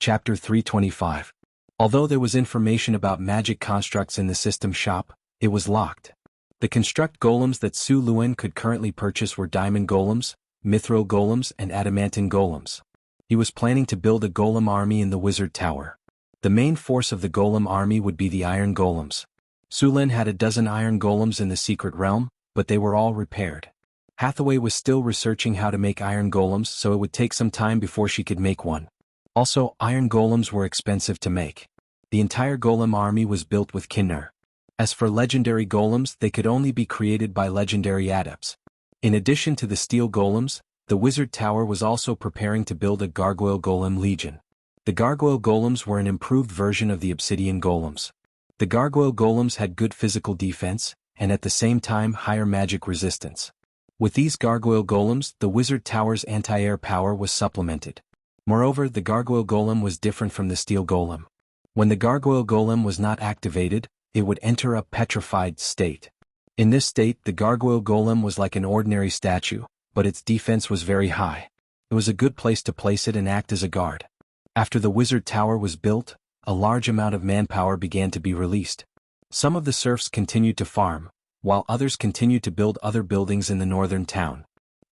Chapter 325. Although there was information about magic constructs in the system shop, it was locked. The construct golems that Su Luen could currently purchase were diamond golems, mithril golems and adamantine golems. He was planning to build a golem army in the wizard tower. The main force of the golem army would be the iron golems. Su Luen had a dozen iron golems in the secret realm, but they were all repaired. Hathaway was still researching how to make iron golems, so it would take some time before she could make one. Also, iron golems were expensive to make. The entire golem army was built with Kinnar. As for legendary golems, they could only be created by legendary adepts. In addition to the steel golems, the wizard tower was also preparing to build a gargoyle golem legion. The gargoyle golems were an improved version of the obsidian golems. The gargoyle golems had good physical defense, and at the same time higher magic resistance. With these gargoyle golems, the wizard tower's anti-air power was supplemented. Moreover, the gargoyle golem was different from the steel golem. When the gargoyle golem was not activated, it would enter a petrified state. In this state, the gargoyle golem was like an ordinary statue, but its defense was very high. It was a good place to place it and act as a guard. After the wizard tower was built, a large amount of manpower began to be released. Some of the serfs continued to farm, while others continued to build other buildings in the northern town.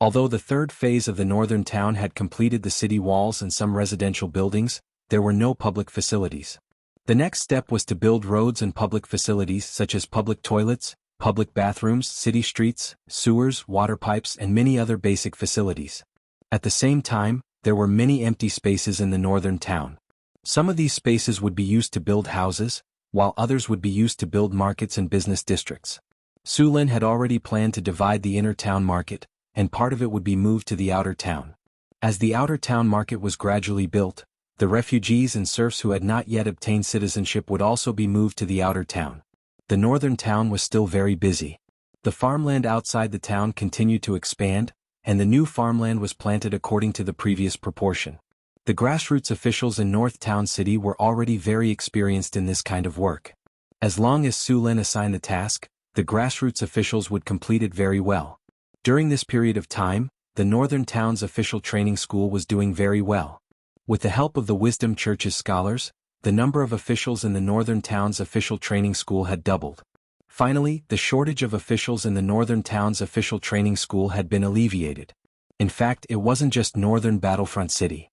Although the third phase of the northern town had completed the city walls and some residential buildings, there were no public facilities. The next step was to build roads and public facilities such as public toilets, public bathrooms, city streets, sewers, water pipes, and many other basic facilities. At the same time, there were many empty spaces in the northern town. Some of these spaces would be used to build houses, while others would be used to build markets and business districts. Su Luen had already planned to divide the inner town market, and part of it would be moved to the outer town. As the outer town market was gradually built, the refugees and serfs who had not yet obtained citizenship would also be moved to the outer town. The northern town was still very busy. The farmland outside the town continued to expand, and the new farmland was planted according to the previous proportion. The grassroots officials in North Town City were already very experienced in this kind of work. As long as Su Luen assigned the task, the grassroots officials would complete it very well. During this period of time, the Northern Town's official training school was doing very well. With the help of the Wisdom Church's scholars, the number of officials in the Northern Town's official training school had doubled. Finally, the shortage of officials in the Northern Town's official training school had been alleviated. In fact, it wasn't just Northern Battlefront City.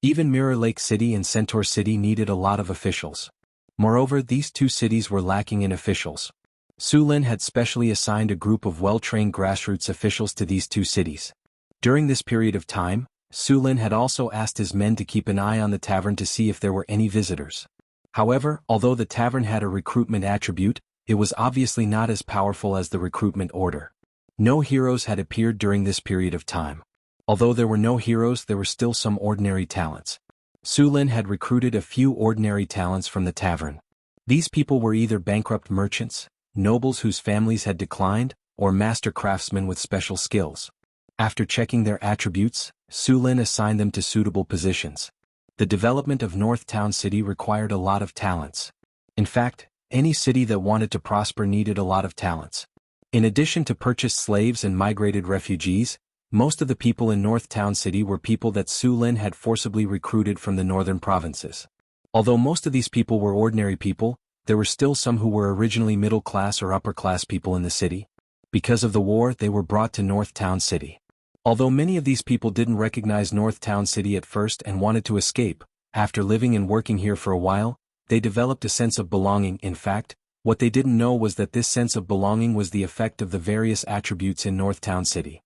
Even Mirror Lake City and Centaur City needed a lot of officials. Moreover, these two cities were lacking in officials. Su Luen had specially assigned a group of well-trained grassroots officials to these two cities. During this period of time, Su Luen had also asked his men to keep an eye on the tavern to see if there were any visitors. However, although the tavern had a recruitment attribute, it was obviously not as powerful as the recruitment order. No heroes had appeared during this period of time. Although there were no heroes, there were still some ordinary talents. Su Luen had recruited a few ordinary talents from the tavern. These people were either bankrupt merchants, nobles whose families had declined, or master craftsmen with special skills. After checking their attributes, Su Luen assigned them to suitable positions. The development of North Town City required a lot of talents. In fact, any city that wanted to prosper needed a lot of talents. In addition to purchased slaves and migrated refugees, most of the people in North Town City were people that Su Luen had forcibly recruited from the northern provinces. Although most of these people were ordinary people, there were still some who were originally middle-class or upper-class people in the city. Because of the war, they were brought to North Town City. Although many of these people didn't recognize North Town City at first and wanted to escape, after living and working here for a while, they developed a sense of belonging. In fact, what they didn't know was that this sense of belonging was the effect of the various attributes in North Town City.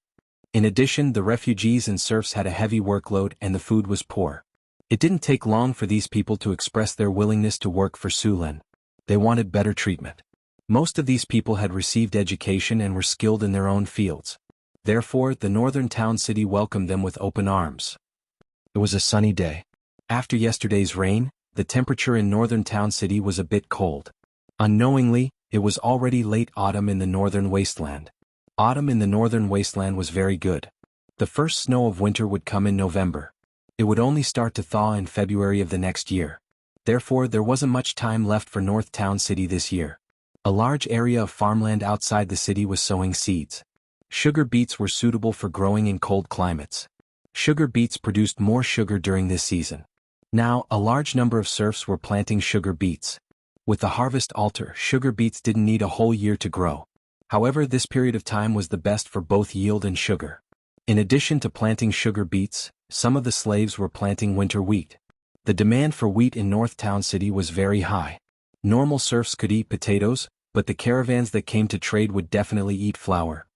In addition, the refugees and serfs had a heavy workload and the food was poor. It didn't take long for these people to express their willingness to work for Su Luen. They wanted better treatment. Most of these people had received education and were skilled in their own fields. Therefore, the Northern Town City welcomed them with open arms. It was a sunny day. After yesterday's rain, the temperature in Northern Town City was a bit cold. Unknowingly, it was already late autumn in the Northern Wasteland. Autumn in the Northern Wasteland was very good. The first snow of winter would come in November. It would only start to thaw in February of the next year. Therefore, there wasn't much time left for North Town City this year. A large area of farmland outside the city was sowing seeds. Sugar beets were suitable for growing in cold climates. Sugar beets produced more sugar during this season. Now, a large number of serfs were planting sugar beets. With the harvest altar, sugar beets didn't need a whole year to grow. However, this period of time was the best for both yield and sugar. In addition to planting sugar beets, some of the slaves were planting winter wheat. The demand for wheat in North Town City was very high. Normal serfs could eat potatoes, but the caravans that came to trade would definitely eat flour.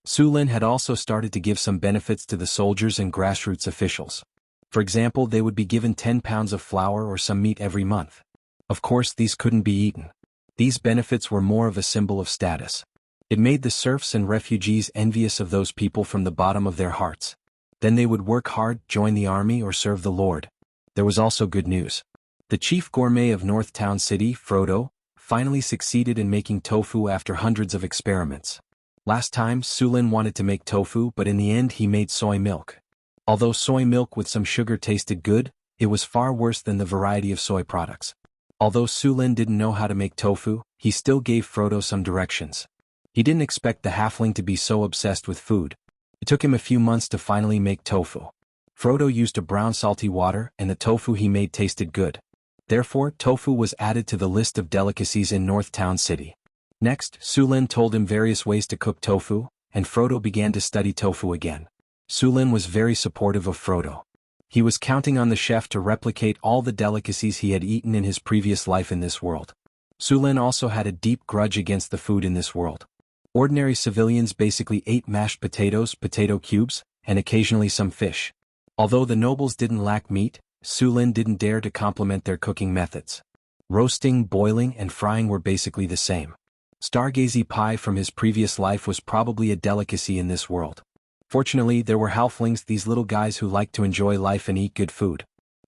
Su Lin had also started to give some benefits to the soldiers and grassroots officials. For example, they would be given 10 pounds of flour or some meat every month. Of course, these couldn't be eaten. These benefits were more of a symbol of status. It made the serfs and refugees envious of those people from the bottom of their hearts. Then they would work hard, join the army, or serve the Lord. There was also good news. The chief gourmet of North Town City, Frodo, finally succeeded in making tofu after hundreds of experiments. Last time, Su Lin wanted to make tofu, but in the end he made soy milk. Although soy milk with some sugar tasted good, it was far worse than the variety of soy products. Although Su Lin didn't know how to make tofu, he still gave Frodo some directions. He didn't expect the halfling to be so obsessed with food. It took him a few months to finally make tofu. Frodo used a brown salty water, and the tofu he made tasted good. Therefore, tofu was added to the list of delicacies in North Town City. Next, Su Lin told him various ways to cook tofu, and Frodo began to study tofu again. Su Lin was very supportive of Frodo. He was counting on the chef to replicate all the delicacies he had eaten in his previous life in this world. Su Lin also had a deep grudge against the food in this world. Ordinary civilians basically ate mashed potatoes, potato cubes, and occasionally some fish. Although the nobles didn't lack meat, Su Lin didn't dare to compliment their cooking methods. Roasting, boiling, and frying were basically the same. Stargazy pie from his previous life was probably a delicacy in this world. Fortunately, there were halflings, these little guys who liked to enjoy life and eat good food.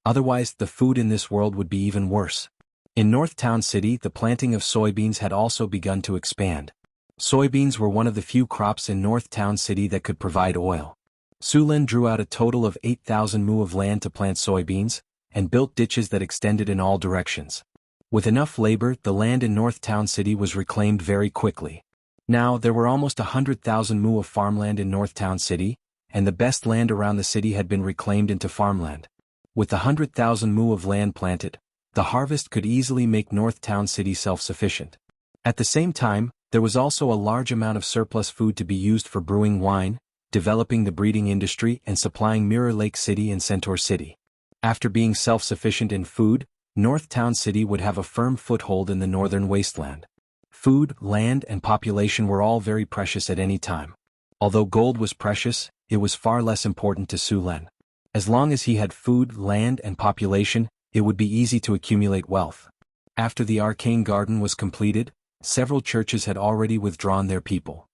Otherwise, the food in this world would be even worse. In North Town City, the planting of soybeans had also begun to expand. Soybeans were one of the few crops in North Town City that could provide oil. Su Lin drew out a total of 8,000 mu of land to plant soybeans, and built ditches that extended in all directions. With enough labor, the land in North Town City was reclaimed very quickly. Now, there were almost 100,000 mu of farmland in North Town City, and the best land around the city had been reclaimed into farmland. With the 100,000 mu of land planted, the harvest could easily make North Town City self-sufficient. At the same time, there was also a large amount of surplus food to be used for brewing wine, developing the breeding industry, and supplying Mirror Lake City and Centaur City. After being self-sufficient in food, North Town City would have a firm foothold in the northern wasteland. Food, land, and population were all very precious at any time. Although gold was precious, it was far less important to Su Lin. As long as he had food, land, and population, it would be easy to accumulate wealth. After the Arcane Garden was completed, several churches had already withdrawn their people.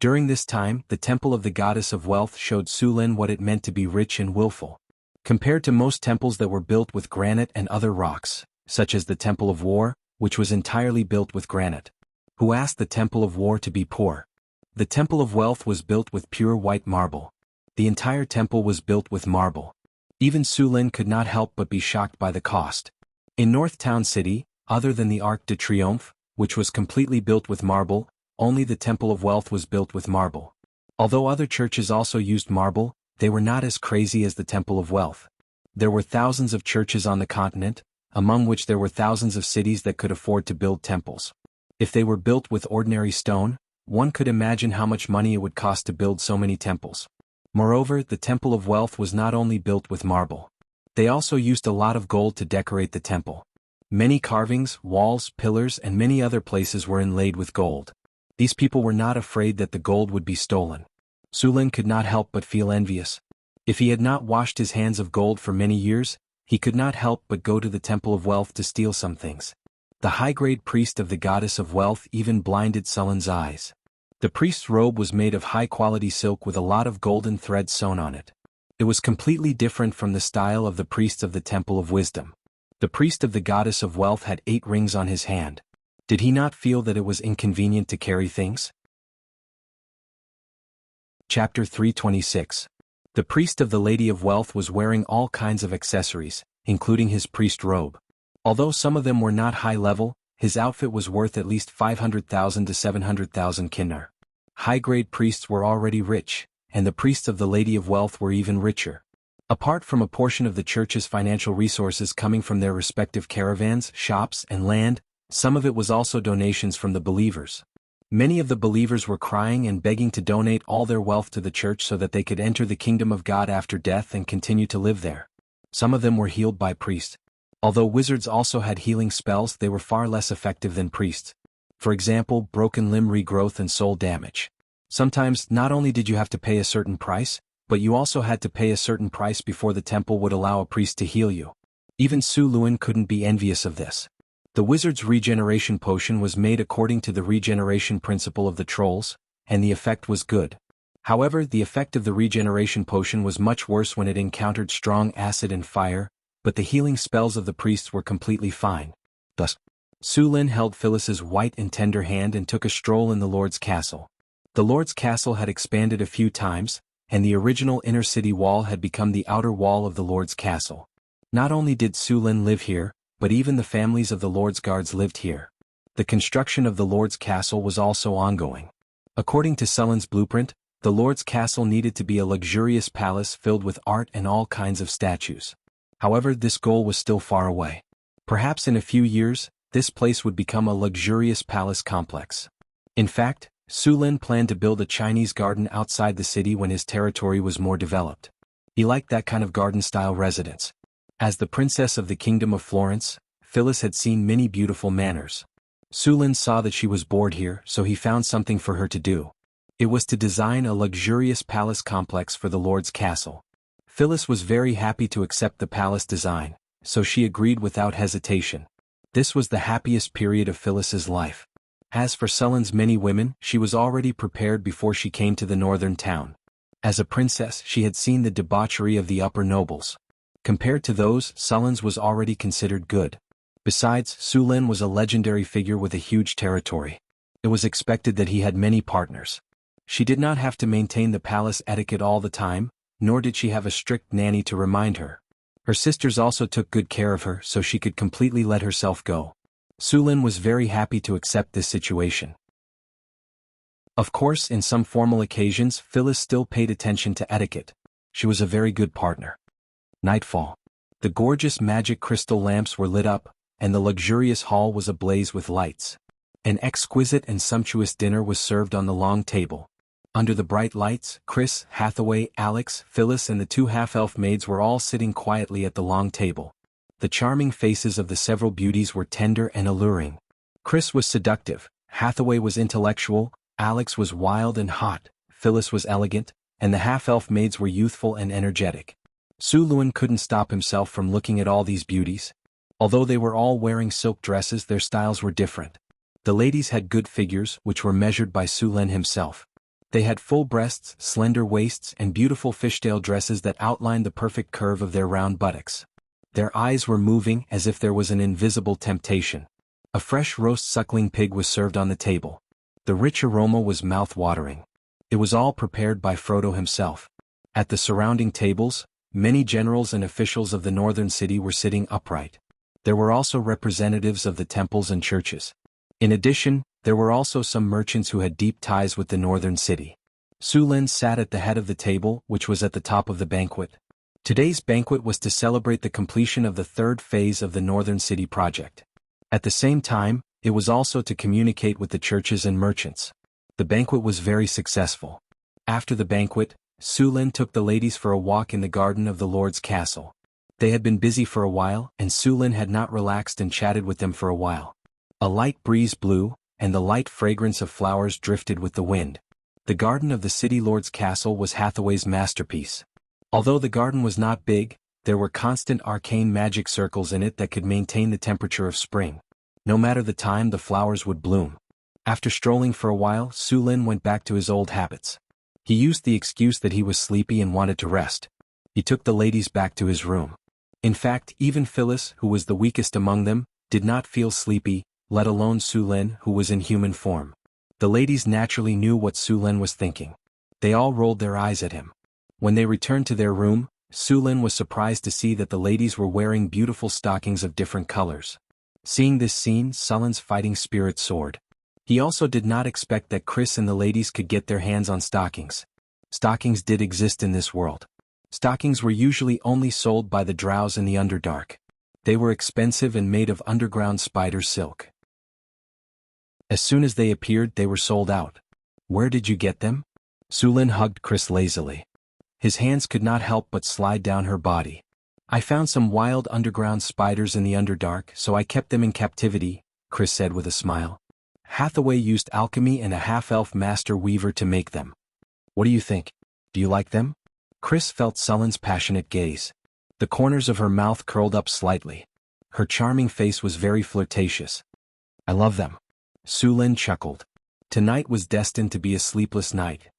During this time, the Temple of the Goddess of Wealth showed Su Lin what it meant to be rich and willful. Compared to most temples that were built with granite and other rocks, such as the Temple of War, which was entirely built with granite. Who asked the Temple of War to be poor? The Temple of Wealth was built with pure white marble. The entire temple was built with marble. Even Su Lin could not help but be shocked by the cost. In North Town City, other than the Arc de Triomphe, which was completely built with marble, only the Temple of Wealth was built with marble. Although other churches also used marble, they were not as crazy as the Temple of Wealth. There were thousands of churches on the continent, among which there were thousands of cities that could afford to build temples. If they were built with ordinary stone, one could imagine how much money it would cost to build so many temples. Moreover, the Temple of Wealth was not only built with marble. They also used a lot of gold to decorate the temple. Many carvings, walls, pillars, and many other places were inlaid with gold. These people were not afraid that the gold would be stolen. Su Lin could not help but feel envious. If he had not washed his hands of gold for many years, he could not help but go to the Temple of Wealth to steal some things. The high-grade priest of the Goddess of Wealth even blinded Su Lin's eyes. The priest's robe was made of high-quality silk with a lot of golden threads sewn on it. It was completely different from the style of the priests of the Temple of Wisdom. The priest of the Goddess of Wealth had 8 rings on his hand. Did he not feel that it was inconvenient to carry things? Chapter 326. The priest of the Lady of Wealth was wearing all kinds of accessories, including his priest robe. Although some of them were not high level, his outfit was worth at least 500,000 to 700,000 kinar. High-grade priests were already rich, and the priests of the Lady of Wealth were even richer. Apart from a portion of the church's financial resources coming from their respective caravans, shops, and land, some of it was also donations from the believers. Many of the believers were crying and begging to donate all their wealth to the church so that they could enter the kingdom of God after death and continue to live there. Some of them were healed by priests. Although wizards also had healing spells, they were far less effective than priests. For example, broken limb regrowth and soul damage. Sometimes, not only did you have to pay a certain price, but you also had to pay a certain price before the temple would allow a priest to heal you. Even Su Luan couldn't be envious of this. The wizard's regeneration potion was made according to the regeneration principle of the trolls, and the effect was good. However, the effect of the regeneration potion was much worse when it encountered strong acid and fire, but the healing spells of the priests were completely fine. Thus, Su Lin held Phyllis's white and tender hand and took a stroll in the Lord's castle. The Lord's castle had expanded a few times, and the original inner city wall had become the outer wall of the Lord's castle. Not only did Su Lin live here, but even the families of the Lord's guards lived here. The construction of the Lord's castle was also ongoing. According to Sulin's blueprint, the Lord's castle needed to be a luxurious palace filled with art and all kinds of statues. However, this goal was still far away. Perhaps in a few years, this place would become a luxurious palace complex. In fact, Su Lin planned to build a Chinese garden outside the city when his territory was more developed. He liked that kind of garden-style residence. As the princess of the Kingdom of Florence, Phyllis had seen many beautiful manors. Su Lin saw that she was bored here, so he found something for her to do. It was to design a luxurious palace complex for the Lord's castle. Phyllis was very happy to accept the palace design, so she agreed without hesitation. This was the happiest period of Phyllis's life. As for Sulin's many women, she was already prepared before she came to the northern town. As a princess, she had seen the debauchery of the upper nobles. Compared to those, Sulin's was already considered good. Besides, Su Lin was a legendary figure with a huge territory. It was expected that he had many partners. She did not have to maintain the palace etiquette all the time, nor did she have a strict nanny to remind her. Her sisters also took good care of her so she could completely let herself go. Su Lin was very happy to accept this situation. Of course, in some formal occasions, Phyllis still paid attention to etiquette. She was a very good partner. Nightfall. The gorgeous magic crystal lamps were lit up, and the luxurious hall was ablaze with lights. An exquisite and sumptuous dinner was served on the long table. Under the bright lights, Chris, Hathaway, Alex, Phyllis and the two half-elf maids were all sitting quietly at the long table. The charming faces of the several beauties were tender and alluring. Chris was seductive, Hathaway was intellectual, Alex was wild and hot, Phyllis was elegant, and the half-elf maids were youthful and energetic. Su Luan couldn't stop himself from looking at all these beauties. Although they were all wearing silk dresses, their styles were different. The ladies had good figures, which were measured by Su Lin himself. They had full breasts, slender waists, and beautiful fishtail dresses that outlined the perfect curve of their round buttocks. Their eyes were moving as if there was an invisible temptation. A fresh roast suckling pig was served on the table. The rich aroma was mouth-watering. It was all prepared by Frodo himself. At the surrounding tables, many generals and officials of the northern city were sitting upright. There were also representatives of the temples and churches. In addition, there were also some merchants who had deep ties with the northern city. Su Lin sat at the head of the table, which was at the top of the banquet. Today's banquet was to celebrate the completion of the third phase of the Northern City project. At the same time, it was also to communicate with the churches and merchants. The banquet was very successful. After the banquet, Su Lin took the ladies for a walk in the garden of the Lord's castle. They had been busy for a while, and Su Lin had not relaxed and chatted with them for a while. A light breeze blew, and the light fragrance of flowers drifted with the wind. The garden of the city lord's castle was Hathaway's masterpiece. Although the garden was not big, there were constant arcane magic circles in it that could maintain the temperature of spring. No matter the time, the flowers would bloom. After strolling for a while, Su Lin went back to his old habits. He used the excuse that he was sleepy and wanted to rest. He took the ladies back to his room. In fact, even Phyllis, who was the weakest among them, did not feel sleepy, let alone Su Lin, who was in human form. The ladies naturally knew what Su Lin was thinking. They all rolled their eyes at him. When they returned to their room, Su Lin was surprised to see that the ladies were wearing beautiful stockings of different colors. Seeing this scene, Sulin's fighting spirit soared. He also did not expect that Chris and the ladies could get their hands on stockings. Stockings did exist in this world. Stockings were usually only sold by the drows in the Underdark. They were expensive and made of underground spider silk. As soon as they appeared, they were sold out. Where did you get them? Sulin hugged Chris lazily. His hands could not help but slide down her body. I found some wild underground spiders in the Underdark, so I kept them in captivity, Chris said with a smile. Hathaway used alchemy and a half-elf master weaver to make them. What do you think? Do you like them? Chris felt Sulin's passionate gaze. The corners of her mouth curled up slightly. Her charming face was very flirtatious. I love them. Sulin chuckled. Tonight was destined to be a sleepless night.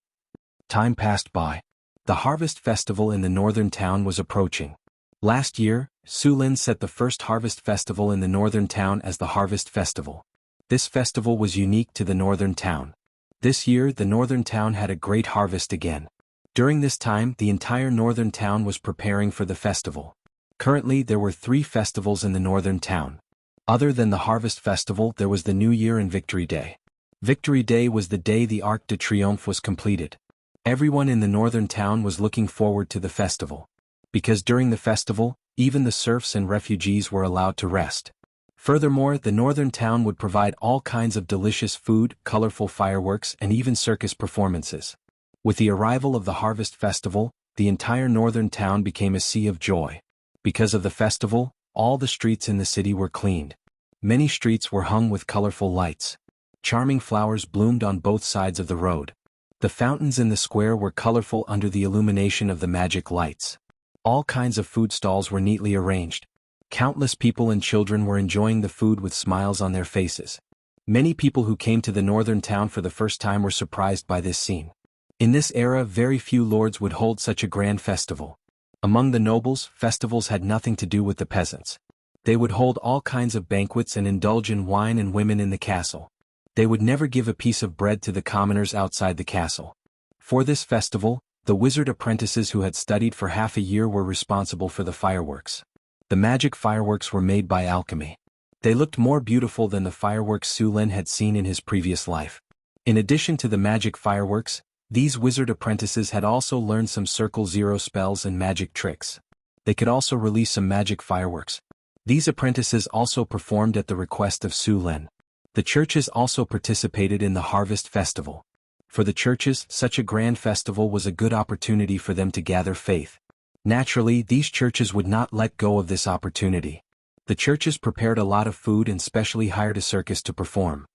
Time passed by. The harvest festival in the northern town was approaching. Last year, Sulin set the first harvest festival in the northern town as the Harvest Festival. This festival was unique to the northern town. This year the northern town had a great harvest again. During this time the entire northern town was preparing for the festival. Currently there were 3 festivals in the northern town. Other than the Harvest Festival there was the New Year and Victory Day. Victory Day was the day the Arc de Triomphe was completed. Everyone in the northern town was looking forward to the festival. Because during the festival, even the serfs and refugees were allowed to rest. Furthermore, the northern town would provide all kinds of delicious food, colorful fireworks, and even circus performances. With the arrival of the Harvest Festival, the entire northern town became a sea of joy. Because of the festival, all the streets in the city were cleaned. Many streets were hung with colorful lights. Charming flowers bloomed on both sides of the road. The fountains in the square were colorful under the illumination of the magic lights. All kinds of food stalls were neatly arranged. Countless people and children were enjoying the food with smiles on their faces. Many people who came to the northern town for the first time were surprised by this scene. In this era, very few lords would hold such a grand festival. Among the nobles, festivals had nothing to do with the peasants. They would hold all kinds of banquets and indulge in wine and women in the castle. They would never give a piece of bread to the commoners outside the castle. For this festival, the wizard apprentices who had studied for half a year were responsible for the fireworks. The magic fireworks were made by alchemy. They looked more beautiful than the fireworks Sulin had seen in his previous life. In addition to the magic fireworks, these wizard apprentices had also learned some Circle Zero spells and magic tricks. They could also release some magic fireworks. These apprentices also performed at the request of Sulin. The churches also participated in the Harvest Festival. For the churches, such a grand festival was a good opportunity for them to gather faith. Naturally, these churches would not let go of this opportunity. The churches prepared a lot of food and specially hired a circus to perform.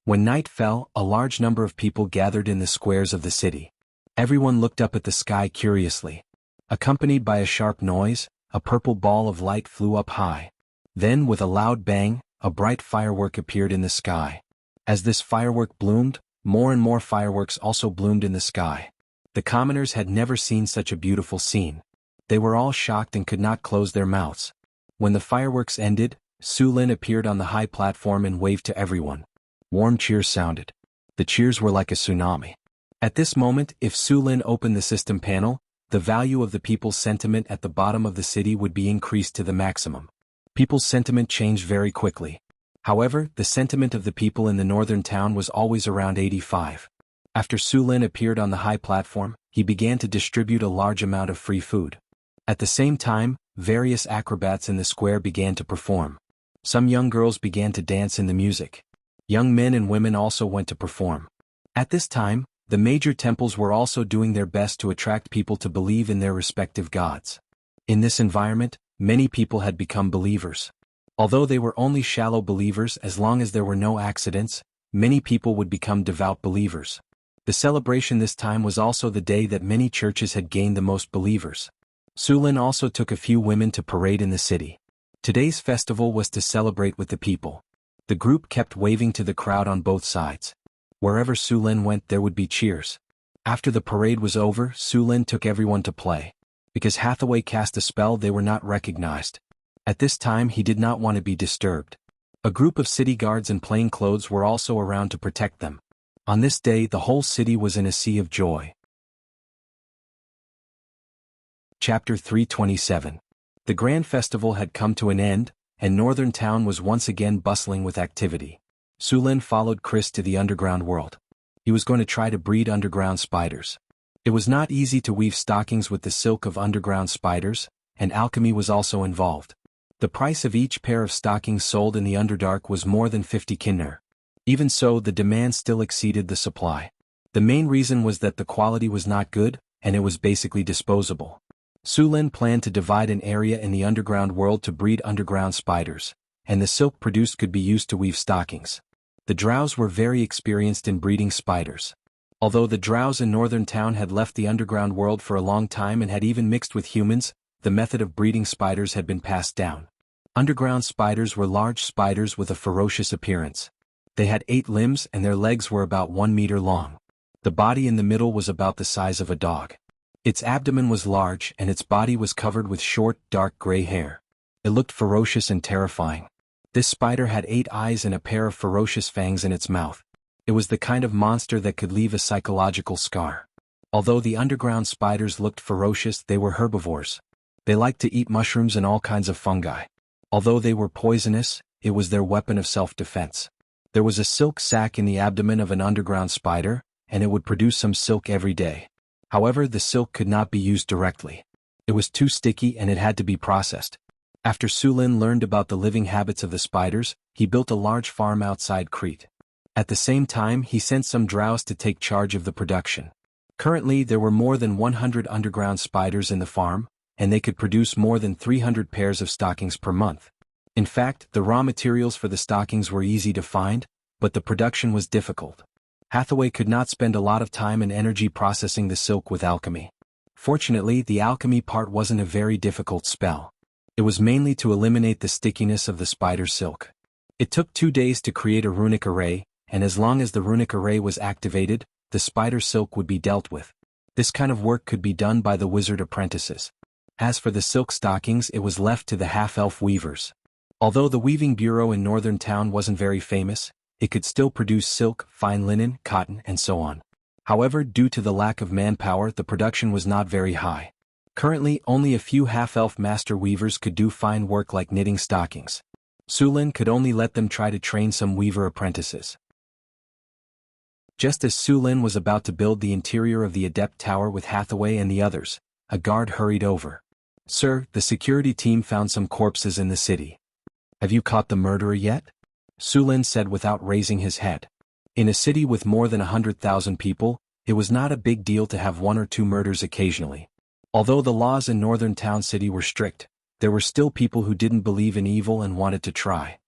When night fell, a large number of people gathered in the squares of the city. Everyone looked up at the sky curiously. Accompanied by a sharp noise, a purple ball of light flew up high. Then, with a loud bang, a bright firework appeared in the sky. As this firework bloomed, more and more fireworks also bloomed in the sky. The commoners had never seen such a beautiful scene. They were all shocked and could not close their mouths. When the fireworks ended, Sulin appeared on the high platform and waved to everyone. Warm cheers sounded. The cheers were like a tsunami. At this moment, if Sulin opened the system panel, the value of the people's sentiment at the bottom of the city would be increased to the maximum. People's sentiment changed very quickly. However, the sentiment of the people in the northern town was always around 85. After Sulin appeared on the high platform, he began to distribute a large amount of free food. At the same time, various acrobats in the square began to perform. Some young girls began to dance in the music. Young men and women also went to perform. At this time, the major temples were also doing their best to attract people to believe in their respective gods. In this environment, many people had become believers. Although they were only shallow believers, as long as there were no accidents, many people would become devout believers. The celebration this time was also the day that many churches had gained the most believers. Sulin also took a few women to parade in the city. Today's festival was to celebrate with the people. The group kept waving to the crowd on both sides. Wherever Sulin went there would be cheers. After the parade was over, Sulin took everyone to play. Because Hathaway cast a spell, they were not recognized. At this time he did not want to be disturbed. A group of city guards in plain clothes were also around to protect them. On this day the whole city was in a sea of joy. Chapter 327. The grand festival had come to an end, and northern town was once again bustling with activity. Sulin followed Chris to the underground world. He was going to try to breed underground spiders. It was not easy to weave stockings with the silk of underground spiders, and alchemy was also involved. The price of each pair of stockings sold in the Underdark was more than 50 kinner. Even so, the demand still exceeded the supply. The main reason was that the quality was not good, and it was basically disposable. Sulin planned to divide an area in the underground world to breed underground spiders, and the silk produced could be used to weave stockings. The drows were very experienced in breeding spiders. Although the drows in Northern Town had left the underground world for a long time and had even mixed with humans, the method of breeding spiders had been passed down. Underground spiders were large spiders with a ferocious appearance. They had 8 limbs and their legs were about 1 meter long. The body in the middle was about the size of a dog. Its abdomen was large and its body was covered with short, dark gray hair. It looked ferocious and terrifying. This spider had 8 eyes and a pair of ferocious fangs in its mouth. It was the kind of monster that could leave a psychological scar. Although the underground spiders looked ferocious, they were herbivores. They liked to eat mushrooms and all kinds of fungi. Although they were poisonous, it was their weapon of self-defense. There was a silk sac in the abdomen of an underground spider, and it would produce some silk every day. However, the silk could not be used directly. It was too sticky and it had to be processed. After Sulin learned about the living habits of the spiders, he built a large farm outside Crete. At the same time, he sent some drows to take charge of the production. Currently, there were more than 100 underground spiders in the farm, and they could produce more than 300 pairs of stockings per month. In fact, the raw materials for the stockings were easy to find, but the production was difficult. Hathaway could not spend a lot of time and energy processing the silk with alchemy. Fortunately, the alchemy part wasn't a very difficult spell. It was mainly to eliminate the stickiness of the spider silk. It took 2 days to create a runic array, and as long as the runic array was activated, the spider silk would be dealt with. This kind of work could be done by the wizard apprentices. As for the silk stockings, it was left to the half-elf weavers. Although the weaving bureau in Northern Town wasn't very famous, it could still produce silk, fine linen, cotton, and so on. However, due to the lack of manpower, the production was not very high. Currently, only a few half-elf master weavers could do fine work like knitting stockings. Sulin could only let them try to train some weaver apprentices. Just as Sulin was about to build the interior of the Adept Tower with Hathaway and the others, a guard hurried over. "Sir, the security team found some corpses in the city. Have you caught the murderer yet?" Sulin said without raising his head. In a city with more than 100,000 people, it was not a big deal to have 1 or 2 murders occasionally. Although the laws in Northern Town City were strict, there were still people who didn't believe in evil and wanted to try.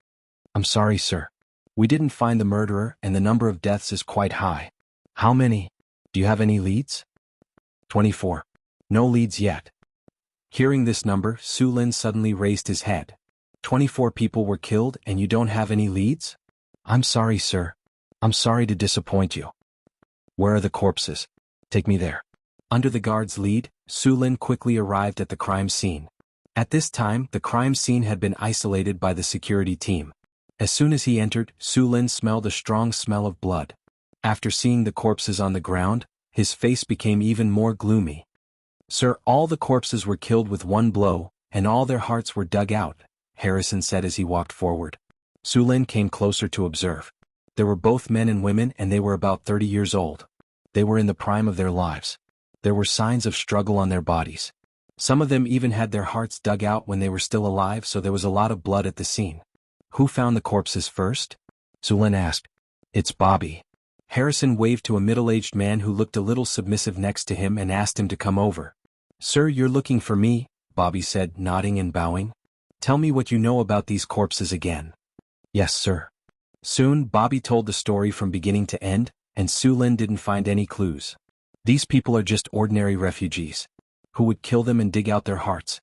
"I'm sorry, sir. We didn't find the murderer and the number of deaths is quite high." "How many? Do you have any leads?" 24. "No leads yet." Hearing this number, Sulin suddenly raised his head. 24 people were killed and you don't have any leads? "I'm sorry, sir. I'm sorry to disappoint you." "Where are the corpses? Take me there." Under the guard's lead, Sulin quickly arrived at the crime scene. At this time, the crime scene had been isolated by the security team. As soon as he entered, Sulin smelled a strong smell of blood. After seeing the corpses on the ground, his face became even more gloomy. "Sir, all the corpses were killed with 1 blow, and all their hearts were dug out," Harrison said as he walked forward. Sulin came closer to observe. There were both men and women and they were about 30 years old. They were in the prime of their lives. There were signs of struggle on their bodies. Some of them even had their hearts dug out when they were still alive, so there was a lot of blood at the scene. "Who found the corpses first?" Sulin asked. "It's Bobby." Harrison waved to a middle-aged man who looked a little submissive next to him and asked him to come over. "Sir, you're looking for me," Bobby said, nodding and bowing. "Tell me what you know about these corpses again." "Yes, sir." Soon, Bobby told the story from beginning to end, and Sulin didn't find any clues. "These people are just ordinary refugees. Who would kill them and dig out their hearts?"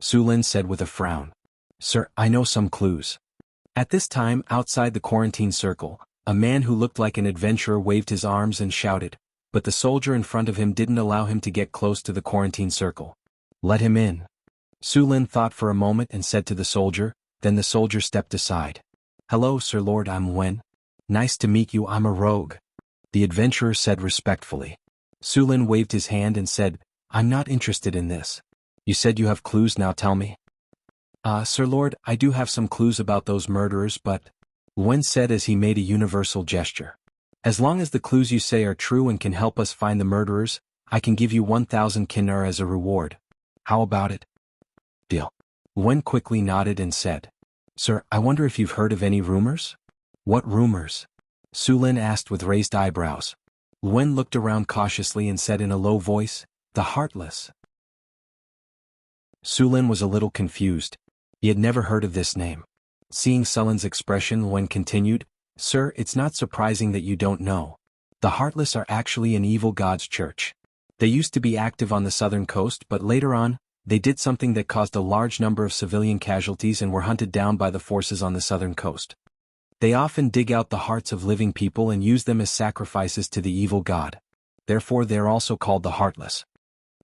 Sulin said with a frown. "Sir, I know some clues." At this time, outside the quarantine circle, a man who looked like an adventurer waved his arms and shouted, but the soldier in front of him didn't allow him to get close to the quarantine circle. "Let him in." Sulin thought for a moment and said to the soldier, then the soldier stepped aside. "Hello, Sir Lord, I'm Wen. Nice to meet you, I'm a rogue," the adventurer said respectfully. Sulin waved his hand and said, "I'm not interested in this. You said you have clues, now tell me." Sir Lord, I do have some clues about those murderers, but," Wen said as he made a universal gesture. "As long as the clues you say are true and can help us find the murderers, I can give you 1,000 kinar as a reward. How about it? Deal. Wen quickly nodded and said, Sir, I wonder if you've heard of any rumors? What rumors? Su Lin asked with raised eyebrows. Wen looked around cautiously and said in a low voice, The Heartless. Su Lin was a little confused. He had never heard of this name. Seeing Sullen's expression, Wen continued, Sir, it's not surprising that you don't know. The Heartless are actually an evil god's church. They used to be active on the southern coast, but later on, they did something that caused a large number of civilian casualties and were hunted down by the forces on the southern coast. They often dig out the hearts of living people and use them as sacrifices to the evil god. Therefore they are also called the Heartless.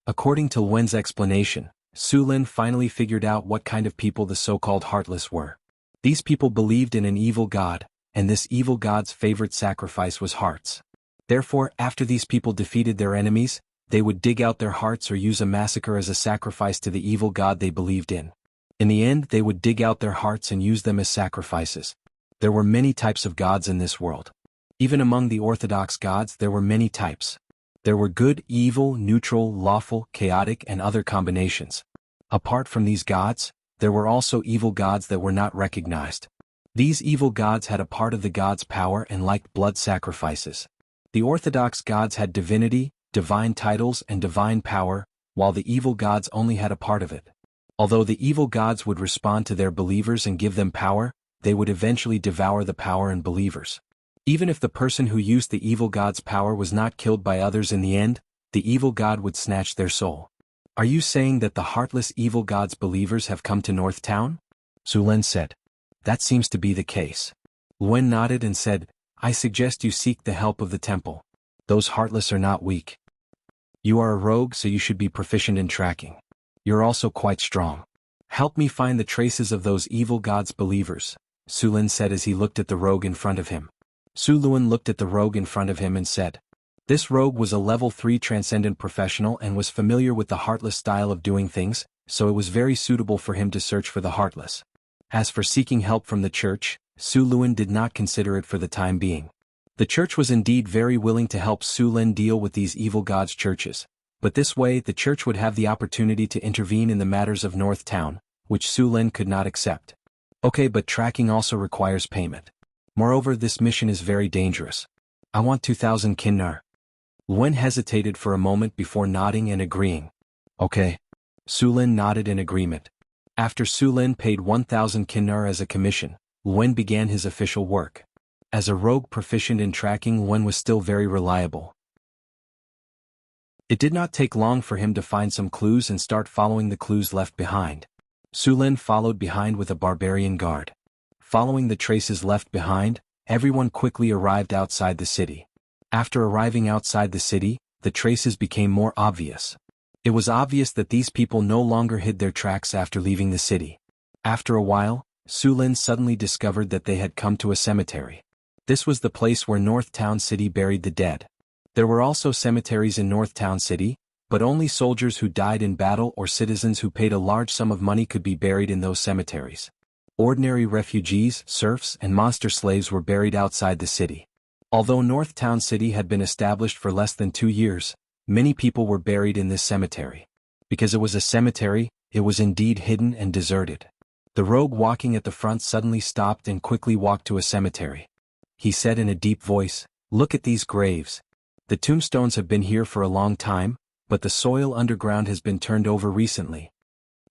According to Wen's explanation, Su Lin finally figured out what kind of people the so-called Heartless were. These people believed in an evil god, and this evil god's favorite sacrifice was hearts. Therefore, after these people defeated their enemies, they would dig out their hearts or use a massacre as a sacrifice to the evil god they believed in. In the end, they would dig out their hearts and use them as sacrifices. There were many types of gods in this world. Even among the orthodox gods there were many types. There were good, evil, neutral, lawful, chaotic, and other combinations. Apart from these gods, there were also evil gods that were not recognized. These evil gods had a part of the god's power and liked blood sacrifices. The orthodox gods had divinity, divine titles, and divine power, while the evil gods only had a part of it. Although the evil gods would respond to their believers and give them power, they would eventually devour the power and believers. Even if the person who used the evil god's power was not killed by others in the end, the evil god would snatch their soul. Are you saying that the heartless evil god's believers have come to North Town? Su Lin said. That seems to be the case. Wen nodded and said, I suggest you seek the help of the temple. Those heartless are not weak. You are a rogue, so you should be proficient in tracking. You're also quite strong. Help me find the traces of those evil god's believers, Su Lin said as he looked at the rogue in front of him. Su Lin looked at the rogue in front of him and said, This rogue was a level 3 transcendent professional and was familiar with the heartless style of doing things, so it was very suitable for him to search for the heartless. As for seeking help from the church, Su Lin did not consider it for the time being. The church was indeed very willing to help Su Lin deal with these evil gods' churches, but this way the church would have the opportunity to intervene in the matters of North Town, which Su Lin could not accept. Okay, but tracking also requires payment. Moreover, this mission is very dangerous. I want 2,000 kinar. Wen hesitated for a moment before nodding and agreeing. Okay. Su Lin nodded in agreement. After Su Lin paid 1,000 kinar as a commission, Wen began his official work. As a rogue proficient in tracking, Wen was still very reliable. It did not take long for him to find some clues and start following the clues left behind. Su Lin followed behind with a barbarian guard. Following the traces left behind, everyone quickly arrived outside the city. After arriving outside the city, the traces became more obvious. It was obvious that these people no longer hid their tracks after leaving the city. After a while, Su Lin suddenly discovered that they had come to a cemetery. This was the place where North Town City buried the dead. There were also cemeteries in North Town City, but only soldiers who died in battle or citizens who paid a large sum of money could be buried in those cemeteries. Ordinary refugees, serfs, and monster slaves were buried outside the city. Although North Town City had been established for less than 2 years, many people were buried in this cemetery. Because it was a cemetery, it was indeed hidden and deserted. The rogue walking at the front suddenly stopped and quickly walked to a cemetery. He said in a deep voice, Look at these graves. The tombstones have been here for a long time, but the soil underground has been turned over recently.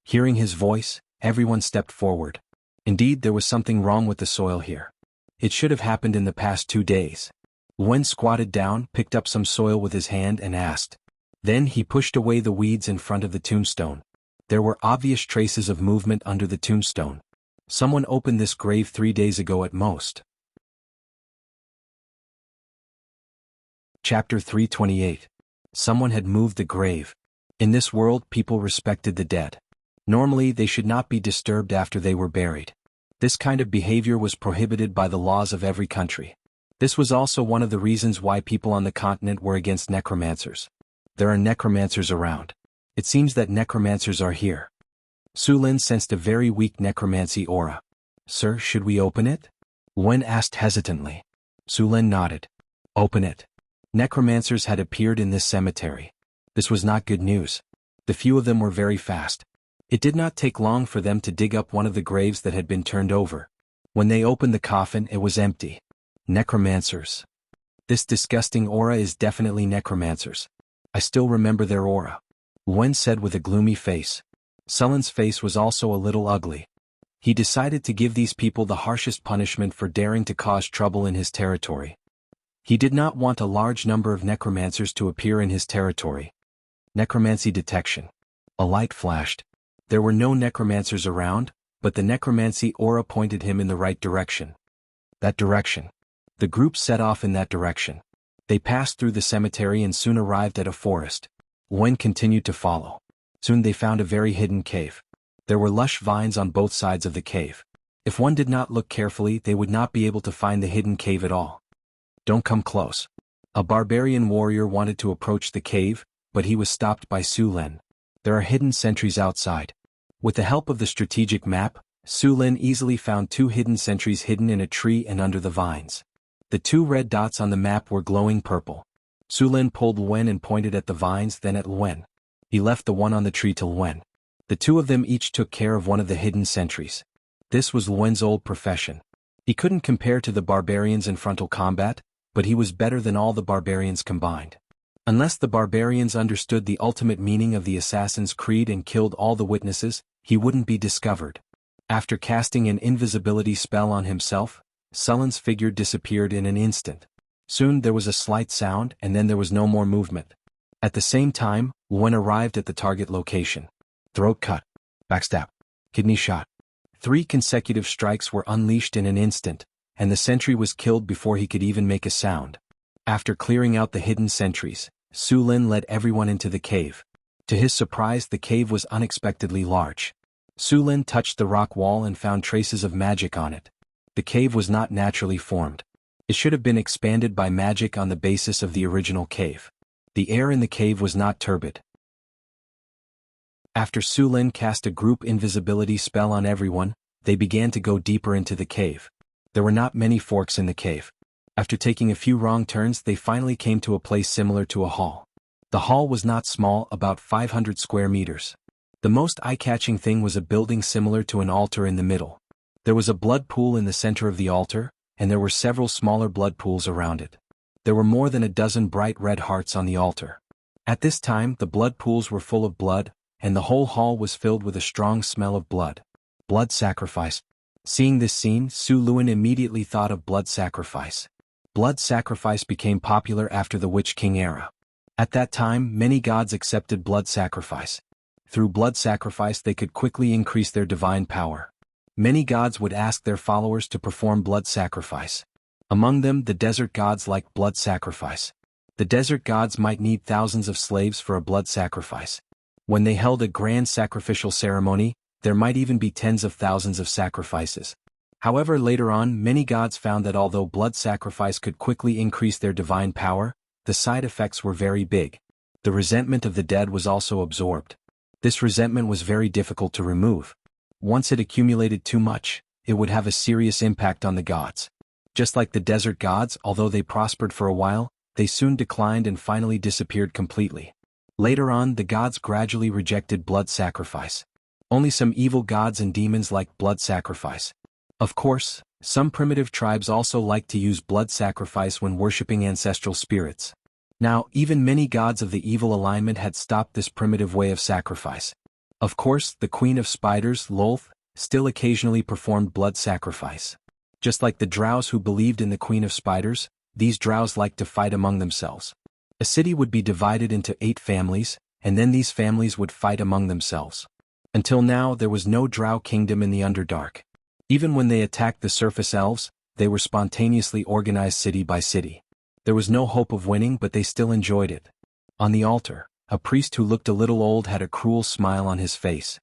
Hearing his voice, everyone stepped forward. Indeed, there was something wrong with the soil here. It should have happened in the past 2 days. Wen squatted down, picked up some soil with his hand and asked. Then he pushed away the weeds in front of the tombstone. There were obvious traces of movement under the tombstone. Someone opened this grave 3 days ago at most. Chapter 328. Someone had moved the grave. In this world, people respected the dead. Normally, they should not be disturbed after they were buried. This kind of behavior was prohibited by the laws of every country. This was also one of the reasons why people on the continent were against necromancers. There are necromancers around. It seems that necromancers are here. Su Lin sensed a very weak necromancy aura. Sir, should we open it? Wen asked hesitantly. Su Lin nodded. Open it. Necromancers had appeared in this cemetery. This was not good news. The few of them were very fast. It did not take long for them to dig up one of the graves that had been turned over. When they opened the coffin, it was empty. Necromancers. This disgusting aura is definitely necromancers. I still remember their aura. Wen said with a gloomy face. Sullen's face was also a little ugly. He decided to give these people the harshest punishment for daring to cause trouble in his territory. He did not want a large number of necromancers to appear in his territory. Necromancy detection. A light flashed. There were no necromancers around, but the necromancy aura pointed him in the right direction. That direction. The group set off in that direction. They passed through the cemetery and soon arrived at a forest. Wen continued to follow. Soon they found a very hidden cave. There were lush vines on both sides of the cave. If one did not look carefully, they would not be able to find the hidden cave at all. Don't come close. A barbarian warrior wanted to approach the cave, but he was stopped by Su Lin. There are hidden sentries outside. With the help of the strategic map, Su Lin easily found 2 hidden sentries hidden in a tree and under the vines. The 2 red dots on the map were glowing purple. Su Lin pulled Wen and pointed at the vines, then at Wen. He left the one on the tree to Wen. The 2 of them each took care of one of the hidden sentries. This was Wen's old profession. He couldn't compare to the barbarians in frontal combat, but he was better than all the barbarians combined. Unless the barbarians understood the ultimate meaning of the Assassin's Creed and killed all the witnesses, he wouldn't be discovered. After casting an invisibility spell on himself, Sullen's figure disappeared in an instant. Soon there was a slight sound and then there was no more movement. At the same time, Wen arrived at the target location. Throat cut. Backstab. Kidney shot. 3 consecutive strikes were unleashed in an instant, and the sentry was killed before he could even make a sound. After clearing out the hidden sentries, Su Lin led everyone into the cave. To his surprise, the cave was unexpectedly large. Su Lin touched the rock wall and found traces of magic on it. The cave was not naturally formed. It should have been expanded by magic on the basis of the original cave. The air in the cave was not turbid. After Su Lin cast a group invisibility spell on everyone, they began to go deeper into the cave. There were not many forks in the cave. After taking a few wrong turns, they finally came to a place similar to a hall. The hall was not small, about 500 square meters. The most eye-catching thing was a building similar to an altar in the middle. There was a blood pool in the center of the altar, and there were several smaller blood pools around it. There were more than a dozen bright red hearts on the altar. At this time, the blood pools were full of blood, and the whole hall was filled with a strong smell of blood. Blood sacrifice. Seeing this scene, Su Lin immediately thought of blood sacrifice. Blood sacrifice became popular after the Witch King era. At that time, many gods accepted blood sacrifice. Through blood sacrifice they could quickly increase their divine power. Many gods would ask their followers to perform blood sacrifice. Among them, the desert gods liked blood sacrifice. The desert gods might need thousands of slaves for a blood sacrifice. When they held a grand sacrificial ceremony, there might even be tens of thousands of sacrifices. However, later on, many gods found that although blood sacrifice could quickly increase their divine power, the side effects were very big. The resentment of the dead was also absorbed. This resentment was very difficult to remove. Once it accumulated too much, it would have a serious impact on the gods. Just like the desert gods, although they prospered for a while, they soon declined and finally disappeared completely. Later on, the gods gradually rejected blood sacrifice. Only some evil gods and demons liked blood sacrifice. Of course, some primitive tribes also liked to use blood sacrifice when worshipping ancestral spirits. Now, even many gods of the evil alignment had stopped this primitive way of sacrifice. Of course, the Queen of Spiders, Lolth, still occasionally performed blood sacrifice. Just like the drows who believed in the Queen of Spiders, these drows liked to fight among themselves. A city would be divided into 8 families, and then these families would fight among themselves. Until now, there was no drow kingdom in the Underdark. Even when they attacked the surface elves, they were spontaneously organized city by city. There was no hope of winning, but they still enjoyed it. On the altar, a priest who looked a little old had a cruel smile on his face.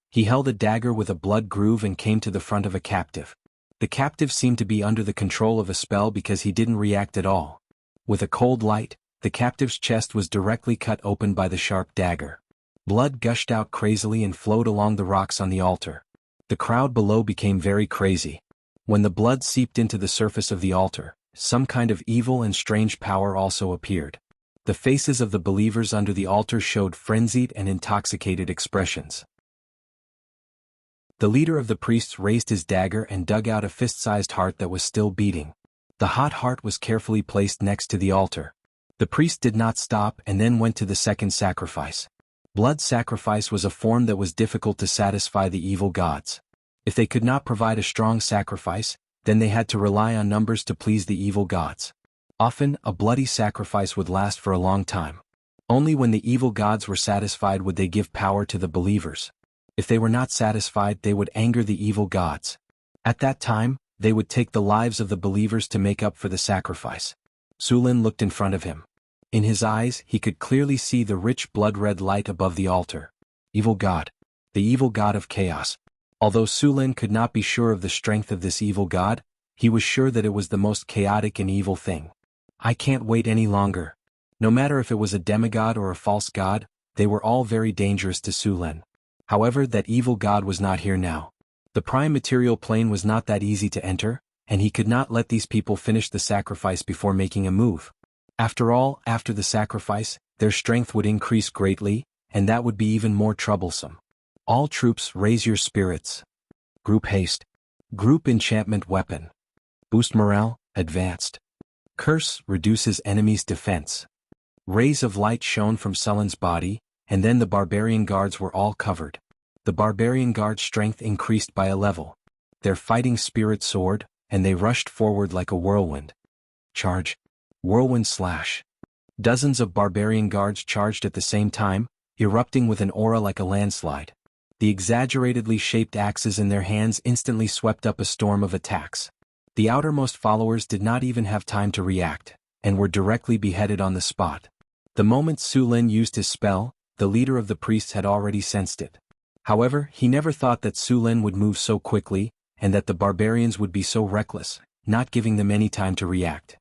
He held a dagger with a blood groove and came to the front of a captive. The captive seemed to be under the control of a spell because he didn't react at all. With a cold light, the captive's chest was directly cut open by the sharp dagger. Blood gushed out crazily and flowed along the rocks on the altar. The crowd below became very crazy. When the blood seeped into the surface of the altar, some kind of evil and strange power also appeared. The faces of the believers under the altar showed frenzied and intoxicated expressions. The leader of the priests raised his dagger and dug out a fist-sized heart that was still beating. The hot heart was carefully placed next to the altar. The priest did not stop and then went to the second sacrifice. Blood sacrifice was a form that was difficult to satisfy the evil gods. If they could not provide a strong sacrifice, then they had to rely on numbers to please the evil gods. Often, a bloody sacrifice would last for a long time. Only when the evil gods were satisfied would they give power to the believers. If they were not satisfied, they would anger the evil gods. At that time, they would take the lives of the believers to make up for the sacrifice. Su Lin looked in front of him. In his eyes, he could clearly see the rich blood-red light above the altar. Evil god. The evil god of chaos. Although Su Lin could not be sure of the strength of this evil god, he was sure that it was the most chaotic and evil thing. I can't wait any longer. No matter if it was a demigod or a false god, they were all very dangerous to Su Lin. However, that evil god was not here now. The prime material plane was not that easy to enter, and he could not let these people finish the sacrifice before making a move. After all, after the sacrifice, their strength would increase greatly, and that would be even more troublesome. All troops, raise your spirits. Group haste. Group enchantment weapon. Boost morale, advanced. Curse, reduces enemy's defense. Rays of light shone from Sullen's body, and then the barbarian guards were all covered. The barbarian guard's strength increased by a level. Their fighting spirit soared, and they rushed forward like a whirlwind. Charge. Whirlwind slash. Dozens of barbarian guards charged at the same time, erupting with an aura like a landslide. The exaggeratedly shaped axes in their hands instantly swept up a storm of attacks. The outermost followers did not even have time to react, and were directly beheaded on the spot. The moment Su Lin used his spell, the leader of the priests had already sensed it. However, he never thought that Su Lin would move so quickly, and that the barbarians would be so reckless, not giving them any time to react.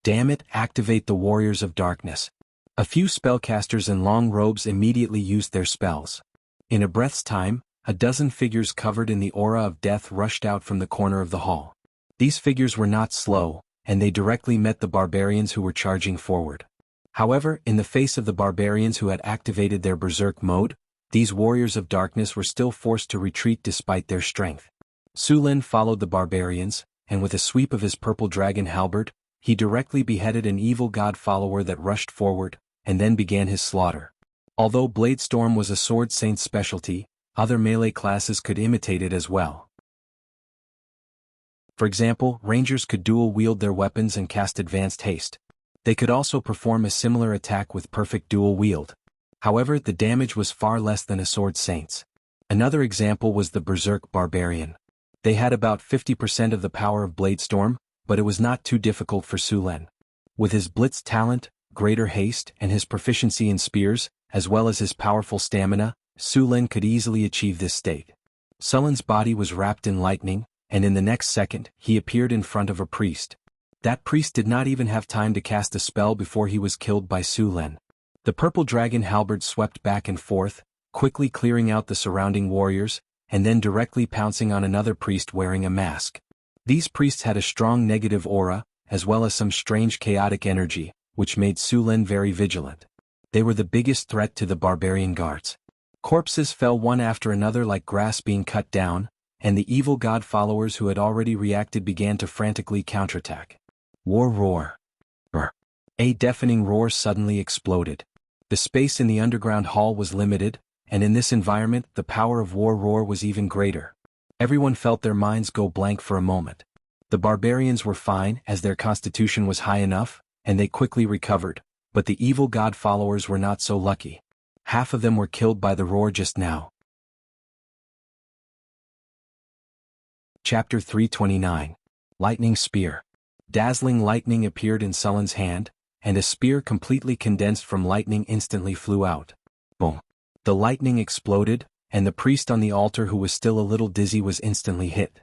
Damn it, activate the warriors of darkness. A few spellcasters in long robes immediately used their spells. In a breath's time, a dozen figures covered in the aura of death rushed out from the corner of the hall. These figures were not slow, and they directly met the barbarians who were charging forward. However, in the face of the barbarians who had activated their berserk mode, these warriors of darkness were still forced to retreat despite their strength. Su Lin followed the barbarians, and with a sweep of his purple dragon halberd, he directly beheaded an evil god follower that rushed forward, and then began his slaughter. Although Bladestorm was a sword saint's specialty, other melee classes could imitate it as well. For example, rangers could dual-wield their weapons and cast advanced haste. They could also perform a similar attack with perfect dual wield. However, the damage was far less than a sword saint's. Another example was the Berserk Barbarian. They had about 50% of the power of Bladestorm, but it was not too difficult for Su Lin. With his Blitz talent, greater haste, and his proficiency in spears, as well as his powerful stamina, Su Lin could easily achieve this state. Sullen's body was wrapped in lightning, and in the next second, he appeared in front of a priest. That priest did not even have time to cast a spell before he was killed by Su Lin. The purple dragon halberd swept back and forth, quickly clearing out the surrounding warriors, and then directly pouncing on another priest wearing a mask. These priests had a strong negative aura, as well as some strange chaotic energy, which made Su Lin very vigilant. They were the biggest threat to the barbarian guards. Corpses fell one after another like grass being cut down, and the evil god followers who had already reacted began to frantically counterattack. War roar. A deafening roar suddenly exploded. The space in the underground hall was limited, and in this environment the power of war roar was even greater. Everyone felt their minds go blank for a moment. The barbarians were fine as their constitution was high enough, and they quickly recovered, but the evil god followers were not so lucky. Half of them were killed by the roar just now. Chapter 329. Lightning Spear. Dazzling lightning appeared in Sullen's hand, and a spear completely condensed from lightning instantly flew out. Boom. The lightning exploded, and the priest on the altar who was still a little dizzy was instantly hit.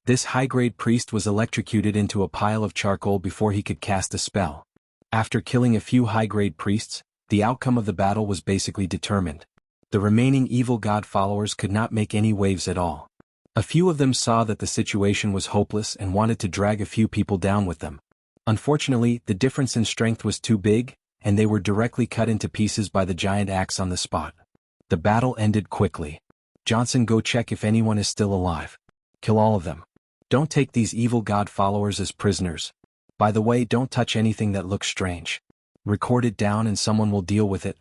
This high-grade priest was electrocuted into a pile of charcoal before he could cast a spell. After killing a few high-grade priests, the outcome of the battle was basically determined. The remaining evil god followers could not make any waves at all. A few of them saw that the situation was hopeless and wanted to drag a few people down with them. Unfortunately, the difference in strength was too big, and they were directly cut into pieces by the giant axe on the spot. The battle ended quickly. Johnson, go check if anyone is still alive. Kill all of them. Don't take these evil god followers as prisoners. By the way, don't touch anything that looks strange. Record it down and someone will deal with it.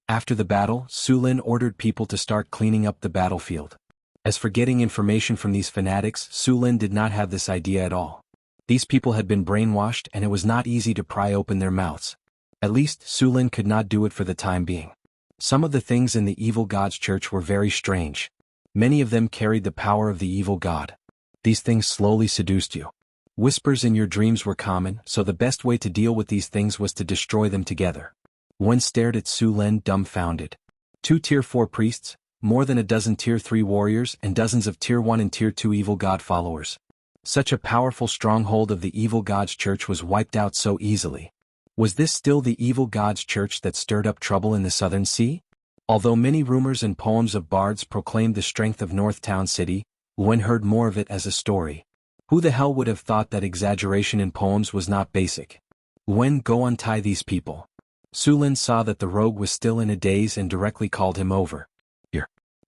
After the battle, Su Lin ordered people to start cleaning up the battlefield. As for getting information from these fanatics, Su Lin did not have this idea at all. These people had been brainwashed and it was not easy to pry open their mouths. At least, Su Lin could not do it for the time being. Some of the things in the evil god's church were very strange. Many of them carried the power of the evil god. These things slowly seduced you. Whispers in your dreams were common, so the best way to deal with these things was to destroy them together. Wen stared at Su Lin dumbfounded. 2 Tier 4 priests, more than a dozen Tier 3 warriors and dozens of Tier 1 and Tier 2 evil god followers. Such a powerful stronghold of the evil god's church was wiped out so easily. Was this still the evil god's church that stirred up trouble in the Southern Sea? Although many rumors and poems of bards proclaimed the strength of North Town City, Wen heard more of it as a story. Who the hell would have thought that exaggeration in poems was not basic? Wen, go untie these people. Su Lin saw that the rogue was still in a daze and directly called him over.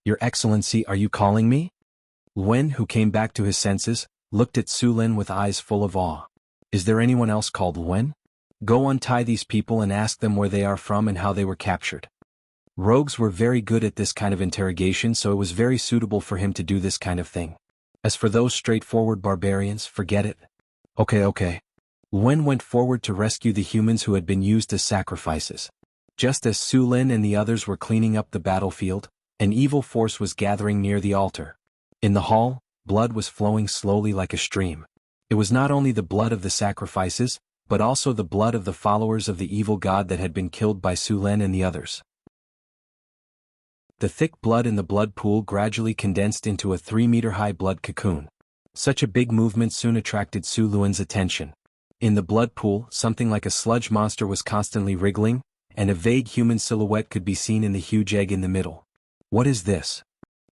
Your Excellency, are you calling me? Wen, who came back to his senses, looked at Su Lin with eyes full of awe. Is there anyone else called Wen? Go untie these people and ask them where they are from and how they were captured. Rogues were very good at this kind of interrogation, so it was very suitable for him to do this kind of thing. As for those straightforward barbarians, forget it. Okay. Wen went forward to rescue the humans who had been used as sacrifices. Just as Su Lin and the others were cleaning up the battlefield, an evil force was gathering near the altar. In the hall, blood was flowing slowly like a stream. It was not only the blood of the sacrifices, but also the blood of the followers of the evil god that had been killed by Su Lin and the others. The thick blood in the blood pool gradually condensed into a 3-meter-high blood cocoon. Such a big movement soon attracted Su Luan's attention. In the blood pool, something like a sludge monster was constantly wriggling, and a vague human silhouette could be seen in the huge egg in the middle. What is this?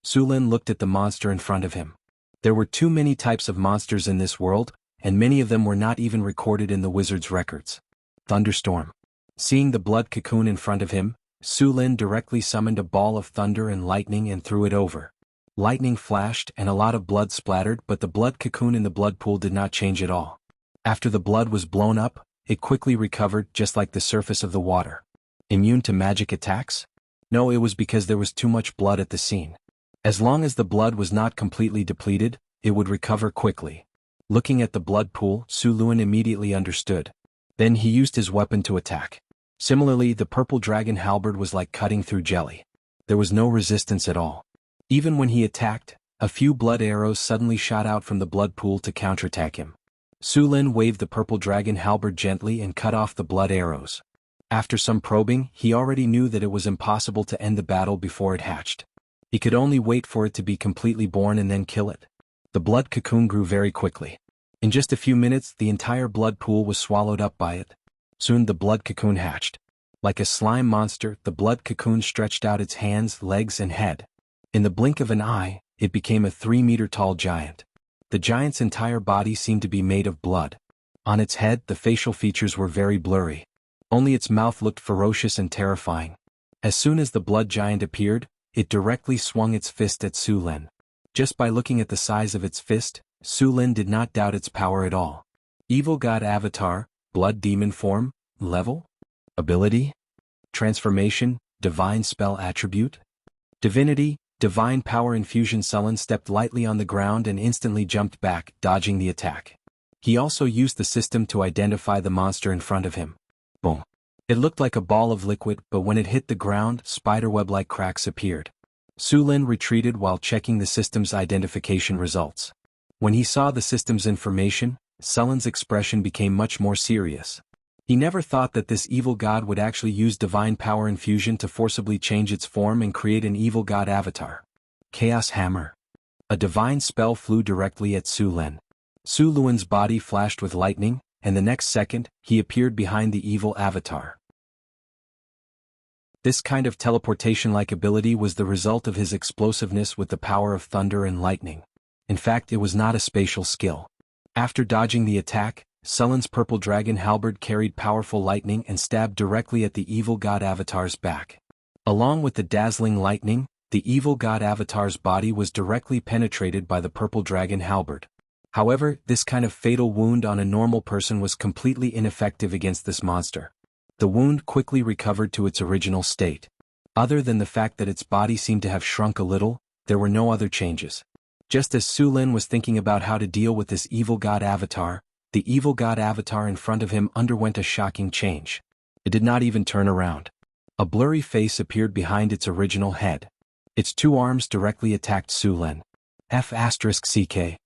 Su Lin looked at the monster in front of him. There were too many types of monsters in this world, and many of them were not even recorded in the wizard's records. Thunderstorm. Seeing the blood cocoon in front of him, Su Lin directly summoned a ball of thunder and lightning and threw it over. Lightning flashed and a lot of blood splattered, but the blood cocoon in the blood pool did not change at all. After the blood was blown up, it quickly recovered just like the surface of the water. Immune to magic attacks? No, it was because there was too much blood at the scene. As long as the blood was not completely depleted, it would recover quickly. Looking at the blood pool, Su Luan immediately understood. Then he used his weapon to attack. Similarly, the purple dragon halberd was like cutting through jelly. There was no resistance at all. Even when he attacked, a few blood arrows suddenly shot out from the blood pool to counterattack him. Su Lin waved the purple dragon halberd gently and cut off the blood arrows. After some probing, he already knew that it was impossible to end the battle before it hatched. He could only wait for it to be completely born and then kill it. The blood cocoon grew very quickly. In just a few minutes, the entire blood pool was swallowed up by it. Soon the blood cocoon hatched. Like a slime monster, the blood cocoon stretched out its hands, legs, and head. In the blink of an eye, it became a 3-meter-tall giant. The giant's entire body seemed to be made of blood. On its head, the facial features were very blurry. Only its mouth looked ferocious and terrifying. As soon as the blood giant appeared, it directly swung its fist at Su Lin. Just by looking at the size of its fist, Su Lin did not doubt its power at all. Evil God Avatar, Blood Demon Form, Level? Ability? Transformation, Divine Spell Attribute? Divinity, Divine Power Infusion. Su Lin stepped lightly on the ground and instantly jumped back, dodging the attack. He also used the system to identify the monster in front of him. Boom. It looked like a ball of liquid, but when it hit the ground, spiderweb-like cracks appeared. Su Lin retreated while checking the system's identification results. When he saw the system's information, Su Lin's expression became much more serious. He never thought that this evil god would actually use divine power infusion to forcibly change its form and create an evil god avatar. Chaos Hammer. A divine spell flew directly at Su Lin. Su Luan's body flashed with lightning, and the next second, he appeared behind the evil avatar. This kind of teleportation-like ability was the result of his explosiveness with the power of thunder and lightning. In fact, it was not a spatial skill. After dodging the attack, Sullen's purple dragon halberd carried powerful lightning and stabbed directly at the evil god avatar's back. Along with the dazzling lightning, the evil god avatar's body was directly penetrated by the purple dragon halberd. However, this kind of fatal wound on a normal person was completely ineffective against this monster. The wound quickly recovered to its original state. Other than the fact that its body seemed to have shrunk a little, there were no other changes. Just as Su Lin was thinking about how to deal with this evil god avatar, the evil god avatar in front of him underwent a shocking change. It did not even turn around. A blurry face appeared behind its original head. Its two arms directly attacked Su Lin. F***CK.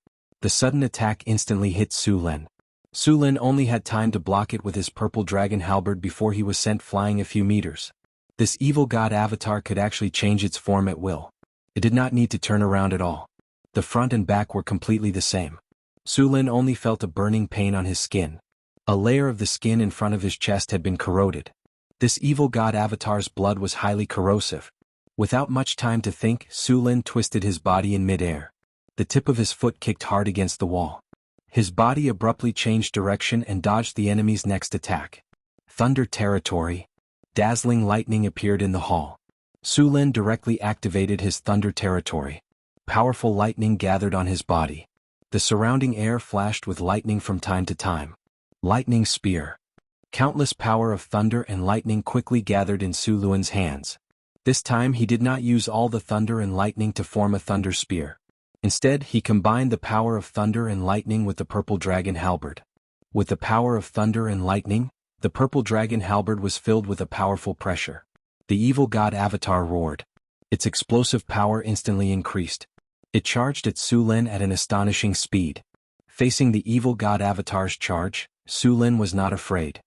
The sudden attack instantly hit Su Lin. Su Lin only had time to block it with his purple dragon halberd before he was sent flying a few meters. This evil god avatar could actually change its form at will. It did not need to turn around at all. The front and back were completely the same. Su Lin only felt a burning pain on his skin. A layer of the skin in front of his chest had been corroded. This evil god avatar's blood was highly corrosive. Without much time to think, Su Lin twisted his body in midair. The tip of his foot kicked hard against the wall. His body abruptly changed direction and dodged the enemy's next attack. Thunder territory. Dazzling lightning appeared in the hall. Su Lin directly activated his thunder territory. Powerful lightning gathered on his body. The surrounding air flashed with lightning from time to time. Lightning spear. Countless power of thunder and lightning quickly gathered in Su Lin's hands. This time he did not use all the thunder and lightning to form a thunder spear. Instead, he combined the power of thunder and lightning with the purple dragon halberd. With the power of thunder and lightning, the purple dragon halberd was filled with a powerful pressure. The evil god avatar roared. Its explosive power instantly increased. It charged at Su Lin at an astonishing speed. Facing the evil god avatar's charge, Su Lin was not afraid.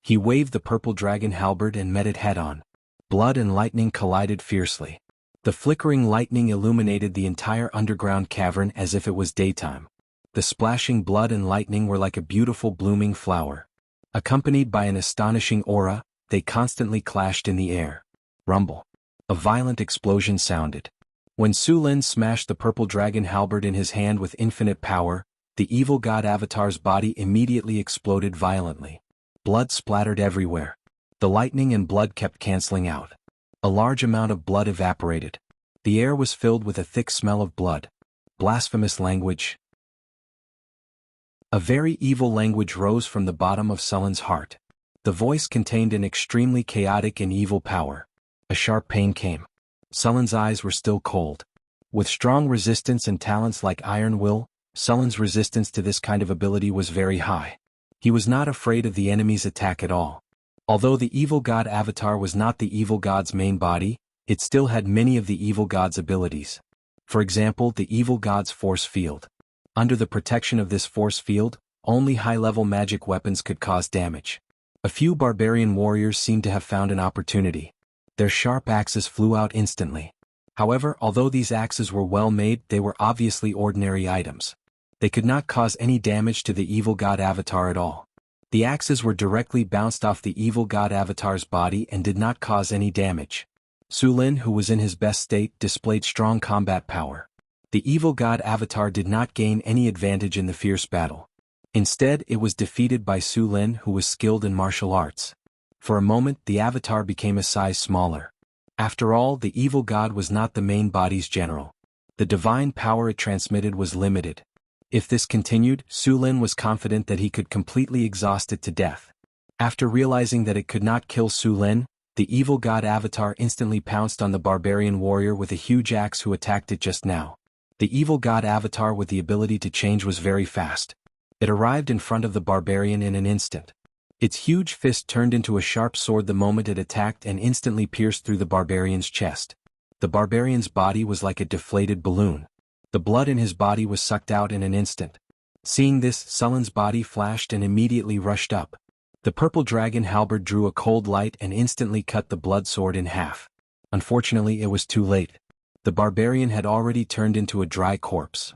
He waved the purple dragon halberd and met it head-on. Blood and lightning collided fiercely. The flickering lightning illuminated the entire underground cavern as if it was daytime. The splashing blood and lightning were like a beautiful blooming flower. Accompanied by an astonishing aura, they constantly clashed in the air. Rumble. A violent explosion sounded. When Su Lin smashed the purple dragon halberd in his hand with infinite power, the evil god avatar's body immediately exploded violently. Blood splattered everywhere. The lightning and blood kept canceling out. A large amount of blood evaporated. The air was filled with a thick smell of blood. Blasphemous language. A very evil language rose from the bottom of Sullen's heart. The voice contained an extremely chaotic and evil power. A sharp pain came. Sullen's eyes were still cold. With strong resistance and talents like iron will, Sullen's resistance to this kind of ability was very high. He was not afraid of the enemy's attack at all. Although the evil god avatar was not the evil god's main body, it still had many of the evil god's abilities. For example, the evil god's force field. Under the protection of this force field, only high-level magic weapons could cause damage. A few barbarian warriors seemed to have found an opportunity. Their sharp axes flew out instantly. However, although these axes were well made, they were obviously ordinary items. They could not cause any damage to the evil god avatar at all. The axes were directly bounced off the evil god avatar's body and did not cause any damage. Su Lin, who was in his best state, displayed strong combat power. The evil god avatar did not gain any advantage in the fierce battle. Instead, it was defeated by Su Lin, who was skilled in martial arts. For a moment, the avatar became a size smaller. After all, the evil god was not the main body's general. The divine power it transmitted was limited. If this continued, Su Lin was confident that he could completely exhaust it to death. After realizing that it could not kill Su Lin, the evil god avatar instantly pounced on the barbarian warrior with a huge axe who attacked it just now. The evil god avatar with the ability to change was very fast. It arrived in front of the barbarian in an instant. Its huge fist turned into a sharp sword the moment it attacked and instantly pierced through the barbarian's chest. The barbarian's body was like a deflated balloon. The blood in his body was sucked out in an instant. Seeing this, Sullen's body flashed and immediately rushed up. The purple dragon halberd drew a cold light and instantly cut the blood sword in half. Unfortunately, it was too late. The barbarian had already turned into a dry corpse.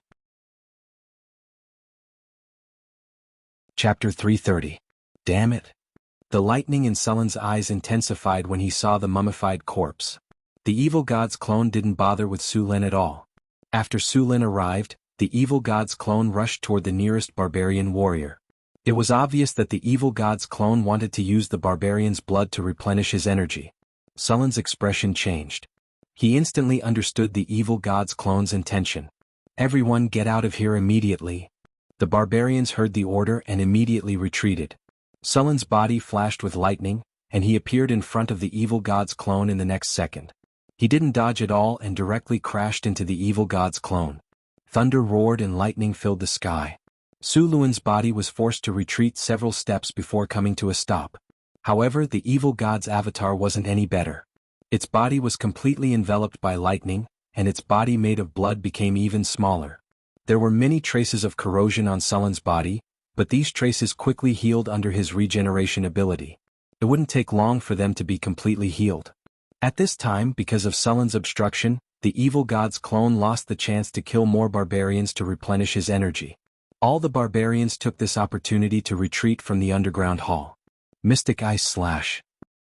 Chapter 330. Damn it. The lightning in Sullen's eyes intensified when he saw the mummified corpse. The evil god's clone didn't bother with Su Lin at all. After Su Lin arrived, the evil god's clone rushed toward the nearest barbarian warrior. It was obvious that the evil god's clone wanted to use the barbarian's blood to replenish his energy. Sullen's expression changed. He instantly understood the evil god's clone's intention. "Everyone get out of here immediately." The barbarians heard the order and immediately retreated. Sullen's body flashed with lightning, and he appeared in front of the evil god's clone in the next second. He didn't dodge at all and directly crashed into the evil god's clone. Thunder roared and lightning filled the sky. Su Luan's body was forced to retreat several steps before coming to a stop. However, the evil god's avatar wasn't any better. Its body was completely enveloped by lightning, and its body made of blood became even smaller. There were many traces of corrosion on Sullen's body, but these traces quickly healed under his regeneration ability. It wouldn't take long for them to be completely healed. At this time, because of Sullen's obstruction, the evil god's clone lost the chance to kill more barbarians to replenish his energy. All the barbarians took this opportunity to retreat from the underground hall. Mystic Ice Slash.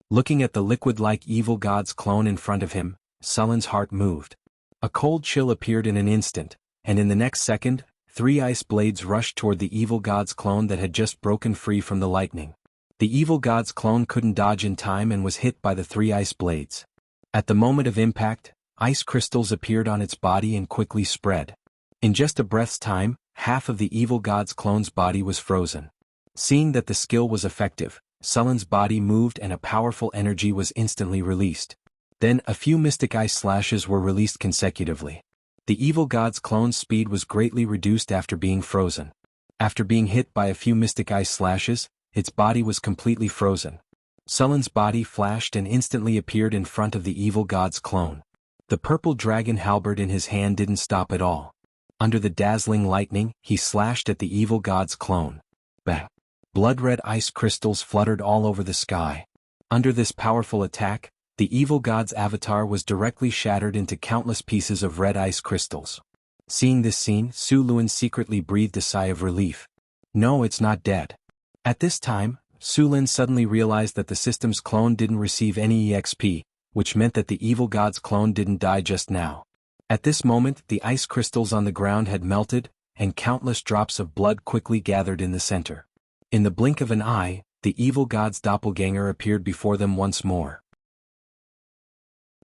Looking at the liquid-like evil god's clone in front of him, Sullen's heart moved. A cold chill appeared in an instant, and in the next second, 3 ice blades rushed toward the evil god's clone that had just broken free from the lightning. The evil god's clone couldn't dodge in time and was hit by the 3 ice blades. At the moment of impact, ice crystals appeared on its body and quickly spread. In just a breath's time, half of the evil god's clone's body was frozen. Seeing that the skill was effective, Sullen's body moved and a powerful energy was instantly released. Then a few mystic ice slashes were released consecutively. The evil god's clone's speed was greatly reduced after being frozen. After being hit by a few mystic ice slashes, its body was completely frozen. Sullen's body flashed and instantly appeared in front of the evil god's clone. The purple dragon halberd in his hand didn't stop at all. Under the dazzling lightning, he slashed at the evil god's clone. Bang! Blood-red ice crystals fluttered all over the sky. Under this powerful attack, the evil god's avatar was directly shattered into countless pieces of red ice crystals. Seeing this scene, Su Luan secretly breathed a sigh of relief. No, it's not dead. At this time, Su Lin suddenly realized that the system's clone didn't receive any EXP, which meant that the evil god's clone didn't die just now. At this moment, the ice crystals on the ground had melted, and countless drops of blood quickly gathered in the center. In the blink of an eye, the evil god's doppelganger appeared before them once more.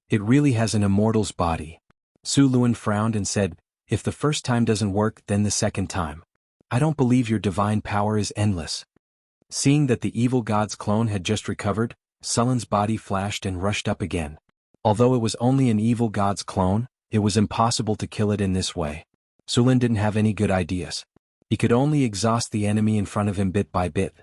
It really has an immortal's body. Su Luan frowned and said, "If the first time doesn't work, then the second time. I don't believe your divine power is endless." Seeing that the evil god's clone had just recovered, Sullen's body flashed and rushed up again. Although it was only an evil god's clone, it was impossible to kill it in this way. Su Lin didn't have any good ideas. He could only exhaust the enemy in front of him bit by bit.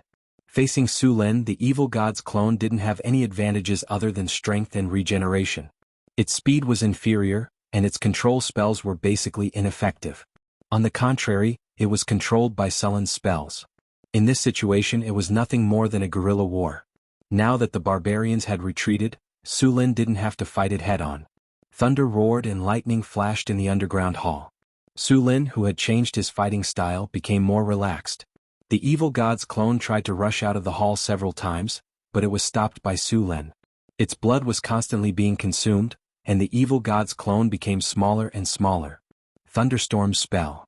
Facing Su Lin, the evil god's clone didn't have any advantages other than strength and regeneration. Its speed was inferior, and its control spells were basically ineffective. On the contrary, it was controlled by Sullen's spells. In this situation, it was nothing more than a guerrilla war. Now that the barbarians had retreated, Su Lin didn't have to fight it head-on. Thunder roared and lightning flashed in the underground hall. Su Lin, who had changed his fighting style, became more relaxed. The evil god's clone tried to rush out of the hall several times, but it was stopped by Su Lin. Its blood was constantly being consumed, and the evil god's clone became smaller and smaller. Thunderstorm spell.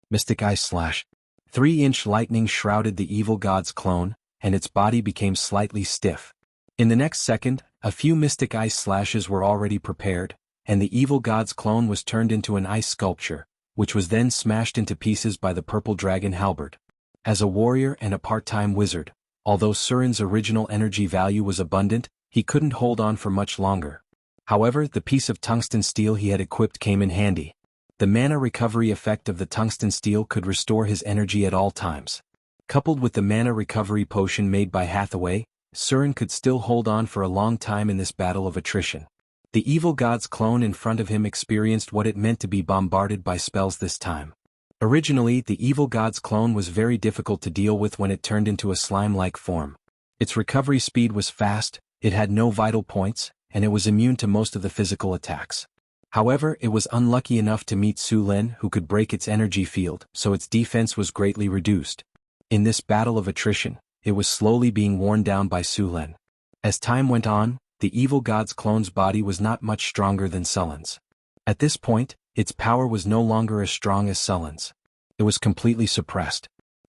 Mystic Ice Slash. 3-inch lightning shrouded the evil god's clone, and its body became slightly stiff. In the next second, a few mystic ice slashes were already prepared, and the evil god's clone was turned into an ice sculpture, which was then smashed into pieces by the purple dragon halberd. As a warrior and a part-time wizard, although Surin's original energy value was abundant, he couldn't hold on for much longer. However, the piece of tungsten steel he had equipped came in handy. The mana recovery effect of the tungsten steel could restore his energy at all times. Coupled with the mana recovery potion made by Hathaway, Surin could still hold on for a long time in this battle of attrition. The evil god's clone in front of him experienced what it meant to be bombarded by spells this time. Originally, the evil god's clone was very difficult to deal with when it turned into a slime-like form. Its recovery speed was fast, it had no vital points, and it was immune to most of the physical attacks. However, it was unlucky enough to meet Su Lin, who could break its energy field, so its defense was greatly reduced. In this battle of attrition, it was slowly being worn down by Su Lin. As time went on, the evil god's clone's body was not much stronger than Sullen's. At this point, its power was no longer as strong as Sullen's. It was completely suppressed.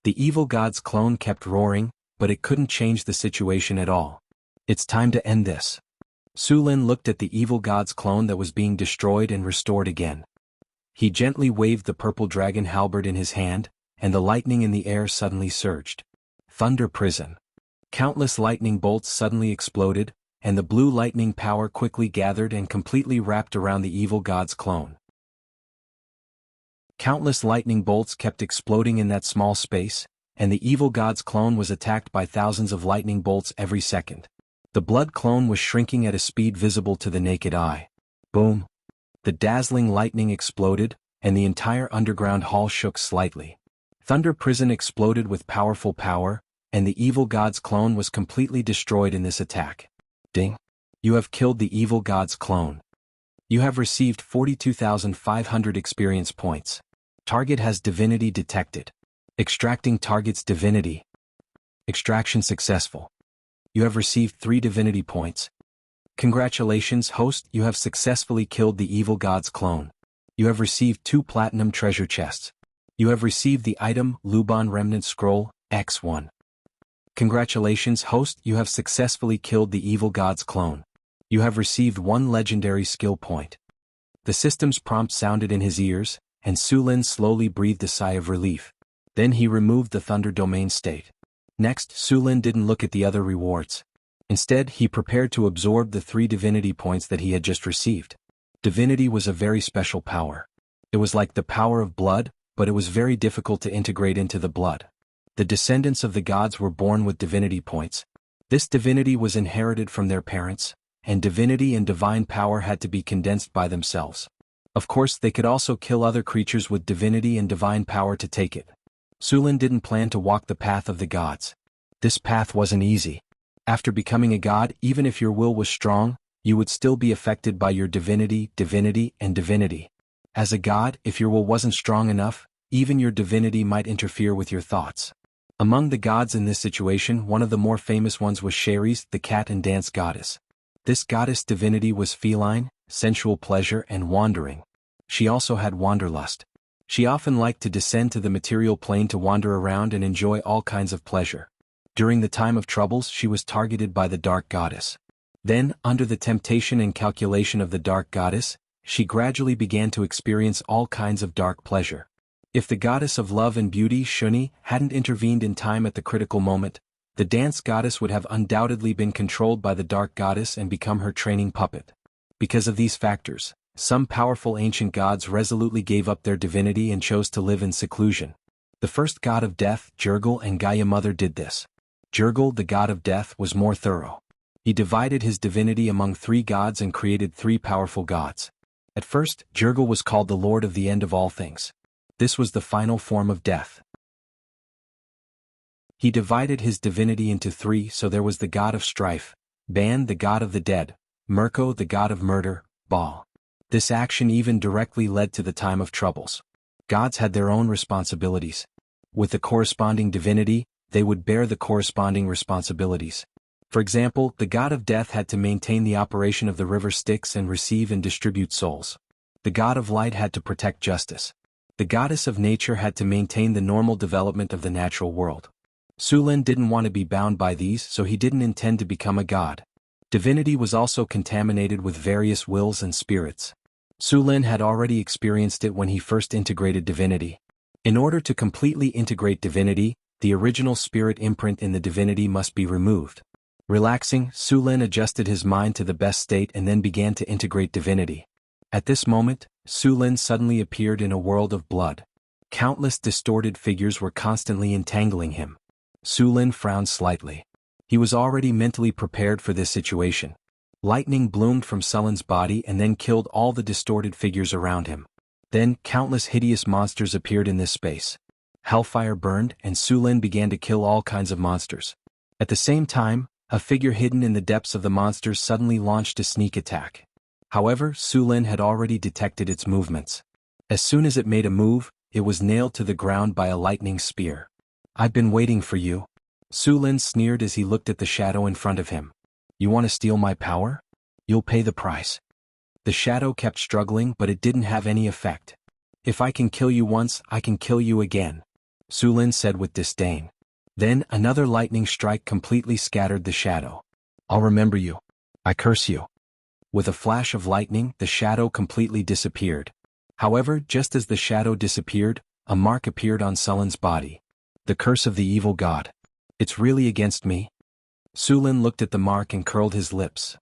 The evil god's clone kept roaring, but it couldn't change the situation at all. It's time to end this. Su Lin looked at the evil god's clone that was being destroyed and restored again. He gently waved the purple dragon halberd in his hand, and the lightning in the air suddenly surged. Thunder prison. Countless lightning bolts suddenly exploded, and the blue lightning power quickly gathered and completely wrapped around the evil god's clone. Countless lightning bolts kept exploding in that small space, and the evil god's clone was attacked by thousands of lightning bolts every second. The blood clone was shrinking at a speed visible to the naked eye. Boom! The dazzling lightning exploded, and the entire underground hall shook slightly. Thunder prison exploded with powerful power, and the evil god's clone was completely destroyed in this attack. Ding! You have killed the evil god's clone. You have received 42,500 experience points. Target has divinity detected. Extracting target's divinity. Extraction successful. You have received 3 divinity points. Congratulations, host, you have successfully killed the evil god's clone. You have received 2 platinum treasure chests. You have received the item Luban Remnant Scroll, X1. Congratulations, host, you have successfully killed the evil god's clone. You have received 1 legendary skill point. The system's prompt sounded in his ears, and Su Lin slowly breathed a sigh of relief. Then he removed the Thunder Domain state. Next, Su Lin didn't look at the other rewards. Instead, he prepared to absorb the 3 divinity points that he had just received. Divinity was a very special power. It was like the power of blood, but it was very difficult to integrate into the blood. The descendants of the gods were born with divinity points. This divinity was inherited from their parents, and divinity and divine power had to be condensed by themselves. Of course, they could also kill other creatures with divinity and divine power to take it. Su Lin didn't plan to walk the path of the gods. This path wasn't easy. After becoming a god, even if your will was strong, you would still be affected by your divinity, and divinity. As a god, if your will wasn't strong enough, even your divinity might interfere with your thoughts. Among the gods in this situation, one of the more famous ones was Ceres, the cat and dance goddess. This goddess divinity was feline, sensual pleasure and wandering. She also had wanderlust. She often liked to descend to the material plane to wander around and enjoy all kinds of pleasure. During the time of troubles, she was targeted by the dark goddess. Then, under the temptation and calculation of the dark goddess, she gradually began to experience all kinds of dark pleasure. If the goddess of love and beauty, Shuni, hadn't intervened in time at the critical moment, the dance goddess would have undoubtedly been controlled by the dark goddess and become her training puppet. Because of these factors, some powerful ancient gods resolutely gave up their divinity and chose to live in seclusion. The first god of death, Jurgal, and Gaia Mother did this. Jurgal, the god of death, was more thorough. He divided his divinity among 3 gods and created 3 powerful gods. At first, Jurgal was called the Lord of the End of all things. This was the final form of death. He divided his divinity into 3, so there was the god of strife, Ban, the god of the dead, Mirko, the god of murder, Baal. This action even directly led to the time of troubles. Gods had their own responsibilities. With the corresponding divinity, they would bear the corresponding responsibilities. For example, the god of death had to maintain the operation of the river Styx and receive and distribute souls. The god of light had to protect justice. The goddess of nature had to maintain the normal development of the natural world. Su Lin didn't want to be bound by these, so he didn't intend to become a god. Divinity was also contaminated with various wills and spirits. Su Lin had already experienced it when he first integrated divinity. In order to completely integrate divinity, the original spirit imprint in the divinity must be removed. Relaxing, Su Lin adjusted his mind to the best state and then began to integrate divinity. At this moment, Su Lin suddenly appeared in a world of blood. Countless distorted figures were constantly entangling him. Su Lin frowned slightly. He was already mentally prepared for this situation. Lightning bloomed from Sullen's body and then killed all the distorted figures around him. Then, countless hideous monsters appeared in this space. Hellfire burned, and Su Lin began to kill all kinds of monsters. At the same time, a figure hidden in the depths of the monsters suddenly launched a sneak attack. However, Su Lin had already detected its movements. As soon as it made a move, it was nailed to the ground by a lightning spear. "I've been waiting for you." Su Lin sneered as he looked at the shadow in front of him. "You want to steal my power? You'll pay the price." The shadow kept struggling, but it didn't have any effect. "If I can kill you once, I can kill you again." Su Lin said with disdain. Then another lightning strike completely scattered the shadow. I'll remember you. I curse you. With a flash of lightning, the shadow completely disappeared. However, just as the shadow disappeared, a mark appeared on Su Lin's body. The curse of the evil god. It's really against me? Su Lin looked at the mark and curled his lips.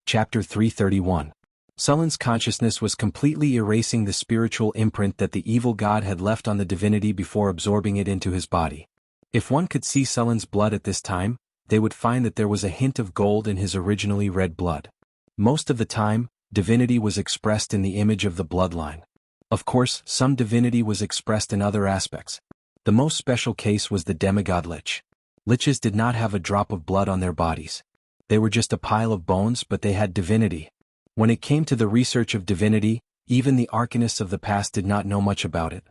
Chapter 331. Su Lin's consciousness was completely erasing the spiritual imprint that the evil god had left on the divinity before absorbing it into his body. If one could see Su Lin's blood at this time, they would find that there was a hint of gold in his originally red blood. Most of the time, divinity was expressed in the image of the bloodline. Of course, some divinity was expressed in other aspects. The most special case was the demigod lich. Liches did not have a drop of blood on their bodies. They were just a pile of bones, but they had divinity. When it came to the research of divinity, even the arcanists of the past did not know much about it.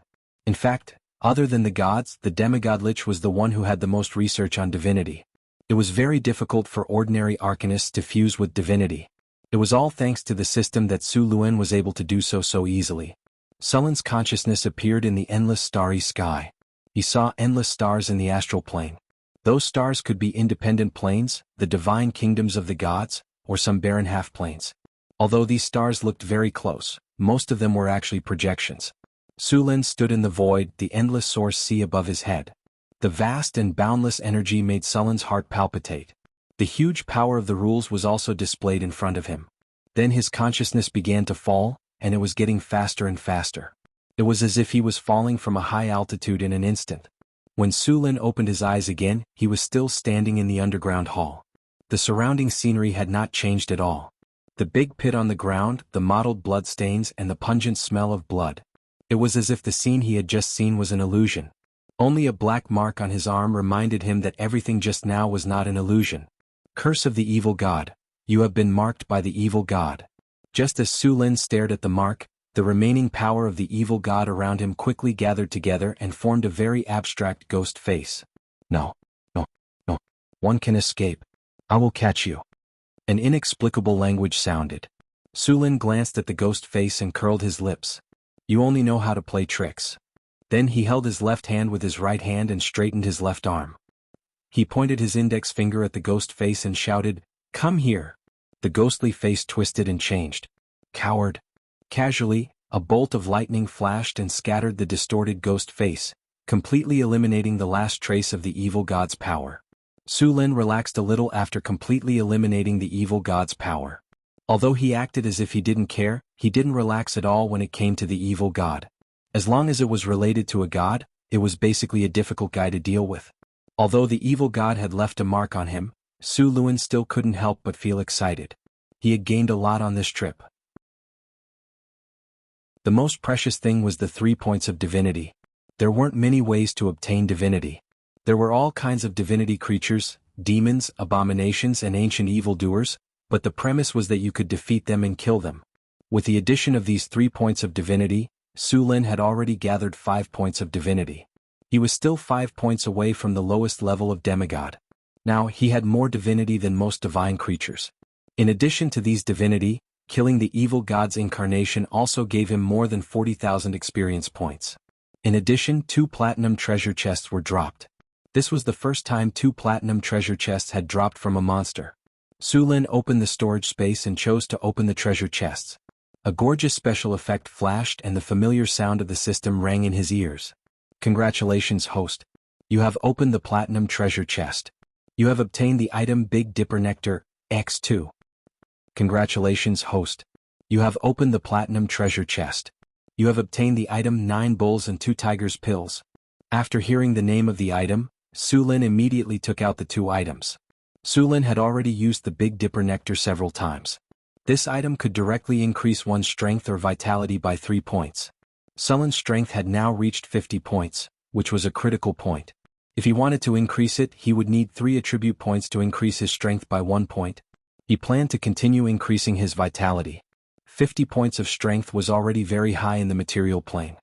In fact, other than the gods, the demigod lich was the one who had the most research on divinity. It was very difficult for ordinary arcanists to fuse with divinity. It was all thanks to the system that Su Lin was able to do so easily. Su Lin's consciousness appeared in the endless starry sky. He saw endless stars in the astral plane. Those stars could be independent planes, the divine kingdoms of the gods, or some barren half-planes. Although these stars looked very close, most of them were actually projections. Su Lin stood in the void, the endless source sea above his head. The vast and boundless energy made Su Lin's heart palpitate. The huge power of the rules was also displayed in front of him. Then his consciousness began to fall, and it was getting faster and faster. It was as if he was falling from a high altitude in an instant. When Su Lin opened his eyes again, he was still standing in the underground hall. The surrounding scenery had not changed at all. The big pit on the ground, the mottled bloodstains, and the pungent smell of blood. It was as if the scene he had just seen was an illusion. Only a black mark on his arm reminded him that everything just now was not an illusion. Curse of the evil god. You have been marked by the evil god. Just as Su Lin stared at the mark, the remaining power of the evil god around him quickly gathered together and formed a very abstract ghost face. No. One can escape. I will catch you. An inexplicable language sounded. Su Lin glanced at the ghost face and curled his lips. You only know how to play tricks. Then he held his left hand with his right hand and straightened his left arm. He pointed his index finger at the ghost face and shouted, "Come here." The ghostly face twisted and changed. Coward. Casually, a bolt of lightning flashed and scattered the distorted ghost face, completely eliminating the last trace of the evil god's power. Su Lin relaxed a little after completely eliminating the evil god's power. Although he acted as if he didn't care, he didn't relax at all when it came to the evil god. As long as it was related to a god, it was basically a difficult guy to deal with. Although the evil god had left a mark on him, Su Lin still couldn't help but feel excited. He had gained a lot on this trip. The most precious thing was the 3 points of divinity. There weren't many ways to obtain divinity. There were all kinds of divinity creatures, demons, abominations, and ancient evildoers, but the premise was that you could defeat them and kill them. With the addition of these 3 points of divinity, Su Lin had already gathered 5 points of divinity. He was still 5 points away from the lowest level of demigod. Now, he had more divinity than most divine creatures. In addition to these divinity, killing the evil god's incarnation also gave him more than 40,000 experience points. In addition, 2 platinum treasure chests were dropped. This was the first time 2 platinum treasure chests had dropped from a monster. Su Lin opened the storage space and chose to open the treasure chests. A gorgeous special effect flashed and the familiar sound of the system rang in his ears. Congratulations, host. You have opened the platinum treasure chest. You have obtained the item Big Dipper Nectar, X2. Congratulations, host. You have opened the platinum treasure chest. You have obtained the item 9 Bulls and 2 Tigers Pills. After hearing the name of the item, Su Lin immediately took out the 2 items. Su Lin had already used the Big Dipper Nectar several times. This item could directly increase one's strength or vitality by 3 points. Su Lin's strength had now reached 50 points, which was a critical point. If he wanted to increase it, he would need 3 attribute points to increase his strength by 1 point. He planned to continue increasing his vitality. 50 points of strength was already very high in the material plane.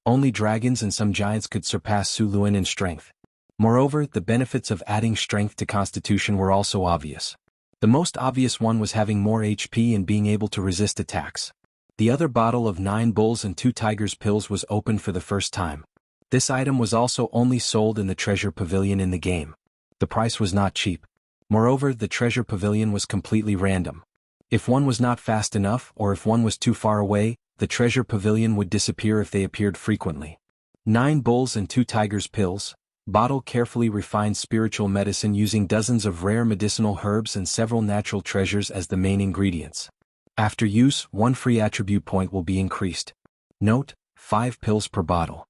Only dragons and some giants could surpass Su Lin in strength. Moreover, the benefits of adding strength to constitution were also obvious. The most obvious one was having more HP and being able to resist attacks. The other bottle of 9 bulls and 2 tigers pills was opened for the first time. This item was also only sold in the treasure pavilion in the game. The price was not cheap. Moreover, the treasure pavilion was completely random. If one was not fast enough or if one was too far away, the treasure pavilion would disappear if they appeared frequently. 9 bulls and 2 tigers pills. Bottle carefully refined spiritual medicine using dozens of rare medicinal herbs and several natural treasures as the main ingredients. After use, 1 free attribute point will be increased. Note: 5 pills per bottle.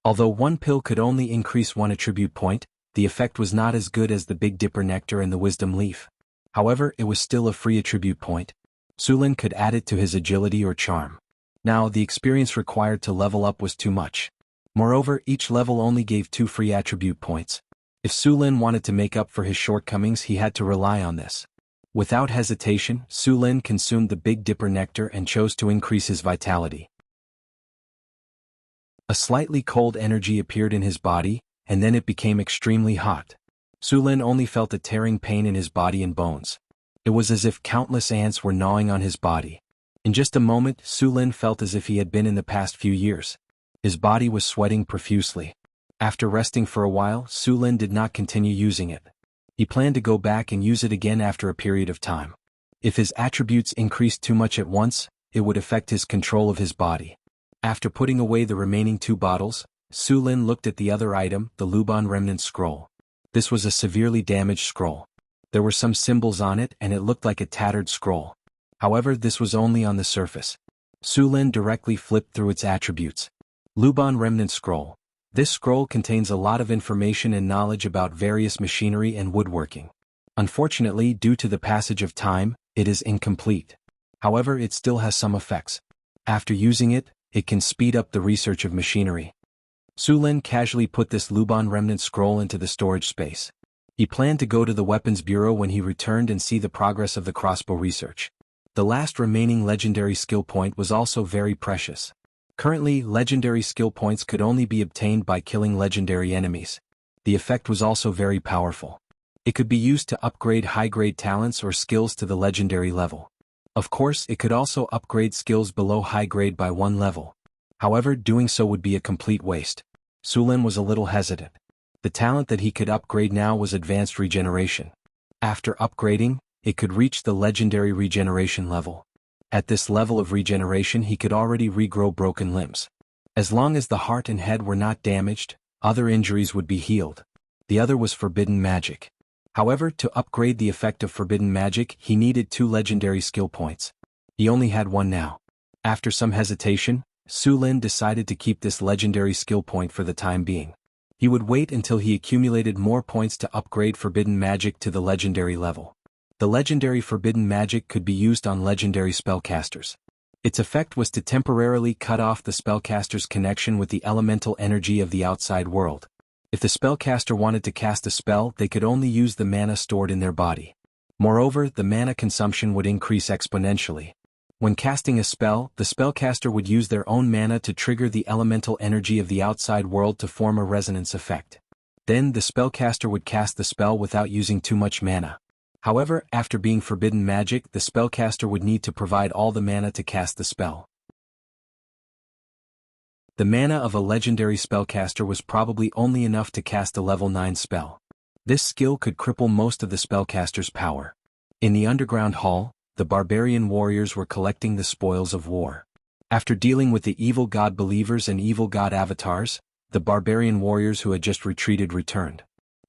Although 1 pill could only increase 1 attribute point, the effect was not as good as the Big Dipper nectar and the wisdom leaf. However, it was still a free attribute point. Sulin could add it to his agility or charm. Now, the experience required to level up was too much. Moreover, each level only gave 2 free attribute points. If Sulin wanted to make up for his shortcomings, he had to rely on this. Without hesitation, Sulin consumed the Big Dipper nectar and chose to increase his vitality. A slightly cold energy appeared in his body, and then it became extremely hot. Sulin only felt a tearing pain in his body and bones. It was as if countless ants were gnawing on his body. In just a moment, Sulin felt as if he had been in the past few years. His body was sweating profusely. After resting for a while, Sulin did not continue using it. He planned to go back and use it again after a period of time. If his attributes increased too much at once, it would affect his control of his body. After putting away the remaining 2 bottles, Sulin looked at the other item, the Luban Remnant Scroll. This was a severely damaged scroll. There were some symbols on it and it looked like a tattered scroll. However, this was only on the surface. Sulin directly flipped through its attributes. Luban Remnant Scroll. This scroll contains a lot of information and knowledge about various machinery and woodworking. Unfortunately, due to the passage of time, it is incomplete. However, it still has some effects. After using it, it can speed up the research of machinery. Sulin casually put this Luban Remnant Scroll into the storage space. He planned to go to the Weapons Bureau when he returned and see the progress of the crossbow research. The last remaining legendary skill point was also very precious. Currently, legendary skill points could only be obtained by killing legendary enemies. The effect was also very powerful. It could be used to upgrade high-grade talents or skills to the legendary level. Of course, it could also upgrade skills below high grade by 1 level. However, doing so would be a complete waste. Sulin was a little hesitant. The talent that he could upgrade now was Advanced Regeneration. After upgrading, it could reach the legendary regeneration level. At this level of regeneration, he could already regrow broken limbs. As long as the heart and head were not damaged, other injuries would be healed. The other was Forbidden Magic. However, to upgrade the effect of Forbidden Magic, he needed 2 legendary skill points. He only had 1 now. After some hesitation, Sulin decided to keep this legendary skill point for the time being. He would wait until he accumulated more points to upgrade Forbidden Magic to the legendary level. The legendary Forbidden Magic could be used on legendary spellcasters. Its effect was to temporarily cut off the spellcaster's connection with the elemental energy of the outside world. If the spellcaster wanted to cast a spell, they could only use the mana stored in their body. Moreover, the mana consumption would increase exponentially. When casting a spell, the spellcaster would use their own mana to trigger the elemental energy of the outside world to form a resonance effect. Then the spellcaster would cast the spell without using too much mana. However, after being Forbidden Magic, the spellcaster would need to provide all the mana to cast the spell. The mana of a legendary spellcaster was probably only enough to cast a level 9 spell. This skill could cripple most of the spellcaster's power. In the underground hall, the barbarian warriors were collecting the spoils of war. After dealing with the evil god believers and evil god avatars, the barbarian warriors who had just retreated returned.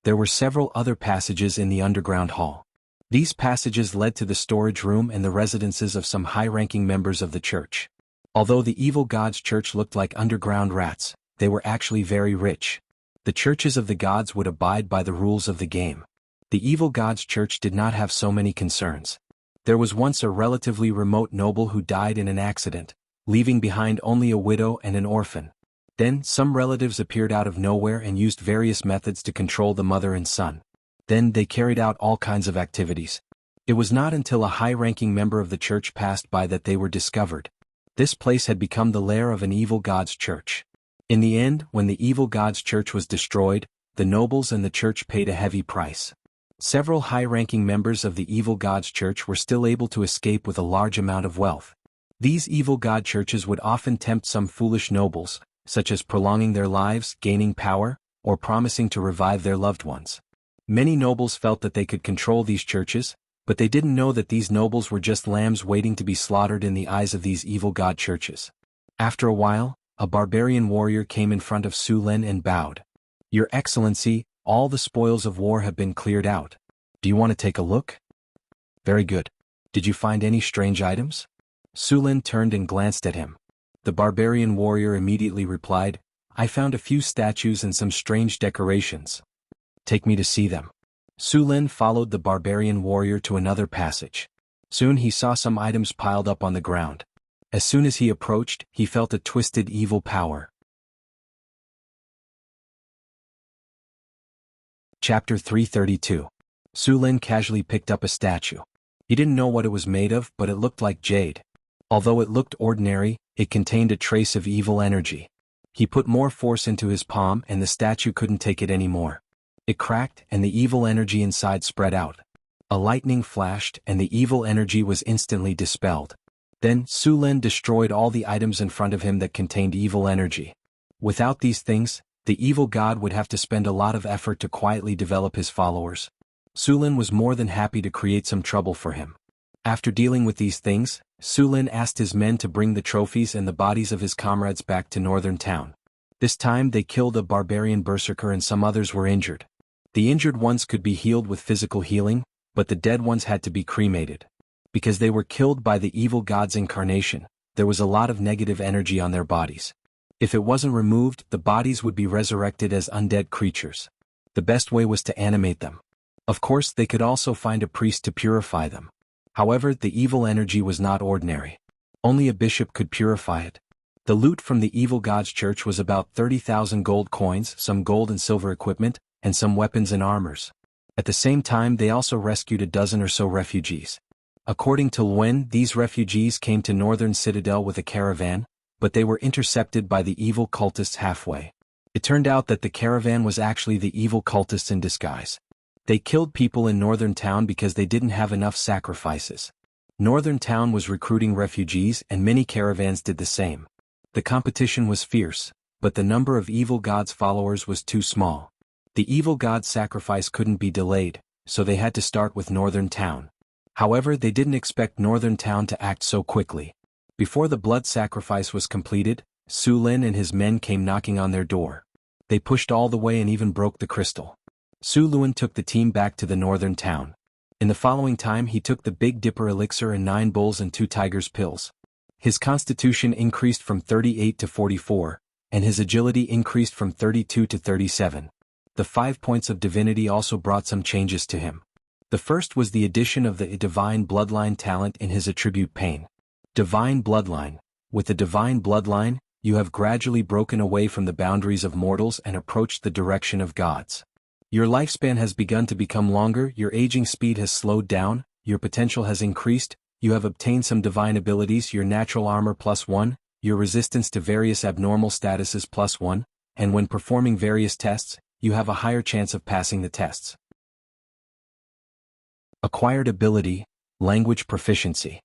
There were several other passages in the underground hall. These passages led to the storage room and the residences of some high-ranking members of the church. Although the evil gods' church looked like underground rats, they were actually very rich. The churches of the gods would abide by the rules of the game. The evil gods' church did not have so many concerns. There was once a relatively remote noble who died in an accident, leaving behind only a widow and an orphan. Then, some relatives appeared out of nowhere and used various methods to control the mother and son. Then they carried out all kinds of activities. It was not until a high-ranking member of the church passed by that they were discovered. This place had become the lair of an evil god's church. In the end, when the evil god's church was destroyed, the nobles and the church paid a heavy price. Several high-ranking members of the evil god's church were still able to escape with a large amount of wealth. These evil god churches would often tempt some foolish nobles, such as prolonging their lives, gaining power, or promising to revive their loved ones. Many nobles felt that they could control these churches, but they didn't know that these nobles were just lambs waiting to be slaughtered in the eyes of these evil god churches. After a while, a barbarian warrior came in front of Su Lin and bowed. "Your Excellency, all the spoils of war have been cleared out. Do you want to take a look?" "Very good. Did you find any strange items?" Su Lin turned and glanced at him. The barbarian warrior immediately replied, "I found a few statues and some strange decorations. Take me to see them." Su Lin followed the barbarian warrior to another passage. Soon he saw some items piled up on the ground. As soon as he approached, he felt a twisted evil power. Chapter 332. Su Lin casually picked up a statue. He didn't know what it was made of, but it looked like jade. Although it looked ordinary, it contained a trace of evil energy. He put more force into his palm and the statue couldn't take it anymore. It cracked and the evil energy inside spread out. A lightning flashed and the evil energy was instantly dispelled. Then Su Lin destroyed all the items in front of him that contained evil energy. Without these things, the evil god would have to spend a lot of effort to quietly develop his followers. Su Lin was more than happy to create some trouble for him. After dealing with these things, Su Lin asked his men to bring the trophies and the bodies of his comrades back to Northern Town. This time they killed a barbarian berserker and some others were injured. The injured ones could be healed with physical healing, but the dead ones had to be cremated. Because they were killed by the evil god's incarnation, there was a lot of negative energy on their bodies. If it wasn't removed, the bodies would be resurrected as undead creatures. The best way was to animate them. Of course, they could also find a priest to purify them. However, the evil energy was not ordinary. Only a bishop could purify it. The loot from the evil god's church was about 30,000 gold coins, some gold and silver equipment, and some weapons and armors. At the same time, they also rescued a dozen or so refugees. According to Luen, these refugees came to Northern Citadel with a caravan, but they were intercepted by the evil cultists halfway. It turned out that the caravan was actually the evil cultists in disguise. They killed people in Northern Town because they didn't have enough sacrifices. Northern Town was recruiting refugees and many caravans did the same. The competition was fierce, but the number of evil god's followers was too small. The evil god's sacrifice couldn't be delayed, so they had to start with Northern Town. However, they didn't expect Northern Town to act so quickly. Before the blood sacrifice was completed, Su Lin and his men came knocking on their door. They pushed all the way and even broke the crystal. Su Lin took the team back to the Northern Town. In the following time he took the Big Dipper elixir and 9 bulls and 2 tigers pills. His constitution increased from 38 to 44, and his agility increased from 32 to 37. The 5 points of divinity also brought some changes to him. The first was the addition of the divine bloodline talent in his attribute pain. Divine bloodline. With the divine bloodline, you have gradually broken away from the boundaries of mortals and approached the direction of gods. Your lifespan has begun to become longer, your aging speed has slowed down, your potential has increased, you have obtained some divine abilities, your natural armor +1, your resistance to various abnormal statuses +1, and when performing various tests, you have a higher chance of passing the tests. Acquired ability, language proficiency.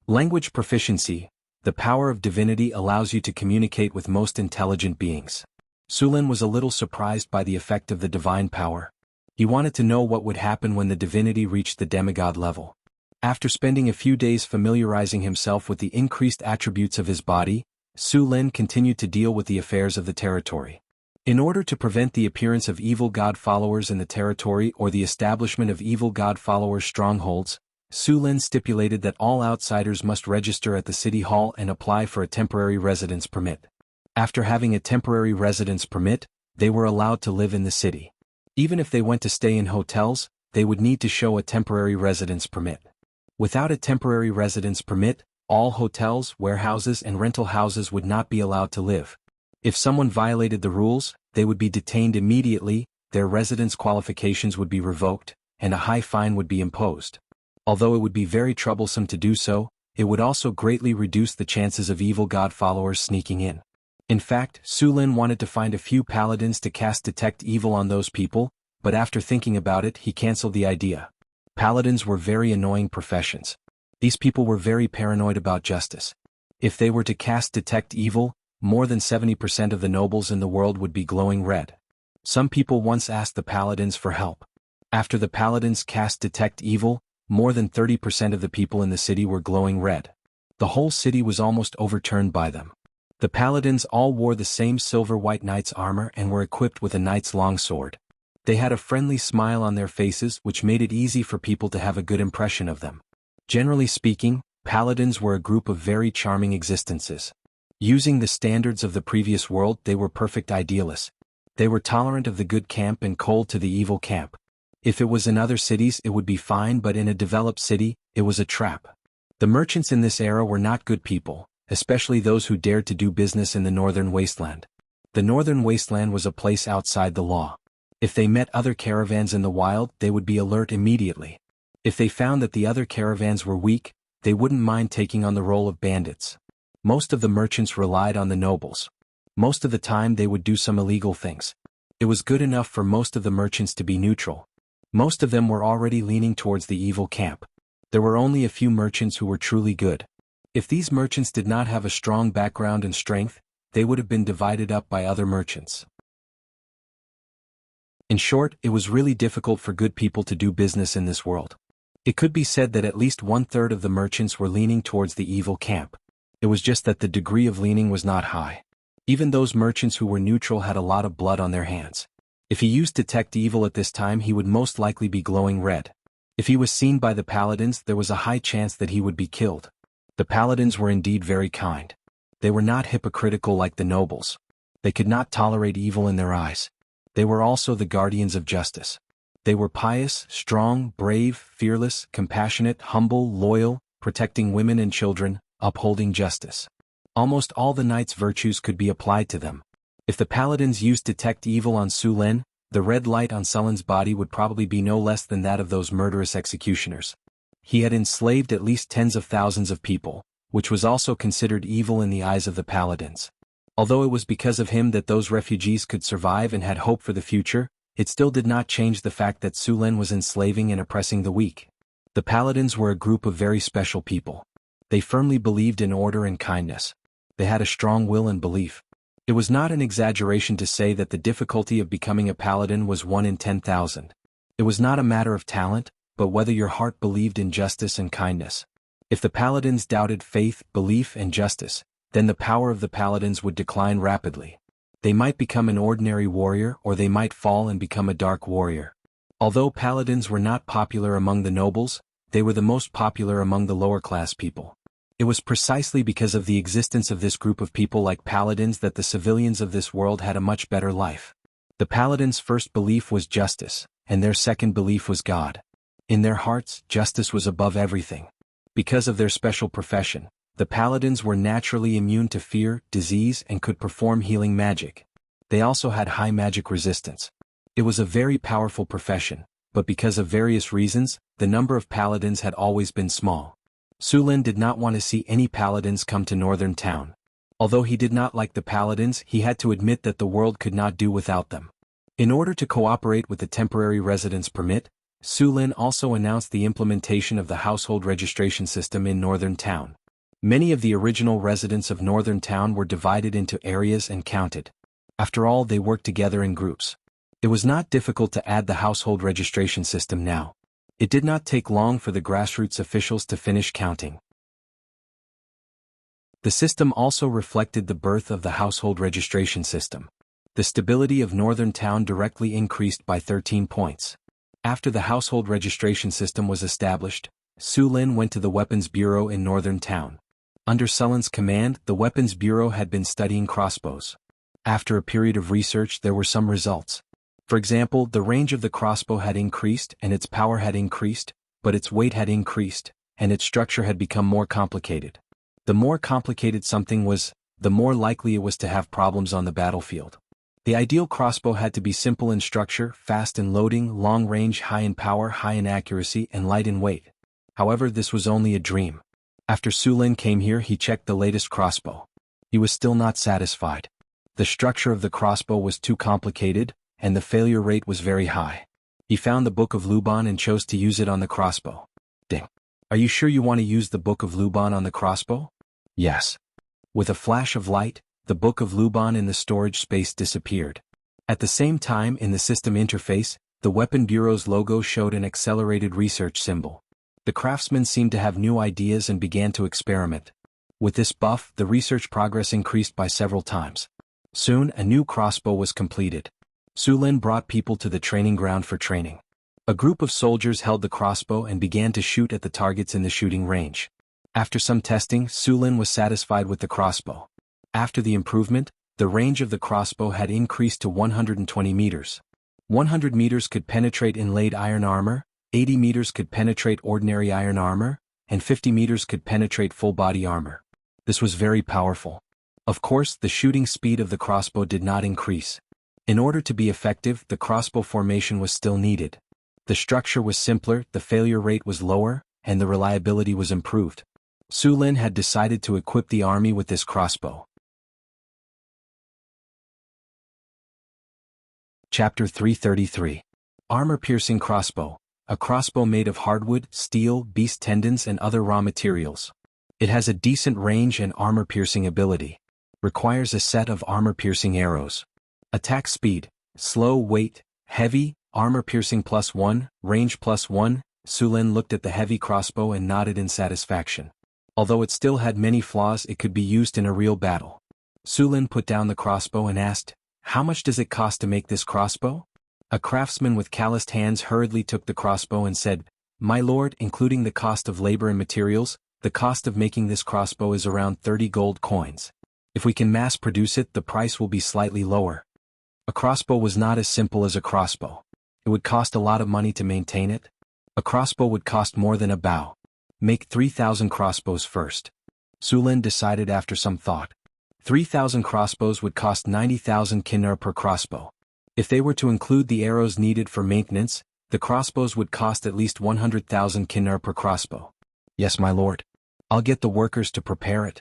Language proficiency, the power of divinity allows you to communicate with most intelligent beings. Su Lin was a little surprised by the effect of the divine power. He wanted to know what would happen when the divinity reached the demigod level. After spending a few days familiarizing himself with the increased attributes of his body, Su Lin continued to deal with the affairs of the territory. In order to prevent the appearance of evil god followers in the territory or the establishment of evil god followers' strongholds, Su Lin stipulated that all outsiders must register at the city hall and apply for a temporary residence permit. After having a temporary residence permit, they were allowed to live in the city. Even if they went to stay in hotels, they would need to show a temporary residence permit. Without a temporary residence permit, all hotels, warehouses and rental houses would not be allowed to live. If someone violated the rules, they would be detained immediately, their residence qualifications would be revoked, and a high fine would be imposed. Although it would be very troublesome to do so, it would also greatly reduce the chances of evil god followers sneaking in. In fact, Su Lin wanted to find a few paladins to cast detect evil on those people, but after thinking about it he cancelled the idea. Paladins were very annoying professions. These people were very paranoid about justice. If they were to cast Detect Evil, more than 70% of the nobles in the world would be glowing red. Some people once asked the paladins for help. After the paladins cast Detect Evil, more than 30% of the people in the city were glowing red. The whole city was almost overturned by them. The paladins all wore the same silver-white knight's armor and were equipped with a knight's longsword. They had a friendly smile on their faces, which made it easy for people to have a good impression of them. Generally speaking, paladins were a group of very charming existences. Using the standards of the previous world, they were perfect idealists. They were tolerant of the good camp and cold to the evil camp. If it was in other cities it would be fine, but in a developed city, it was a trap. The merchants in this era were not good people, especially those who dared to do business in the northern wasteland. The northern wasteland was a place outside the law. If they met other caravans in the wild, they would be alert immediately. If they found that the other caravans were weak, they wouldn't mind taking on the role of bandits. Most of the merchants relied on the nobles. Most of the time they would do some illegal things. It was good enough for most of the merchants to be neutral. Most of them were already leaning towards the evil camp. There were only a few merchants who were truly good. If these merchants did not have a strong background and strength, they would have been divided up by other merchants. In short, it was really difficult for good people to do business in this world. It could be said that at least 1/3 of the merchants were leaning towards the evil camp. It was just that the degree of leaning was not high. Even those merchants who were neutral had a lot of blood on their hands. If he used Detect Evil at this time, he would most likely be glowing red. If he was seen by the paladins, there was a high chance that he would be killed. The paladins were indeed very kind. They were not hypocritical like the nobles. They could not tolerate evil in their eyes. They were also the guardians of justice. They were pious, strong, brave, fearless, compassionate, humble, loyal, protecting women and children, upholding justice. Almost all the knight's virtues could be applied to them. If the paladins used Detect Evil on Su Lin, the red light on Sullin's body would probably be no less than that of those murderous executioners. He had enslaved at least tens of thousands of people, which was also considered evil in the eyes of the paladins. Although it was because of him that those refugees could survive and had hope for the future, it still did not change the fact that Su Lin was enslaving and oppressing the weak. The paladins were a group of very special people. They firmly believed in order and kindness. They had a strong will and belief. It was not an exaggeration to say that the difficulty of becoming a paladin was 1 in 10,000. It was not a matter of talent, but whether your heart believed in justice and kindness. If the paladins doubted faith, belief, and justice, then the power of the paladins would decline rapidly. They might become an ordinary warrior, or they might fall and become a dark warrior. Although paladins were not popular among the nobles, they were the most popular among the lower-class people. It was precisely because of the existence of this group of people like paladins that the civilians of this world had a much better life. The paladins' first belief was justice, and their second belief was God. In their hearts, justice was above everything. Because of their special profession, the paladins were naturally immune to fear, disease, and could perform healing magic. They also had high magic resistance. It was a very powerful profession, but because of various reasons, the number of paladins had always been small. Su Lin did not want to see any paladins come to Northern Town. Although he did not like the paladins, he had to admit that the world could not do without them. In order to cooperate with the temporary residence permit, Su Lin also announced the implementation of the household registration system in Northern Town. Many of the original residents of Northern Town were divided into areas and counted. After all, they worked together in groups. It was not difficult to add the household registration system now. It did not take long for the grassroots officials to finish counting. The system also reflected the birth of the household registration system. The stability of Northern Town directly increased by 13 points. After the household registration system was established, Su Lin went to the Weapons Bureau in Northern Town. Under Sullin's command, the Weapons Bureau had been studying crossbows. After a period of research, there were some results. For example, the range of the crossbow had increased and its power had increased, but its weight had increased, and its structure had become more complicated. The more complicated something was, the more likely it was to have problems on the battlefield. The ideal crossbow had to be simple in structure, fast in loading, long range, high in power, high in accuracy, and light in weight. However, this was only a dream. After Su Lin came here, he checked the latest crossbow. He was still not satisfied. The structure of the crossbow was too complicated, and the failure rate was very high. He found the Book of Luban and chose to use it on the crossbow. Ding. Are you sure you want to use the Book of Luban on the crossbow? Yes. With a flash of light, the Book of Luban in the storage space disappeared. At the same time, in the system interface, the Weapon Bureau's logo showed an accelerated research symbol. The craftsmen seemed to have new ideas and began to experiment. With this buff, the research progress increased by several times. Soon, a new crossbow was completed. Su Lin brought people to the training ground for training. A group of soldiers held the crossbow and began to shoot at the targets in the shooting range. After some testing, Su Lin was satisfied with the crossbow. After the improvement, the range of the crossbow had increased to 120 meters. 100 meters could penetrate inlaid iron armor, 80 meters could penetrate ordinary iron armor, and 50 meters could penetrate full-body armor. This was very powerful. Of course, the shooting speed of the crossbow did not increase. In order to be effective, the crossbow formation was still needed. The structure was simpler, the failure rate was lower, and the reliability was improved. Su Lin had decided to equip the army with this crossbow. Chapter 333. Armor-piercing crossbow. A crossbow made of hardwood, steel, beast tendons and other raw materials. It has a decent range and armor-piercing ability. Requires a set of armor-piercing arrows. Attack speed, slow, weight, heavy, armor-piercing +1, range +1. Su Lin looked at the heavy crossbow and nodded in satisfaction. Although it still had many flaws, it could be used in a real battle. Su Lin put down the crossbow and asked, "How much does it cost to make this crossbow?" A craftsman with calloused hands hurriedly took the crossbow and said, "My lord, including the cost of labor and materials, the cost of making this crossbow is around 30 gold coins. If we can mass produce it, the price will be slightly lower." A crossbow was not as simple as a crossbow. It would cost a lot of money to maintain it. A crossbow would cost more than a bow. Make 3,000 crossbows first. Su Lin decided after some thought. 3,000 crossbows would cost 90,000 kinar per crossbow. If they were to include the arrows needed for maintenance, the crossbows would cost at least 100,000 kinar per crossbow. "Yes, my lord. I'll get the workers to prepare it."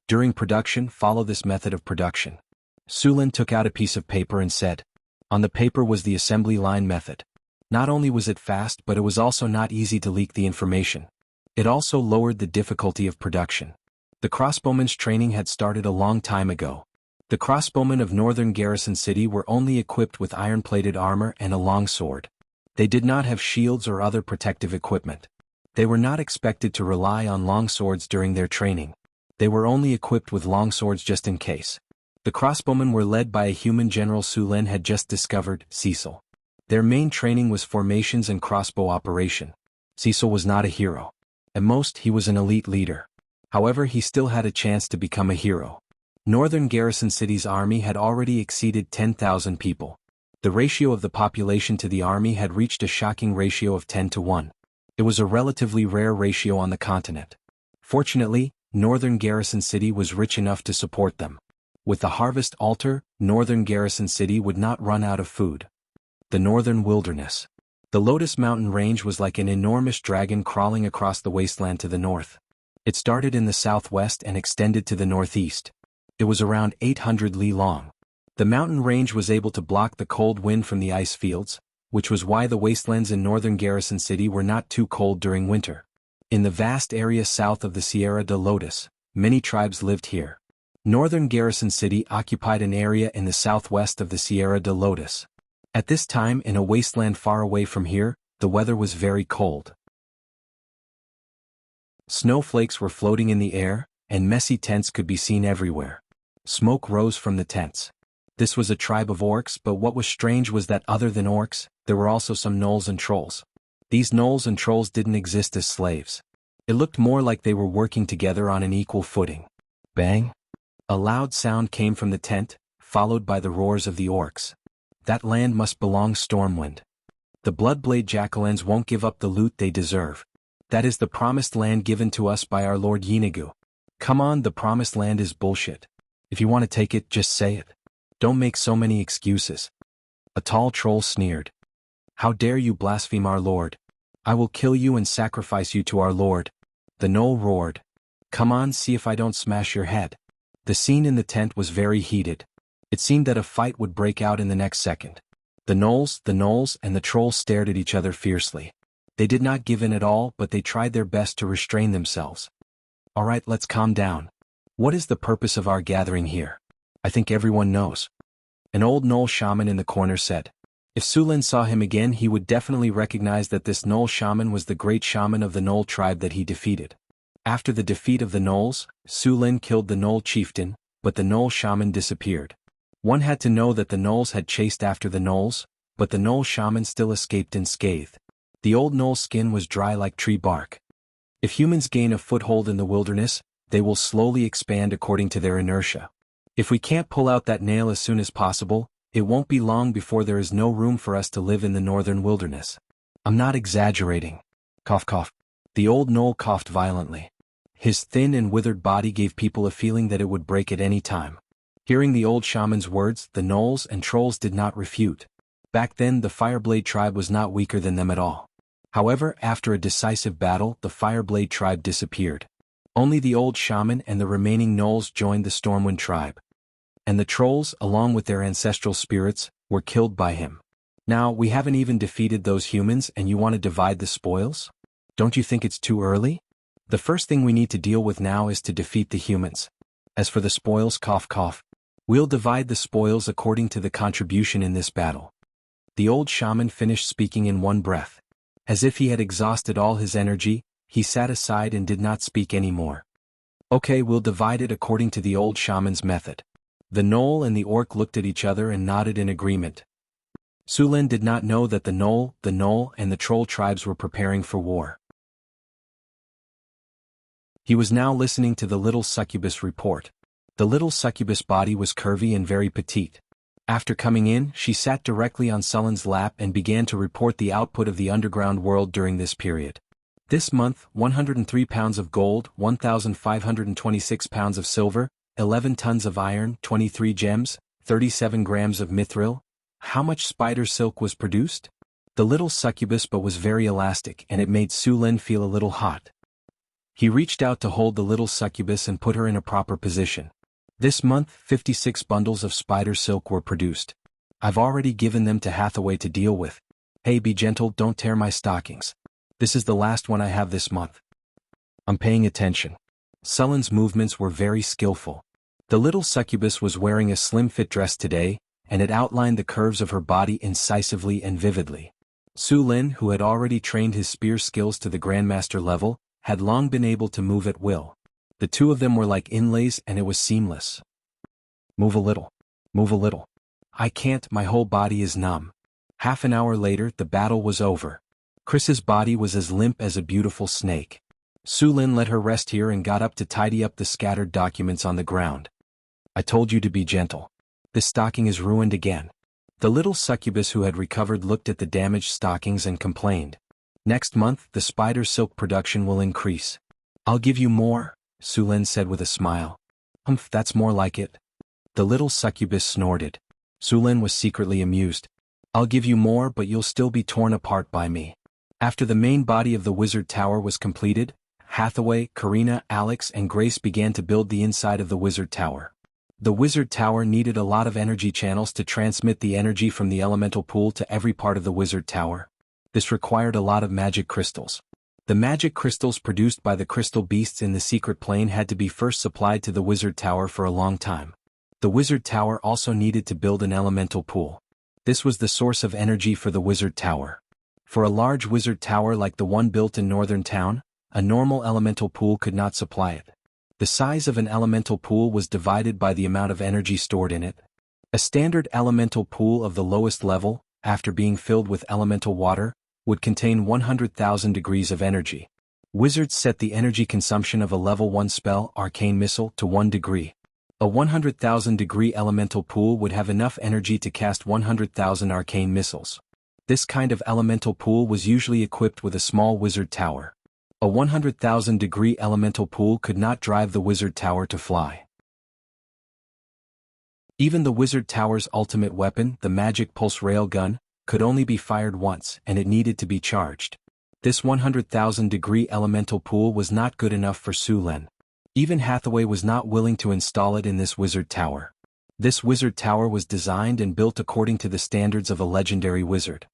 During production, follow this method of production. Su Lin took out a piece of paper and said. On the paper was the assembly line method. Not only was it fast, but it was also not easy to leak the information. It also lowered the difficulty of production. The crossbowmen's training had started a long time ago. The crossbowmen of northern Garrison City were only equipped with iron-plated armor and a long sword. They did not have shields or other protective equipment. They were not expected to rely on long swords during their training. They were only equipped with long swords just in case. The crossbowmen were led by a human general Su Lin had just discovered, Cecil. Their main training was formations and crossbow operation. Cecil was not a hero. At most, he was an elite leader. However, he still had a chance to become a hero. Northern Garrison City's army had already exceeded 10,000 people. The ratio of the population to the army had reached a shocking ratio of 10 to 1. It was a relatively rare ratio on the continent. Fortunately, Northern Garrison City was rich enough to support them. With the harvest altar, Northern Garrison City would not run out of food. The Northern Wilderness. The Lotus Mountain Range was like an enormous dragon crawling across the wasteland to the north. It started in the southwest and extended to the northeast. It was around 800 li long. The mountain range was able to block the cold wind from the ice fields, which was why the wastelands in northern Garrison City were not too cold during winter. In the vast area south of the Sierra de Lotus, many tribes lived here. Northern Garrison City occupied an area in the southwest of the Sierra de Lotus. At this time, in a wasteland far away from here, the weather was very cold. Snowflakes were floating in the air, and messy tents could be seen everywhere. Smoke rose from the tents. This was a tribe of orcs, but what was strange was that other than orcs, there were also some gnolls and trolls. These gnolls and trolls didn't exist as slaves. It looked more like they were working together on an equal footing. Bang! A loud sound came from the tent, followed by the roars of the orcs. That land must belong Stormwind. The Bloodblade Jackalans won't give up the loot they deserve. That is the promised land given to us by our Lord Yinagu. Come on, the promised land is bullshit. If you want to take it, just say it. Don't make so many excuses. A tall troll sneered. How dare you blaspheme our Lord? I will kill you and sacrifice you to our Lord. The gnoll roared. Come on, see if I don't smash your head. The scene in the tent was very heated. It seemed that a fight would break out in the next second. The gnolls, and the trolls stared at each other fiercely. They did not give in at all, but they tried their best to restrain themselves. All right, let's calm down. What is the purpose of our gathering here? I think everyone knows. An old Knoll shaman in the corner said. If Su Lin saw him again, he would definitely recognize that this Knoll shaman was the great shaman of the Knoll tribe that he defeated. After the defeat of the Knolls, Su Lin killed the Knoll chieftain, but the Knoll shaman disappeared. One had to know that the Knolls had chased after the Knolls, but the Knoll shaman still escaped unscathed. The old Knoll skin was dry like tree bark. If humans gain a foothold in the wilderness, they will slowly expand according to their inertia. If we can't pull out that nail as soon as possible, it won't be long before there is no room for us to live in the northern wilderness. I'm not exaggerating. Cough cough. The old Knoll coughed violently. His thin and withered body gave people a feeling that it would break at any time. Hearing the old shaman's words, the Knolls and Trolls did not refute. Back then the Fireblade tribe was not weaker than them at all. However, after a decisive battle, the Fireblade tribe disappeared. Only the old shaman and the remaining Knolls joined the Stormwind tribe. And the Trolls, along with their ancestral spirits, were killed by him. Now, we haven't even defeated those humans and you want to divide the spoils? Don't you think it's too early? The first thing we need to deal with now is to defeat the humans. As for the spoils, cough cough, we'll divide the spoils according to the contribution in this battle. The old shaman finished speaking in one breath. As if he had exhausted all his energy, he sat aside and did not speak anymore. Okay, we'll divide it according to the old shaman's method. The Knoll and the Orc looked at each other and nodded in agreement. Su Lin did not know that the Knoll, and the Troll tribes were preparing for war. He was now listening to the little succubus report. The little succubus body was curvy and very petite. After coming in, she sat directly on Sullen's lap and began to report the output of the underground world during this period. This month, 103 pounds of gold, 1,526 pounds of silver, 11 tons of iron, 23 gems, 37 grams of mithril. How much spider silk was produced? The little succubus but was very elastic and it made Su Lin feel a little hot. He reached out to hold the little succubus and put her in a proper position. This month, 56 bundles of spider silk were produced. I've already given them to Hathaway to deal with. Hey, be gentle, don't tear my stockings. This is the last one I have this month. I'm paying attention. Sullen's movements were very skillful. The little succubus was wearing a slim-fit dress today, and it outlined the curves of her body incisively and vividly. Su Lin, who had already trained his spear skills to the Grandmaster level, had long been able to move at will. The two of them were like inlays and it was seamless. Move a little. Move a little. I can't, my whole body is numb. Half an hour later, the battle was over. Chris's body was as limp as a beautiful snake. Su Lin let her rest here and got up to tidy up the scattered documents on the ground. I told you to be gentle. This stocking is ruined again. The little succubus who had recovered looked at the damaged stockings and complained. Next month, the spider silk production will increase. I'll give you more, Su Lin said with a smile. Humph, that's more like it. The little succubus snorted. Su Lin was secretly amused. I'll give you more, but you'll still be torn apart by me. After the main body of the wizard tower was completed, Hathaway, Karina, Alex and Grace began to build the inside of the wizard tower. The wizard tower needed a lot of energy channels to transmit the energy from the elemental pool to every part of the wizard tower. This required a lot of magic crystals. The magic crystals produced by the crystal beasts in the secret plane had to be first supplied to the wizard tower for a long time. The wizard tower also needed to build an elemental pool. This was the source of energy for the wizard tower. For a large wizard tower like the one built in Northern Town, a normal elemental pool could not supply it. The size of an elemental pool was divided by the amount of energy stored in it. A standard elemental pool of the lowest level, after being filled with elemental water, would contain 100,000 degrees of energy. Wizards set the energy consumption of a level 1 spell, Arcane Missile, to 1 degree. A 100,000 degree elemental pool would have enough energy to cast 100,000 arcane missiles. This kind of elemental pool was usually equipped with a small wizard tower. A 100,000 degree elemental pool could not drive the wizard tower to fly. Even the wizard tower's ultimate weapon, the magic pulse rail gun, could only be fired once and it needed to be charged. This 100,000 degree elemental pool was not good enough for Su Lin. Even Hathaway was not willing to install it in this wizard tower. This wizard tower was designed and built according to the standards of a legendary wizard.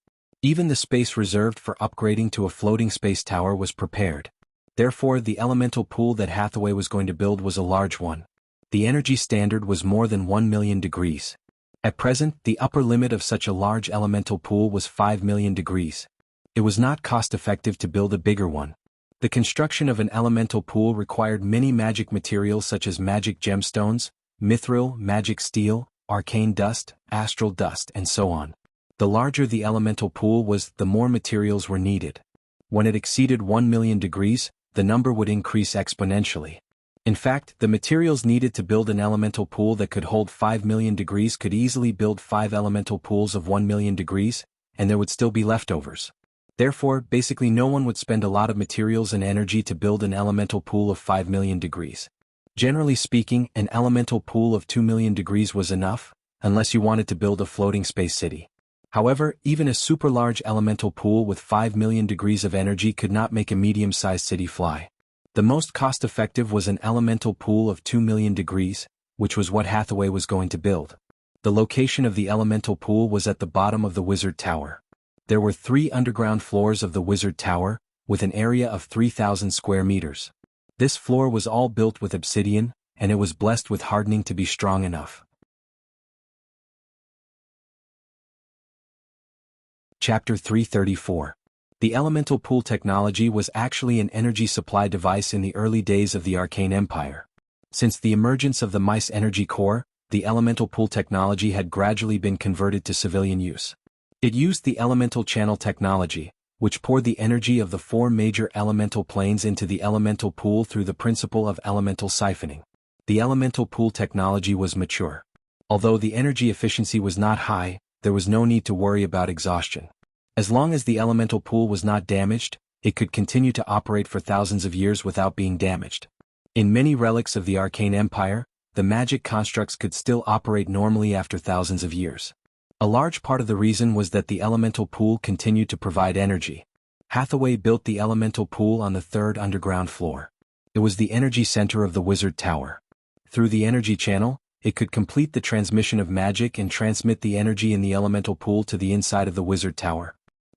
Even the space reserved for upgrading to a floating space tower was prepared. Therefore, the elemental pool that Hathaway was going to build was a large one. The energy standard was more than 1 million degrees. At present, the upper limit of such a large elemental pool was 5 million degrees. It was not cost-effective to build a bigger one. The construction of an elemental pool required many magic materials such as magic gemstones, mithril, magic steel, arcane dust, astral dust, and so on. The larger the elemental pool was, the more materials were needed. When it exceeded 1 million degrees, the number would increase exponentially. In fact, the materials needed to build an elemental pool that could hold 5 million degrees could easily build 5 elemental pools of 1 million degrees, and there would still be leftovers. Therefore, basically no one would spend a lot of materials and energy to build an elemental pool of 5 million degrees. Generally speaking, an elemental pool of 2 million degrees was enough, unless you wanted to build a floating space city. However, even a super large elemental pool with 5 million degrees of energy could not make a medium-sized city fly. The most cost-effective was an elemental pool of 2 million degrees, which was what Hathaway was going to build. The location of the elemental pool was at the bottom of the Wizard Tower. There were 3 underground floors of the Wizard Tower, with an area of 3,000 square meters. This floor was all built with obsidian, and it was blessed with hardening to be strong enough. Chapter 334. The elemental pool technology was actually an energy supply device in the early days of the Arcane Empire. Since the emergence of the Mice Energy Core, the elemental pool technology had gradually been converted to civilian use. It used the elemental channel technology, which poured the energy of the 4 major elemental planes into the elemental pool through the principle of elemental siphoning. The elemental pool technology was mature. Although the energy efficiency was not high, there was no need to worry about exhaustion. As long as the elemental pool was not damaged, it could continue to operate for thousands of years without being damaged. In many relics of the Arcane Empire, the magic constructs could still operate normally after thousands of years. A large part of the reason was that the elemental pool continued to provide energy. Hathaway built the elemental pool on the 3rd underground floor. It was the energy center of the Wizard Tower. Through the energy channel, it could complete the transmission of magic and transmit the energy in the elemental pool to the inside of the Wizard Tower.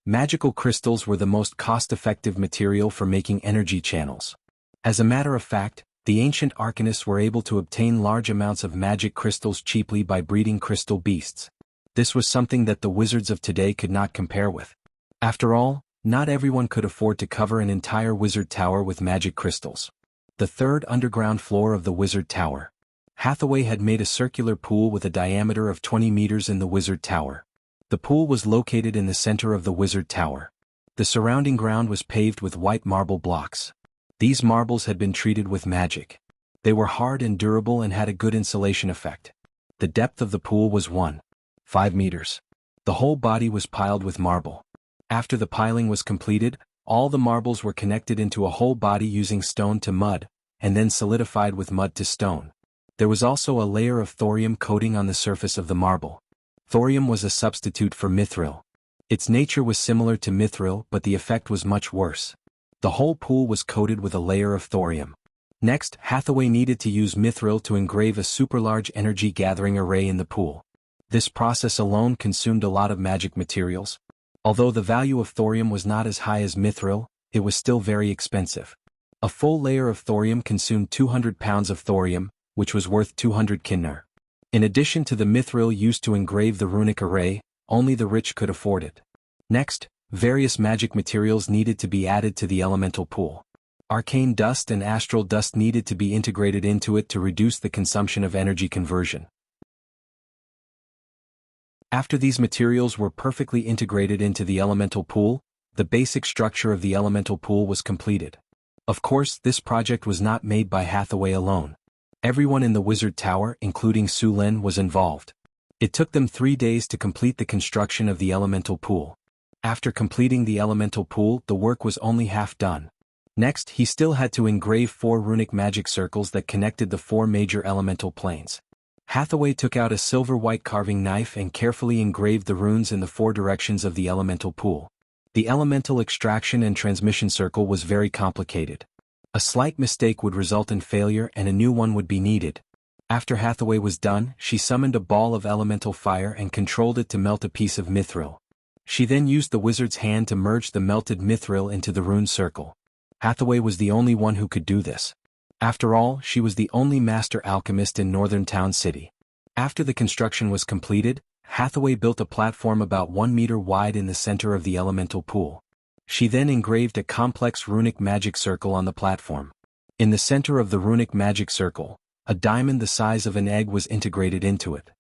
Magical crystals were the most cost-effective material for making energy channels. As a matter of fact, the ancient arcanists were able to obtain large amounts of magic crystals cheaply by breeding crystal beasts. This was something that the wizards of today could not compare with. After all, not everyone could afford to cover an entire Wizard Tower with magic crystals. The 3rd underground floor of the Wizard Tower. Hathaway had made a circular pool with a diameter of 20 meters in the Wizard Tower. The pool was located in the center of the Wizard Tower. The surrounding ground was paved with white marble blocks. These marbles had been treated with magic. They were hard and durable and had a good insulation effect. The depth of the pool was 1.5 meters. The whole body was piled with marble. After the piling was completed, all the marbles were connected into a whole body using stone to mud, and then solidified with mud to stone. There was also a layer of thorium coating on the surface of the marble. Thorium was a substitute for mithril. Its nature was similar to mithril, but the effect was much worse. The whole pool was coated with a layer of thorium. Next, Hathaway needed to use mithril to engrave a super-large energy-gathering array in the pool. This process alone consumed a lot of magic materials. Although the value of thorium was not as high as mithril, it was still very expensive. A full layer of thorium consumed 200 pounds of thorium, which was worth 200 kinnar. In addition to the mithril used to engrave the runic array, only the rich could afford it. Next, various magic materials needed to be added to the elemental pool. Arcane dust and astral dust needed to be integrated into it to reduce the consumption of energy conversion. After these materials were perfectly integrated into the elemental pool, the basic structure of the elemental pool was completed. Of course, this project was not made by Hathaway alone. Everyone in the Wizard Tower, including Su Lin, was involved. It took them 3 days to complete the construction of the elemental pool. After completing the elemental pool, the work was only half done. Next, he still had to engrave 4 runic magic circles that connected the 4 major elemental planes. Hathaway took out a silver-white carving knife and carefully engraved the runes in the 4 directions of the elemental pool. The elemental extraction and transmission circle was very complicated. A slight mistake would result in failure and a new one would be needed. After Hathaway was done, she summoned a ball of elemental fire and controlled it to melt a piece of mithril. She then used the wizard's hand to merge the melted mithril into the rune circle. Hathaway was the only one who could do this. After all, she was the only master alchemist in Northern Town City. After the construction was completed, Hathaway built a platform about 1 meter wide in the center of the elemental pool. She then engraved a complex runic magic circle on the platform. In the center of the runic magic circle, a diamond the size of an egg was integrated into it.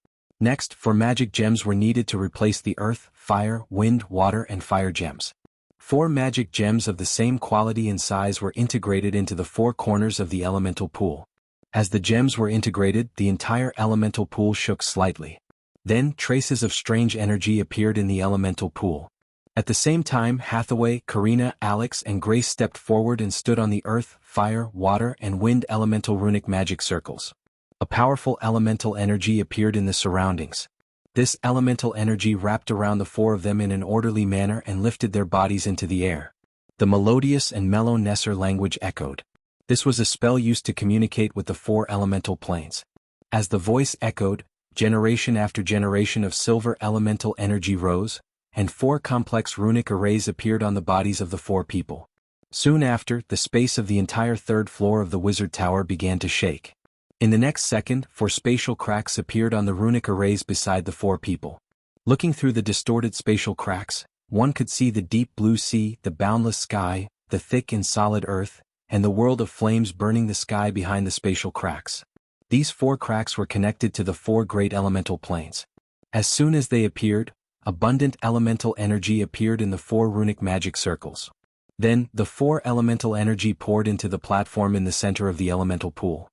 Next, 4 magic gems were needed to replace the earth, fire, wind, water and fire gems. 4 magic gems of the same quality and size were integrated into the 4 corners of the elemental pool. As the gems were integrated, the entire elemental pool shook slightly. Then, traces of strange energy appeared in the elemental pool. At the same time, Hathaway, Karina, Alex and Grace stepped forward and stood on the earth, fire, water and wind elemental runic magic circles. A powerful elemental energy appeared in the surroundings. This elemental energy wrapped around the 4 of them in an orderly manner and lifted their bodies into the air. The melodious and mellow Nesser language echoed. This was a spell used to communicate with the 4 elemental planes. As the voice echoed, generation after generation of silver elemental energy rose, and 4 complex runic arrays appeared on the bodies of the 4 people. Soon after, the space of the entire 3rd floor of the wizard tower began to shake. In the next second, 4 spatial cracks appeared on the runic arrays beside the 4 people. Looking through the distorted spatial cracks, one could see the deep blue sea, the boundless sky, the thick and solid earth, and the world of flames burning the sky behind the spatial cracks. These 4 cracks were connected to the 4 great elemental planes. As soon as they appeared, abundant elemental energy appeared in the 4 runic magic circles. Then, the 4 elemental energy poured into the platform in the center of the elemental pool.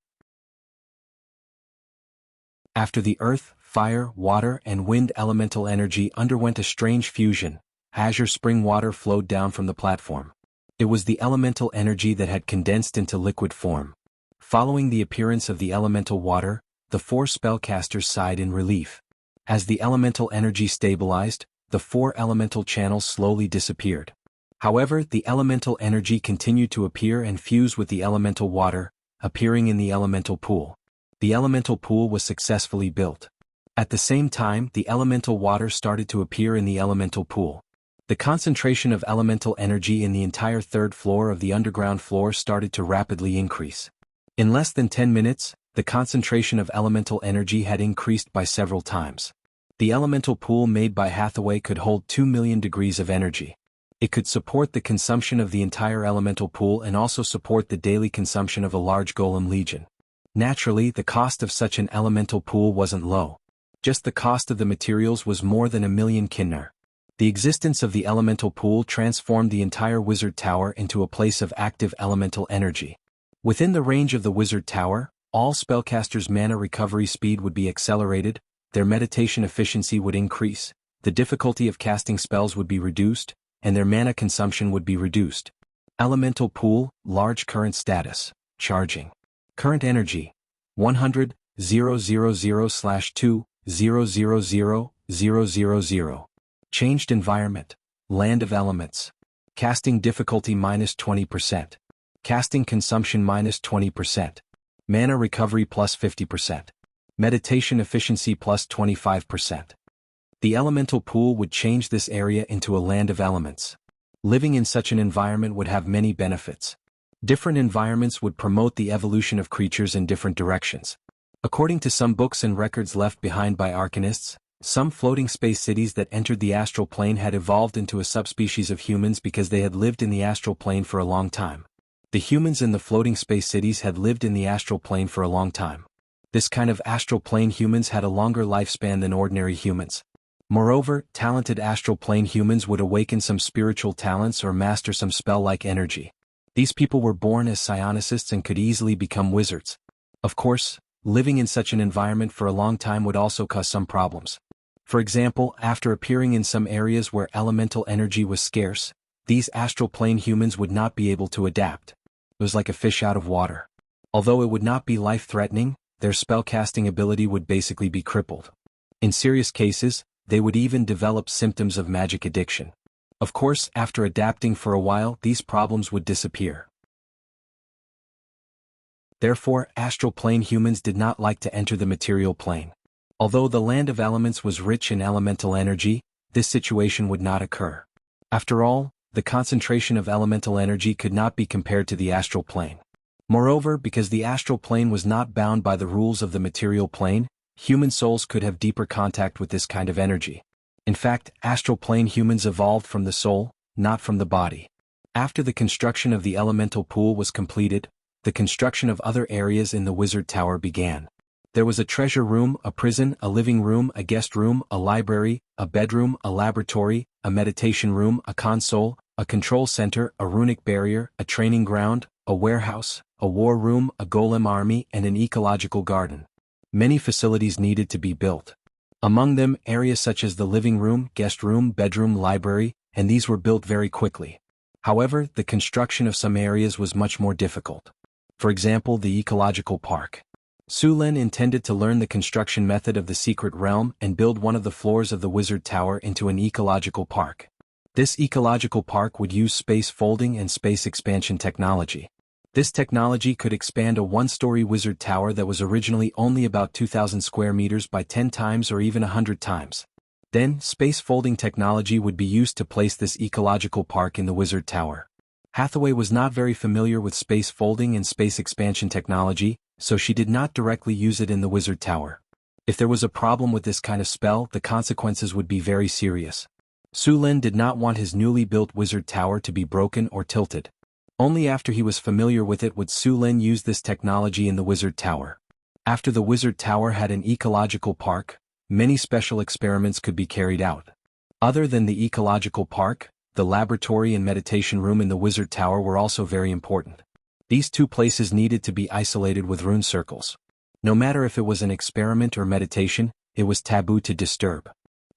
After the earth, fire, water and wind elemental energy underwent a strange fusion, azure spring water flowed down from the platform. It was the elemental energy that had condensed into liquid form. Following the appearance of the elemental water, the 4 spellcasters sighed in relief. As the elemental energy stabilized, the 4 elemental channels slowly disappeared. However, the elemental energy continued to appear and fuse with the elemental water, appearing in the elemental pool. The elemental pool was successfully built. At the same time, the elemental water started to appear in the elemental pool. The concentration of elemental energy in the entire 3rd floor of the underground floor started to rapidly increase. In less than 10 minutes, the concentration of elemental energy had increased by several times. The elemental pool made by Hathaway could hold 2 million degrees of energy. It could support the consumption of the entire elemental pool and also support the daily consumption of a large golem legion. Naturally, the cost of such an elemental pool wasn't low. Just the cost of the materials was more than 1 million kinnar. The existence of the elemental pool transformed the entire wizard tower into a place of active elemental energy. Within the range of the wizard tower, all spellcasters' mana recovery speed would be accelerated, their meditation efficiency would increase, the difficulty of casting spells would be reduced, and their mana consumption would be reduced. Elemental pool, large current status, charging. Current energy, 100,000/2,000,000. Changed environment, land of elements. Casting difficulty -20%. Casting consumption -20%. Mana recovery +50%. Meditation efficiency +25%. The elemental pool would change this area into a land of elements. Living in such an environment would have many benefits. Different environments would promote the evolution of creatures in different directions. According to some books and records left behind by arcanists, some floating space cities that entered the astral plane had evolved into a subspecies of humans because they had lived in the astral plane for a long time. The humans in the floating space cities had lived in the astral plane for a long time. This kind of astral plane humans had a longer lifespan than ordinary humans. Moreover, talented astral plane humans would awaken some spiritual talents or master some spell-like energy. These people were born as psionicists and could easily become wizards. Of course, living in such an environment for a long time would also cause some problems. For example, after appearing in some areas where elemental energy was scarce, these astral plane humans would not be able to adapt. It was like a fish out of water. Although it would not be life-threatening, their spellcasting ability would basically be crippled. In serious cases, they would even develop symptoms of magic addiction. Of course, after adapting for a while, these problems would disappear. Therefore, astral plane humans did not like to enter the material plane. Although the land of elements was rich in elemental energy, this situation would not occur. After all, the concentration of elemental energy could not be compared to the astral plane. Moreover, because the astral plane was not bound by the rules of the material plane, human souls could have deeper contact with this kind of energy. In fact, astral plane humans evolved from the soul, not from the body. After the construction of the elemental pool was completed, the construction of other areas in the wizard tower began. There was a treasure room, a prison, a living room, a guest room, a library, a bedroom, a laboratory, a meditation room, a console, a control center, a runic barrier, a training ground, a warehouse, a war room, a golem army, and an ecological garden. Many facilities needed to be built. Among them, areas such as the living room, guest room, bedroom, library, and these were built very quickly. However, the construction of some areas was much more difficult. For example, the ecological park. Su Lin intended to learn the construction method of the secret realm and build one of the floors of the wizard tower into an ecological park. This ecological park would use space folding and space expansion technology. This technology could expand a one-story wizard tower that was originally only about 2,000 square meters by 10 times or even 100 times. Then, space folding technology would be used to place this ecological park in the wizard tower. Hathaway was not very familiar with space folding and space expansion technology, so she did not directly use it in the wizard tower. If there was a problem with this kind of spell, the consequences would be very serious. Su Lin did not want his newly built wizard tower to be broken or tilted. Only after he was familiar with it would Su Lin use this technology in the wizard tower. After the wizard tower had an ecological park, many special experiments could be carried out. Other than the ecological park, the laboratory and meditation room in the wizard tower were also very important. These two places needed to be isolated with rune circles. No matter if it was an experiment or meditation, it was taboo to disturb.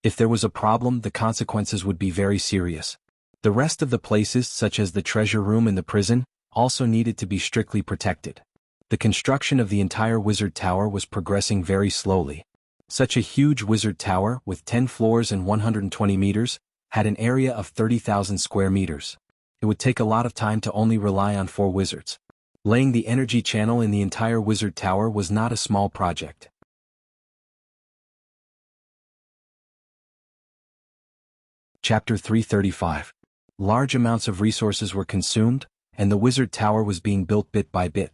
If there was a problem, the consequences would be very serious. The rest of the places, such as the treasure room and the prison, also needed to be strictly protected. The construction of the entire wizard tower was progressing very slowly. Such a huge wizard tower, with 10 floors and 120 meters, had an area of 30,000 square meters. It would take a lot of time to only rely on 4 wizards. Laying the energy channel in the entire wizard tower was not a small project. Chapter 335. Large amounts of resources were consumed, and the wizard tower was being built bit by bit.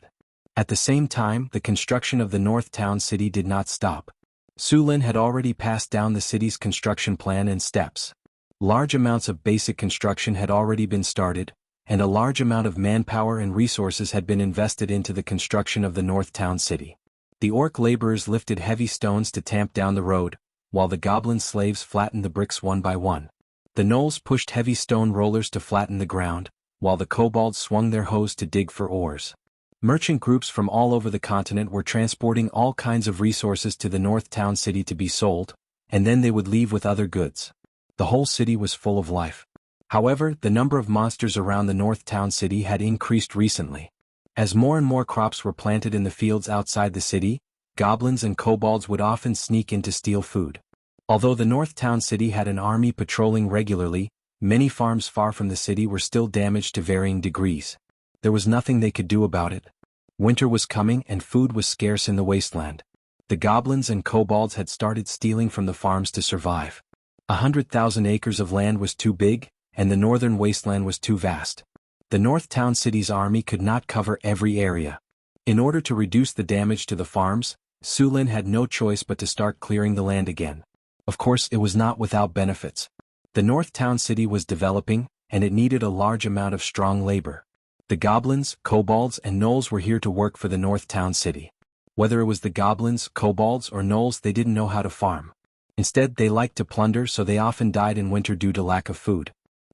At the same time, the construction of the North Town City did not stop. Su Lin had already passed down the city's construction plan and steps. Large amounts of basic construction had already been started, and a large amount of manpower and resources had been invested into the construction of the North Town City. The orc laborers lifted heavy stones to tamp down the road, while the goblin slaves flattened the bricks one by one. The gnolls pushed heavy stone rollers to flatten the ground, while the kobolds swung their hoes to dig for ores. Merchant groups from all over the continent were transporting all kinds of resources to the North Town City to be sold, and then they would leave with other goods. The whole city was full of life. However, the number of monsters around the North Town City had increased recently. As more and more crops were planted in the fields outside the city, goblins and kobolds would often sneak in to steal food. Although the North Town City had an army patrolling regularly, many farms far from the city were still damaged to varying degrees. There was nothing they could do about it. Winter was coming and food was scarce in the wasteland. The goblins and kobolds had started stealing from the farms to survive. 100,000 acres of land was too big, and the northern wasteland was too vast. The North Town City's army could not cover every area. In order to reduce the damage to the farms, Su Lin had no choice but to start clearing the land again. Of course, it was not without benefits. The North Town City was developing, and it needed a large amount of strong labor. The goblins, kobolds, and gnolls were here to work for the North Town City. Whether it was the goblins, kobolds, or gnolls, they didn't know how to farm. Instead, they liked to plunder, so they often died in winter due to lack of food.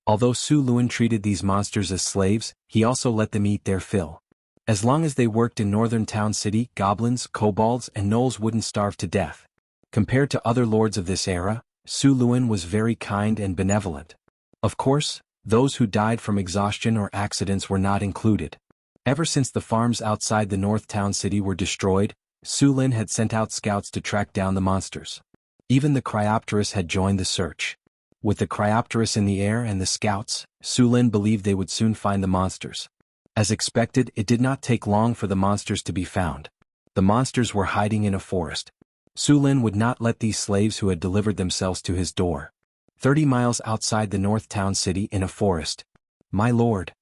Although Su Lin treated these monsters as slaves, he also let them eat their fill. As long as they worked in Northern Town City, goblins, kobolds, and gnolls wouldn't starve to death. Compared to other lords of this era, Su Lin was very kind and benevolent. Of course, those who died from exhaustion or accidents were not included. Ever since the farms outside the North Town City were destroyed, Su Lin had sent out scouts to track down the monsters. Even the Cryopterus had joined the search. With the Cryopterus in the air and the scouts, Su Lin believed they would soon find the monsters. As expected, it did not take long for the monsters to be found. The monsters were hiding in a forest. Su Lin would not let these slaves who had delivered themselves to his door. 30 miles outside the North Town City in a forest. "My lord."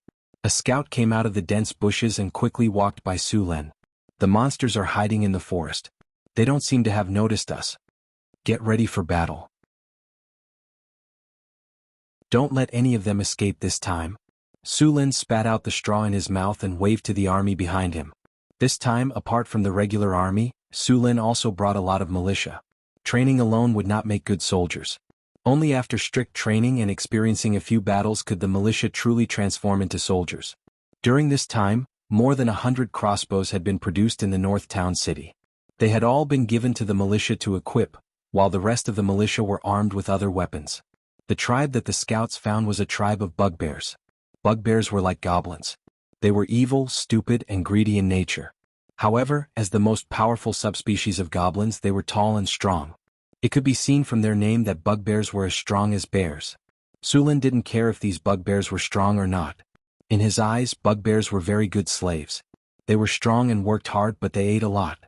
A scout came out of the dense bushes and quickly walked by Su Lin. The monsters are hiding in the forest. They don't seem to have noticed us. Get ready for battle. Don't let any of them escape this time. Su Lin spat out the straw in his mouth and waved to the army behind him. This time, apart from the regular army, Su Lin also brought a lot of militia. Training alone would not make good soldiers. Only after strict training and experiencing a few battles could the militia truly transform into soldiers. During this time, more than 100 crossbows had been produced in the North Town city. They had all been given to the militia to equip, while the rest of the militia were armed with other weapons. The tribe that the scouts found was a tribe of bugbears. Bugbears were like goblins. They were evil, stupid, and greedy in nature. However, as the most powerful subspecies of goblins, they were tall and strong. It could be seen from their name that bugbears were as strong as bears. Su Lin didn't care if these bugbears were strong or not. In his eyes, bugbears were very good slaves. They were strong and worked hard, but they ate a lot.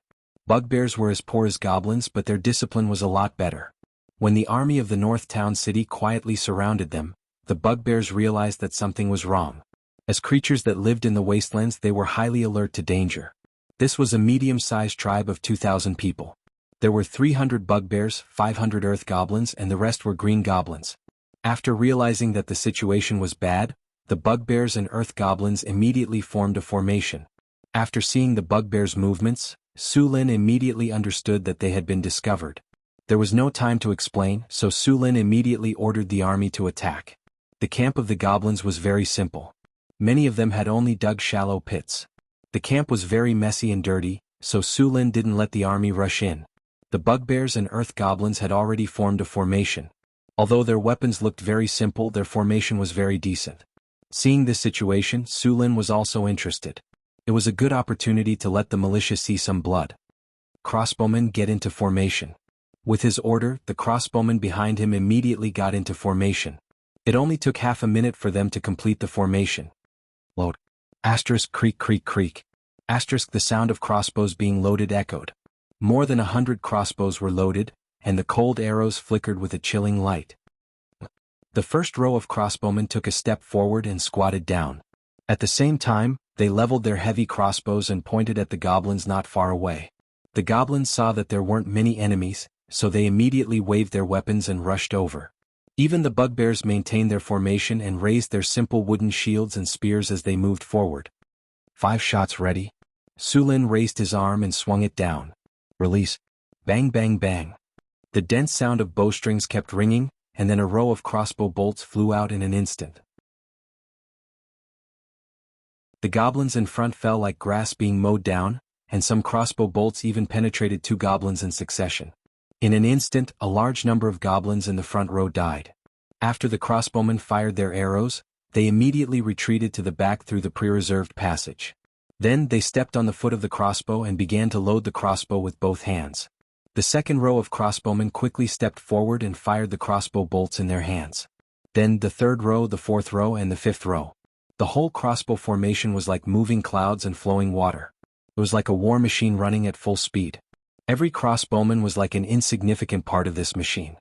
Bugbears were as poor as goblins, but their discipline was a lot better. When the army of the North Town city quietly surrounded them, the bugbears realized that something was wrong. As creatures that lived in the wastelands, they were highly alert to danger. This was a medium-sized tribe of 2,000 people. There were 300 bugbears, 500 earth goblins, and the rest were green goblins. After realizing that the situation was bad, the bugbears and earth goblins immediately formed a formation. After seeing the bugbears' movements, Su Lin immediately understood that they had been discovered. There was no time to explain, so Su Lin immediately ordered the army to attack. The camp of the goblins was very simple. Many of them had only dug shallow pits. The camp was very messy and dirty, so Su Lin didn't let the army rush in. The bugbears and earth goblins had already formed a formation. Although their weapons looked very simple, their formation was very decent. Seeing this situation, Su Lin was also interested. It was a good opportunity to let the militia see some blood. Crossbowmen, get into formation. With his order, the crossbowmen behind him immediately got into formation. It only took half a minute for them to complete the formation. Load. Asterisk creak creak creak. Asterisk the sound of crossbows being loaded echoed. More than 100 crossbows were loaded, and the cold arrows flickered with a chilling light. The first row of crossbowmen took a step forward and squatted down. At the same time, they leveled their heavy crossbows and pointed at the goblins not far away. The goblins saw that there weren't many enemies, so they immediately waved their weapons and rushed over. Even the bugbears maintained their formation and raised their simple wooden shields and spears as they moved forward. 5 shots ready. Su Lin raised his arm and swung it down. Release. Bang bang bang. The dense sound of bowstrings kept ringing, and then a row of crossbow bolts flew out in an instant. The goblins in front fell like grass being mowed down, and some crossbow bolts even penetrated 2 goblins in succession. In an instant, a large number of goblins in the front row died. After the crossbowmen fired their arrows, they immediately retreated to the back through the pre-reserved passage. Then they stepped on the foot of the crossbow and began to load the crossbow with both hands. The second row of crossbowmen quickly stepped forward and fired the crossbow bolts in their hands. Then the third row, the fourth row, and the fifth row. The whole crossbow formation was like moving clouds and flowing water. It was like a war machine running at full speed. Every crossbowman was like an insignificant part of this machine.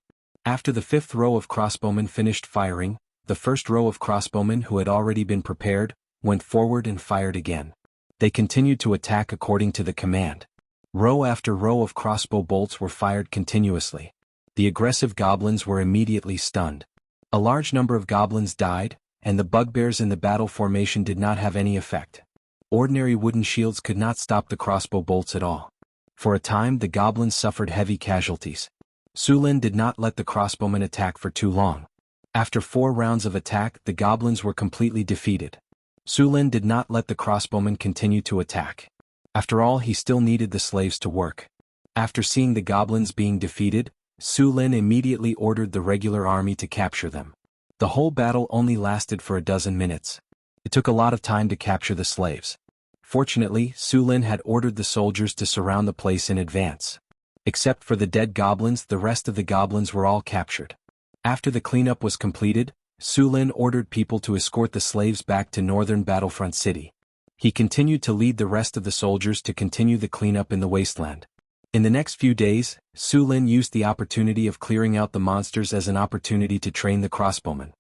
After the fifth row of crossbowmen finished firing, the first row of crossbowmen who had already been prepared, went forward and fired again. They continued to attack according to the command. Row after row of crossbow bolts were fired continuously. The aggressive goblins were immediately stunned. A large number of goblins died, and the bugbears in the battle formation did not have any effect. Ordinary wooden shields could not stop the crossbow bolts at all. For a time, the goblins suffered heavy casualties. Su Lin did not let the crossbowmen attack for too long. After 4 rounds of attack, the goblins were completely defeated. Su Lin did not let the crossbowmen continue to attack. After all, he still needed the slaves to work. After seeing the goblins being defeated, Su Lin immediately ordered the regular army to capture them. The whole battle only lasted for a dozen minutes. It took a lot of time to capture the slaves. Fortunately, Su Lin had ordered the soldiers to surround the place in advance. Except for the dead goblins, the rest of the goblins were all captured. After the cleanup was completed, Su Lin ordered people to escort the slaves back to northern Battlefront City. He continued to lead the rest of the soldiers to continue the cleanup in the wasteland. In the next few days, Su Lin used the opportunity of clearing out the monsters as an opportunity to train the crossbowmen.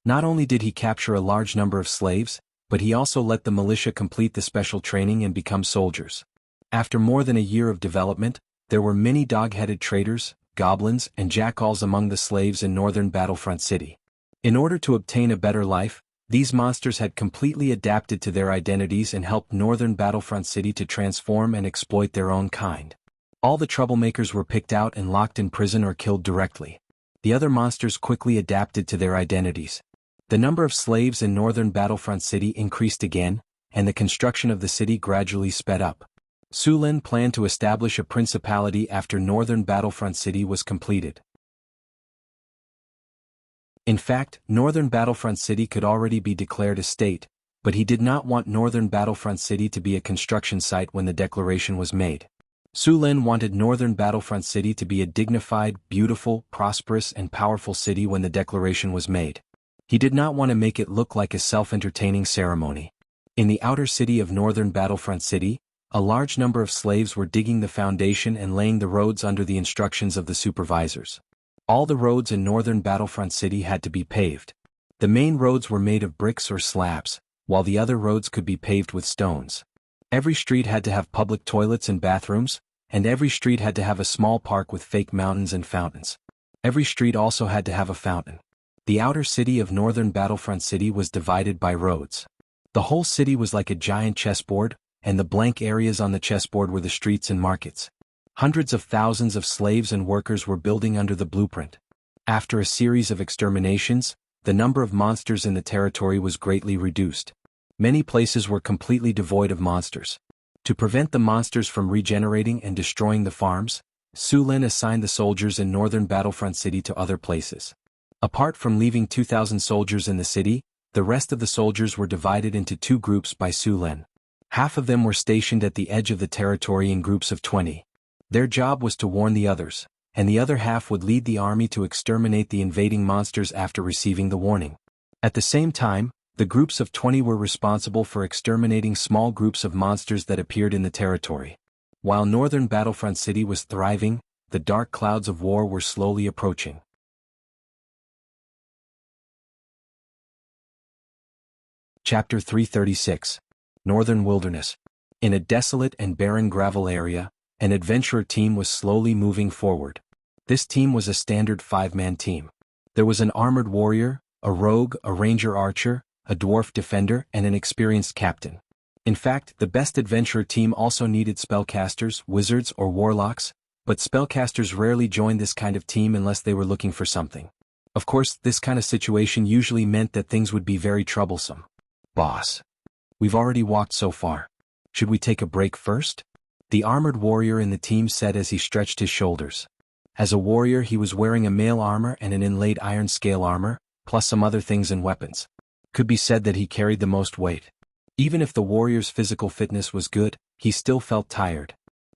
Not only did he capture a large number of slaves, but he also let the militia complete the special training and become soldiers. After more than a year of development, there were many dog-headed traitors, goblins, and jackals among the slaves in northern Battlefront City. In order to obtain a better life, these monsters had completely adapted to their identities and helped northern Battlefront City to transform and exploit their own kind. All the troublemakers were picked out and locked in prison or killed directly. The other monsters quickly adapted to their identities. The number of slaves in northern Battlefront City increased again, and the construction of the city gradually sped up. Su Lin planned to establish a principality after northern Battlefront City was completed. In fact, northern Battlefront City could already be declared a state, but he did not want northern Battlefront City to be a construction site when the declaration was made. Su Lin wanted northern Battlefront City to be a dignified, beautiful, prosperous, and powerful city when the declaration was made. He did not want to make it look like a self-entertaining ceremony. In the outer city of northern Battlefront City, a large number of slaves were digging the foundation and laying the roads under the instructions of the supervisors. All the roads in northern Battlefront City had to be paved. The main roads were made of bricks or slabs, while the other roads could be paved with stones. Every street had to have public toilets and bathrooms, and every street had to have a small park with fake mountains and fountains. Every street also had to have a fountain. The outer city of northern Battlefront City was divided by roads. The whole city was like a giant chessboard, and the blank areas on the chessboard were the streets and markets. Hundreds of thousands of slaves and workers were building under the blueprint. After a series of exterminations, the number of monsters in the territory was greatly reduced. Many places were completely devoid of monsters. To prevent the monsters from regenerating and destroying the farms, Su Lin assigned the soldiers in northern Battlefront City to other places. Apart from leaving 2,000 soldiers in the city, the rest of the soldiers were divided into two groups by Su Lin. Half of them were stationed at the edge of the territory in groups of 20. Their job was to warn the others, and the other half would lead the army to exterminate the invading monsters after receiving the warning. At the same time, the groups of 20 were responsible for exterminating small groups of monsters that appeared in the territory. While northern Battlefront City was thriving, the dark clouds of war were slowly approaching. Chapter 336. Northern Wilderness. In a desolate and barren gravel area, an adventurer team was slowly moving forward. This team was a standard 5-man team. There was an armored warrior, a rogue, a ranger archer, a dwarf defender, and an experienced captain. In fact, the best adventurer team also needed spellcasters, wizards, or warlocks, but spellcasters rarely joined this kind of team unless they were looking for something. Of course, this kind of situation usually meant that things would be very troublesome. Boss. We've already walked so far. Should we take a break first? The armored warrior in the team said as he stretched his shoulders. As a warrior, he was wearing a mail armor and an inlaid iron scale armor, plus some other things and weapons. Could be said that he carried the most weight. Even if the warrior's physical fitness was good, he still felt tired.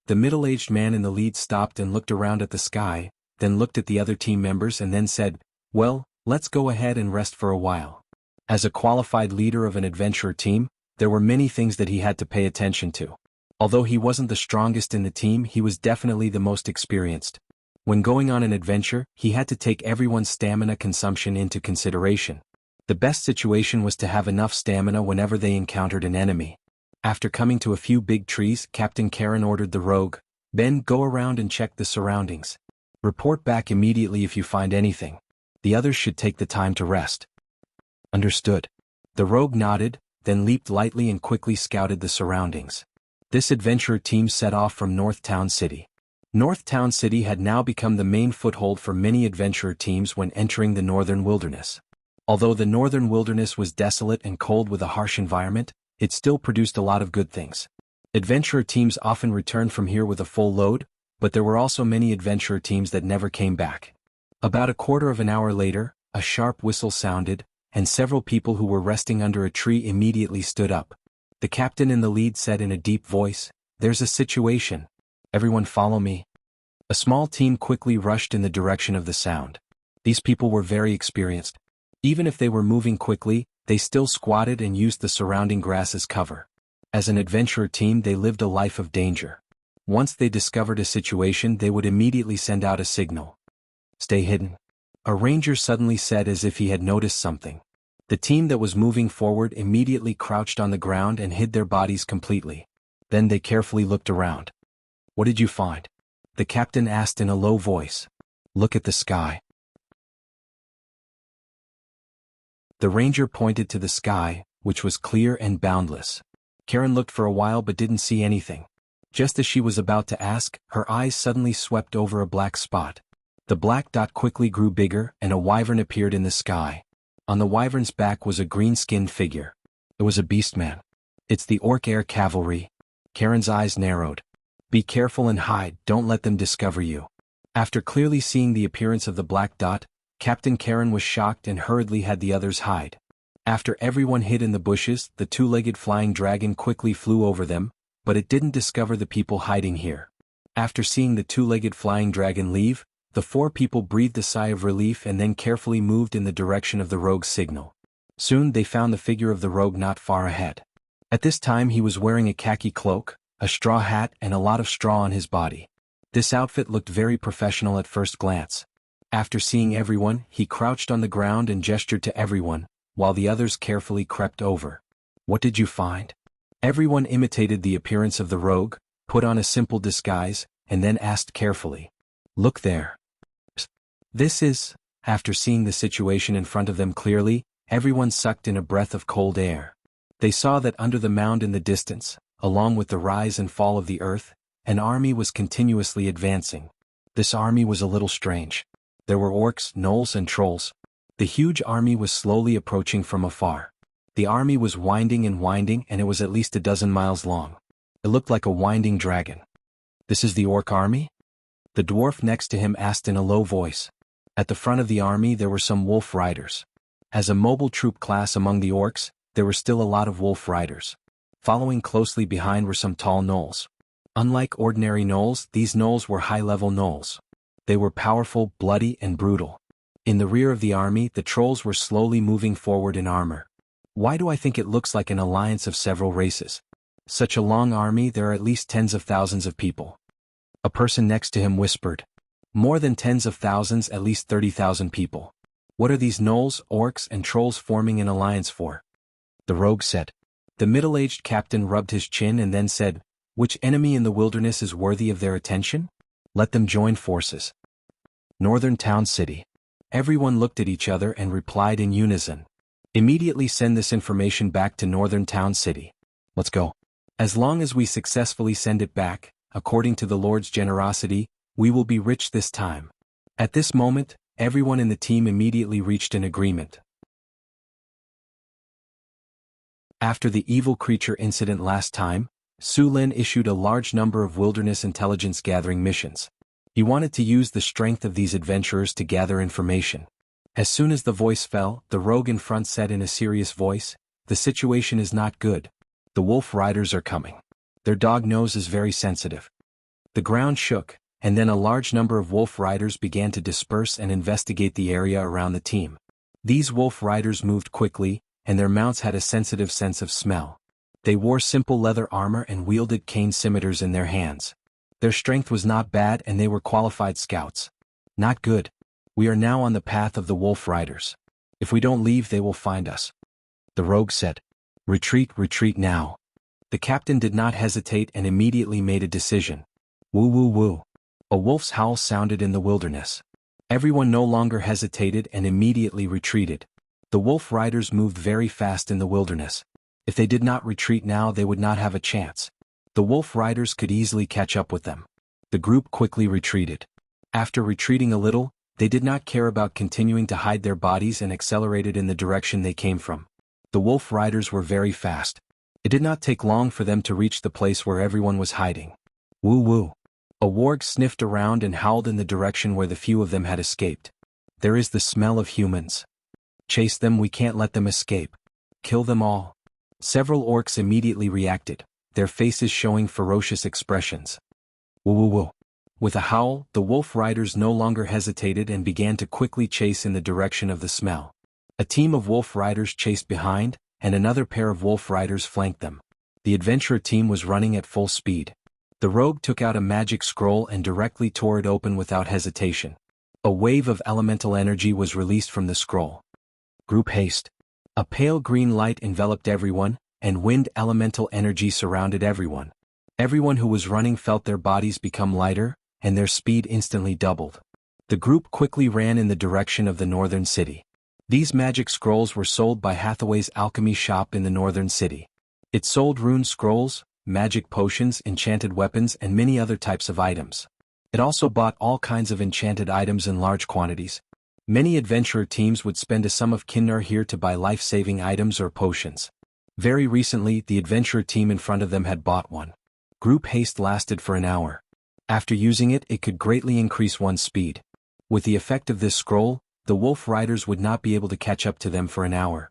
The middle-aged man in the lead stopped and looked around at the sky, then looked at the other team members and then said, "Well, let's go ahead and rest for a while." As a qualified leader of an adventurer team, there were many things that he had to pay attention to. Although he wasn't the strongest in the team, he was definitely the most experienced. When going on an adventure, he had to take everyone's stamina consumption into consideration. The best situation was to have enough stamina whenever they encountered an enemy. After coming to a few big trees, Captain Karen ordered the rogue, "Ben, go around and check the surroundings. Report back immediately if you find anything. The others should take the time to rest." Understood. The rogue nodded, then leaped lightly and quickly scouted the surroundings. This adventurer team set off from North Town City. North Town City had now become the main foothold for many adventurer teams when entering the northern wilderness. Although the northern wilderness was desolate and cold with a harsh environment, it still produced a lot of good things. Adventurer teams often returned from here with a full load, but there were also many adventurer teams that never came back. About a quarter of an hour later, a sharp whistle sounded, and several people who were resting under a tree immediately stood up. The captain in the lead said in a deep voice, "There's a situation. Everyone follow me." A small team quickly rushed in the direction of the sound. These people were very experienced. Even if they were moving quickly, they still squatted and used the surrounding grass as cover. As an adventurer team, they lived a life of danger. Once they discovered a situation, they would immediately send out a signal. "Stay hidden," a ranger suddenly said as if he had noticed something. The team that was moving forward immediately crouched on the ground and hid their bodies completely. Then they carefully looked around. "What did you find?" the captain asked in a low voice. "Look at the sky." The ranger pointed to the sky, which was clear and boundless. Karen looked for a while but didn't see anything. Just as she was about to ask, her eyes suddenly swept over a black spot. The black dot quickly grew bigger and a wyvern appeared in the sky. On the wyvern's back was a green-skinned figure. It was a beastman. "It's the orc air cavalry." Karen's eyes narrowed. "Be careful and hide, don't let them discover you." After clearly seeing the appearance of the black dot, Captain Karen was shocked and hurriedly had the others hide. After everyone hid in the bushes, the two-legged flying dragon quickly flew over them, but it didn't discover the people hiding here. After seeing the two-legged flying dragon leave, the four people breathed a sigh of relief and then carefully moved in the direction of the rogue's signal. Soon they found the figure of the rogue not far ahead. At this time he was wearing a khaki cloak, a straw hat and a lot of straw on his body. This outfit looked very professional at first glance. After seeing everyone, he crouched on the ground and gestured to everyone, while the others carefully crept over. "What did you find?" Everyone imitated the appearance of the rogue, put on a simple disguise, and then asked carefully. "Look there." This is, after seeing the situation in front of them clearly, everyone sucked in a breath of cold air. They saw that under the mound in the distance, along with the rise and fall of the earth, an army was continuously advancing. This army was a little strange. There were orcs, gnolls and trolls. The huge army was slowly approaching from afar. The army was winding and it was at least a dozen miles long. It looked like a winding dragon. "This is the orc army?" The dwarf next to him asked in a low voice. At the front of the army there were some wolf riders. As a mobile troop class among the orcs, there were still a lot of wolf riders. Following closely behind were some tall gnolls. Unlike ordinary gnolls, these gnolls were high-level gnolls. They were powerful, bloody, and brutal. In the rear of the army, the trolls were slowly moving forward in armor. Why do I think it looks like an alliance of several races? Such a long army, there are at least tens of thousands of people. A person next to him whispered. More than tens of thousands, at least 30,000 people. What are these gnolls, orcs, and trolls forming an alliance for? The rogue said. The middle-aged captain rubbed his chin and then said, "Which enemy in the wilderness is worthy of their attention? Let them join forces." Northern Town City. Everyone looked at each other and replied in unison. "Immediately send this information back to Northern Town City. Let's go. As long as we successfully send it back, according to the Lord's generosity, we will be rich this time." At this moment, everyone in the team immediately reached an agreement. After the evil creature incident last time, Su Lin issued a large number of wilderness intelligence gathering missions. He wanted to use the strength of these adventurers to gather information. As soon as the voice fell, the rogue in front said in a serious voice, "The situation is not good. The wolf riders are coming. Their dog nose is very sensitive." The ground shook, and then a large number of wolf riders began to disperse and investigate the area around the team. These wolf riders moved quickly, and their mounts had a sensitive sense of smell. They wore simple leather armor and wielded cane scimitars in their hands. Their strength was not bad and they were qualified scouts. "Not good. We are now on the path of the wolf riders. If we don't leave they will find us." The rogue said. "Retreat, retreat now." The captain did not hesitate and immediately made a decision. Woo woo woo. A wolf's howl sounded in the wilderness. Everyone no longer hesitated and immediately retreated. The wolf riders moved very fast in the wilderness. If they did not retreat now they would not have a chance. The wolf riders could easily catch up with them. The group quickly retreated. After retreating a little, they did not care about continuing to hide their bodies and accelerated in the direction they came from. The wolf riders were very fast. It did not take long for them to reach the place where everyone was hiding. Woo woo. A warg sniffed around and howled in the direction where the few of them had escaped. "There is the smell of humans. Chase them, we can't let them escape. Kill them all." Several orcs immediately reacted, their faces showing ferocious expressions. Woo woo woo. With a howl, the wolf riders no longer hesitated and began to quickly chase in the direction of the smell. A team of wolf riders chased behind, and another pair of wolf riders flanked them. The adventurer team was running at full speed. The rogue took out a magic scroll and directly tore it open without hesitation. A wave of elemental energy was released from the scroll. Group haste. A pale green light enveloped everyone, and wind elemental energy surrounded everyone. Everyone who was running felt their bodies become lighter, and their speed instantly doubled. The group quickly ran in the direction of the northern city. These magic scrolls were sold by Hathaway's alchemy shop in the northern city. It sold rune scrolls, magic potions, enchanted weapons, and many other types of items. It also bought all kinds of enchanted items in large quantities. Many adventurer teams would spend a sum of kinnur here to buy life-saving items or potions. Very recently, the adventurer team in front of them had bought one. Group haste lasted for an hour. After using it, it could greatly increase one's speed. With the effect of this scroll, the wolf riders would not be able to catch up to them for an hour.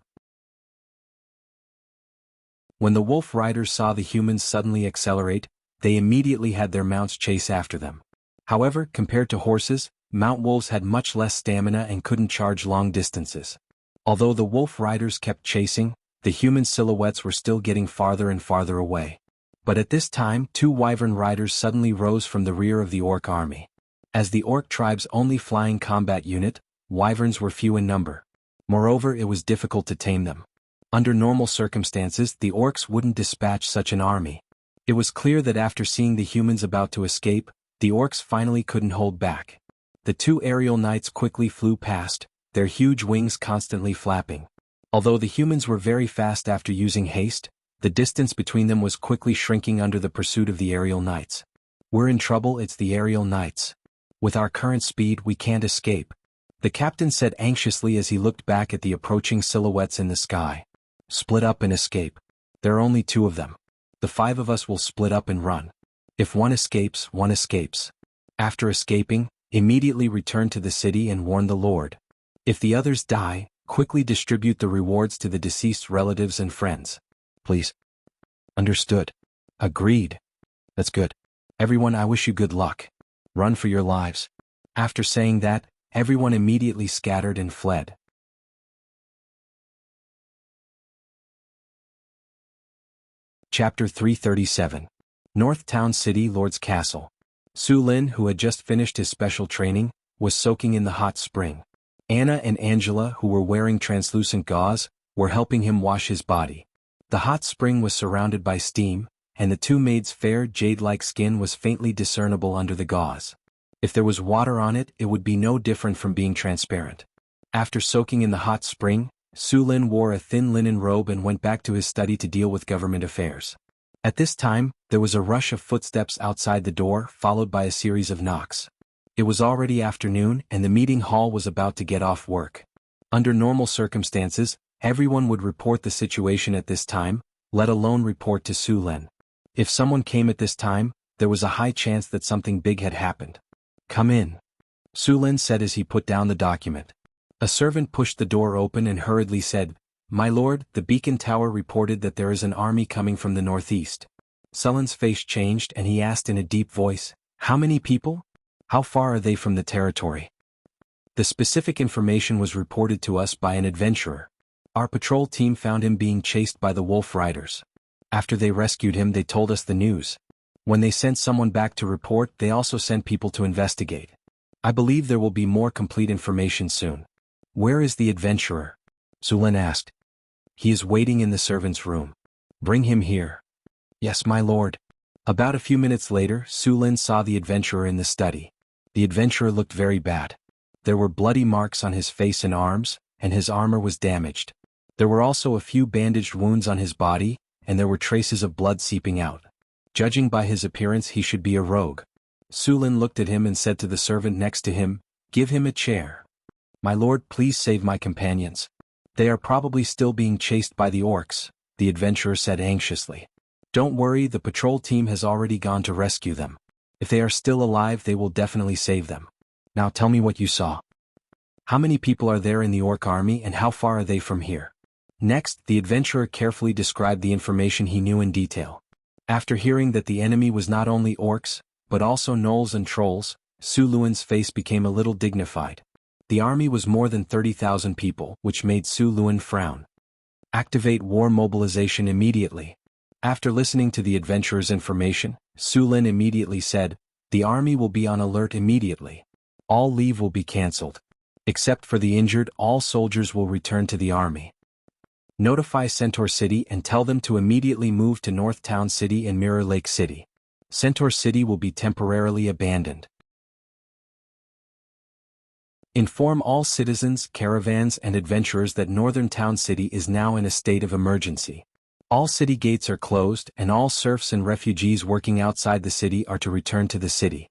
When the wolf riders saw the humans suddenly accelerate, they immediately had their mounts chase after them. However, compared to horses, mount wolves had much less stamina and couldn't charge long distances. Although the wolf riders kept chasing, the human silhouettes were still getting farther and farther away. But at this time, two wyvern riders suddenly rose from the rear of the orc army. As the orc tribe's only flying combat unit, wyverns were few in number. Moreover, it was difficult to tame them. Under normal circumstances, the orcs wouldn't dispatch such an army. It was clear that after seeing the humans about to escape, the orcs finally couldn't hold back. The two aerial knights quickly flew past, their huge wings constantly flapping. Although the humans were very fast after using haste, the distance between them was quickly shrinking under the pursuit of the aerial knights. We're in trouble, it's the aerial knights. With our current speed, we can't escape, the captain said anxiously as he looked back at the approaching silhouettes in the sky. Split up and escape. There are only two of them. The five of us will split up and run. If one escapes, one escapes. After escaping, immediately return to the city and warn the Lord. If the others die, quickly distribute the rewards to the deceased relatives and friends. Please. Understood. Agreed. That's good. Everyone, I wish you good luck. Run for your lives. After saying that, everyone immediately scattered and fled. Chapter 337. North Town City Lord's Castle. Su Lin, who had just finished his special training, was soaking in the hot spring. Anna and Angela, who were wearing translucent gauze, were helping him wash his body. The hot spring was surrounded by steam, and the two maids' fair jade-like skin was faintly discernible under the gauze. If there was water on it, it would be no different from being transparent. After soaking in the hot spring, Su Lin wore a thin linen robe and went back to his study to deal with government affairs. At this time, there was a rush of footsteps outside the door, followed by a series of knocks. It was already afternoon, and the meeting hall was about to get off work. Under normal circumstances, everyone would report the situation at this time, let alone report to Su Lin. If someone came at this time, there was a high chance that something big had happened. Come in, Su Lin said as he put down the document. A servant pushed the door open and hurriedly said, My lord, the beacon tower reported that there is an army coming from the northeast. Su Lin's face changed and he asked in a deep voice, How many people? How far are they from the territory? The specific information was reported to us by an adventurer. Our patrol team found him being chased by the wolf riders. After they rescued him, they told us the news. When they sent someone back to report, they also sent people to investigate. I believe there will be more complete information soon. Where is the adventurer? Su Lin asked. He is waiting in the servant's room. Bring him here. Yes, my lord. About a few minutes later, Su Lin saw the adventurer in the study. The adventurer looked very bad. There were bloody marks on his face and arms, and his armor was damaged. There were also a few bandaged wounds on his body, and there were traces of blood seeping out. Judging by his appearance, he should be a rogue. Su Lin looked at him and said to the servant next to him, Give him a chair. My lord, please save my companions. They are probably still being chased by the orcs, the adventurer said anxiously. Don't worry, the patrol team has already gone to rescue them. If they are still alive, they will definitely save them. Now tell me what you saw. How many people are there in the orc army and how far are they from here? Next, the adventurer carefully described the information he knew in detail. After hearing that the enemy was not only orcs, but also gnolls and trolls, Su Lin's face became a little dignified. The army was more than 30,000 people, which made Su Lin frown. Activate war mobilization immediately. After listening to the adventurer's information, Su Lin immediately said, The army will be on alert immediately. All leave will be cancelled. Except for the injured, all soldiers will return to the army. Notify Centaur City and tell them to immediately move to North Town City and Mirror Lake City. Centaur City will be temporarily abandoned. Inform all citizens, caravans and adventurers that Northern Town City is now in a state of emergency. All city gates are closed and all serfs and refugees working outside the city are to return to the city.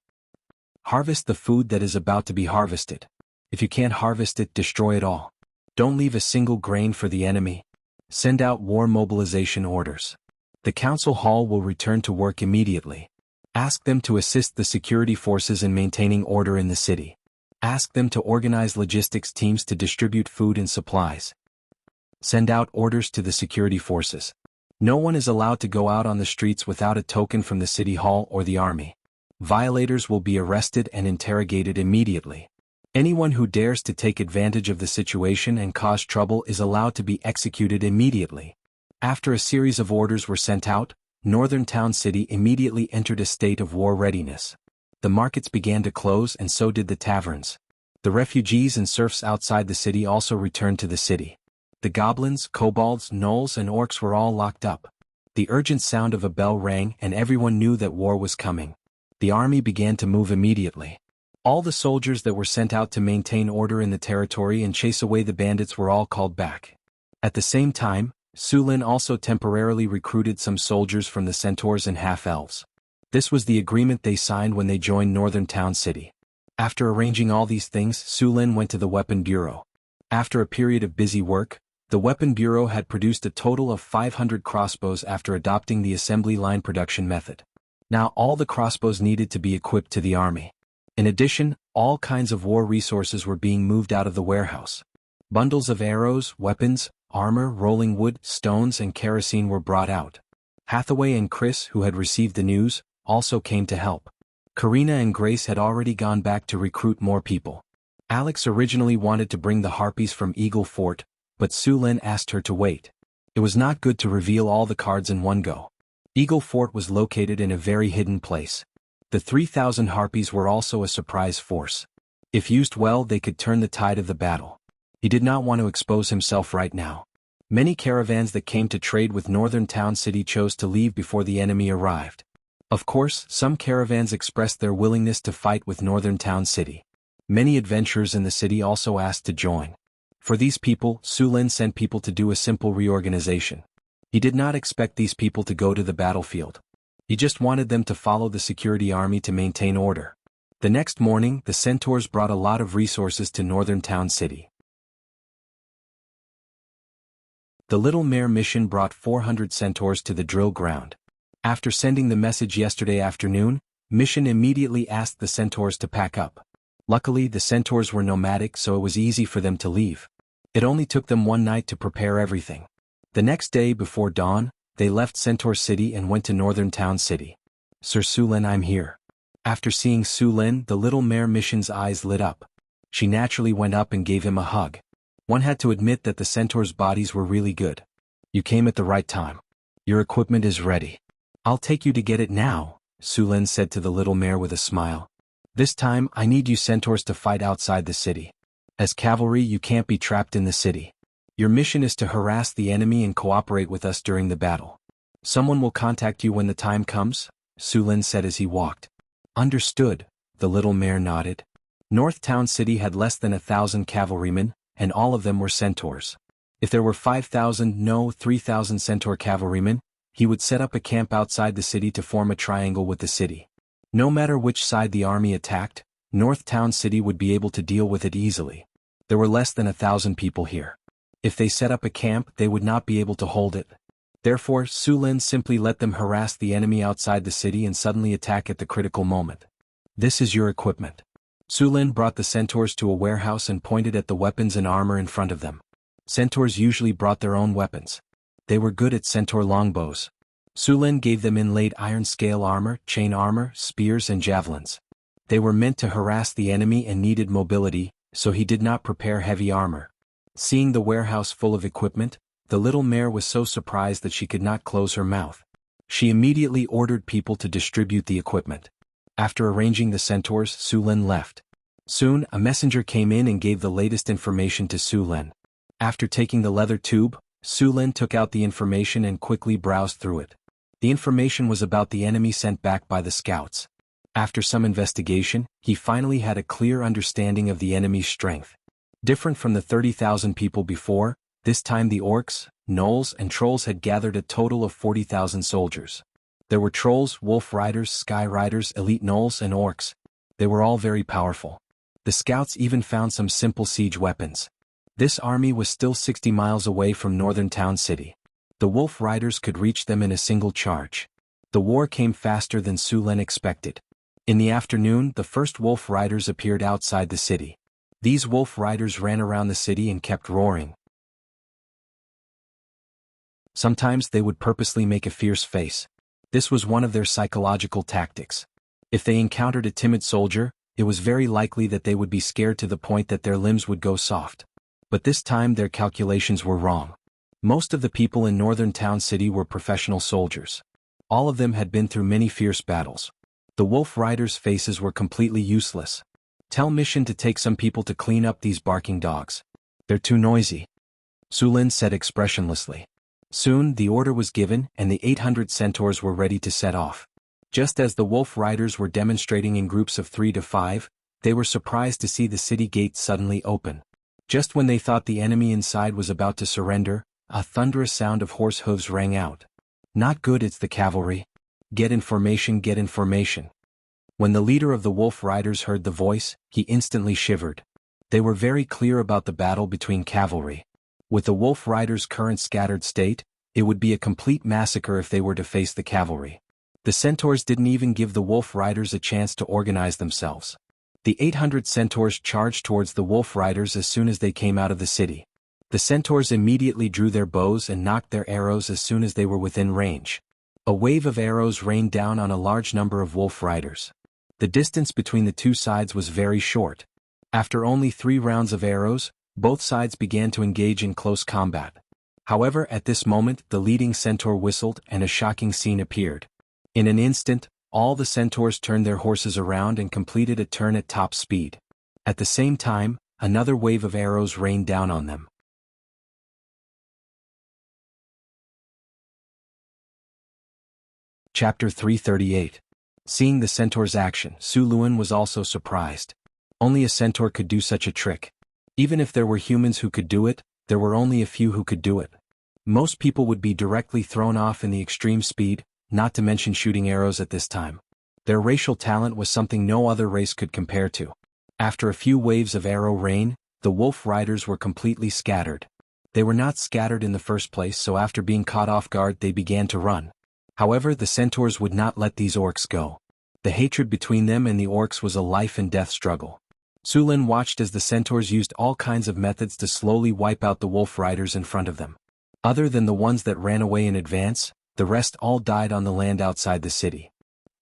Harvest the food that is about to be harvested. If you can't harvest it, destroy it all. Don't leave a single grain for the enemy. Send out war mobilization orders. The council hall will return to work immediately. Ask them to assist the security forces in maintaining order in the city. Ask them to organize logistics teams to distribute food and supplies. Send out orders to the security forces. No one is allowed to go out on the streets without a token from the city hall or the army. Violators will be arrested and interrogated immediately. Anyone who dares to take advantage of the situation and cause trouble is allowed to be executed immediately. After a series of orders were sent out, Northern Town City immediately entered a state of war readiness. The markets began to close and so did the taverns. The refugees and serfs outside the city also returned to the city. The goblins, kobolds, gnolls and orcs were all locked up. The urgent sound of a bell rang and everyone knew that war was coming. The army began to move immediately. All the soldiers that were sent out to maintain order in the territory and chase away the bandits were all called back. At the same time, Sulin also temporarily recruited some soldiers from the centaurs and half-elves. This was the agreement they signed when they joined Northern Town City. After arranging all these things, Sulin went to the Weapon Bureau. After a period of busy work, the Weapon Bureau had produced a total of 500 crossbows after adopting the assembly line production method. Now all the crossbows needed to be equipped to the army. In addition, all kinds of war resources were being moved out of the warehouse. Bundles of arrows, weapons, armor, rolling wood, stones and kerosene were brought out. Hathaway and Chris, who had received the news, also came to help. Karina and Grace had already gone back to recruit more people. Alex originally wanted to bring the harpies from Eagle Fort, but Sulin asked her to wait. It was not good to reveal all the cards in one go. Eagle Fort was located in a very hidden place. The 3,000 harpies were also a surprise force. If used well, they could turn the tide of the battle. He did not want to expose himself right now. Many caravans that came to trade with Northern Town City chose to leave before the enemy arrived. Of course, some caravans expressed their willingness to fight with Northern Town City. Many adventurers in the city also asked to join. For these people, Sulin sent people to do a simple reorganization. He did not expect these people to go to the battlefield. He just wanted them to follow the security army to maintain order. The next morning, the centaurs brought a lot of resources to Northern Town City. The Little Mare mission brought 400 centaurs to the drill ground. After sending the message yesterday afternoon, Mission immediately asked the centaurs to pack up. Luckily, the centaurs were nomadic, so it was easy for them to leave. It only took them one night to prepare everything. The next day before dawn, they left Centaur City and went to Northern Town City. Sir Sulin, I'm here. After seeing Sulin, the Little Mare Mission's eyes lit up. She naturally went up and gave him a hug. One had to admit that the centaurs' bodies were really good. You came at the right time. Your equipment is ready. I'll take you to get it now, Sulin said to the Little Mare with a smile. This time, I need you centaurs to fight outside the city. As cavalry, you can't be trapped in the city. Your mission is to harass the enemy and cooperate with us during the battle. Someone will contact you when the time comes, Sulin said as he walked. Understood, the Little Mare nodded. North Town City had less than 1,000 cavalrymen, and all of them were centaurs. If there were 3,000 centaur cavalrymen, he would set up a camp outside the city to form a triangle with the city. No matter which side the army attacked, North Town City would be able to deal with it easily. There were less than 1,000 people here. If they set up a camp, they would not be able to hold it. Therefore, Sulin simply let them harass the enemy outside the city and suddenly attack at the critical moment. This is your equipment. Sulin brought the centaurs to a warehouse and pointed at the weapons and armor in front of them. Centaurs usually brought their own weapons. They were good at centaur longbows. Sulin gave them inlaid iron scale armor, chain armor, spears and javelins. They were meant to harass the enemy and needed mobility, so he did not prepare heavy armor. Seeing the warehouse full of equipment, the Little Mare was so surprised that she could not close her mouth. She immediately ordered people to distribute the equipment. After arranging the centaurs, Sulin left. Soon, a messenger came in and gave the latest information to Sulin. After taking the leather tube, Su Lin took out the information and quickly browsed through it. The information was about the enemy sent back by the scouts. After some investigation, he finally had a clear understanding of the enemy's strength. Different from the 30,000 people before, this time the orcs, gnolls and trolls had gathered a total of 40,000 soldiers. There were trolls, wolf riders, sky riders, elite gnolls and orcs. They were all very powerful. The scouts even found some simple siege weapons. This army was still 60 miles away from northern town city. The wolf riders could reach them in a single charge. The war came faster than Su Lin expected. In the afternoon, the first wolf riders appeared outside the city. These wolf riders ran around the city and kept roaring. Sometimes they would purposely make a fierce face. This was one of their psychological tactics. If they encountered a timid soldier, it was very likely that they would be scared to the point that their limbs would go soft. But this time their calculations were wrong. Most of the people in northern town city were professional soldiers. All of them had been through many fierce battles. The wolf riders' faces were completely useless. Tell Mission to take some people to clean up these barking dogs. They're too noisy. Su Lin said expressionlessly. Soon the order was given and the 800 centaurs were ready to set off. Just as the wolf riders were demonstrating in groups of 3 to 5, they were surprised to see the city gates suddenly open. Just when they thought the enemy inside was about to surrender, a thunderous sound of horse hooves rang out. Not good, it's the cavalry. Get in formation, get in formation. When the leader of the wolf riders heard the voice, he instantly shivered. They were very clear about the battle between cavalry. With the wolf riders' current scattered state, it would be a complete massacre if they were to face the cavalry. The centaurs didn't even give the wolf riders a chance to organize themselves. The 800 centaurs charged towards the wolf riders as soon as they came out of the city. The centaurs immediately drew their bows and knocked their arrows as soon as they were within range. A wave of arrows rained down on a large number of wolf riders. The distance between the two sides was very short. After only 3 rounds of arrows, both sides began to engage in close combat. However, at this moment the leading centaur whistled and a shocking scene appeared. In an instant, all the centaurs turned their horses around and completed a turn at top speed. At the same time, another wave of arrows rained down on them. Chapter 338. Seeing the centaur's action, Su Lin was also surprised. Only a centaur could do such a trick. Even if there were humans who could do it, there were only a few who could do it. Most people would be directly thrown off in the extreme speed, not to mention shooting arrows at this time. Their racial talent was something no other race could compare to. After a few waves of arrow rain, the wolf riders were completely scattered. They were not scattered in the first place, so after being caught off guard they began to run. However, the centaurs would not let these orcs go. The hatred between them and the orcs was a life and death struggle. Su Lin watched as the centaurs used all kinds of methods to slowly wipe out the wolf riders in front of them. Other than the ones that ran away in advance, the rest all died on the land outside the city.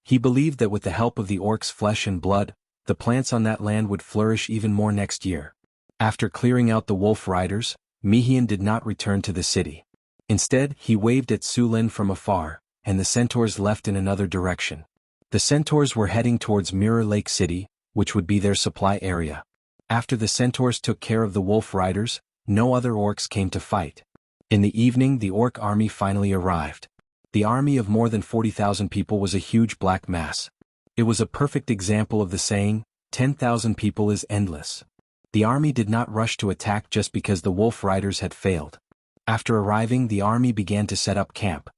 He believed that with the help of the orcs' flesh and blood, the plants on that land would flourish even more next year. After clearing out the wolf riders, Mihian did not return to the city. Instead, he waved at Su Lin from afar, and the centaurs left in another direction. The centaurs were heading towards Mirror Lake City, which would be their supply area. After the centaurs took care of the wolf riders, no other orcs came to fight. In the evening the orc army finally arrived. The army of more than 40,000 people was a huge black mass. It was a perfect example of the saying, 10,000 people is endless. The army did not rush to attack just because the wolf riders had failed. After arriving, the army began to set up camp.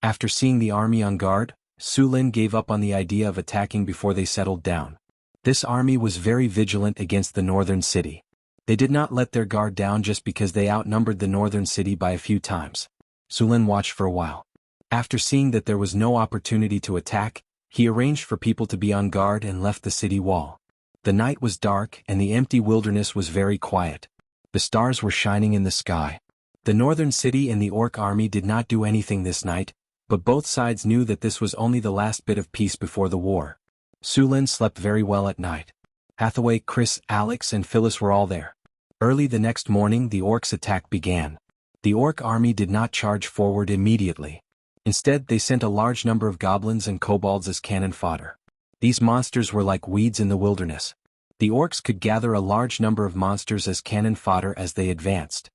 After seeing the army on guard, Su Lin gave up on the idea of attacking before they settled down. This army was very vigilant against the northern city. They did not let their guard down just because they outnumbered the northern city by a few times. Su Lin watched for a while. After seeing that there was no opportunity to attack, he arranged for people to be on guard and left the city wall. The night was dark and the empty wilderness was very quiet. The stars were shining in the sky. The northern city and the orc army did not do anything this night, but both sides knew that this was only the last bit of peace before the war. Su Lin slept very well at night. Hathaway, Chris, Alex and Phyllis were all there. Early the next morning the orcs' attack began. The orc army did not charge forward immediately. Instead they sent a large number of goblins and kobolds as cannon fodder. These monsters were like weeds in the wilderness. The orcs could gather a large number of monsters as cannon fodder as they advanced.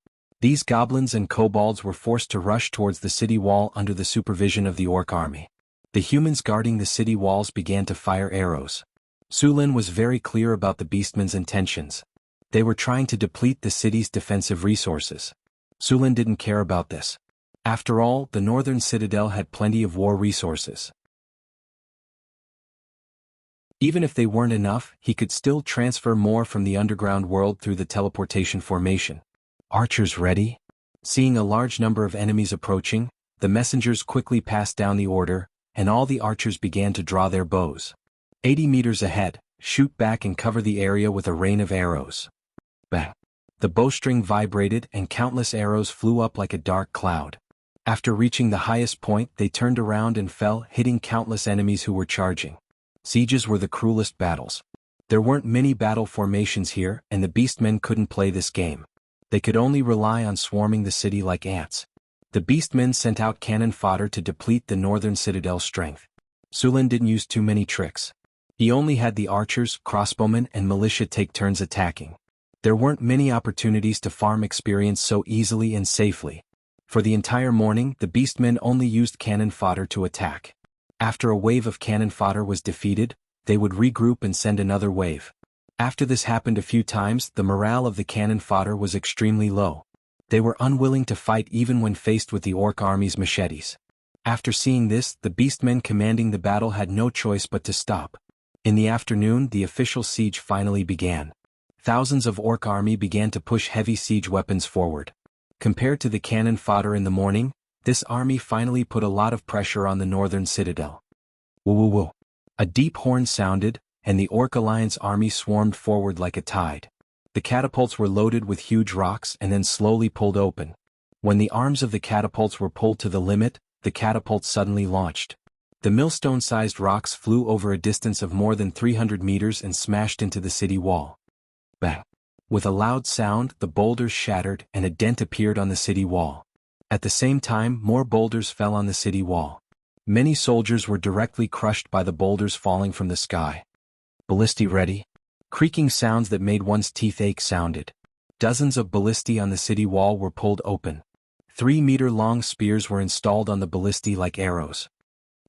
These goblins and kobolds were forced to rush towards the city wall under the supervision of the orc army. The humans guarding the city walls began to fire arrows. Su Lin was very clear about the beastmen's intentions. They were trying to deplete the city's defensive resources. Su Lin didn't care about this. After all, the northern citadel had plenty of war resources. Even if they weren't enough, he could still transfer more from the underground world through the teleportation formation. Archers ready? Seeing a large number of enemies approaching, the messengers quickly passed down the order, and all the archers began to draw their bows. 80 meters ahead, shoot back and cover the area with a rain of arrows. Bang! The bowstring vibrated and countless arrows flew up like a dark cloud. After reaching the highest point, they turned around and fell, hitting countless enemies who were charging. Sieges were the cruelest battles. There weren't many battle formations here, and the beastmen couldn't play this game. They could only rely on swarming the city like ants. The beastmen sent out cannon fodder to deplete the northern citadel's strength. Su Lin didn't use too many tricks. He only had the archers, crossbowmen, and militia take turns attacking. There weren't many opportunities to farm experience so easily and safely. For the entire morning, the beastmen only used cannon fodder to attack. After a wave of cannon fodder was defeated, they would regroup and send another wave. After this happened a few times, the morale of the cannon fodder was extremely low. They were unwilling to fight even when faced with the orc army's machetes. After seeing this, the beastmen commanding the battle had no choice but to stop. In the afternoon, the official siege finally began. Thousands of orc army began to push heavy siege weapons forward. Compared to the cannon fodder in the morning, this army finally put a lot of pressure on the northern citadel. Woo woo woo. A deep horn sounded, and the Orc Alliance army swarmed forward like a tide. The catapults were loaded with huge rocks and then slowly pulled open. When the arms of the catapults were pulled to the limit, the catapults suddenly launched. The millstone-sized rocks flew over a distance of more than 300 meters and smashed into the city wall. Bang! With a loud sound, the boulders shattered and a dent appeared on the city wall. At the same time, more boulders fell on the city wall. Many soldiers were directly crushed by the boulders falling from the sky. Ballistae ready? Creaking sounds that made one's teeth ache sounded. Dozens of ballistae on the city wall were pulled open. 3-meter-long spears were installed on the ballistae like arrows.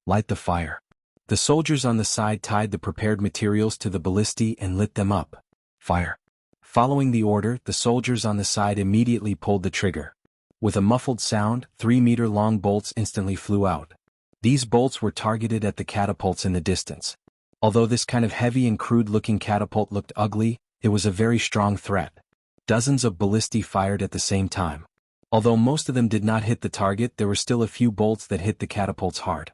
Light the fire. The soldiers on the side tied the prepared materials to the ballistae and lit them up. Fire. Following the order, the soldiers on the side immediately pulled the trigger. With a muffled sound, 3-meter-long bolts instantly flew out. These bolts were targeted at the catapults in the distance. Although this kind of heavy and crude-looking catapult looked ugly, it was a very strong threat. Dozens of ballistae fired at the same time. Although most of them did not hit the target, there were still a few bolts that hit the catapults hard.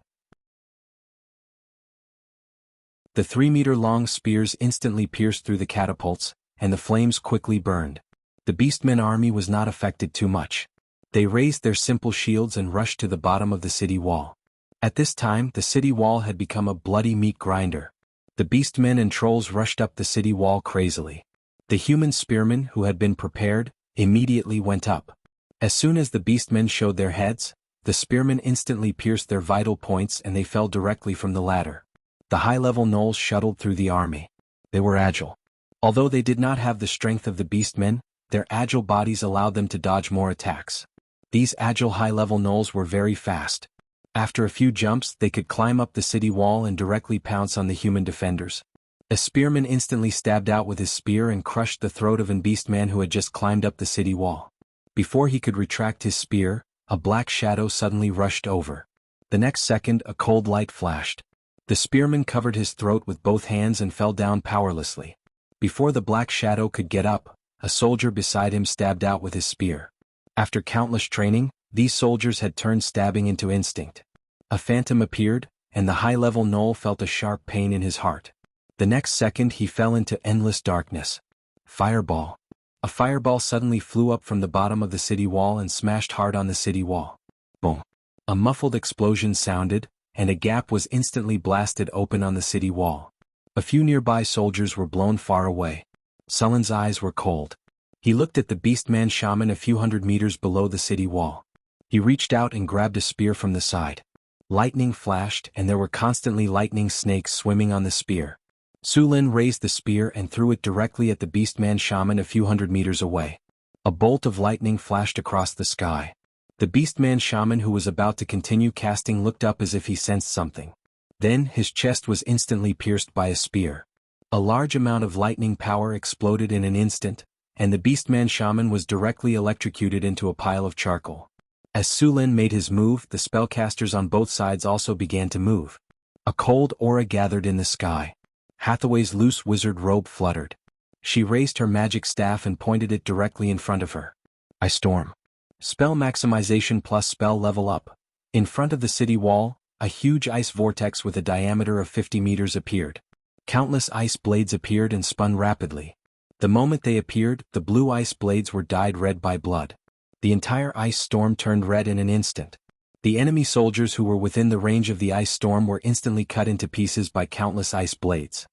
The 3-meter-long spears instantly pierced through the catapults, and the flames quickly burned. The beastmen army was not affected too much. They raised their simple shields and rushed to the bottom of the city wall. At this time, the city wall had become a bloody meat grinder. The beastmen and trolls rushed up the city wall crazily. The human spearmen, who had been prepared, immediately went up. As soon as the beastmen showed their heads, the spearmen instantly pierced their vital points and they fell directly from the ladder. The high-level gnolls shuttled through the army. They were agile. Although they did not have the strength of the beastmen, their agile bodies allowed them to dodge more attacks. These agile high-level gnolls were very fast. After a few jumps, they could climb up the city wall and directly pounce on the human defenders. A spearman instantly stabbed out with his spear and crushed the throat of a beastman who had just climbed up the city wall. Before he could retract his spear, a black shadow suddenly rushed over. The next second, a cold light flashed. The spearman covered his throat with both hands and fell down powerlessly. Before the black shadow could get up, a soldier beside him stabbed out with his spear. After countless training, these soldiers had turned stabbing into instinct. A phantom appeared, and the high-level gnoll felt a sharp pain in his heart. The next second he fell into endless darkness. Fireball. A fireball suddenly flew up from the bottom of the city wall and smashed hard on the city wall. Boom. A muffled explosion sounded, and a gap was instantly blasted open on the city wall. A few nearby soldiers were blown far away. Sullen's eyes were cold. He looked at the beastman shaman a few hundred meters below the city wall. He reached out and grabbed a spear from the side. Lightning flashed and there were constantly lightning snakes swimming on the spear. Su Lin raised the spear and threw it directly at the beastman shaman a few hundred meters away. A bolt of lightning flashed across the sky. The beastman shaman who was about to continue casting looked up as if he sensed something. Then his chest was instantly pierced by a spear. A large amount of lightning power exploded in an instant, and the beastman shaman was directly electrocuted into a pile of charcoal. As Su Lin made his move, the spellcasters on both sides also began to move. A cold aura gathered in the sky. Hathaway's loose wizard robe fluttered. She raised her magic staff and pointed it directly in front of her. I storm. Spell maximization plus spell level up. In front of the city wall, a huge ice vortex with a diameter of 50 meters appeared. Countless ice blades appeared and spun rapidly. The moment they appeared, the blue ice blades were dyed red by blood. The entire ice storm turned red in an instant. The enemy soldiers who were within the range of the ice storm were instantly cut into pieces by countless ice blades.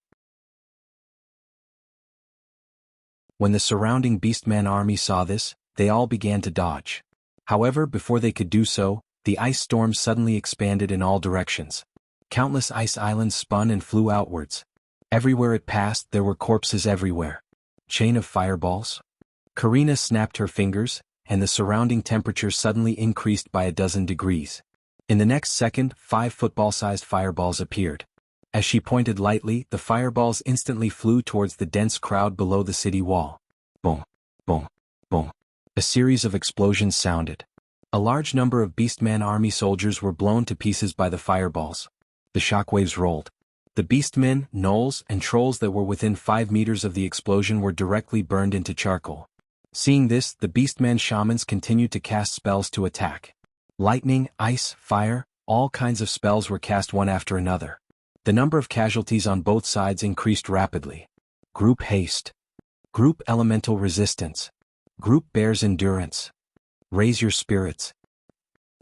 When the surrounding beastman army saw this, they all began to dodge. However, before they could do so, the ice storm suddenly expanded in all directions. Countless ice islands spun and flew outwards. Everywhere it passed, there were corpses everywhere. Chain of fireballs? Karina snapped her fingers, and the surrounding temperature suddenly increased by 12 degrees. In the next second, 5 football-sized fireballs appeared. As she pointed lightly, the fireballs instantly flew towards the dense crowd below the city wall. Boom, boom, boom. A series of explosions sounded. A large number of Beastman army soldiers were blown to pieces by the fireballs. The shockwaves rolled. The Beastmen, gnolls, and trolls that were within 5 meters of the explosion were directly burned into charcoal. Seeing this, the Beastman shamans continued to cast spells to attack. Lightning, ice, fire, all kinds of spells were cast one after another. The number of casualties on both sides increased rapidly. Group haste. Group elemental resistance. Group bears endurance. Raise your spirits.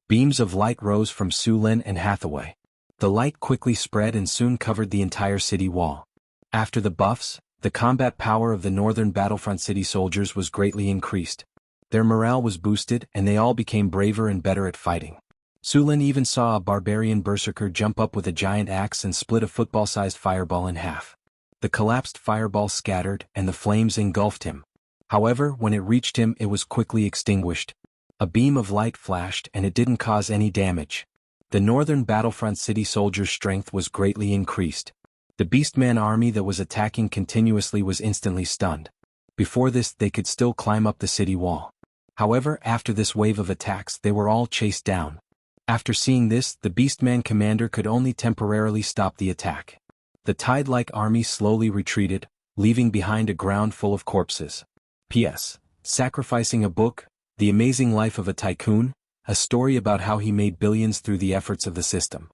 Beams of light rose from Su Lin and Hathaway. The light quickly spread and soon covered the entire city wall. After the buffs, the combat power of the northern battlefront city soldiers was greatly increased. Their morale was boosted and they all became braver and better at fighting. Su Lin even saw a barbarian berserker jump up with a giant axe and split a football-sized fireball in half. The collapsed fireball scattered and the flames engulfed him. However, when it reached him, it was quickly extinguished. A beam of light flashed and it didn't cause any damage. The northern battlefront city soldiers' strength was greatly increased. The Beastman army that was attacking continuously was instantly stunned. Before this, they could still climb up the city wall. However, after this wave of attacks, they were all chased down. After seeing this, the Beastman commander could only temporarily stop the attack. The tide-like army slowly retreated, leaving behind a ground full of corpses. P.S. Sacrificing a book, The Amazing Life of a Tycoon, a story about how he made billions through the efforts of the system.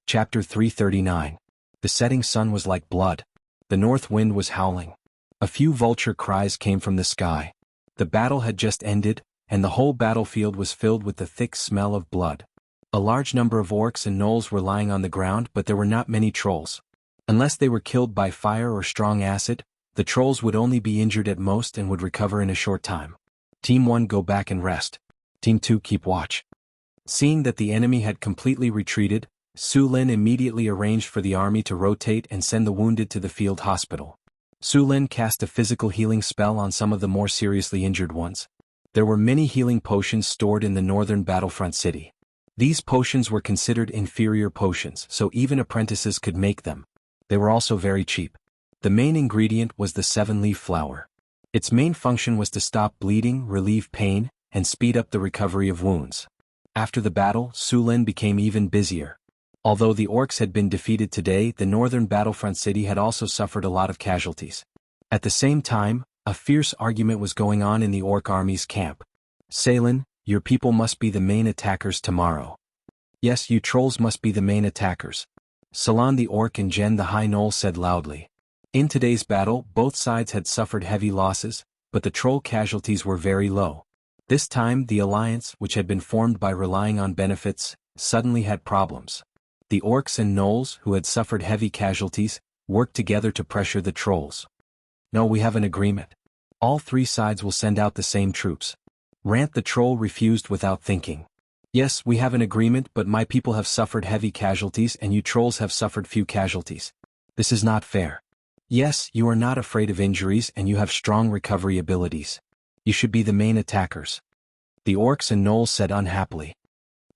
Chapter 339. The setting sun was like blood. The north wind was howling. A few vulture cries came from the sky. The battle had just ended, and the whole battlefield was filled with the thick smell of blood. A large number of orcs and gnolls were lying on the ground, but there were not many trolls. Unless they were killed by fire or strong acid, the trolls would only be injured at most and would recover in a short time. Team 1 go back and rest. Team 2 keep watch. Seeing that the enemy had completely retreated, Su Lin immediately arranged for the army to rotate and send the wounded to the field hospital. Su Lin cast a physical healing spell on some of the more seriously injured ones. There were many healing potions stored in the northern battlefront city. These potions were considered inferior potions, so even apprentices could make them. They were also very cheap. The main ingredient was the 7-leaf flower. Its main function was to stop bleeding, relieve pain, and speed up the recovery of wounds. After the battle, Su Lin became even busier. Although the orcs had been defeated today, the northern battlefront city had also suffered a lot of casualties. At the same time, a fierce argument was going on in the orc army's camp. Salen, your people must be the main attackers tomorrow. Yes, you trolls must be the main attackers. Salon the orc and Jen the high gnoll said loudly. In today's battle, both sides had suffered heavy losses, but the troll casualties were very low. This time, the alliance, which had been formed by relying on benefits, suddenly had problems. The orcs and gnolls, who had suffered heavy casualties, worked together to pressure the trolls. No, we have an agreement. All 3 sides will send out the same troops. Rant the troll refused without thinking. Yes, we have an agreement, but my people have suffered heavy casualties and you trolls have suffered few casualties. This is not fair. Yes, you are not afraid of injuries and you have strong recovery abilities. You should be the main attackers. The orcs and gnolls said unhappily.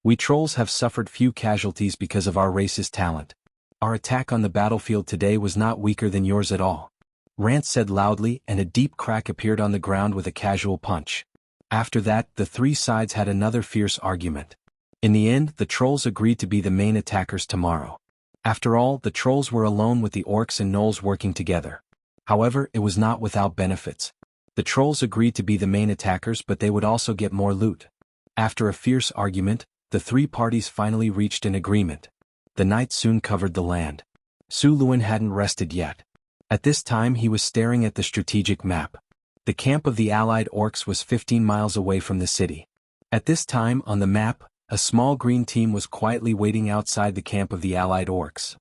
We trolls have suffered few casualties because of our race's talent. Our attack on the battlefield today was not weaker than yours at all. Rance said loudly, and a deep crack appeared on the ground with a casual punch. After that, the three sides had another fierce argument. In the end, the trolls agreed to be the main attackers tomorrow. After all, the trolls were alone with the orcs and gnolls working together. However, it was not without benefits. The trolls agreed to be the main attackers, but they would also get more loot. After a fierce argument, the three parties finally reached an agreement. The night soon covered the land. Su Luin hadn't rested yet. At this time he was staring at the strategic map. The camp of the allied orcs was 15 miles away from the city. At this time, on the map, a small green team was quietly waiting outside the camp of the allied orcs.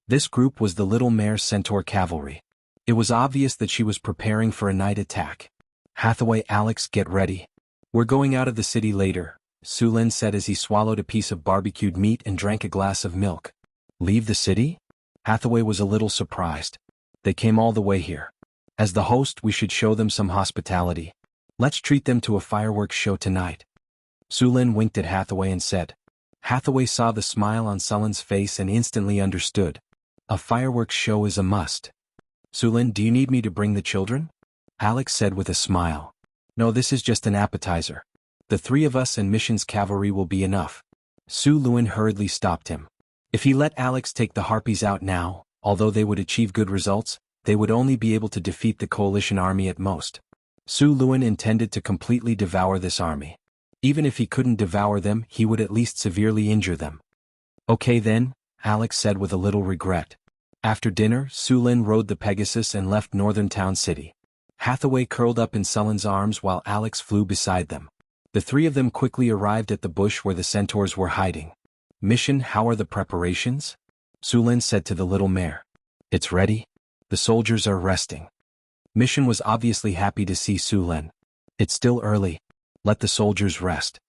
This group was the Little Mare Centaur Cavalry. It was obvious that she was preparing for a night attack. Hathaway, Alex, get ready. We're going out of the city later, Su Lin said as he swallowed a piece of barbecued meat and drank a glass of milk. Leave the city? Hathaway was a little surprised. They came all the way here. As the host, we should show them some hospitality. Let's treat them to a fireworks show tonight. Su Lin winked at Hathaway and said. Hathaway saw the smile on Su Lin's face and instantly understood. A fireworks show is a must. Su Lin, do you need me to bring the children? Alex said with a smile. No, this is just an appetizer. The three of us and Mission's cavalry will be enough. Su Luin hurriedly stopped him. If he let Alex take the harpies out now, although they would achieve good results, they would only be able to defeat the coalition army at most. Su Luin intended to completely devour this army. Even if he couldn't devour them, he would at least severely injure them. Okay then, Alex said with a little regret. After dinner, Su Lin rode the Pegasus and left Northern Town City. Hathaway curled up in Su Lin's arms while Alex flew beside them. The three of them quickly arrived at the bush where the centaurs were hiding. Mission, how are the preparations? Su Lin said to the little mare. It's ready. The soldiers are resting. Mission was obviously happy to see Su Lin. It's still early. Let the soldiers rest.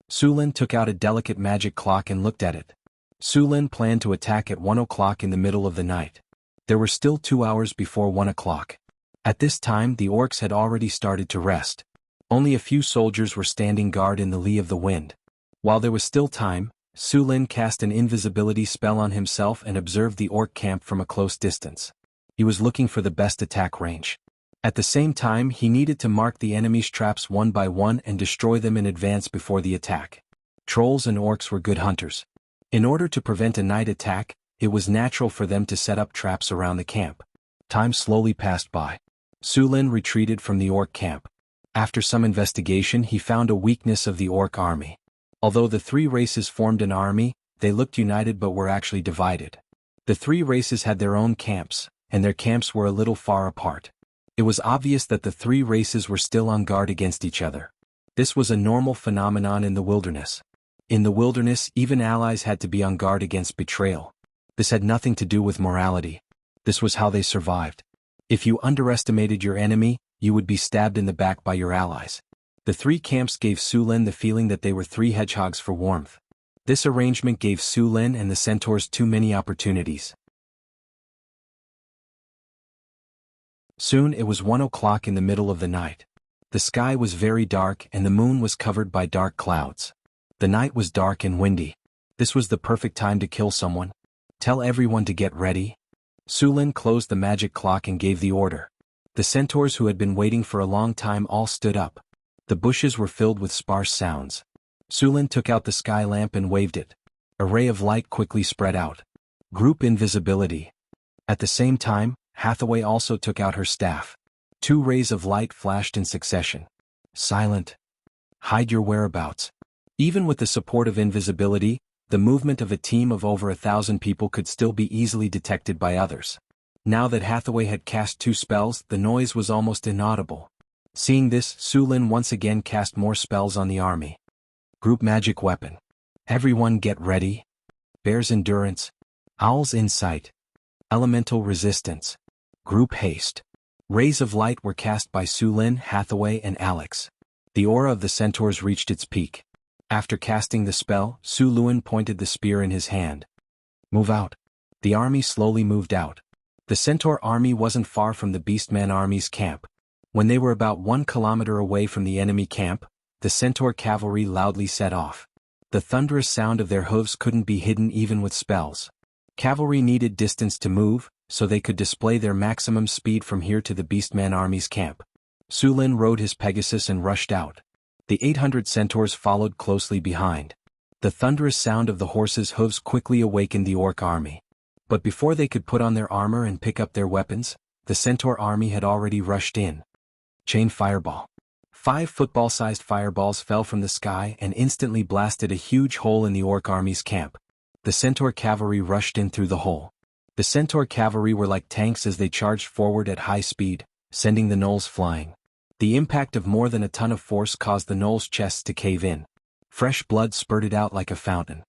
Su Lin took out a delicate magic clock and looked at it. Su Lin planned to attack at 1 o'clock in the middle of the night. There were still 2 hours before 1 o'clock. At this time, the orcs had already started to rest. Only a few soldiers were standing guard in the lee of the wind. While there was still time, Su Lin cast an invisibility spell on himself and observed the orc camp from a close distance. He was looking for the best attack range. At the same time, he needed to mark the enemy's traps one by one and destroy them in advance before the attack. Trolls and orcs were good hunters. In order to prevent a night attack, it was natural for them to set up traps around the camp. Time slowly passed by. Su Lin retreated from the orc camp. After some investigation, he found a weakness of the orc army. Although the three races formed an army, they looked united but were actually divided. The three races had their own camps, and their camps were a little far apart. It was obvious that the three races were still on guard against each other. This was a normal phenomenon in the wilderness. In the wilderness, even allies had to be on guard against betrayal. This had nothing to do with morality. This was how they survived. If you underestimated your enemy, you would be stabbed in the back by your allies. The three camps gave Su Lin the feeling that they were three hedgehogs for warmth. This arrangement gave Su Lin and the centaurs too many opportunities. Soon it was 1 o'clock in the middle of the night. The sky was very dark and the moon was covered by dark clouds. The night was dark and windy. This was the perfect time to kill someone. Tell everyone to get ready. Su Lin closed the magic clock and gave the order. The centaurs who had been waiting for a long time all stood up. The bushes were filled with sparse sounds. Su Lin took out the sky lamp and waved it. A ray of light quickly spread out. Group invisibility. At the same time, Hathaway also took out her staff. 2 rays of light flashed in succession. Silent. Hide your whereabouts. Even with the support of invisibility, the movement of a team of over 1,000 people could still be easily detected by others. Now that Hathaway had cast 2 spells, the noise was almost inaudible. Seeing this, Su Lin once again cast more spells on the army. Group magic weapon. Everyone get ready. Bear's endurance. Owl's insight. Elemental resistance. Group haste. Rays of light were cast by Su Lin, Hathaway, and Alex. The aura of the centaurs reached its peak. After casting the spell, Su Luin pointed the spear in his hand. Move out. The army slowly moved out. The Centaur army wasn't far from the Beastman army's camp. When they were about 1 kilometer away from the enemy camp, the Centaur cavalry loudly set off. The thunderous sound of their hooves couldn't be hidden even with spells. Cavalry needed distance to move, so they could display their maximum speed from here to the Beastman army's camp. Su Lin rode his Pegasus and rushed out. The 800 centaurs followed closely behind. The thunderous sound of the horses' hooves quickly awakened the orc army. But before they could put on their armor and pick up their weapons, the centaur army had already rushed in. Chain fireball. 5 football-sized fireballs fell from the sky and instantly blasted a huge hole in the orc army's camp. The centaur cavalry rushed in through the hole. The centaur cavalry were like tanks as they charged forward at high speed, sending the gnolls flying. The impact of more than a ton of force caused the gnolls' chests to cave in. Fresh blood spurted out like a fountain.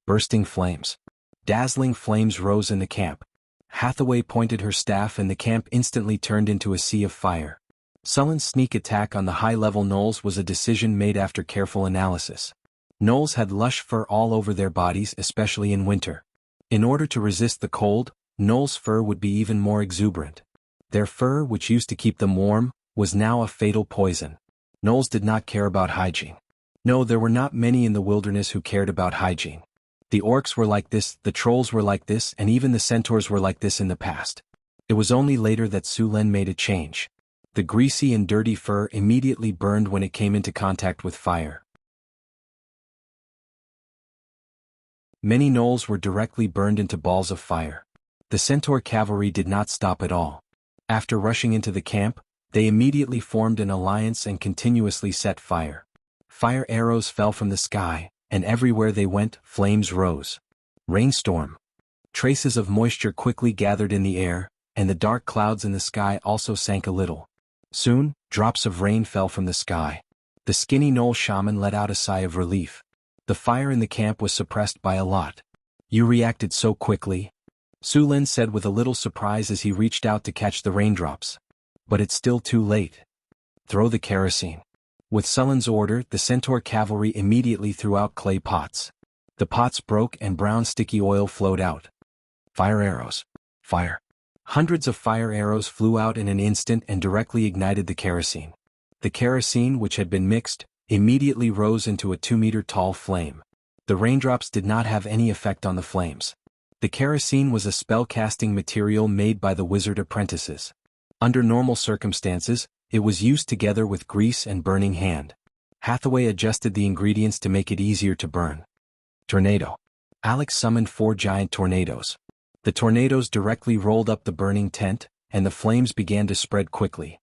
Bursting flames. Dazzling flames rose in the camp. Hathaway pointed her staff and the camp instantly turned into a sea of fire. Sullen's sneak attack on the high-level gnolls was a decision made after careful analysis. Gnolls had lush fur all over their bodies, especially in winter. In order to resist the cold, gnolls' fur would be even more exuberant. Their fur, which used to keep them warm, was now a fatal poison. Gnolls did not care about hygiene. No, there were not many in the wilderness who cared about hygiene. The orcs were like this, the trolls were like this, and even the centaurs were like this in the past. It was only later that Su Lin made a change. The greasy and dirty fur immediately burned when it came into contact with fire. Many gnolls were directly burned into balls of fire. The centaur cavalry did not stop at all. After rushing into the camp, they immediately formed an alliance and continuously set fire. Fire arrows fell from the sky, and everywhere they went, flames rose. Rainstorm. Traces of moisture quickly gathered in the air, and the dark clouds in the sky also sank a little. Soon, drops of rain fell from the sky. The skinny gnoll shaman let out a sigh of relief. The fire in the camp was suppressed by a lot. You reacted so quickly, Su Lin said with a little surprise as he reached out to catch the raindrops. But it's still too late. Throw the kerosene. With Sullen's order, the centaur cavalry immediately threw out clay pots. The pots broke and brown sticky oil flowed out. Fire arrows. Fire. Hundreds of fire arrows flew out in an instant and directly ignited the kerosene. The kerosene, which had been mixed, immediately rose into a 2-meter-tall flame. The raindrops did not have any effect on the flames. The kerosene was a spell-casting material made by the wizard apprentices. Under normal circumstances, it was used together with grease and burning hand. Hathaway adjusted the ingredients to make it easier to burn. Tornado. Alex summoned 4 giant tornadoes. The tornadoes directly rolled up the burning tent, and the flames began to spread quickly.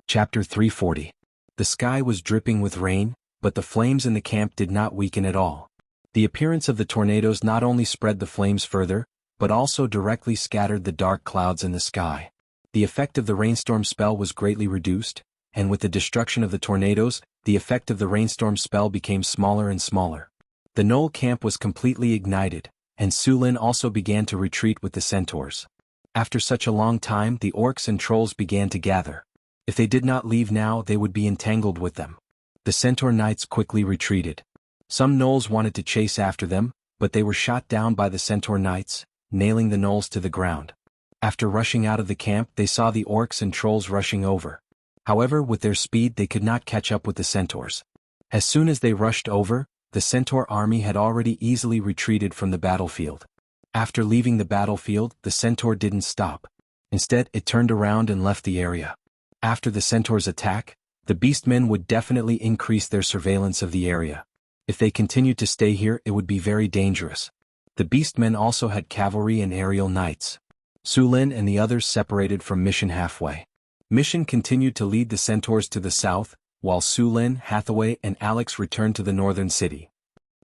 Chapter 340. The sky was dripping with rain, but the flames in the camp did not weaken at all. The appearance of the tornadoes not only spread the flames further, but also directly scattered the dark clouds in the sky. The effect of the rainstorm spell was greatly reduced, and with the destruction of the tornadoes, the effect of the rainstorm spell became smaller and smaller. The gnoll camp was completely ignited, and Su Lin also began to retreat with the centaurs. After such a long time, the orcs and trolls began to gather. If they did not leave now, they would be entangled with them. The centaur knights quickly retreated. Some gnolls wanted to chase after them, but they were shot down by the centaur knights, nailing the gnolls to the ground. After rushing out of the camp, they saw the orcs and trolls rushing over. However, with their speed they could not catch up with the centaurs. As soon as they rushed over, the centaur army had already easily retreated from the battlefield. After leaving the battlefield, the centaur didn't stop. Instead, it turned around and left the area. After the centaur's attack, the beastmen would definitely increase their surveillance of the area. If they continued to stay here, it would be very dangerous. The beastmen also had cavalry and aerial knights. Su Lin and the others separated from Mission halfway. Mission continued to lead the centaurs to the south, while Su Lin, Hathaway, and Alex returned to the northern city.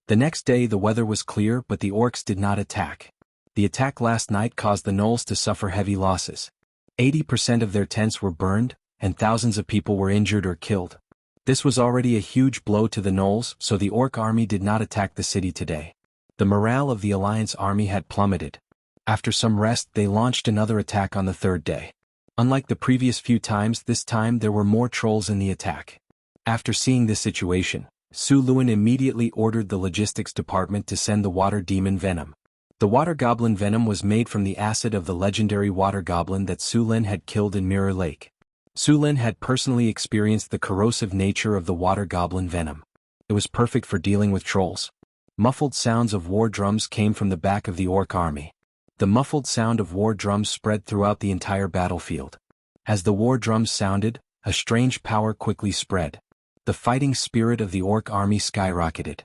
The next day the weather was clear, but the orcs did not attack. The attack last night caused the gnolls to suffer heavy losses. 80% of their tents were burned, and thousands of people were injured or killed. This was already a huge blow to the gnolls, so the orc army did not attack the city today. The morale of the Alliance army had plummeted. After some rest, they launched another attack on the third day. Unlike the previous few times, this time there were more trolls in the attack. After seeing this situation, Su Luan immediately ordered the logistics department to send the water demon venom. The water goblin venom was made from the acid of the legendary water goblin that Su Lin had killed in Mirror Lake. Su Lin had personally experienced the corrosive nature of the water goblin venom. It was perfect for dealing with trolls. Muffled sounds of war drums came from the back of the orc army. The muffled sound of war drums spread throughout the entire battlefield. As the war drums sounded, a strange power quickly spread. The fighting spirit of the orc army skyrocketed.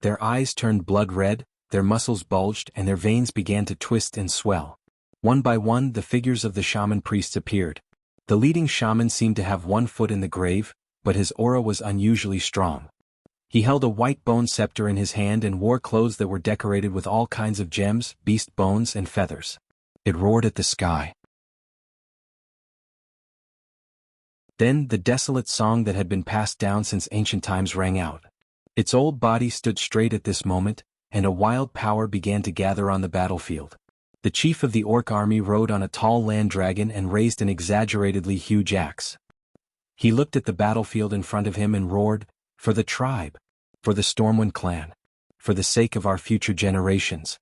Their eyes turned blood red, their muscles bulged, and their veins began to twist and swell. One by one, the figures of the shaman priests appeared. The leading shaman seemed to have one foot in the grave, but his aura was unusually strong. He held a white bone scepter in his hand and wore clothes that were decorated with all kinds of gems, beast bones, and feathers. It roared at the sky. Then the desolate song that had been passed down since ancient times rang out. Its old body stood straight at this moment, and a wild power began to gather on the battlefield. The chief of the orc army rode on a tall land dragon and raised an exaggeratedly huge axe. He looked at the battlefield in front of him and roared, "For the tribe! For the Stormwind clan! For the sake of our future generations!"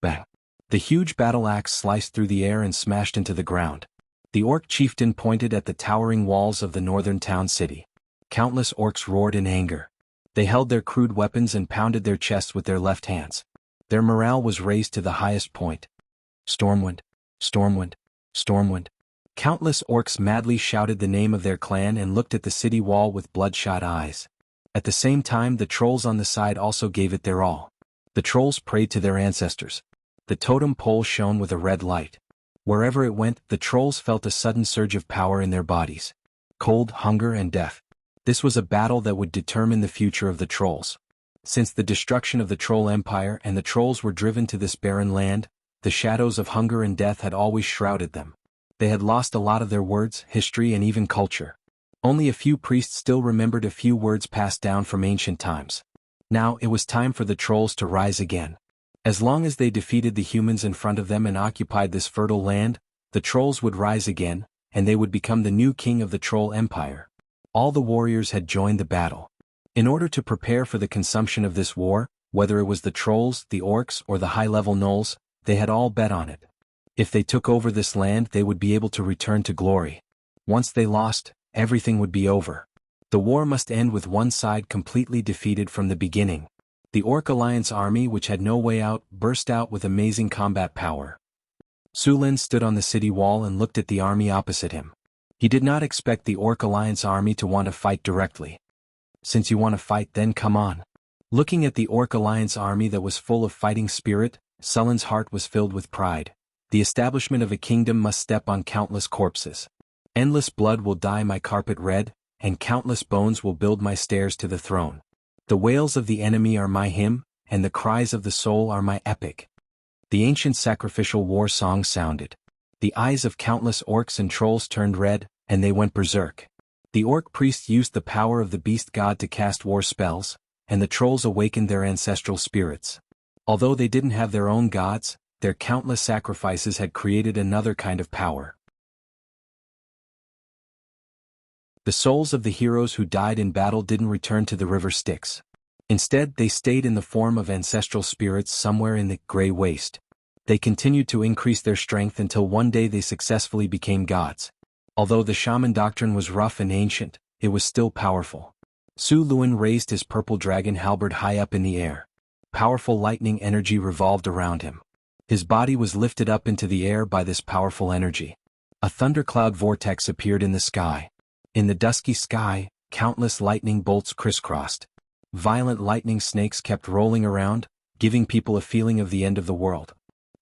Bang! The huge battle axe sliced through the air and smashed into the ground. The orc chieftain pointed at the towering walls of the northern town city. Countless orcs roared in anger. They held their crude weapons and pounded their chests with their left hands. Their morale was raised to the highest point. Stormwind! Stormwind! Stormwind! Countless orcs madly shouted the name of their clan and looked at the city wall with bloodshot eyes. At the same time, the trolls on the side also gave it their all. The trolls prayed to their ancestors. The totem pole shone with a red light. Wherever it went, the trolls felt a sudden surge of power in their bodies. Cold, hunger, and death. This was a battle that would determine the future of the trolls. Since the destruction of the Troll Empire and the trolls were driven to this barren land, the shadows of hunger and death had always shrouded them. They had lost a lot of their words, history, and even culture. Only a few priests still remembered a few words passed down from ancient times. Now it was time for the trolls to rise again. As long as they defeated the humans in front of them and occupied this fertile land, the trolls would rise again, and they would become the new king of the Troll Empire. All the warriors had joined the battle. In order to prepare for the consumption of this war, whether it was the trolls, the orcs, or the high-level gnolls, they had all bet on it. If they took over this land, they would be able to return to glory. Once they lost, everything would be over. The war must end with one side completely defeated from the beginning. The Orc Alliance army, which had no way out, burst out with amazing combat power. Su Lin stood on the city wall and looked at the army opposite him. He did not expect the Orc Alliance army to want to fight directly. "Since you want to fight, then come on." Looking at the Orc Alliance army that was full of fighting spirit, Su Lin's heart was filled with pride. The establishment of a kingdom must step on countless corpses. Endless blood will dye my carpet red, and countless bones will build my stairs to the throne. The wails of the enemy are my hymn, and the cries of the soul are my epic. The ancient sacrificial war song sounded. The eyes of countless orcs and trolls turned red, and they went berserk. The orc priests used the power of the beast god to cast war spells, and the trolls awakened their ancestral spirits. Although they didn't have their own gods, their countless sacrifices had created another kind of power. The souls of the heroes who died in battle didn't return to the river Styx. Instead, they stayed in the form of ancestral spirits somewhere in the Grey Waste. They continued to increase their strength until one day they successfully became gods. Although the shaman doctrine was rough and ancient, it was still powerful. Su Luan raised his purple dragon halberd high up in the air. Powerful lightning energy revolved around him. His body was lifted up into the air by this powerful energy. A thundercloud vortex appeared in the sky. In the dusky sky, countless lightning bolts crisscrossed. Violent lightning snakes kept rolling around, giving people a feeling of the end of the world.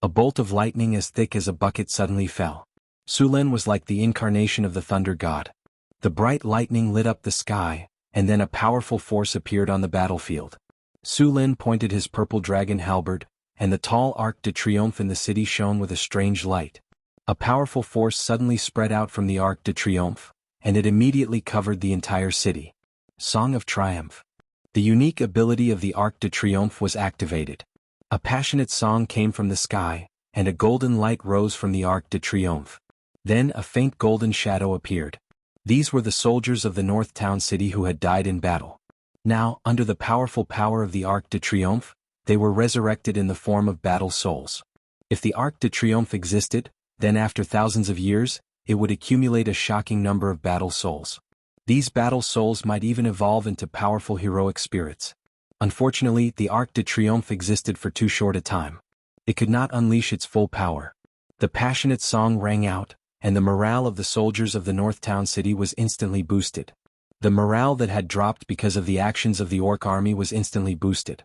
A bolt of lightning as thick as a bucket suddenly fell. Su Lin was like the incarnation of the thunder god. The bright lightning lit up the sky, and then a powerful force appeared on the battlefield. Su Lin pointed his purple dragon halberd, and the tall Arc de Triomphe in the city shone with a strange light. A powerful force suddenly spread out from the Arc de Triomphe, and it immediately covered the entire city. Song of Triumph. The unique ability of the Arc de Triomphe was activated. A passionate song came from the sky, and a golden light rose from the Arc de Triomphe. Then a faint golden shadow appeared. These were the soldiers of the North Town City who had died in battle. Now, under the powerful power of the Arc de Triomphe, they were resurrected in the form of battle souls. If the Arc de Triomphe existed, then after thousands of years, it would accumulate a shocking number of battle souls. These battle souls might even evolve into powerful heroic spirits. Unfortunately, the Arc de Triomphe existed for too short a time. It could not unleash its full power. The passionate song rang out, and the morale of the soldiers of the North Town City was instantly boosted. The morale that had dropped because of the actions of the Orc army was instantly boosted.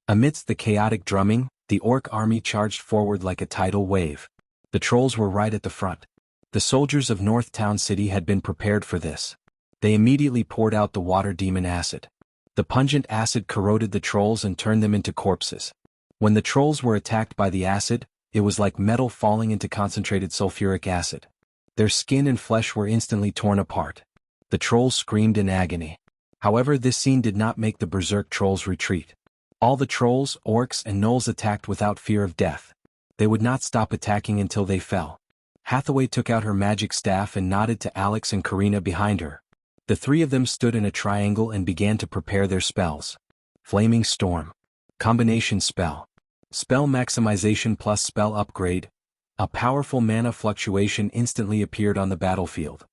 Amidst the chaotic drumming, the Orc army charged forward like a tidal wave. The trolls were right at the front. The soldiers of North Town City had been prepared for this. They immediately poured out the water demon acid. The pungent acid corroded the trolls and turned them into corpses. When the trolls were attacked by the acid, it was like metal falling into concentrated sulfuric acid. Their skin and flesh were instantly torn apart. The trolls screamed in agony. However, this scene did not make the berserk trolls retreat. All the trolls, orcs, and gnolls attacked without fear of death. They would not stop attacking until they fell. Hathaway took out her magic staff and nodded to Alex and Karina behind her. The three of them stood in a triangle and began to prepare their spells. Flaming Storm. Combination spell. Spell maximization plus spell upgrade. A powerful mana fluctuation instantly appeared on the battlefield.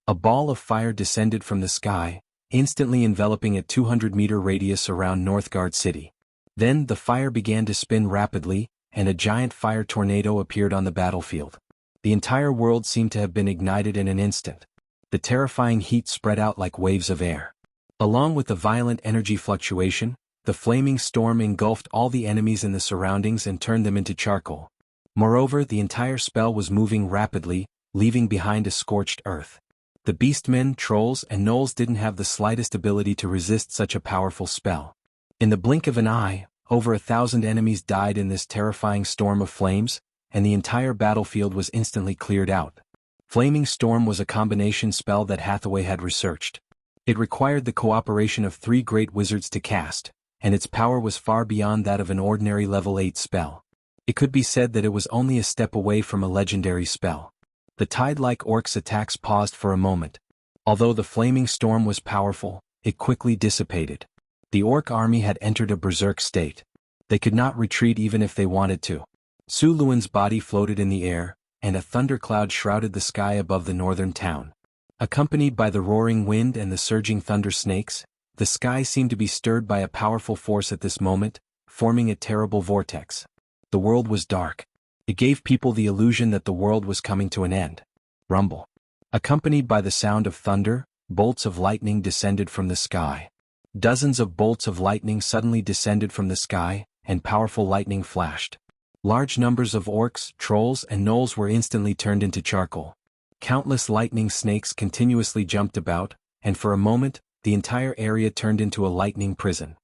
A ball of fire descended from the sky, instantly enveloping a 200-meter radius around Northgard City. Then the fire began to spin rapidly, and a giant fire tornado appeared on the battlefield. The entire world seemed to have been ignited in an instant. The terrifying heat spread out like waves of air. Along with the violent energy fluctuation, the flaming storm engulfed all the enemies in the surroundings and turned them into charcoal. Moreover, the entire spell was moving rapidly, leaving behind a scorched earth. The beastmen, trolls, and gnolls didn't have the slightest ability to resist such a powerful spell. In the blink of an eye, over 1,000 enemies died in this terrifying storm of flames, and the entire battlefield was instantly cleared out. Flaming Storm was a combination spell that Hathaway had researched. It required the cooperation of 3 great wizards to cast, and its power was far beyond that of an ordinary level 8 spell. It could be said that it was only a step away from a legendary spell. The tide-like orcs' attacks paused for a moment. Although the flaming storm was powerful, it quickly dissipated. The orc army had entered a berserk state. They could not retreat even if they wanted to. Su Luan's body floated in the air, and a thundercloud shrouded the sky above the northern town. Accompanied by the roaring wind and the surging thunder snakes, the sky seemed to be stirred by a powerful force at this moment, forming a terrible vortex. The world was dark. It gave people the illusion that the world was coming to an end. Rumble. Accompanied by the sound of thunder, bolts of lightning descended from the sky. Dozens of bolts of lightning suddenly descended from the sky, and powerful lightning flashed. Large numbers of orcs, trolls, and gnolls were instantly turned into charcoal. Countless lightning snakes continuously jumped about, and for a moment, the entire area turned into a lightning prison.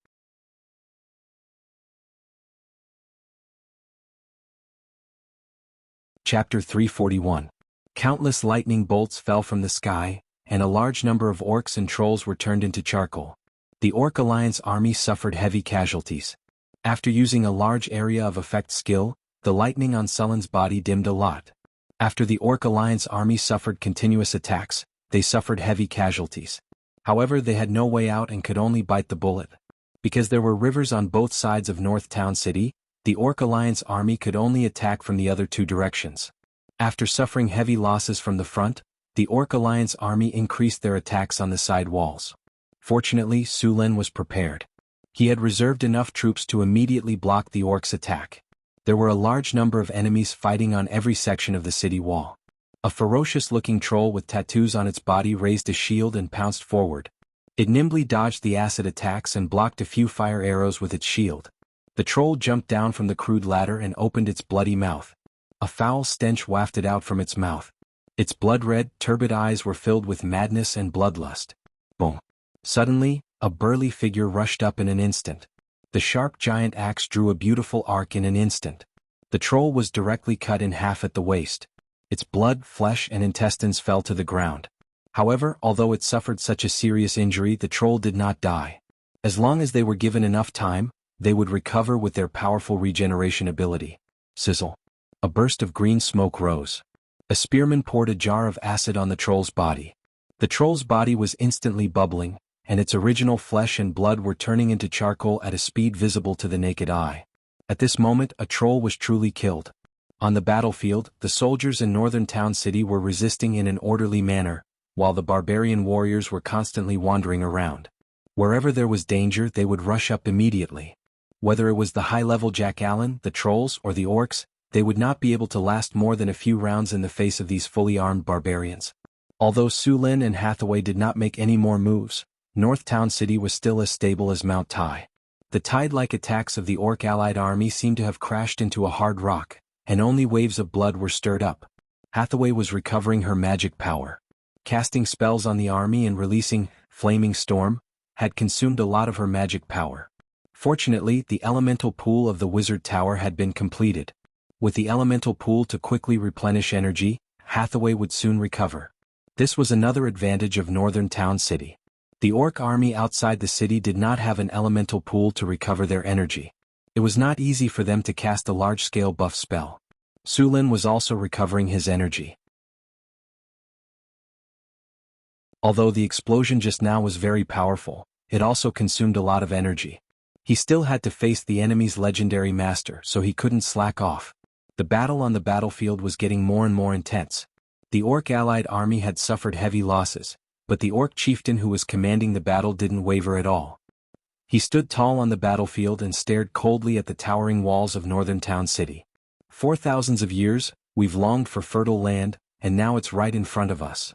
Chapter 341. Countless lightning bolts fell from the sky, and a large number of orcs and trolls were turned into charcoal. The Orc Alliance army suffered heavy casualties. After using a large area of effect skill, the lightning on Sullen's body dimmed a lot. After the Orc Alliance army suffered continuous attacks, they suffered heavy casualties. However, they had no way out and could only bite the bullet. Because there were rivers on both sides of North Town City, the Orc Alliance army could only attack from the other 2 directions. After suffering heavy losses from the front, the Orc Alliance army increased their attacks on the side walls. Fortunately, Su Lin was prepared. He had reserved enough troops to immediately block the orcs' attack. There were a large number of enemies fighting on every section of the city wall. A ferocious-looking troll with tattoos on its body raised a shield and pounced forward. It nimbly dodged the acid attacks and blocked a few fire arrows with its shield. The troll jumped down from the crude ladder and opened its bloody mouth. A foul stench wafted out from its mouth. Its blood-red, turbid eyes were filled with madness and bloodlust. Boom. Suddenly, a burly figure rushed up in an instant. The sharp giant axe drew a beautiful arc in an instant. The troll was directly cut in half at the waist. Its blood, flesh, and intestines fell to the ground. However, although it suffered such a serious injury, the troll did not die. As long as they were given enough time, they would recover with their powerful regeneration ability. Sizzle. A burst of green smoke rose. A spearman poured a jar of acid on the troll's body. The troll's body was instantly bubbling, and its original flesh and blood were turning into charcoal at a speed visible to the naked eye. At this moment, a troll was truly killed. On the battlefield, the soldiers in northern town city were resisting in an orderly manner, while the barbarian warriors were constantly wandering around. Wherever there was danger, they would rush up immediately. Whether it was the high-level jackallen, the trolls, or the orcs, they would not be able to last more than a few rounds in the face of these fully armed barbarians. Although Su Lin and Hathaway did not make any more moves, North Town City was still as stable as Mount Tai. The tide-like attacks of the Orc allied army seemed to have crashed into a hard rock, and only waves of blood were stirred up. Hathaway was recovering her magic power. Casting spells on the army and releasing Flaming Storm had consumed a lot of her magic power. Fortunately, the elemental pool of the wizard tower had been completed. With the elemental pool to quickly replenish energy, Hathaway would soon recover. This was another advantage of Northern Town City. The Orc army outside the city did not have an elemental pool to recover their energy. It was not easy for them to cast a large-scale buff spell. Su Lin was also recovering his energy. Although the explosion just now was very powerful, it also consumed a lot of energy. He still had to face the enemy's legendary master, so he couldn't slack off. The battle on the battlefield was getting more and more intense. The Orc allied army had suffered heavy losses, but the Orc chieftain who was commanding the battle didn't waver at all. He stood tall on the battlefield and stared coldly at the towering walls of Northern Town City. For thousands of years, we've longed for fertile land, and now it's right in front of us.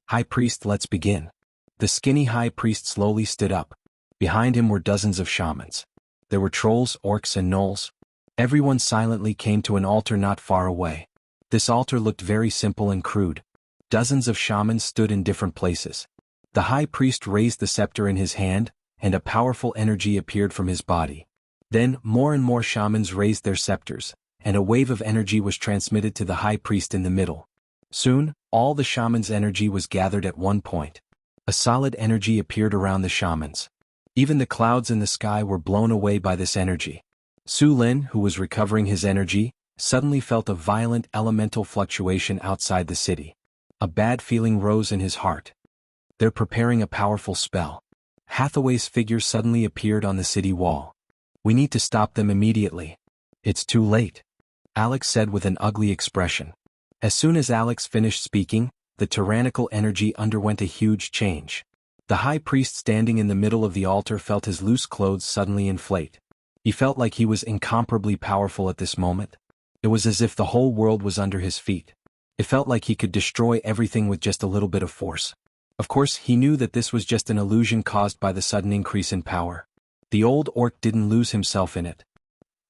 High Priest, let's begin. The skinny High Priest slowly stood up. Behind him were dozens of shamans. There were trolls, orcs, and gnolls. Everyone silently came to an altar not far away. This altar looked very simple and crude. Dozens of shamans stood in different places. The High Priest raised the scepter in his hand, and a powerful energy appeared from his body. Then, more and more shamans raised their scepters, and a wave of energy was transmitted to the High Priest in the middle. Soon, all the shamans' energy was gathered at one point. A solid energy appeared around the shamans. Even the clouds in the sky were blown away by this energy. Su Lin, who was recovering his energy, suddenly felt a violent elemental fluctuation outside the city. A bad feeling rose in his heart. They're preparing a powerful spell. Hathaway's figure suddenly appeared on the city wall. We need to stop them immediately. It's too late, Alex said with an ugly expression. As soon as Alex finished speaking, the tyrannical energy underwent a huge change. The High Priest standing in the middle of the altar felt his loose clothes suddenly inflate. He felt like he was incomparably powerful at this moment. It was as if the whole world was under his feet. It felt like he could destroy everything with just a little bit of force. Of course, he knew that this was just an illusion caused by the sudden increase in power. The old orc didn't lose himself in it.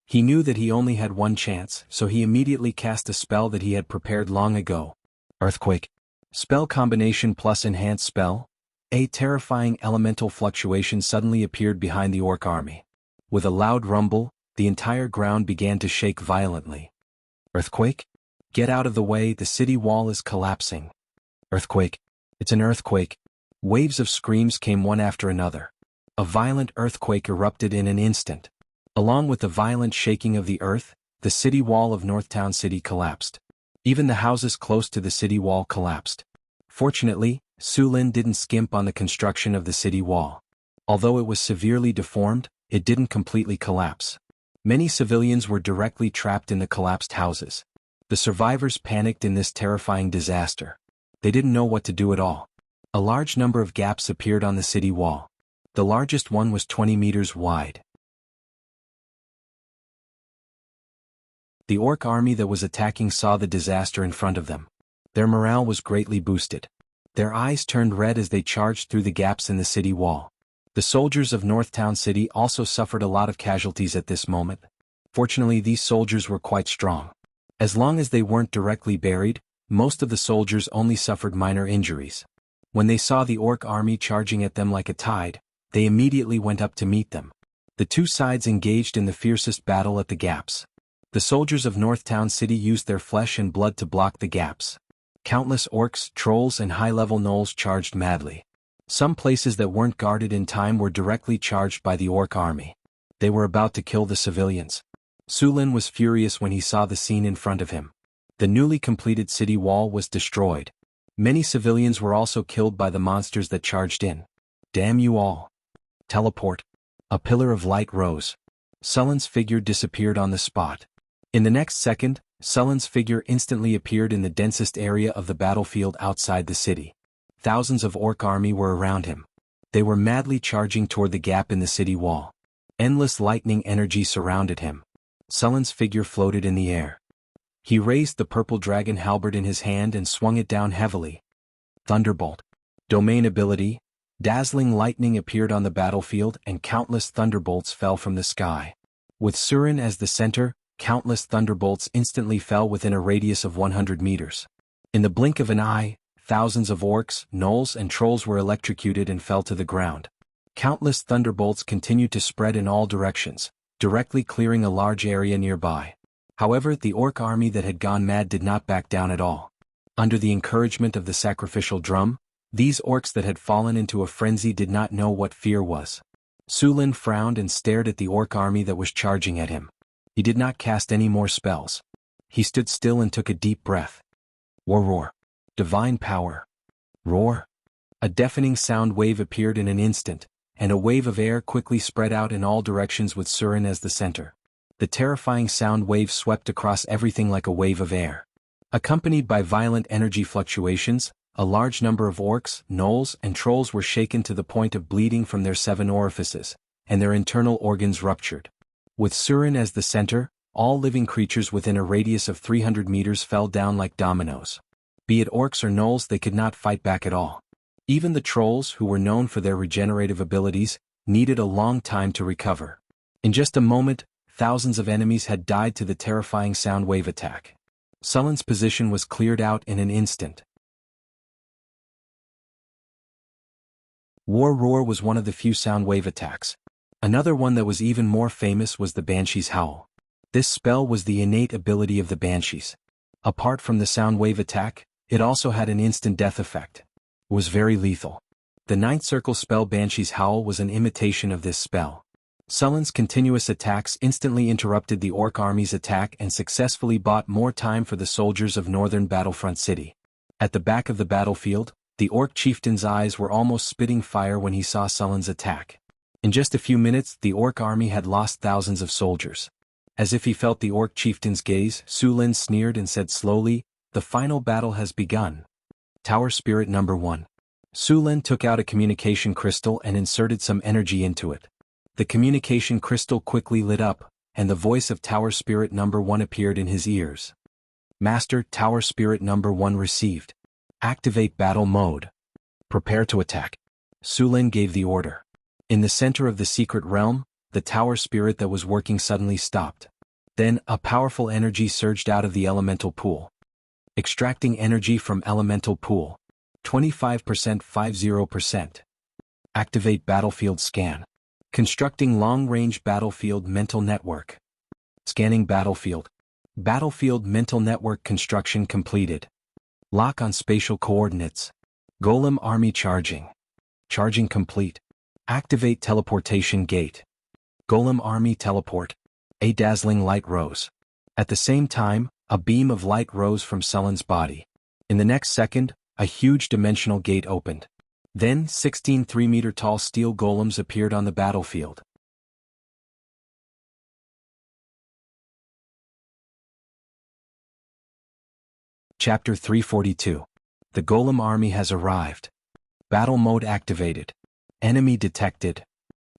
He knew that he only had one chance, so he immediately cast a spell that he had prepared long ago. Earthquake. Spell combination plus enhanced spell. A terrifying elemental fluctuation suddenly appeared behind the orc army. With a loud rumble, the entire ground began to shake violently. Earthquake? Get out of the way, the city wall is collapsing. Earthquake. It's an earthquake. Waves of screams came one after another. A violent earthquake erupted in an instant. Along with the violent shaking of the earth, the city wall of Northtown City collapsed. Even the houses close to the city wall collapsed. Fortunately, Su Lin didn't skimp on the construction of the city wall. Although it was severely deformed, it didn't completely collapse. Many civilians were directly trapped in the collapsed houses. The survivors panicked in this terrifying disaster. They didn't know what to do at all. A large number of gaps appeared on the city wall. The largest one was 20 meters wide. The orc army that was attacking saw the disaster in front of them. Their morale was greatly boosted. Their eyes turned red as they charged through the gaps in the city wall. The soldiers of Northtown City also suffered a lot of casualties at this moment. Fortunately, these soldiers were quite strong. As long as they weren't directly buried, most of the soldiers only suffered minor injuries. When they saw the orc army charging at them like a tide, they immediately went up to meet them. The two sides engaged in the fiercest battle at the gaps. The soldiers of Northtown City used their flesh and blood to block the gaps. Countless orcs, trolls, and high-level gnolls charged madly. Some places that weren't guarded in time were directly charged by the orc army. They were about to kill the civilians. Su Lin was furious when he saw the scene in front of him. The newly completed city wall was destroyed. Many civilians were also killed by the monsters that charged in. Damn you all. Teleport. A pillar of light rose. Sullen's figure disappeared on the spot. In the next second, Sullen's figure instantly appeared in the densest area of the battlefield outside the city. Thousands of orc army were around him. They were madly charging toward the gap in the city wall. Endless lightning energy surrounded him. Sullen's figure floated in the air. He raised the purple dragon halberd in his hand and swung it down heavily. Thunderbolt. Domain ability. Dazzling lightning appeared on the battlefield and countless thunderbolts fell from the sky. With Surin as the center, countless thunderbolts instantly fell within a radius of 100 meters. In the blink of an eye, thousands of orcs, gnolls and trolls were electrocuted and fell to the ground. Countless thunderbolts continued to spread in all directions, directly clearing a large area nearby. However, the orc army that had gone mad did not back down at all. Under the encouragement of the sacrificial drum, these orcs that had fallen into a frenzy did not know what fear was. Su Lin frowned and stared at the orc army that was charging at him. He did not cast any more spells. He stood still and took a deep breath. Roar. Divine power. Roar. A deafening sound wave appeared in an instant, and a wave of air quickly spread out in all directions with Surin as the center. The terrifying sound wave swept across everything like a wave of air. Accompanied by violent energy fluctuations, a large number of orcs, gnolls, and trolls were shaken to the point of bleeding from their 7 orifices, and their internal organs ruptured. With Surin as the center, all living creatures within a radius of 300 meters fell down like dominoes. Be it orcs or gnolls, they could not fight back at all. Even the trolls, who were known for their regenerative abilities, needed a long time to recover. In just a moment, thousands of enemies had died to the terrifying sound wave attack. Sullen's position was cleared out in an instant. Roar was one of the few sound wave attacks. Another one that was even more famous was the Banshee's Howl. This spell was the innate ability of the Banshees. Apart from the sound wave attack, it also had an instant death effect. It was very lethal. The 9th circle spell Banshee's Howl was an imitation of this spell. Sullen's continuous attacks instantly interrupted the orc army's attack and successfully bought more time for the soldiers of northern Battlefront City. At the back of the battlefield, the orc chieftain's eyes were almost spitting fire when he saw Sullen's attack. In just a few minutes, the orc army had lost thousands of soldiers. As if he felt the orc chieftain's gaze, Su Lin sneered and said slowly, "The final battle has begun." Tower Spirit number 1. Su Lin took out a communication crystal and inserted some energy into it. The communication crystal quickly lit up, and the voice of Tower Spirit number 1 appeared in his ears. "Master, Tower Spirit number 1 received. Activate battle mode. Prepare to attack." Su Lin gave the order. In the center of the secret realm, the Tower Spirit that was working suddenly stopped. Then, a powerful energy surged out of the elemental pool. Extracting energy from elemental pool. 25% 50%. Activate battlefield scan. Constructing long-range battlefield mental network. Scanning battlefield. Battlefield mental network construction completed. Lock on spatial coordinates. Golem army charging. Charging complete. Activate teleportation gate. Golem army teleport. A dazzling light rose. At the same time, a beam of light rose from Sullen's body. In the next second, a huge dimensional gate opened. Then 16 3-meter-tall steel golems appeared on the battlefield. Chapter 342. The Golem Army has arrived. Battle mode activated. Enemy detected.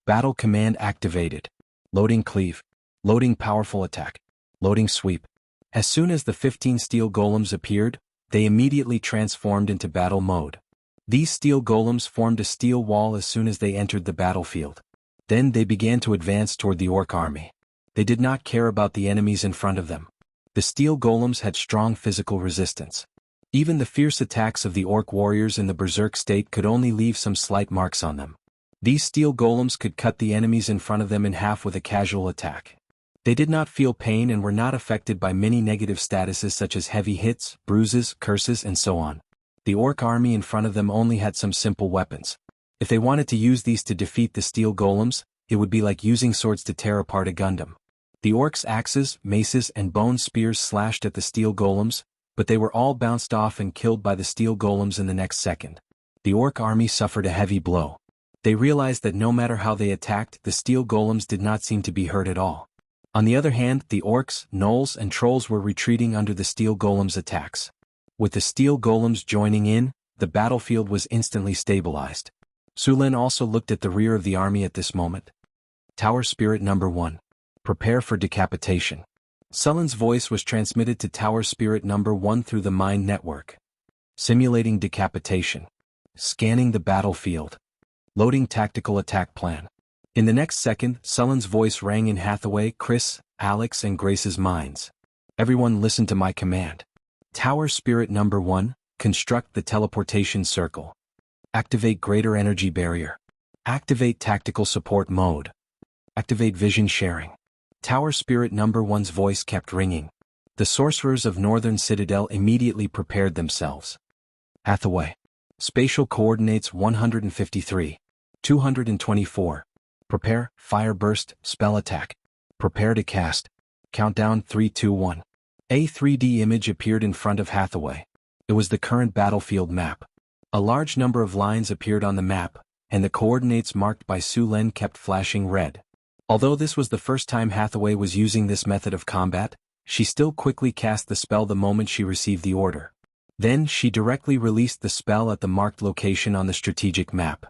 Battle command activated. Loading cleave. Loading powerful attack. Loading sweep. As soon as the 15 steel golems appeared, they immediately transformed into battle mode. These steel golems formed a steel wall as soon as they entered the battlefield. Then they began to advance toward the orc army. They did not care about the enemies in front of them. The steel golems had strong physical resistance. Even the fierce attacks of the orc warriors in the berserk state could only leave some slight marks on them. These steel golems could cut the enemies in front of them in half with a casual attack. They did not feel pain and were not affected by many negative statuses such as heavy hits, bruises, curses, and so on. The orc army in front of them only had some simple weapons. If they wanted to use these to defeat the steel golems, it would be like using swords to tear apart a Gundam. The orcs' axes, maces, and bone spears slashed at the steel golems, but they were all bounced off and killed by the steel golems in the next second. The orc army suffered a heavy blow. They realized that no matter how they attacked, the steel golems did not seem to be hurt at all. On the other hand, the orcs, gnolls and trolls were retreating under the steel golems' attacks. With the steel golems joining in, the battlefield was instantly stabilized. Su Lin also looked at the rear of the army at this moment. Tower Spirit Number 1. Prepare for decapitation. Sullen's voice was transmitted to Tower Spirit Number 1 through the mind network. Simulating decapitation. Scanning the battlefield. Loading tactical attack plan. In the next second, Sullen's voice rang in Hathaway, Chris, Alex and Grace's minds. Everyone listen to my command. Tower Spirit Number 1, construct the teleportation circle. Activate greater energy barrier. Activate tactical support mode. Activate vision sharing. Tower Spirit Number 1's voice kept ringing. The sorcerers of Northern Citadel immediately prepared themselves. Hathaway. Spatial coordinates 153. 224. Prepare, fire burst, spell attack. Prepare to cast. Countdown 3, 2, 1. A 3D image appeared in front of Hathaway. It was the current battlefield map. A large number of lines appeared on the map, and the coordinates marked by Su Lin kept flashing red. Although this was the first time Hathaway was using this method of combat, she still quickly cast the spell the moment she received the order. Then she directly released the spell at the marked location on the strategic map.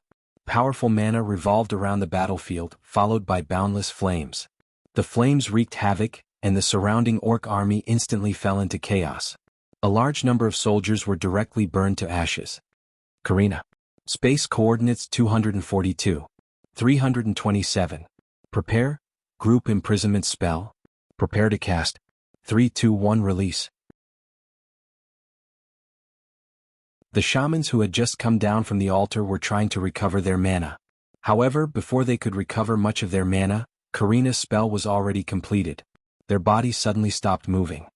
Powerful mana revolved around the battlefield, followed by boundless flames. The flames wreaked havoc, and the surrounding orc army instantly fell into chaos. A large number of soldiers were directly burned to ashes. Karina. Space coordinates 242. 327. Prepare, group imprisonment spell. Prepare to cast. 3, 2, 1 release. The shamans who had just come down from the altar were trying to recover their mana. However, before they could recover much of their mana, Karina's spell was already completed. Their bodies suddenly stopped moving.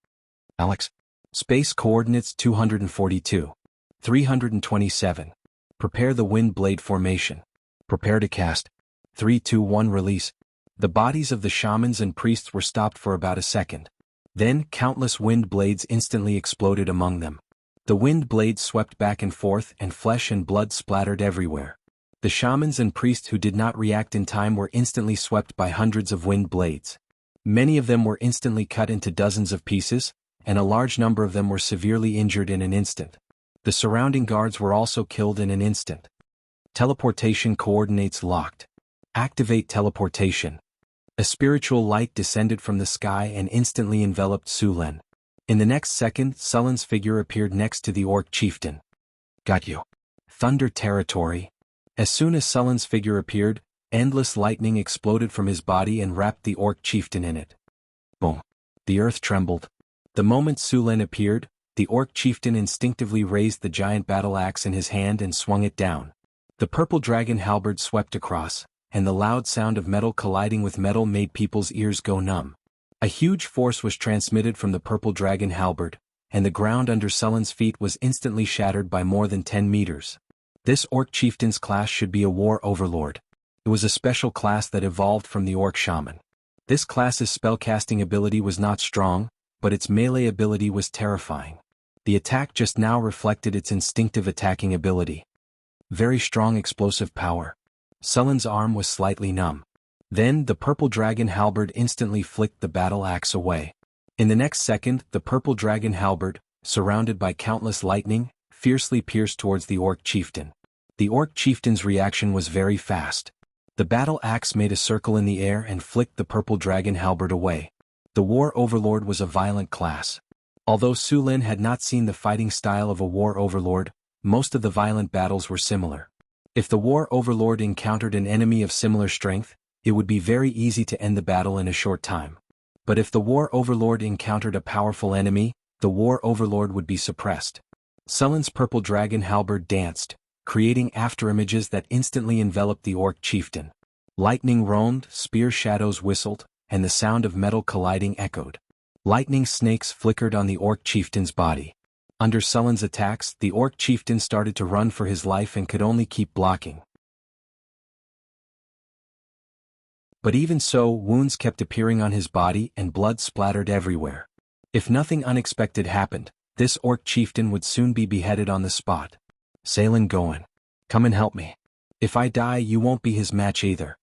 Alex. Space coordinates 242. 327. Prepare the wind blade formation. Prepare to cast. 3, 2, 1 release. The bodies of the shamans and priests were stopped for about a second. Then, countless wind blades instantly exploded among them. The wind blades swept back and forth and flesh and blood splattered everywhere. The shamans and priests who did not react in time were instantly swept by hundreds of wind blades. Many of them were instantly cut into dozens of pieces, and a large number of them were severely injured in an instant. The surrounding guards were also killed in an instant. Teleportation coordinates locked. Activate teleportation. A spiritual light descended from the sky and instantly enveloped Su Lin. In the next second, Sullen's figure appeared next to the orc chieftain. Got you. Thunder territory. As soon as Sullen's figure appeared, endless lightning exploded from his body and wrapped the orc chieftain in it. Boom. The earth trembled. The moment Su Lin appeared, the orc chieftain instinctively raised the giant battle axe in his hand and swung it down. The purple dragon halberd swept across, and the loud sound of metal colliding with metal made people's ears go numb. A huge force was transmitted from the purple dragon halberd, and the ground under Sullen's feet was instantly shattered by more than 10 meters. This orc chieftain's class should be a war overlord. It was a special class that evolved from the orc shaman. This class's spellcasting ability was not strong, but its melee ability was terrifying. The attack just now reflected its instinctive attacking ability. Very strong explosive power. Sullen's arm was slightly numb. Then, the purple dragon halberd instantly flicked the battle axe away. In the next second, the purple dragon halberd, surrounded by countless lightning, fiercely pierced towards the orc chieftain. The orc chieftain's reaction was very fast. The battle axe made a circle in the air and flicked the purple dragon halberd away. The war overlord was a violent class. Although Su Lin had not seen the fighting style of a war overlord, most of the violent battles were similar. If the war overlord encountered an enemy of similar strength, it would be very easy to end the battle in a short time. But if the war overlord encountered a powerful enemy, the war overlord would be suppressed. Sullen's purple dragon halberd danced, creating afterimages that instantly enveloped the orc chieftain. Lightning roamed, spear shadows whistled, and the sound of metal colliding echoed. Lightning snakes flickered on the orc chieftain's body. Under Sullen's attacks, the orc chieftain started to run for his life and could only keep blocking. But even so, wounds kept appearing on his body and blood splattered everywhere. If nothing unexpected happened, This orc chieftain would soon be beheaded on the spot. Salen Goen, come and help me. If I die, you won't be his match either.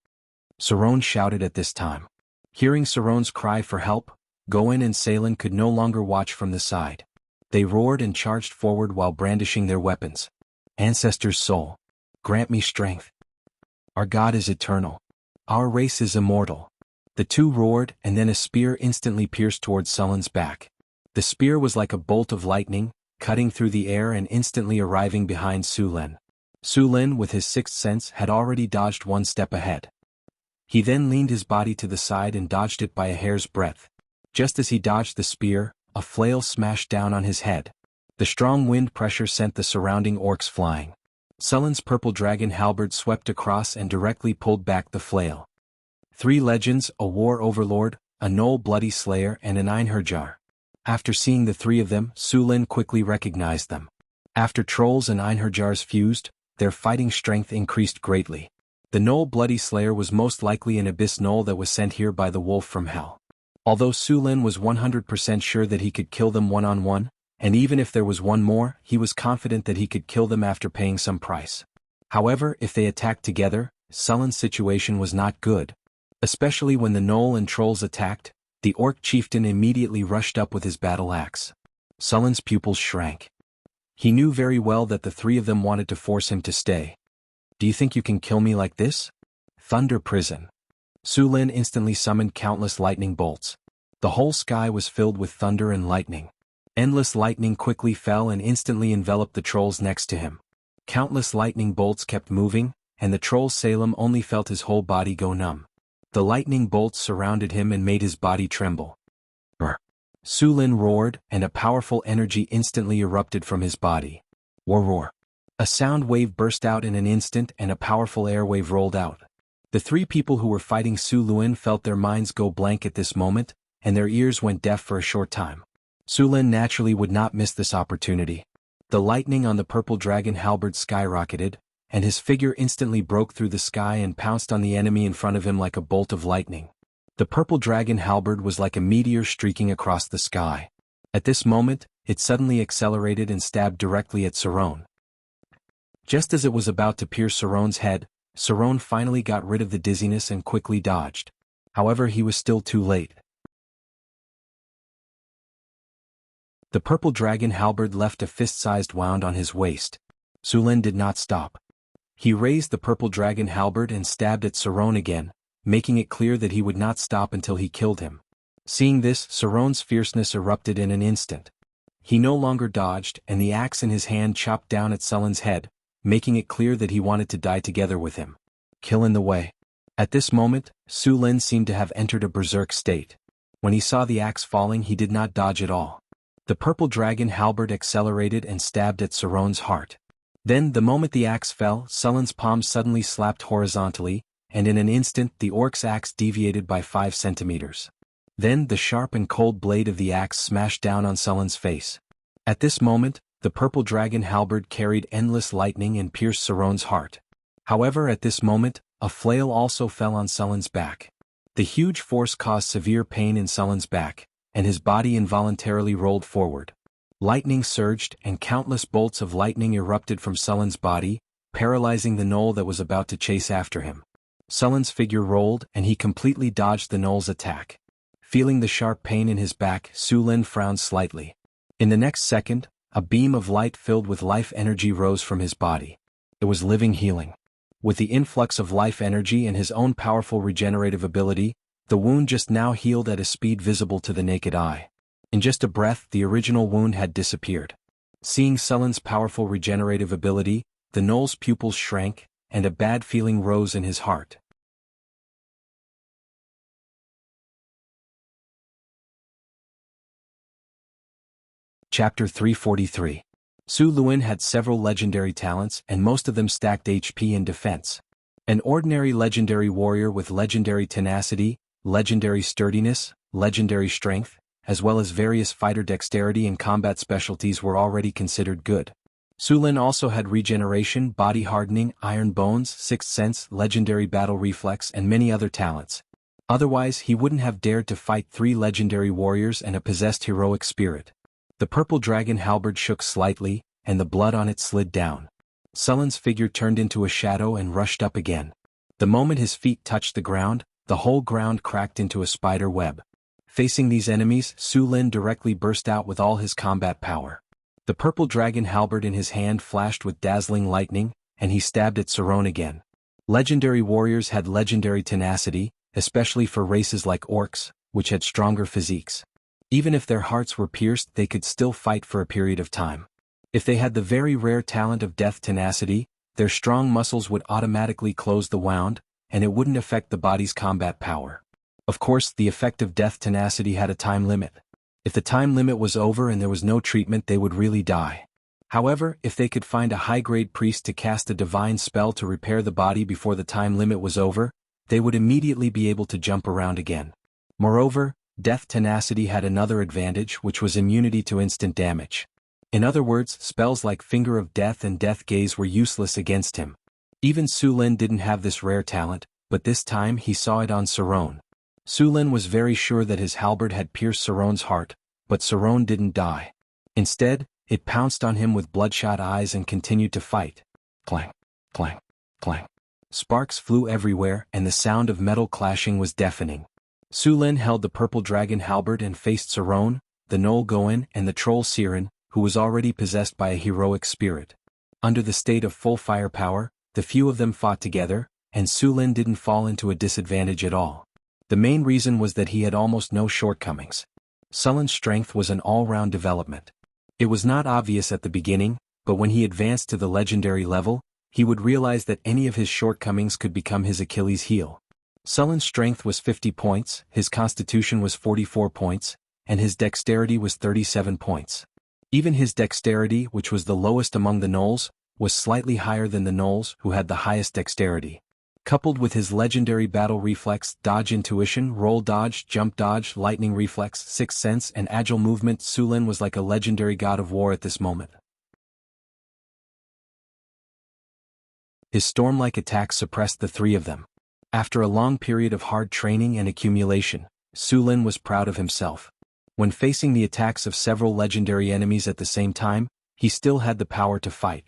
Saron shouted at this time. Hearing Saron's cry for help, Goen and Salen could no longer watch from the side. They roared and charged forward while brandishing their weapons. Ancestor's soul, grant me strength. Our God is eternal. Our race is immortal. The two roared, and then a spear instantly pierced towards Sullen's back. The spear was like a bolt of lightning, cutting through the air and instantly arriving behind Su Lin. Su Lin, with his sixth sense, had already dodged one step ahead. He then leaned his body to the side and dodged it by a hair's breadth. Just as he dodged the spear, a flail smashed down on his head. The strong wind pressure sent the surrounding orcs flying. Sullen's purple dragon halberd swept across and directly pulled back the flail. Three legends, a war overlord, a Gnoll bloody slayer and an Einherjar. After seeing the three of them, Su Lin quickly recognized them. After trolls and Einherjars fused, their fighting strength increased greatly. The Gnoll bloody slayer was most likely an abyss gnoll that was sent here by the wolf from hell. Although Su Lin was 100% sure that he could kill them one-on-one, and even if there was one more, he was confident that he could kill them after paying some price. However, if they attacked together, Sullen's situation was not good. Especially when the Gnoll and trolls attacked, the orc chieftain immediately rushed up with his battle axe. Sullen's pupils shrank. He knew very well that the three of them wanted to force him to stay. Do you think you can kill me like this? Thunder prison. Su Lin instantly summoned countless lightning bolts. The whole sky was filled with thunder and lightning. Endless lightning quickly fell and instantly enveloped the trolls next to him. Countless lightning bolts kept moving, and the troll Salem only felt his whole body go numb. The lightning bolts surrounded him and made his body tremble. Brr. Su Lin roared, and a powerful energy instantly erupted from his body. War roar. A sound wave burst out in an instant and a powerful air wave rolled out. The three people who were fighting Su Lin felt their minds go blank at this moment, and their ears went deaf for a short time. Su Lin naturally would not miss this opportunity. The lightning on the purple dragon halberd skyrocketed, and his figure instantly broke through the sky and pounced on the enemy in front of him like a bolt of lightning. The purple dragon halberd was like a meteor streaking across the sky. At this moment, it suddenly accelerated and stabbed directly at Saron. Just as it was about to pierce Saron's head, Saron finally got rid of the dizziness and quickly dodged. However, he was still too late. The purple dragon halberd left a fist-sized wound on his waist. Su Lin did not stop. He raised the purple dragon halberd and stabbed at Saron again, making it clear that he would not stop until he killed him. Seeing this, Saron's fierceness erupted in an instant. He no longer dodged, and the axe in his hand chopped down at Sullen's head, making it clear that he wanted to die together with him. Kill in the way. At this moment, Su Lin seemed to have entered a berserk state. When he saw the axe falling, he did not dodge at all. The purple dragon halberd accelerated and stabbed at Saron's heart. Then, the moment the axe fell, Sullen's palm suddenly slapped horizontally, and in an instant the orc's axe deviated by 5 centimeters. Then the sharp and cold blade of the axe smashed down on Sullen's face. At this moment, the purple dragon halberd carried endless lightning and pierced Saron's heart. However, at this moment, a flail also fell on Sullen's back. The huge force caused severe pain in Sullen's back, and his body involuntarily rolled forward. Lightning surged, and countless bolts of lightning erupted from Sullen's body, paralyzing the gnoll that was about to chase after him. Sullen's figure rolled, and he completely dodged the gnoll's attack. Feeling the sharp pain in his back, Su Lin frowned slightly. In the next second, a beam of light filled with life energy rose from his body. It was living healing. With the influx of life energy and his own powerful regenerative ability, the wound just now healed at a speed visible to the naked eye. In just a breath, the original wound had disappeared. Seeing Sullen's powerful regenerative ability, the gnoll's pupils shrank, and a bad feeling rose in his heart. Chapter 343. Su Lin had several legendary talents, and most of them stacked HP and defense. An ordinary legendary warrior with legendary tenacity, legendary sturdiness, legendary strength, as well as various fighter dexterity and combat specialties were already considered good. Su Lin also had regeneration, body hardening, iron bones, sixth sense, legendary battle reflex, and many other talents. Otherwise, he wouldn't have dared to fight 3 legendary warriors and a possessed heroic spirit. The purple dragon halberd shook slightly, and the blood on it slid down. Sullen's figure turned into a shadow and rushed up again. The moment his feet touched the ground, the whole ground cracked into a spider web. Facing these enemies, Su Lin directly burst out with all his combat power. The purple dragon halberd in his hand flashed with dazzling lightning, and he stabbed at Saron again. Legendary warriors had legendary tenacity, especially for races like orcs, which had stronger physiques. Even if their hearts were pierced, they could still fight for a period of time. If they had the very rare talent of death tenacity, their strong muscles would automatically close the wound, and it wouldn't affect the body's combat power. Of course, the effect of death tenacity had a time limit. If the time limit was over and there was no treatment, they would really die. However, if they could find a high-grade priest to cast a divine spell to repair the body before the time limit was over, they would immediately be able to jump around again. Moreover, death tenacity had another advantage, which was immunity to instant damage. In other words, spells like Finger of Death and Death Gaze were useless against him. Even Su Lin didn't have this rare talent, but this time he saw it on Saron. Su Lin was very sure that his halberd had pierced Saron's heart, but Saron didn't die. Instead, it pounced on him with bloodshot eyes and continued to fight. Clang, clang, clang. Sparks flew everywhere, and the sound of metal clashing was deafening. Su Lin held the purple dragon halberd and faced Saron, the Gnoll Goen, and the troll Siren, who was already possessed by a heroic spirit. Under the state of full firepower, the few of them fought together, and Su Lin didn't fall into a disadvantage at all. The main reason was that he had almost no shortcomings. Sullen's strength was an all-round development. It was not obvious at the beginning, but when he advanced to the legendary level, he would realize that any of his shortcomings could become his Achilles' heel. Sullen's strength was 50 points, his constitution was 44 points, and his dexterity was 37 points. Even his dexterity, which was the lowest among the gnolls, was slightly higher than the gnolls who had the highest dexterity. Coupled with his legendary battle reflex, dodge intuition, roll dodge, jump dodge, lightning reflex, sixth sense, and agile movement, Su Lin was like a legendary god of war at this moment. His storm-like attacks suppressed the three of them. After a long period of hard training and accumulation, Su Lin was proud of himself. When facing the attacks of several legendary enemies at the same time, he still had the power to fight.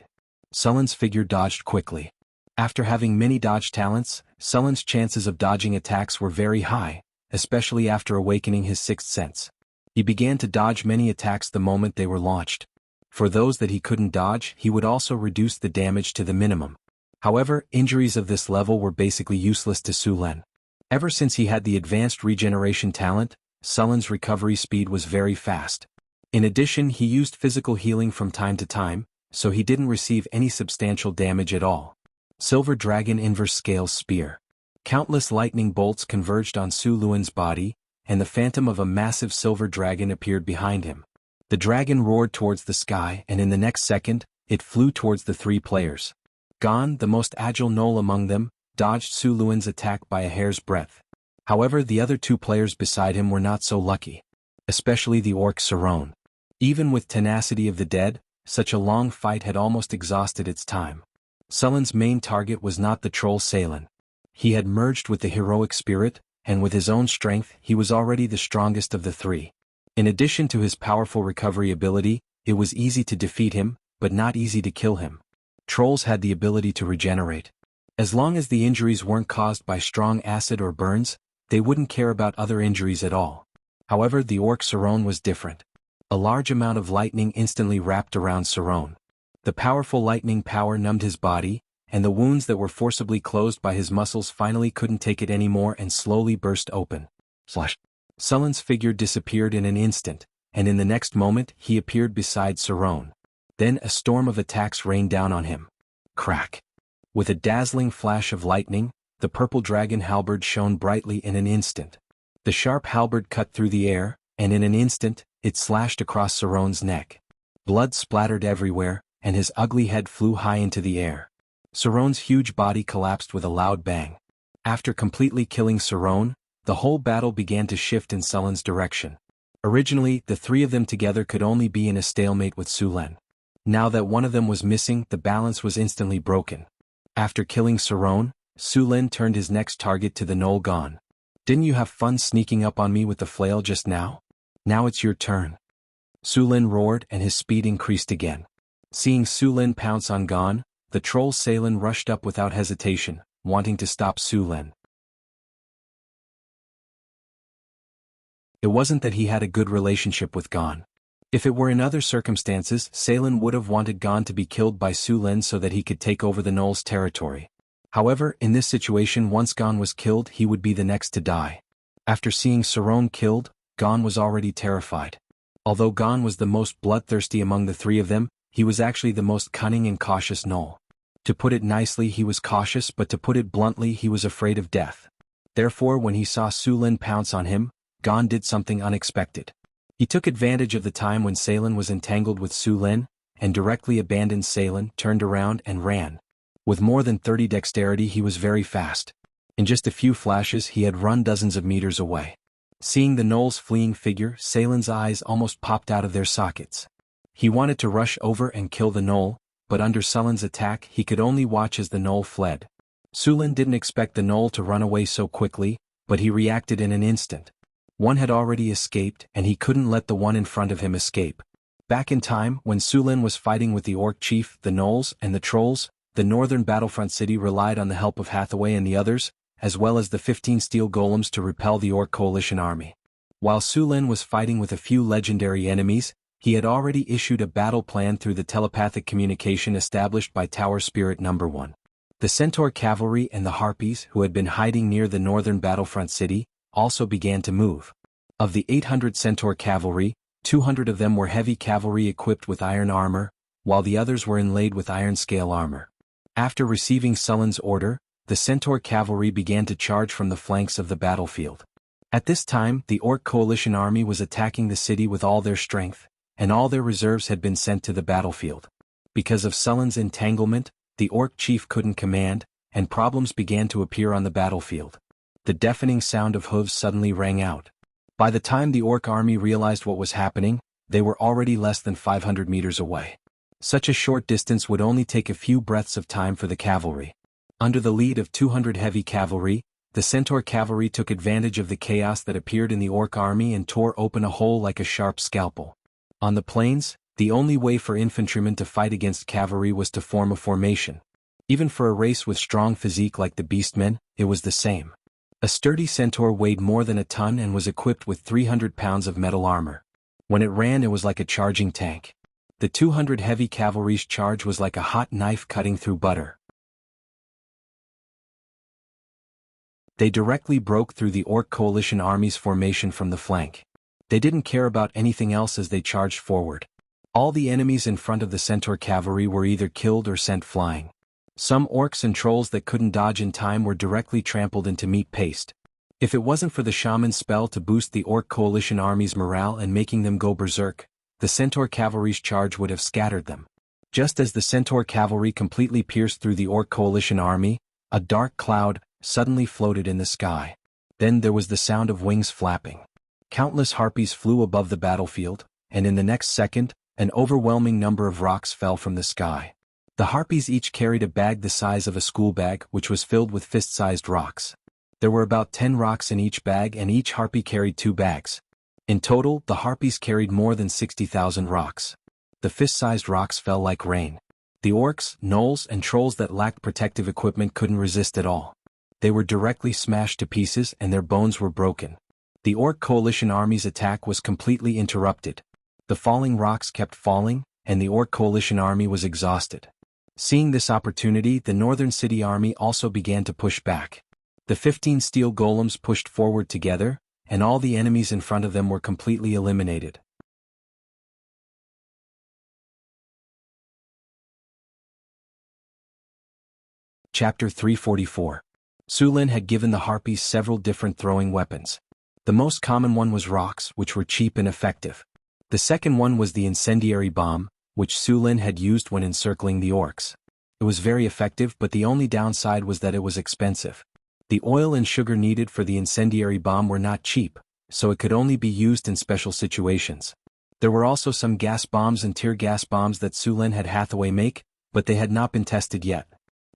Sullen's figure dodged quickly. After having many dodge talents, Sullen's chances of dodging attacks were very high, especially after awakening his sixth sense. He began to dodge many attacks the moment they were launched. For those that he couldn't dodge, he would also reduce the damage to the minimum. However, injuries of this level were basically useless to Su Lin. Ever since he had the advanced regeneration talent, Sullen's recovery speed was very fast. In addition, he used physical healing from time to time, so he didn't receive any substantial damage at all. Silver Dragon Inverse Scale Spear. Countless lightning bolts converged on Su Luin's body, and the phantom of a massive silver dragon appeared behind him. The dragon roared towards the sky, and in the next second, it flew towards the three players. Gon, the most agile gnoll among them, dodged Su Luin's attack by a hair's breadth. However, the other two players beside him were not so lucky. Especially the orc Saron. Even with tenacity of the dead, such a long fight had almost exhausted its time. Sullen's main target was not the troll Salen. He had merged with the heroic spirit, and with his own strength he was already the strongest of the three. In addition to his powerful recovery ability, it was easy to defeat him, but not easy to kill him. Trolls had the ability to regenerate. As long as the injuries weren't caused by strong acid or burns, they wouldn't care about other injuries at all. However, the orc Saron was different. A large amount of lightning instantly wrapped around Saron. The powerful lightning power numbed his body, and the wounds that were forcibly closed by his muscles finally couldn't take it anymore and slowly burst open. Slash. Sullen's figure disappeared in an instant, and in the next moment he appeared beside Saron. Then a storm of attacks rained down on him. Crack. With a dazzling flash of lightning, the purple dragon halberd shone brightly in an instant. The sharp halberd cut through the air, and in an instant, it slashed across Saron's neck. Blood splattered everywhere, and his ugly head flew high into the air. Saron's huge body collapsed with a loud bang. After completely killing Saron, the whole battle began to shift in Sullen's direction. Originally, the three of them together could only be in a stalemate with Su Lin. Now that one of them was missing, the balance was instantly broken. After killing Saron, Su Lin turned his next target to the Gnoll Gon. "Didn't you have fun sneaking up on me with the flail just now? Now it's your turn." Su Lin roared and his speed increased again. Seeing Su Lin pounce on Gon, the troll Salen rushed up without hesitation, wanting to stop Su Lin. It wasn't that he had a good relationship with Gon. If it were in other circumstances, Salen would have wanted Gon to be killed by Su Lin so that he could take over the Knoll's territory. However, in this situation, once Gon was killed, he would be the next to die. After seeing Saron killed, Gon was already terrified. Although Gon was the most bloodthirsty among the three of them, he was actually the most cunning and cautious Knoll. To put it nicely, he was cautious, but to put it bluntly, he was afraid of death. Therefore, when he saw Su Lin pounce on him, Gon did something unexpected. He took advantage of the time when Salen was entangled with Su Lin, and directly abandoned Salen, turned around and ran. With more than 30 dexterity, he was very fast. In just a few flashes, he had run dozens of meters away. Seeing the Knoll's fleeing figure, Salen's eyes almost popped out of their sockets. He wanted to rush over and kill the Knoll, but under Sulin's attack, he could only watch as the Knoll fled. Su Lin didn't expect the Knoll to run away so quickly, but he reacted in an instant. One had already escaped, and he couldn't let the one in front of him escape. Back in time, when Su Lin was fighting with the Orc Chief, the Knolls, and the Trolls, the northern battlefront city relied on the help of Hathaway and the others, as well as the 15 steel golems to repel the Orc coalition army. While Su Lin was fighting with a few legendary enemies, he had already issued a battle plan through the telepathic communication established by Tower Spirit No. 1. The Centaur cavalry and the Harpies, who had been hiding near the northern battlefront city, also began to move. Of the 800 Centaur cavalry, 200 of them were heavy cavalry equipped with iron armor, while the others were inlaid with iron scale armor. After receiving Sulin's order, the Centaur cavalry began to charge from the flanks of the battlefield. At this time, the Orc coalition army was attacking the city with all their strength, and all their reserves had been sent to the battlefield. Because of Sulin's entanglement, the Orc chief couldn't command, and problems began to appear on the battlefield. The deafening sound of hooves suddenly rang out. By the time the Orc army realized what was happening, they were already less than 500 meters away. Such a short distance would only take a few breaths of time for the cavalry. Under the lead of 200 heavy cavalry, the Centaur cavalry took advantage of the chaos that appeared in the Orc army and tore open a hole like a sharp scalpel. On the plains, the only way for infantrymen to fight against cavalry was to form a formation. Even for a race with strong physique like the Beastmen, it was the same. A sturdy centaur weighed more than a ton and was equipped with 300 pounds of metal armor. When it ran, it was like a charging tank. The 200 heavy cavalry's charge was like a hot knife cutting through butter. They directly broke through the Orc coalition army's formation from the flank. They didn't care about anything else as they charged forward. All the enemies in front of the Centaur cavalry were either killed or sent flying. Some Orcs and Trolls that couldn't dodge in time were directly trampled into meat paste. If it wasn't for the Shaman's spell to boost the Orc coalition army's morale and making them go berserk, the Centaur cavalry's charge would have scattered them. Just as the Centaur cavalry completely pierced through the Orc coalition army, a dark cloud suddenly floated in the sky. Then there was the sound of wings flapping. Countless harpies flew above the battlefield, and in the next second, an overwhelming number of rocks fell from the sky. The harpies each carried a bag the size of a school bag, which was filled with fist-sized rocks. There were about 10 rocks in each bag, and each harpy carried 2 bags. In total, the harpies carried more than 60,000 rocks. The fist-sized rocks fell like rain. The Orcs, Gnolls, and Trolls that lacked protective equipment couldn't resist at all. They were directly smashed to pieces and their bones were broken. The Orc coalition army's attack was completely interrupted. The falling rocks kept falling, and the Orc coalition army was exhausted. Seeing this opportunity, the northern city army also began to push back. The 15 steel golems pushed forward together, and all the enemies in front of them were completely eliminated. Chapter 344. Su Lin had given the harpies several different throwing weapons. The most common one was rocks, which were cheap and effective. The second one was the incendiary bomb, which Su Lin had used when encircling the Orcs. It was very effective, but the only downside was that it was expensive. The oil and sugar needed for the incendiary bomb were not cheap, so it could only be used in special situations. There were also some gas bombs and tear gas bombs that Su Lin had Hathaway make, but they had not been tested yet.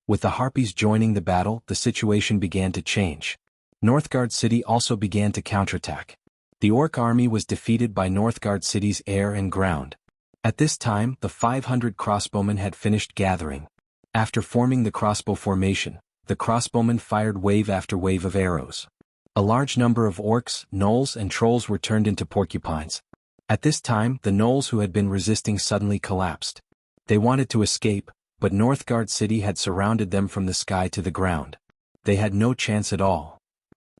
With the harpies joining the battle, the situation began to change. Northgard City also began to counterattack. The Orc army was defeated by Northgard City's air and ground. At this time, the 500 crossbowmen had finished gathering. After forming the crossbow formation, the crossbowmen fired wave after wave of arrows. A large number of orcs, gnolls and trolls were turned into porcupines. At this time, the gnolls who had been resisting suddenly collapsed. They wanted to escape, but Northgard City had surrounded them from the sky to the ground. They had no chance at all.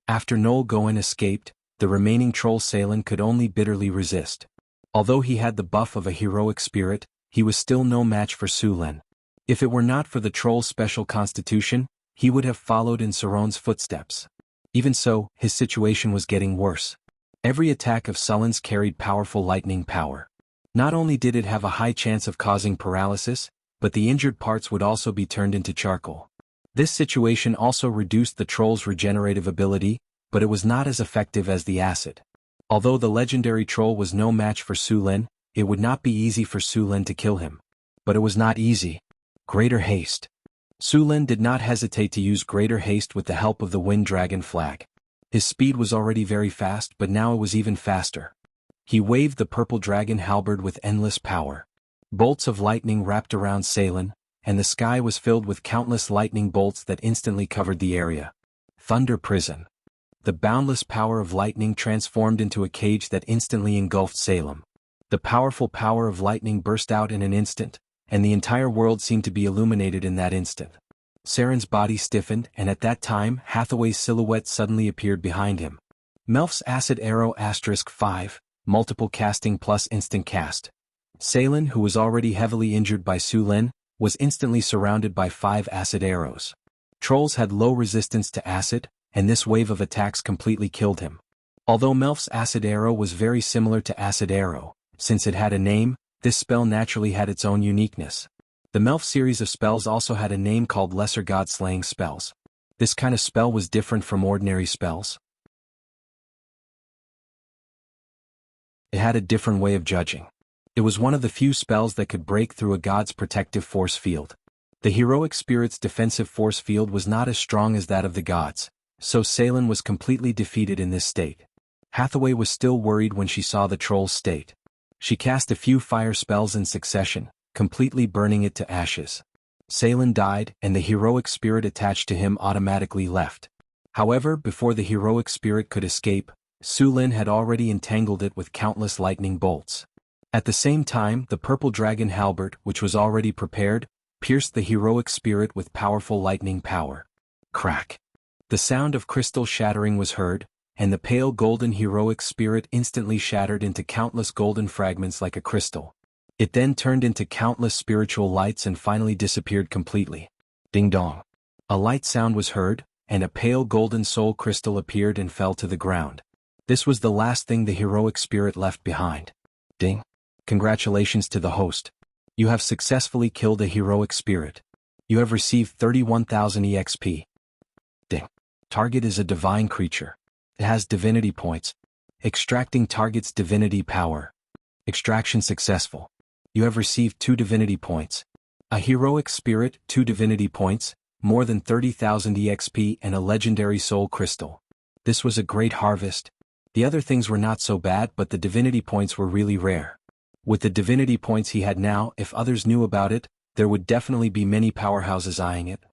After Gnoll Goen escaped, the remaining troll Salen could only bitterly resist. Although he had the buff of a heroic spirit, he was still no match for Sulen. If it were not for the troll's special constitution, he would have followed in Sauron's footsteps. Even so, his situation was getting worse. Every attack of Sulen's carried powerful lightning power. Not only did it have a high chance of causing paralysis, but the injured parts would also be turned into charcoal. This situation also reduced the troll's regenerative ability, but it was not as effective as the acid. Although the legendary troll was no match for Sulen, it would not be easy for Sulen to kill him. But it was not easy. Greater haste. Sulen did not hesitate to use greater haste with the help of the Wind Dragon flag. His speed was already very fast, but now it was even faster. He waved the purple dragon halberd with endless power. Bolts of lightning wrapped around Salen, and the sky was filled with countless lightning bolts that instantly covered the area. Thunder Prison. The boundless power of lightning transformed into a cage that instantly engulfed Salem. The powerful power of lightning burst out in an instant, and the entire world seemed to be illuminated in that instant. Saren's body stiffened, and at that time Hathaway's silhouette suddenly appeared behind him. Melf's Acid Arrow *5, multiple casting plus instant cast. Salen, who was already heavily injured by Sulen, was instantly surrounded by 5 acid arrows. Trolls had low resistance to acid, and this wave of attacks completely killed him. Although Melf's Acid Arrow was very similar to Acid Arrow, since it had a name, this spell naturally had its own uniqueness. The Melf series of spells also had a name called Lesser God Slaying spells. This kind of spell was different from ordinary spells. It had a different way of judging. It was one of the few spells that could break through a god's protective force field. The heroic spirit's defensive force field was not as strong as that of the gods, so Salen was completely defeated in this state. Hathaway was still worried when she saw the troll's state. She cast a few fire spells in succession, completely burning it to ashes. Salen died, and the heroic spirit attached to him automatically left. However, before the heroic spirit could escape, Sulen had already entangled it with countless lightning bolts. At the same time, the purple dragon halberd, which was already prepared, pierced the heroic spirit with powerful lightning power. Crack! The sound of crystal shattering was heard, and the pale golden heroic spirit instantly shattered into countless golden fragments like a crystal. It then turned into countless spiritual lights and finally disappeared completely. Ding dong! A light sound was heard, and a pale golden soul crystal appeared and fell to the ground. This was the last thing the heroic spirit left behind. Ding! Congratulations to the host. You have successfully killed a heroic spirit. You have received 31,000 EXP. Ding! Target is a divine creature. It has divinity points. Extracting target's divinity power. Extraction successful. You have received 2 divinity points. A heroic spirit, 2 divinity points, more than 30,000 EXP and a legendary soul crystal. This was a great harvest. The other things were not so bad, but the divinity points were really rare. With the divinity points he had now, if others knew about it, there would definitely be many powerhouses eyeing it.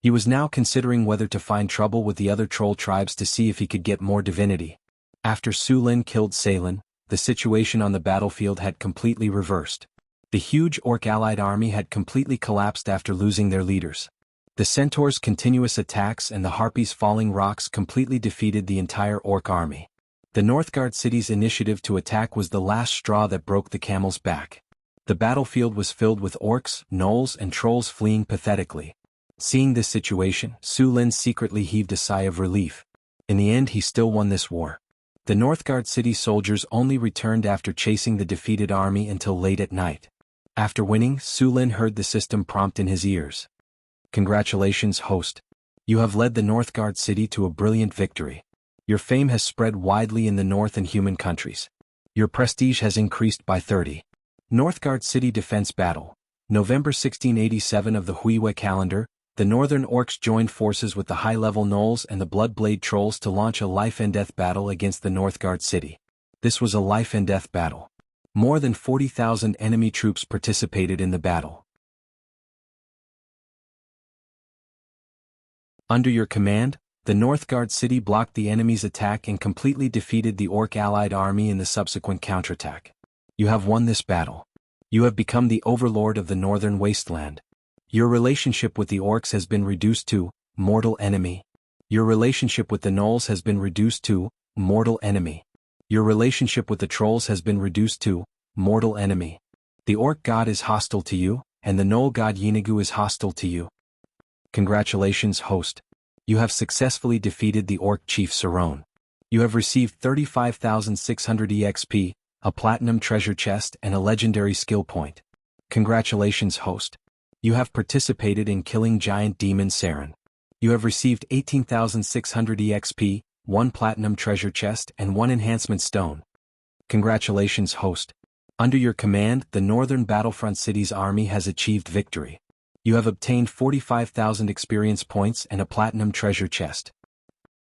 He was now considering whether to find trouble with the other troll tribes to see if he could get more divinity. After Sulen killed Salen, the situation on the battlefield had completely reversed. The huge orc allied army had completely collapsed after losing their leaders. The centaurs' continuous attacks and the harpies' falling rocks completely defeated the entire orc army. The Northgard city's initiative to attack was the last straw that broke the camel's back. The battlefield was filled with orcs, gnolls and trolls fleeing pathetically. Seeing this situation, Sulen secretly heaved a sigh of relief. In the end he still won this war. The Northgard city soldiers only returned after chasing the defeated army until late at night. After winning, Sulen heard the system prompt in his ears. Congratulations, host. You have led the Northgard city to a brilliant victory. Your fame has spread widely in the North and human countries. Your prestige has increased by 30. Northgard City Defense Battle. November 1687 of the Huiwe calendar, the northern orcs joined forces with the high-level gnolls and the Bloodblade trolls to launch a life-and-death battle against the Northgard city. This was a life-and-death battle. More than 40,000 enemy troops participated in the battle. Under your command, the Northgard city blocked the enemy's attack and completely defeated the Orc allied army in the subsequent counterattack. You have won this battle. You have become the overlord of the northern wasteland. Your relationship with the Orcs has been reduced to mortal enemy. Your relationship with the Gnolls has been reduced to mortal enemy. Your relationship with the Trolls has been reduced to mortal enemy. The Orc god is hostile to you, and the Gnoll god Yeenagu is hostile to you. Congratulations, host. You have successfully defeated the Orc chief Sarone. You have received 35,600 EXP, a platinum treasure chest and a legendary skill point. Congratulations, host. You have participated in killing giant demon Saren. You have received 18,600 EXP, 1 platinum treasure chest and 1 enhancement stone. Congratulations, host. Under your command, the northern battlefront city's army has achieved victory. You have obtained 45,000 experience points and a platinum treasure chest.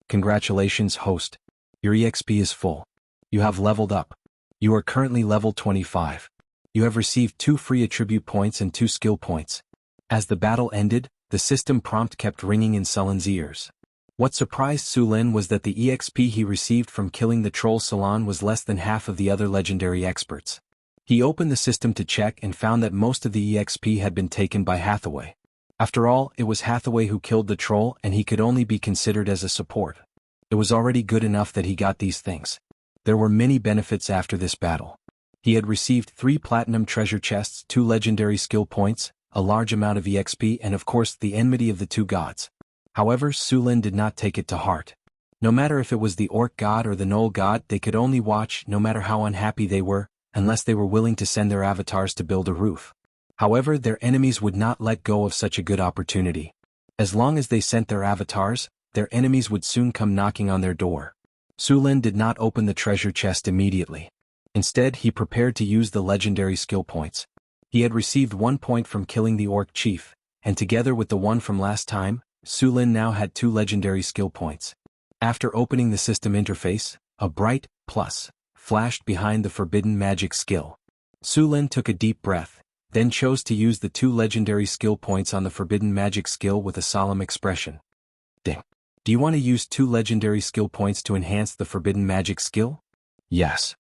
Congratulations, host. Your EXP is full. You have leveled up. You are currently level 25. You have received 2 free attribute points and 2 skill points. As the battle ended, the system prompt kept ringing in Sullen's ears. What surprised Su Lin was that the EXP he received from killing the troll Salon was less than half of the other legendary experts. He opened the system to check and found that most of the EXP had been taken by Hathaway. After all, it was Hathaway who killed the troll and he could only be considered as a support. It was already good enough that he got these things. There were many benefits after this battle. He had received 3 platinum treasure chests, 2 legendary skill points, a large amount of EXP and of course the enmity of the 2 gods. However, Su Lin did not take it to heart. No matter if it was the Orc god or the Gnoll god, they could only watch, no matter how unhappy they were, unless they were willing to send their avatars to build a roof. However, their enemies would not let go of such a good opportunity. As long as they sent their avatars, their enemies would soon come knocking on their door. Su Lin did not open the treasure chest immediately. Instead, he prepared to use the legendary skill points. He had received 1 point from killing the Orc chief, and together with the 1 from last time, Su Lin now had 2 legendary skill points. After opening the system interface, a bright plus flashed behind the forbidden magic skill. Su Lin took a deep breath, then chose to use the 2 legendary skill points on the forbidden magic skill with a solemn expression. Ding. Do you want to use 2 legendary skill points to enhance the forbidden magic skill? Yes.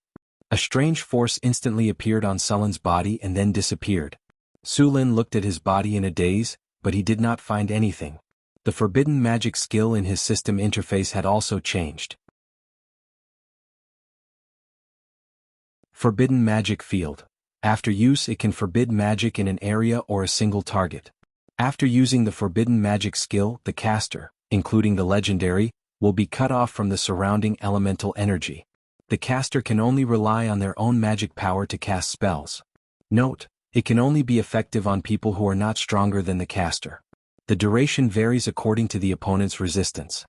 A strange force instantly appeared on Sullen's body and then disappeared. Su Lin looked at his body in a daze, but he did not find anything. The forbidden magic skill in his system interface had also changed. Forbidden magic field. After use, it can forbid magic in an area or a single target. After using the forbidden magic skill, the caster, including the legendary, will be cut off from the surrounding elemental energy. The caster can only rely on their own magic power to cast spells. Note, it can only be effective on people who are not stronger than the caster. The duration varies according to the opponent's resistance.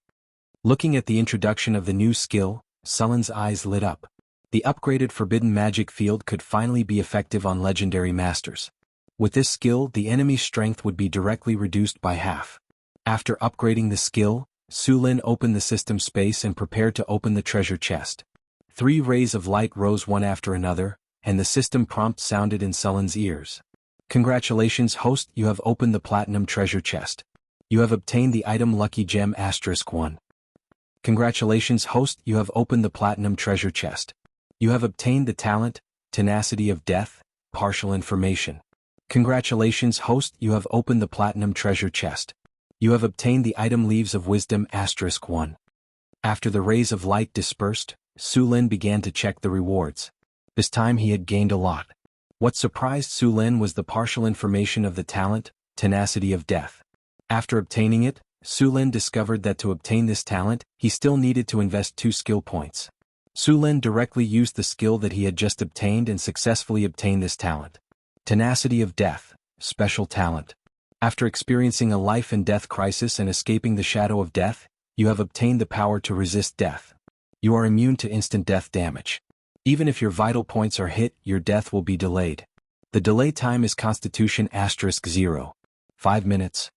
Looking at the introduction of the new skill, Sullen's eyes lit up. The upgraded forbidden magic field could finally be effective on legendary masters. With this skill, the enemy's strength would be directly reduced by half. After upgrading the skill, Su Lin opened the system space and prepared to open the treasure chest. 3 rays of light rose one after another, and the system prompt sounded in Sullen's ears. Congratulations, host, you have opened the platinum treasure chest. You have obtained the item Lucky Gem *1. Congratulations, host, you have opened the platinum treasure chest. You have obtained the talent, Tenacity of Death, partial information. Congratulations, host, you have opened the platinum treasure chest. You have obtained the item Leaves of Wisdom *1. After the rays of light dispersed, Su Lin began to check the rewards. This time he had gained a lot. What surprised Su Lin was the partial information of the talent, Tenacity of Death. After obtaining it, Su Lin discovered that to obtain this talent, he still needed to invest 2 skill points. Su Lin directly used the skill that he had just obtained and successfully obtained this talent. Tenacity of Death, special talent. After experiencing a life and death crisis and escaping the shadow of death, you have obtained the power to resist death. You are immune to instant death damage. Even if your vital points are hit, your death will be delayed. The delay time is Constitution *0. 5 minutes.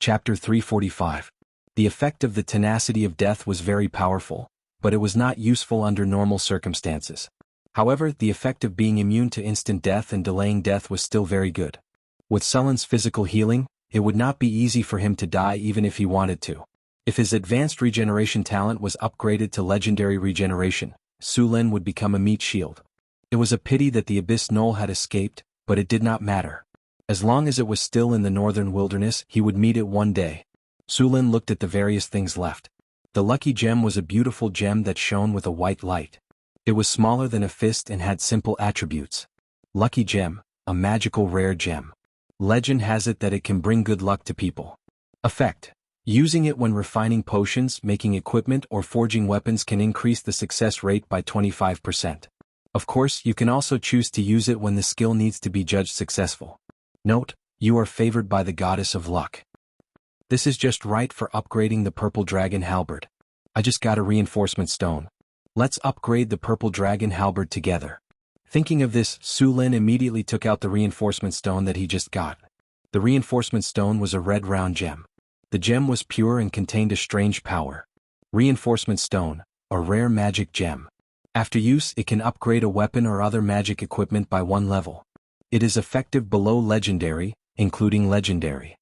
Chapter 345. The effect of the tenacity of death was very powerful, but it was not useful under normal circumstances. However, the effect of being immune to instant death and delaying death was still very good. With Sulin's physical healing, it would not be easy for him to die even if he wanted to. If his advanced regeneration talent was upgraded to legendary regeneration, Sulin would become a meat shield. It was a pity that the Abyss Knoll had escaped, but it did not matter. As long as it was still in the northern wilderness, he would meet it one day. Sulin looked at the various things left. The lucky gem was a beautiful gem that shone with a white light. It was smaller than a fist and had simple attributes. Lucky gem, a magical rare gem. Legend has it that it can bring good luck to people. Effect. Using it when refining potions, making equipment, or forging weapons can increase the success rate by 25%. Of course, you can also choose to use it when the skill needs to be judged successful. Note, you are favored by the goddess of luck. This is just right for upgrading the purple dragon halberd. I just got a reinforcement stone. Let's upgrade the purple dragon halberd together. Thinking of this, Sulin immediately took out the reinforcement stone that he just got. The reinforcement stone was a red round gem. The gem was pure and contained a strange power. Reinforcement stone, a rare magic gem. After use, it can upgrade a weapon or other magic equipment by 1 level. It is effective below legendary, including legendary.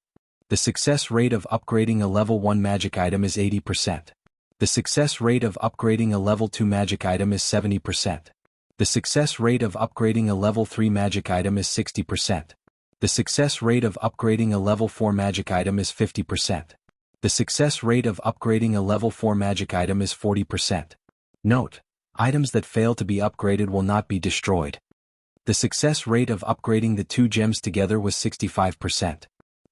The success rate of upgrading a level 1 magic item is 80%. The success rate of upgrading a level 2 magic item is 70%. The success rate of upgrading a level 3 magic item is 60%. The success rate of upgrading a level 4 magic item is 50%. The success rate of upgrading a level 4 magic item is 40%. Note, items that fail to be upgraded will not be destroyed. The success rate of upgrading the 2 gems together was 65%.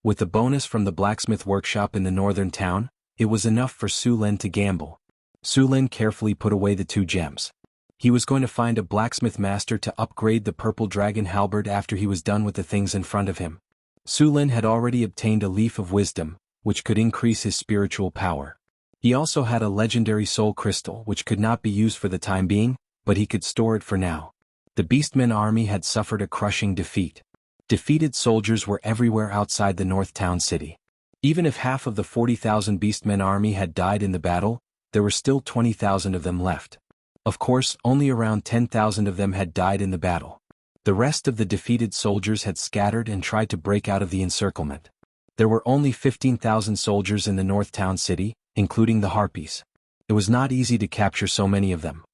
With the bonus from the blacksmith workshop in the northern town, it was enough for Sulin to gamble. Sulin carefully put away the 2 gems. He was going to find a blacksmith master to upgrade the purple dragon halberd after he was done with the things in front of him. Sulin had already obtained a leaf of wisdom, which could increase his spiritual power. He also had a legendary soul crystal which could not be used for the time being, but he could store it for now. The Beastmen army had suffered a crushing defeat. Defeated soldiers were everywhere outside the North Town city. Even if half of the 40,000 Beastmen army had died in the battle, there were still 20,000 of them left. Of course, only around 10,000 of them had died in the battle. The rest of the defeated soldiers had scattered and tried to break out of the encirclement. There were only 15,000 soldiers in the North Town city, including the Harpies. It was not easy to capture so many of them.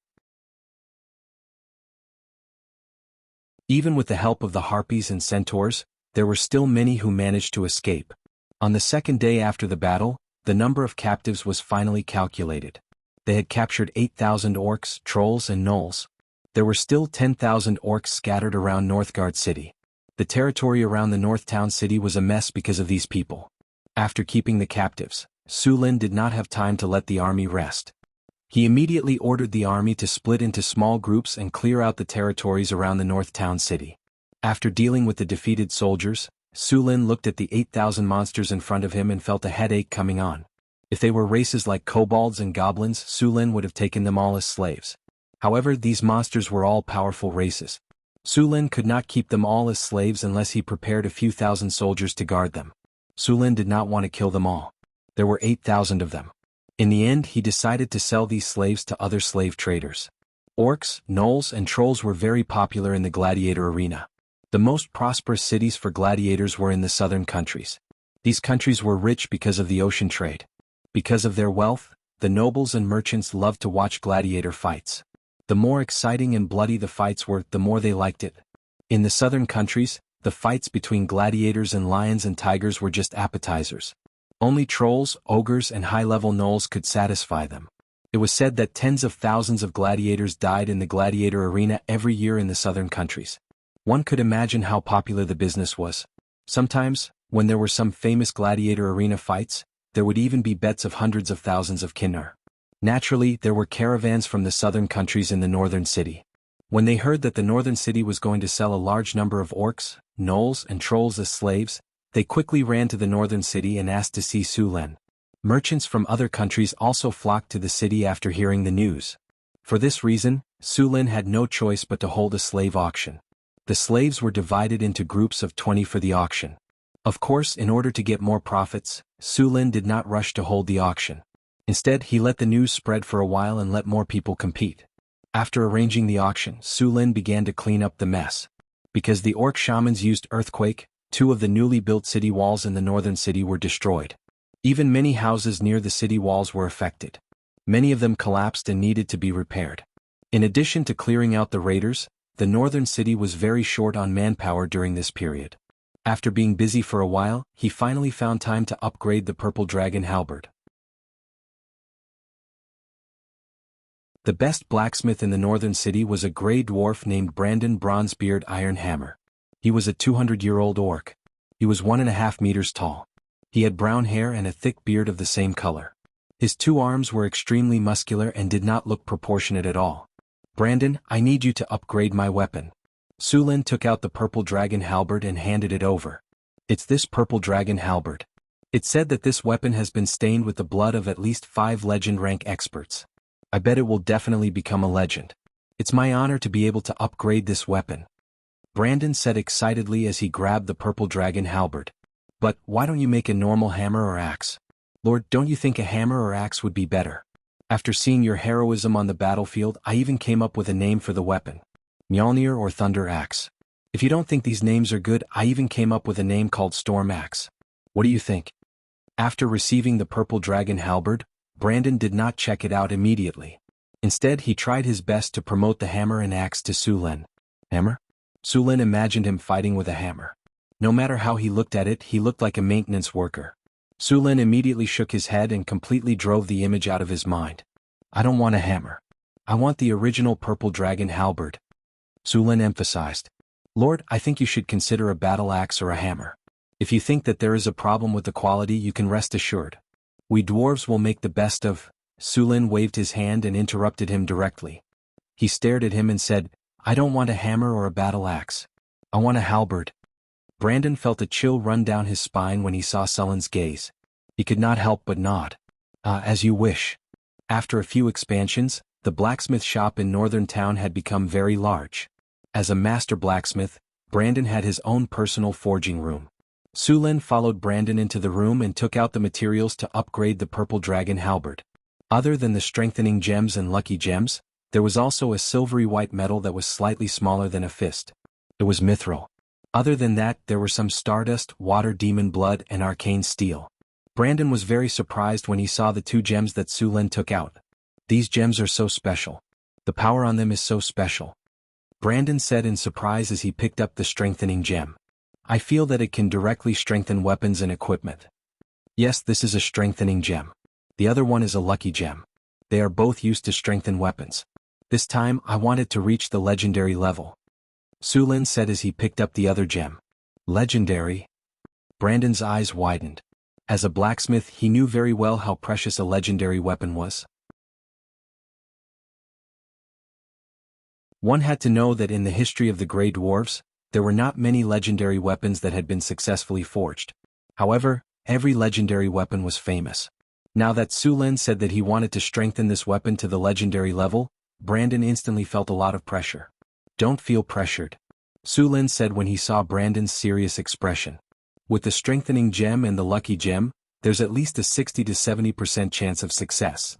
Even with the help of the Harpies and Centaurs, there were still many who managed to escape. On the second day after the battle, the number of captives was finally calculated. They had captured 8,000 orcs, trolls and gnolls. There were still 10,000 orcs scattered around Northgard City. The territory around the North Town city was a mess because of these people. After keeping the captives, Sulin did not have time to let the army rest. He immediately ordered the army to split into small groups and clear out the territories around the North Town city. After dealing with the defeated soldiers, Sulin looked at the 8,000 monsters in front of him and felt a headache coming on. If they were races like kobolds and goblins, Sulin would have taken them all as slaves. However, these monsters were all powerful races. Sulin could not keep them all as slaves unless he prepared a few thousand soldiers to guard them. Sulin did not want to kill them all. There were 8,000 of them. In the end, he decided to sell these slaves to other slave traders. Orcs, gnolls, and trolls were very popular in the gladiator arena. The most prosperous cities for gladiators were in the southern countries. These countries were rich because of the ocean trade. Because of their wealth, the nobles and merchants loved to watch gladiator fights. The more exciting and bloody the fights were, the more they liked it. In the southern countries, the fights between gladiators and lions and tigers were just appetizers. Only trolls, ogres, and high-level gnolls could satisfy them. It was said that tens of thousands of gladiators died in the gladiator arena every year in the southern countries. One could imagine how popular the business was. Sometimes, when there were some famous gladiator arena fights, there would even be bets of hundreds of thousands of kinnar. Naturally, there were caravans from the southern countries in the northern city. When they heard that the northern city was going to sell a large number of orcs, gnolls, and trolls as slaves, they quickly ran to the northern city and asked to see Sulin. Merchants from other countries also flocked to the city after hearing the news. For this reason, Sulin had no choice but to hold a slave auction. The slaves were divided into groups of 20 for the auction. Of course, in order to get more profits, Su Lin did not rush to hold the auction. Instead, he let the news spread for a while and let more people compete. After arranging the auction, Su Lin began to clean up the mess. Because the orc shamans used earthquake, 2 of the newly built city walls in the northern city were destroyed. Even many houses near the city walls were affected. Many of them collapsed and needed to be repaired. In addition to clearing out the raiders, the northern city was very short on manpower during this period. After being busy for a while, he finally found time to upgrade the purple dragon halberd. The best blacksmith in the northern city was a gray dwarf named Brandon Bronzebeard Ironhammer. He was a 200-year-old orc. He was 1.5 meters tall. He had brown hair and a thick beard of the same color. His 2 arms were extremely muscular and did not look proportionate at all. Brandon, I need you to upgrade my weapon. Su Lin took out the purple dragon halberd and handed it over. It's this purple dragon halberd. It said that this weapon has been stained with the blood of at least 5 legend rank experts. I bet it will definitely become a legend. It's my honor to be able to upgrade this weapon. Brandon said excitedly as he grabbed the purple dragon halberd. But why don't you make a normal hammer or axe? Lord, don't you think a hammer or axe would be better? After seeing your heroism on the battlefield, I even came up with a name for the weapon. Mjolnir or Thunder Axe. If you don't think these names are good, I even came up with a name called Storm Axe. What do you think? After receiving the purple dragon halberd, Brandon did not check it out immediately. Instead, he tried his best to promote the hammer and axe to Su Lin. Hammer? Su Lin imagined him fighting with a hammer. No matter how he looked at it, he looked like a maintenance worker. Su Lin immediately shook his head and completely drove the image out of his mind. I don't want a hammer. I want the original purple dragon halberd. Su Lin emphasized. Lord, I think you should consider a battle axe or a hammer. If you think that there is a problem with the quality, you can rest assured. We dwarves will make the best of. Su Lin waved his hand and interrupted him directly. He stared at him and said, I don't want a hammer or a battle axe. I want a halberd. Brandon felt a chill run down his spine when he saw Su Lin's gaze. He could not help but nod. As you wish. After a few expansions, the blacksmith shop in northern town had become very large. As a master blacksmith, Brandon had his own personal forging room. Su Lin followed Brandon into the room and took out the materials to upgrade the purple dragon halberd. Other than the strengthening gems and lucky gems, there was also a silvery white metal that was slightly smaller than a fist. It was mithril. Other than that, there were some stardust, water demon blood, and arcane steel. Brandon was very surprised when he saw the 2 gems that Su Lin took out. These gems are so special. The power on them is so special. Brandon said in surprise as he picked up the strengthening gem. I feel that it can directly strengthen weapons and equipment. Yes, this is a strengthening gem. The other one is a lucky gem. They are both used to strengthen weapons. This time, I want it to reach the legendary level. Su Lin said as he picked up the other gem. Legendary? Brandon's eyes widened. As a blacksmith, he knew very well how precious a legendary weapon was. One had to know that in the history of the Grey Dwarves, there were not many legendary weapons that had been successfully forged. However, every legendary weapon was famous. Now that Su Lin said that he wanted to strengthen this weapon to the legendary level, Brandon instantly felt a lot of pressure. Don't feel pressured, Su Lin said when he saw Brandon's serious expression. With the strengthening gem and the lucky gem, there's at least a 60 to 70% chance of success.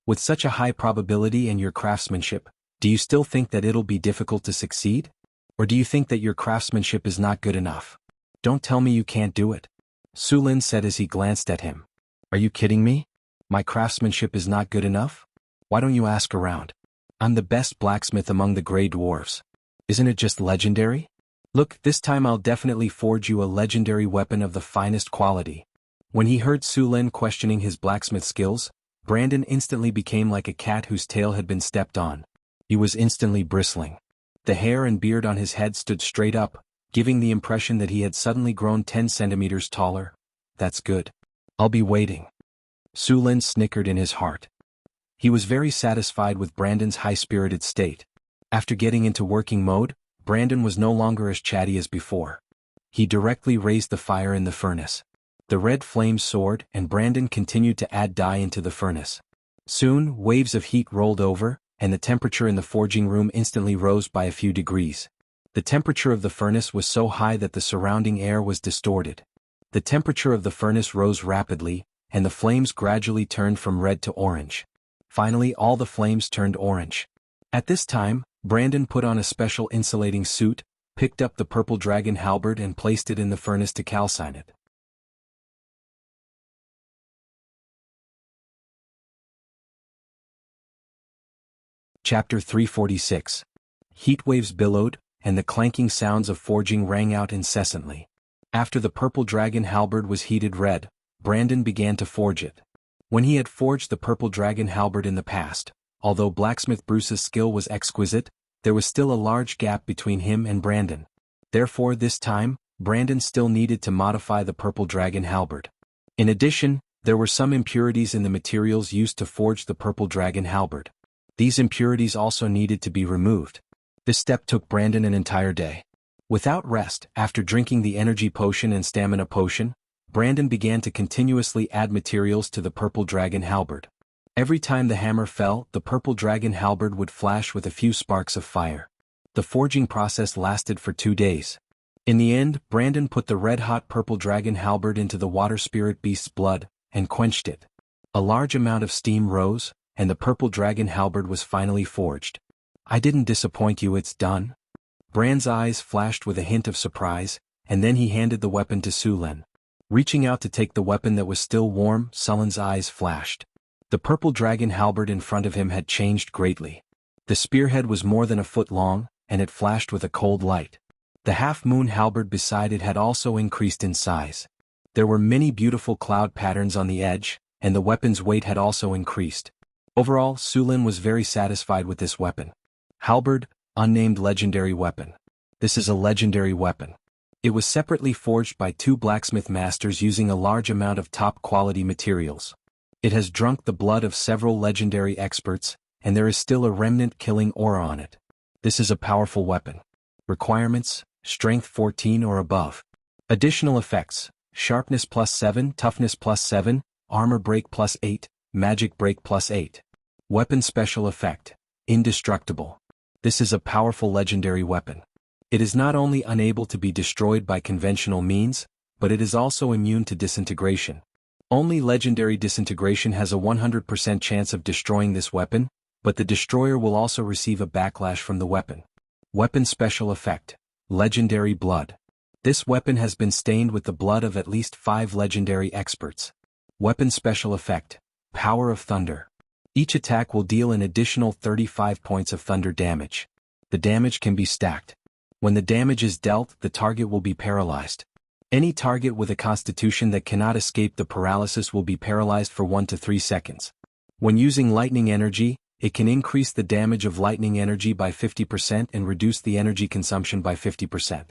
With such a high probability and your craftsmanship, do you still think that it'll be difficult to succeed? Or do you think that your craftsmanship is not good enough? Don't tell me you can't do it, Su Lin said as he glanced at him. Are you kidding me? My craftsmanship is not good enough? Why don't you ask around? I'm the best blacksmith among the Grey Dwarves. Isn't it just legendary? Look, this time I'll definitely forge you a legendary weapon of the finest quality. When he heard Su Lin questioning his blacksmith skills, Brandon instantly became like a cat whose tail had been stepped on. He was instantly bristling. The hair and beard on his head stood straight up, giving the impression that he had suddenly grown 10 centimeters taller. That's good. I'll be waiting. Su Lin snickered in his heart. He was very satisfied with Brandon's high-spirited state. After getting into working mode, Brandon was no longer as chatty as before. He directly raised the fire in the furnace. The red flames soared, and Brandon continued to add dye into the furnace. Soon, waves of heat rolled over, and the temperature in the forging room instantly rose by a few degrees. The temperature of the furnace was so high that the surrounding air was distorted. The temperature of the furnace rose rapidly, and the flames gradually turned from red to orange. Finally, all the flames turned orange. At this time, Brandon put on a special insulating suit, picked up the purple dragon halberd and placed it in the furnace to calcine it. Chapter 346. Heat waves billowed, and the clanking sounds of forging rang out incessantly. After the purple dragon halberd was heated red, Brandon began to forge it. When he had forged the purple dragon halberd in the past, although blacksmith Bruce's skill was exquisite, there was still a large gap between him and Brandon. Therefore this time, Brandon still needed to modify the purple dragon halberd. In addition, there were some impurities in the materials used to forge the purple dragon halberd. These impurities also needed to be removed. This step took Brandon an entire day. Without rest, after drinking the energy potion and stamina potion, Brandon began to continuously add materials to the purple dragon halberd. Every time the hammer fell, the purple dragon halberd would flash with a few sparks of fire. The forging process lasted for 2 days. In the end, Brandon put the red-hot purple dragon halberd into the water spirit beast's blood, and quenched it. A large amount of steam rose, and the purple dragon halberd was finally forged. "I didn't disappoint you, it's done?" Bran's eyes flashed with a hint of surprise, and then he handed the weapon to Sulen. Reaching out to take the weapon that was still warm, Sulen's eyes flashed. The purple dragon halberd in front of him had changed greatly. The spearhead was more than a foot long, and it flashed with a cold light. The half-moon halberd beside it had also increased in size. There were many beautiful cloud patterns on the edge, and the weapon's weight had also increased. Overall, Sulen was very satisfied with this weapon. Halberd, unnamed legendary weapon. This is a legendary weapon. It was separately forged by 2 blacksmith masters using a large amount of top-quality materials. It has drunk the blood of several legendary experts, and there is still a remnant killing aura on it. This is a powerful weapon. Requirements: Strength 14 or above. Additional effects: Sharpness +7, Toughness +7, Armor break +8, Magic break +8. Weapon special effect: Indestructible. This is a powerful legendary weapon. It is not only unable to be destroyed by conventional means, but it is also immune to disintegration. Only legendary disintegration has a 100% chance of destroying this weapon, but the destroyer will also receive a backlash from the weapon. Weapon special effect: Legendary blood. This weapon has been stained with the blood of at least 5 legendary experts. Weapon special effect: Power of thunder. Each attack will deal an additional 35 points of thunder damage. The damage can be stacked. When the damage is dealt, the target will be paralyzed. Any target with a constitution that cannot escape the paralysis will be paralyzed for 1 to 3 seconds. When using lightning energy, it can increase the damage of lightning energy by 50% and reduce the energy consumption by 50%.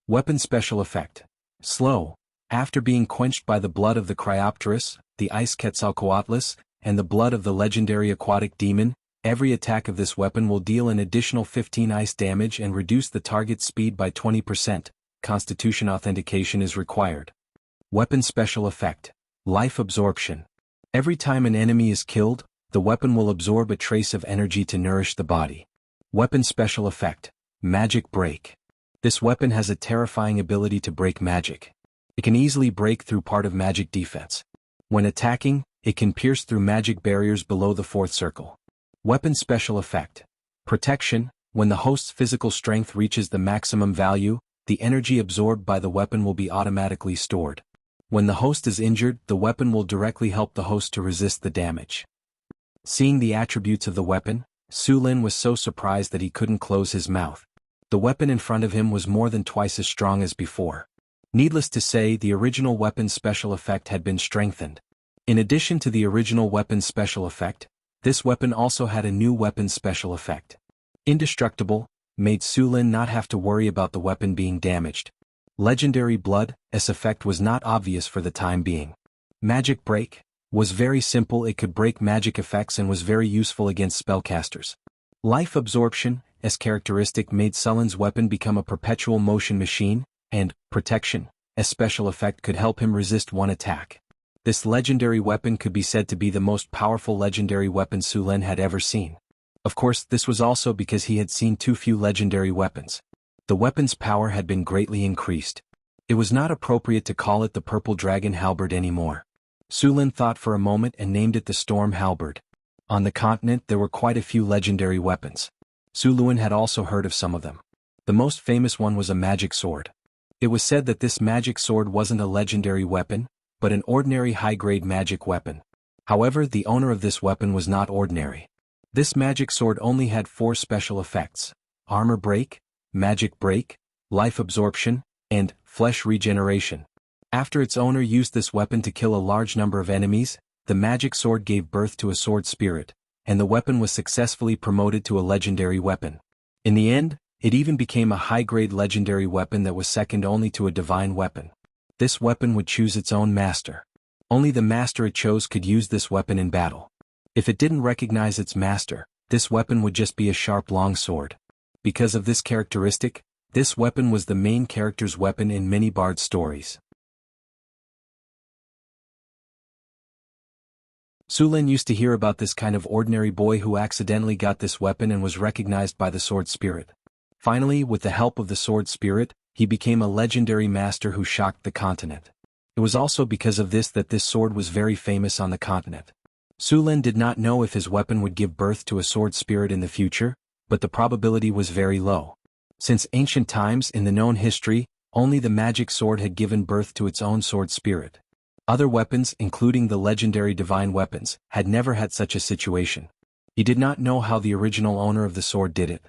Weapon special effect: Slow. After being quenched by the blood of the Cryopterus, the Ice Quetzalcoatlus, and the blood of the legendary aquatic demon, every attack of this weapon will deal an additional 15 ice damage and reduce the target's speed by 20%. Constitution authentication is required. Weapon special effect: Life absorption. Every time an enemy is killed, the weapon will absorb a trace of energy to nourish the body. Weapon special effect: Magic break. This weapon has a terrifying ability to break magic. It can easily break through part of magic defense. When attacking, it can pierce through magic barriers below the 4th circle. Weapon special effect: Protection. When the host's physical strength reaches the maximum value, the energy absorbed by the weapon will be automatically stored. When the host is injured, the weapon will directly help the host to resist the damage. Seeing the attributes of the weapon, Sulen was so surprised that he couldn't close his mouth. The weapon in front of him was more than twice as strong as before. Needless to say, the original weapon's special effect had been strengthened. In addition to the original weapon's special effect, this weapon also had a new weapon's special effect. Indestructible made Sulen not have to worry about the weapon being damaged. Legendary blood, this effect was not obvious for the time being. Magic break was very simple. It could break magic effects and was very useful against spellcasters. Life absorption, as characteristic, made Sulen's weapon become a perpetual motion machine, and protection, a special effect, could help him resist one attack. This legendary weapon could be said to be the most powerful legendary weapon Sulen had ever seen. Of course, this was also because he had seen too few legendary weapons. The weapon's power had been greatly increased. It was not appropriate to call it the Purple Dragon Halberd anymore. Su Lin thought for a moment and named it the Storm Halberd. On the continent there were quite a few legendary weapons. Su Lin had also heard of some of them. The most famous one was a magic sword. It was said that this magic sword wasn't a legendary weapon, but an ordinary high-grade magic weapon. However, the owner of this weapon was not ordinary. This magic sword only had 4 special effects: armor break, magic break, life absorption, and flesh regeneration. After its owner used this weapon to kill a large number of enemies, the magic sword gave birth to a sword spirit, and the weapon was successfully promoted to a legendary weapon. In the end, it even became a high-grade legendary weapon that was second only to a divine weapon. This weapon would choose its own master. Only the master it chose could use this weapon in battle. If it didn't recognize its master, this weapon would just be a sharp long sword. Because of this characteristic, this weapon was the main character's weapon in many bard stories. Su Lin used to hear about this kind of ordinary boy who accidentally got this weapon and was recognized by the sword spirit. Finally, with the help of the sword spirit, he became a legendary master who shocked the continent. It was also because of this that this sword was very famous on the continent. Su Lin did not know if his weapon would give birth to a sword spirit in the future, but the probability was very low. Since ancient times in the known history, only the magic sword had given birth to its own sword spirit. Other weapons, including the legendary divine weapons, had never had such a situation. He did not know how the original owner of the sword did it.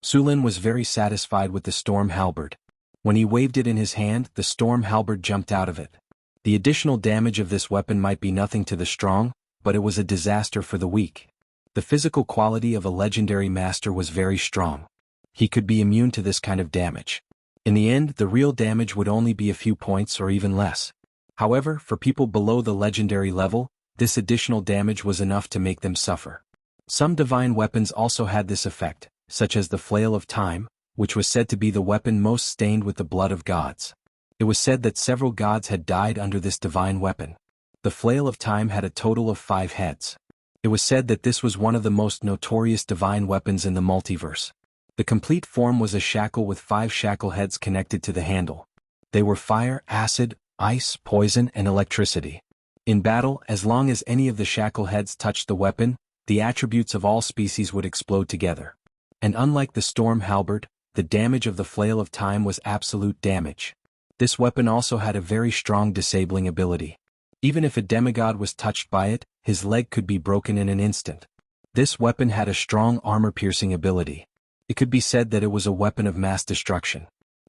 Su Lin was very satisfied with the Storm Halberd. When he waved it in his hand, the Storm Halberd jumped out of it. The additional damage of this weapon might be nothing to the strong, but it was a disaster for the weak. The physical quality of a legendary master was very strong. He could be immune to this kind of damage. In the end, the real damage would only be a few points or even less. However, for people below the legendary level, this additional damage was enough to make them suffer. Some divine weapons also had this effect, such as the Flail of Time, which was said to be the weapon most stained with the blood of gods. It was said that several gods had died under this divine weapon. The Flail of Time had a total of 5 heads. It was said that this was one of the most notorious divine weapons in the multiverse. The complete form was a shackle with 5 shackle heads connected to the handle. They were fire, acid, ice, poison, and electricity. In battle, as long as any of the shackle heads touched the weapon, the attributes of all species would explode together. And unlike the Storm Halberd, the damage of the Flail of Time was absolute damage. This weapon also had a very strong disabling ability. Even if a demigod was touched by it, his leg could be broken in an instant. This weapon had a strong armor-piercing ability. It could be said that it was a weapon of mass destruction.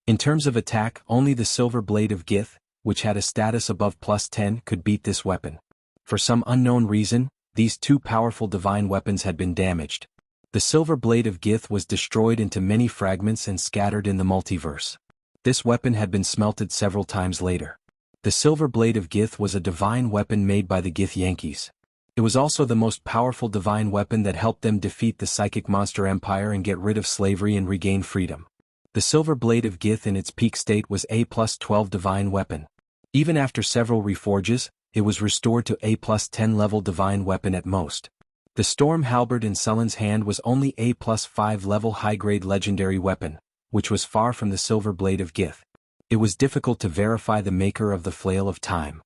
In terms of attack, only the Silver Blade of Gith, which had a status above +10, could beat this weapon. For some unknown reason, these 2 powerful divine weapons had been damaged. The Silver Blade of Gith was destroyed into many fragments and scattered in the multiverse. This weapon had been smelted several times later. The Silver Blade of Gith was a divine weapon made by the Gith Yankees. It was also the most powerful divine weapon that helped them defeat the Psychic Monster Empire and get rid of slavery and regain freedom. The Silver Blade of Gith in its peak state was a +12 divine weapon. Even after several reforges, it was restored to a +10 level divine weapon at most. The Storm Halberd in Sullen's hand was only a +5 level high-grade legendary weapon, which was far from the Silver Blade of Gith. It was difficult to verify the maker of the Flail of Time.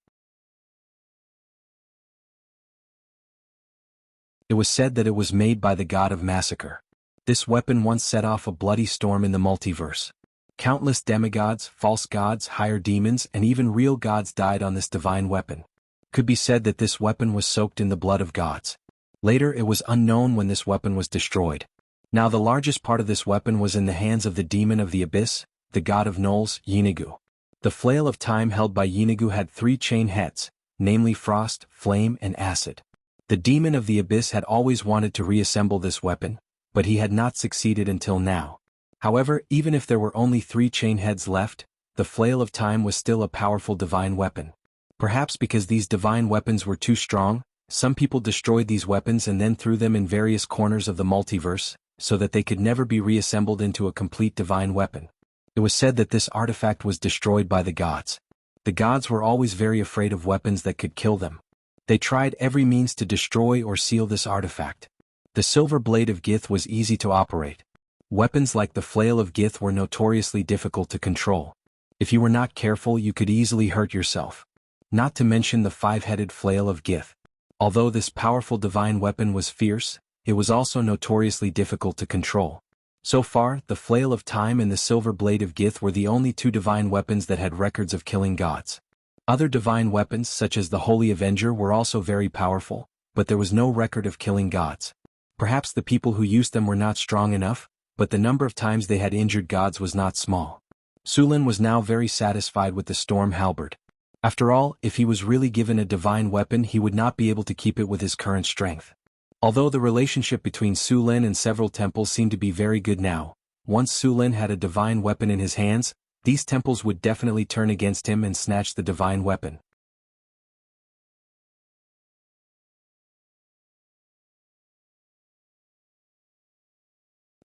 It was said that it was made by the god of massacre. This weapon once set off a bloody storm in the multiverse. Countless demigods, false gods, higher demons, and even real gods died on this divine weapon. Could be said that this weapon was soaked in the blood of gods. Later it was unknown when this weapon was destroyed. Now the largest part of this weapon was in the hands of the demon of the abyss, the god of gnolls, Yeenagu. The Flail of Time held by Yeenagu had 3 chain heads, namely frost, flame, and acid. The demon of the abyss had always wanted to reassemble this weapon, but he had not succeeded until now. However, even if there were only 3 chain heads left, the Flail of Time was still a powerful divine weapon. Perhaps because these divine weapons were too strong, some people destroyed these weapons and then threw them in various corners of the multiverse, so that they could never be reassembled into a complete divine weapon. It was said that this artifact was destroyed by the gods. The gods were always very afraid of weapons that could kill them. They tried every means to destroy or seal this artifact. The Silver Blade of Gith was easy to operate. Weapons like the flail of Gith were notoriously difficult to control. If you were not careful, you could easily hurt yourself. Not to mention the five-headed flail of Gith. Although this powerful divine weapon was fierce, it was also notoriously difficult to control. So far, the flail of time and the silver blade of Gith were the only two divine weapons that had records of killing gods. Other divine weapons such as the Holy Avenger were also very powerful, but there was no record of killing gods. Perhaps the people who used them were not strong enough, but the number of times they had injured gods was not small. Su Lin was now very satisfied with the storm halberd. After all, if he was really given a divine weapon, he would not be able to keep it with his current strength. Although the relationship between Su Lin and several temples seemed to be very good now, once Su Lin had a divine weapon in his hands, these temples would definitely turn against him and snatch the divine weapon.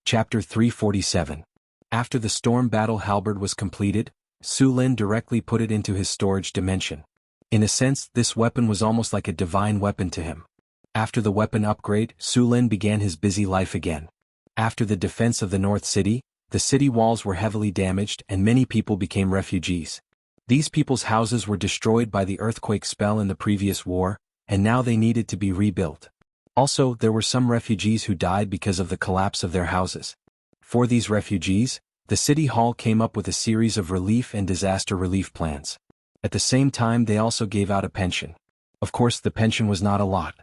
Chapter 347. After the storm battle halberd was completed, Su Lin directly put it into his storage dimension. In a sense, this weapon was almost like a divine weapon to him. After the weapon upgrade, Su Lin began his busy life again. After the defense of the North City, the city walls were heavily damaged and many people became refugees. These people's houses were destroyed by the earthquake spell in the previous war, and now they needed to be rebuilt. Also, there were some refugees who died because of the collapse of their houses. For these refugees, the city hall came up with a series of relief and disaster relief plans. At the same time, they also gave out a pension. Of course, the pension was not a lot.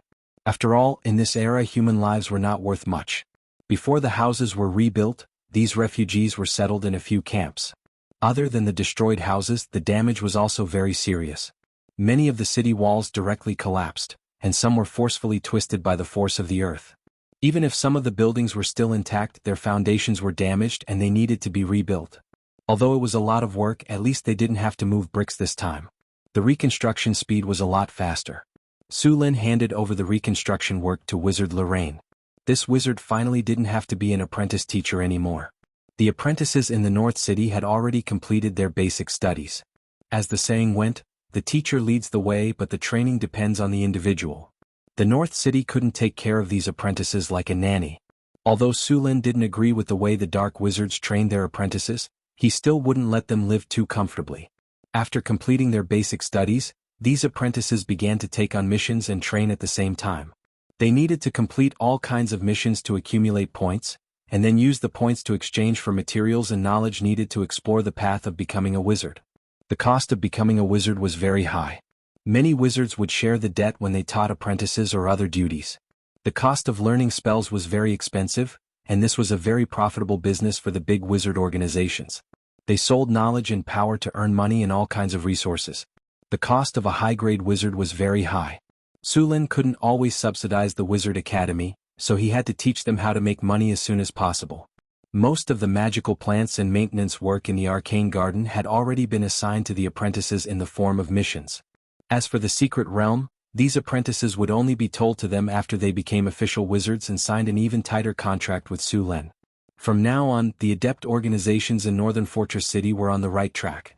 After all, in this era, human lives were not worth much. Before the houses were rebuilt, these refugees were settled in a few camps. Other than the destroyed houses, the damage was also very serious. Many of the city walls directly collapsed, and some were forcefully twisted by the force of the earth. Even if some of the buildings were still intact, their foundations were damaged and they needed to be rebuilt. Although it was a lot of work, at least they didn't have to move bricks this time. The reconstruction speed was a lot faster. Su Lin handed over the reconstruction work to Wizard Lorraine. This wizard finally didn't have to be an apprentice teacher anymore. The apprentices in the North City had already completed their basic studies. As the saying went, the teacher leads the way, but the training depends on the individual. The North City couldn't take care of these apprentices like a nanny. Although Su Lin didn't agree with the way the dark wizards trained their apprentices, he still wouldn't let them live too comfortably. After completing their basic studies, these apprentices began to take on missions and train at the same time. They needed to complete all kinds of missions to accumulate points, and then use the points to exchange for materials and knowledge needed to explore the path of becoming a wizard. The cost of becoming a wizard was very high. Many wizards would share the debt when they taught apprentices or other duties. The cost of learning spells was very expensive, and this was a very profitable business for the big wizard organizations. They sold knowledge and power to earn money and all kinds of resources. The cost of a high-grade wizard was very high. Su Lin couldn't always subsidize the Wizard Academy, so he had to teach them how to make money as soon as possible. Most of the magical plants and maintenance work in the Arcane Garden had already been assigned to the apprentices in the form of missions. As for the Secret Realm, these apprentices would only be told to them after they became official wizards and signed an even tighter contract with Su Lin. From now on, the adept organizations in Northern Fortress City were on the right track.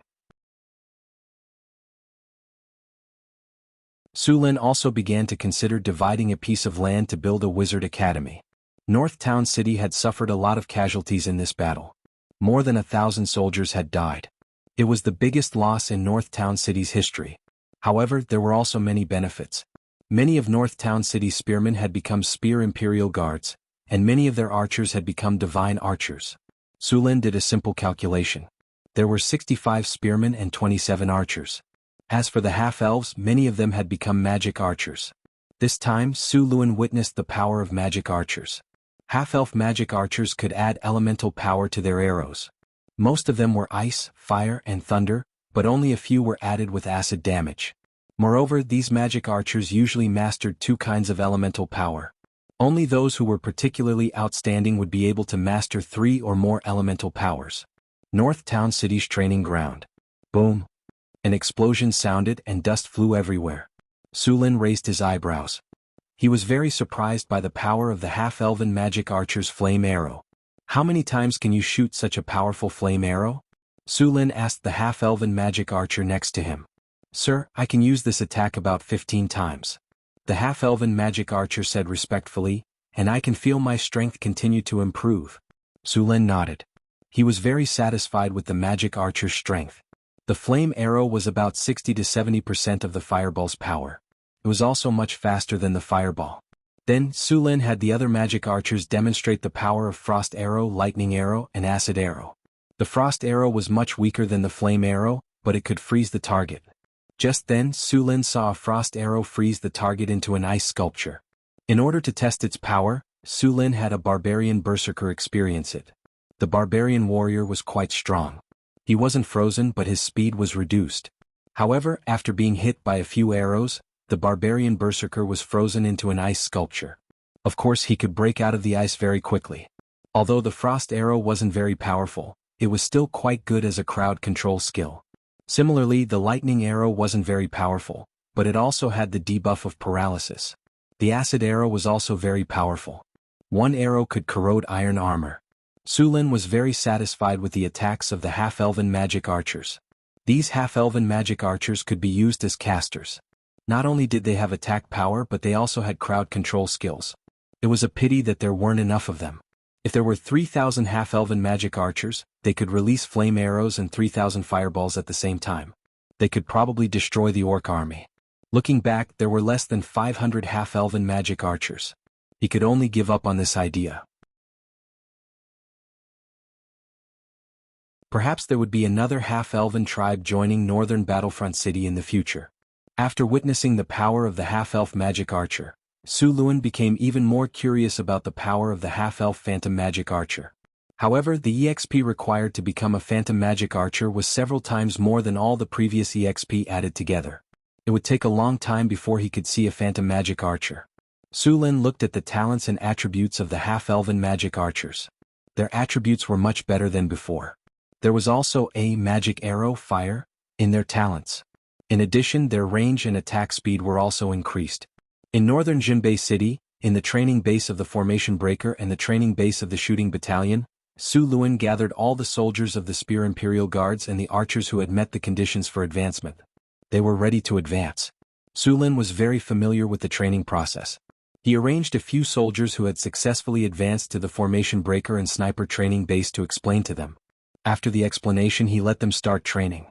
Su Lin also began to consider dividing a piece of land to build a wizard academy. North Town City had suffered a lot of casualties in this battle. More than 1,000 soldiers had died. It was the biggest loss in North Town City's history. However, there were also many benefits. Many of North Town City's spearmen had become Spear Imperial Guards, and many of their archers had become divine archers. Su Lin did a simple calculation. There were 65 spearmen and 27 archers. As for the half-elves, many of them had become magic archers. This time, Su Lin witnessed the power of magic archers. Half-elf magic archers could add elemental power to their arrows. Most of them were ice, fire, and thunder, but only a few were added with acid damage. Moreover, these magic archers usually mastered two kinds of elemental power. Only those who were particularly outstanding would be able to master 3 or more elemental powers. North Town City's training ground. Boom! An explosion sounded and dust flew everywhere. Su Lin raised his eyebrows. He was very surprised by the power of the half-elven magic archer's flame arrow. How many times can you shoot such a powerful flame arrow? Su Lin asked the half-elven magic archer next to him. Sir, I can use this attack about 15 times. The half-elven magic archer said respectfully, and I can feel my strength continue to improve. Su Lin nodded. He was very satisfied with the magic archer's strength. The flame arrow was about 60 to 70% of the fireball's power. It was also much faster than the fireball. Then, Su Lin had the other magic archers demonstrate the power of frost arrow, lightning arrow, and acid arrow. The frost arrow was much weaker than the flame arrow, but it could freeze the target. Just then, Su Lin saw a frost arrow freeze the target into an ice sculpture. In order to test its power, Su Lin had a barbarian berserker experience it. The barbarian warrior was quite strong. He wasn't frozen, but his speed was reduced. However, after being hit by a few arrows, the barbarian berserker was frozen into an ice sculpture. Of course, he could break out of the ice very quickly. Although the frost arrow wasn't very powerful, it was still quite good as a crowd control skill. Similarly, the lightning arrow wasn't very powerful, but it also had the debuff of paralysis. The acid arrow was also very powerful. One arrow could corrode iron armor. Su Lin was very satisfied with the attacks of the half-elven magic archers. These half-elven magic archers could be used as casters. Not only did they have attack power, but they also had crowd control skills. It was a pity that there weren't enough of them. If there were 3,000 half-elven magic archers, they could release flame arrows and 3,000 fireballs at the same time. They could probably destroy the orc army. Looking back, there were less than 500 half-elven magic archers. He could only give up on this idea. Perhaps there would be another half-elven tribe joining Northern Battlefront City in the future. After witnessing the power of the half-elf magic archer, Su Lin became even more curious about the power of the half-elf phantom magic archer. However, the EXP required to become a phantom magic archer was several times more than all the previous EXP added together. It would take a long time before he could see a phantom magic archer. Su Lin looked at the talents and attributes of the half-elven magic archers. Their attributes were much better than before. There was also a magic arrow, fire, in their talents. In addition, their range and attack speed were also increased. In northern Jinbei City, in the training base of the Formation Breaker and the training base of the Shooting Battalion, Su Lin gathered all the soldiers of the Spear Imperial Guards and the archers who had met the conditions for advancement. They were ready to advance. Su Lin was very familiar with the training process. He arranged a few soldiers who had successfully advanced to the Formation Breaker and Sniper training base to explain to them. After the explanation, he let them start training.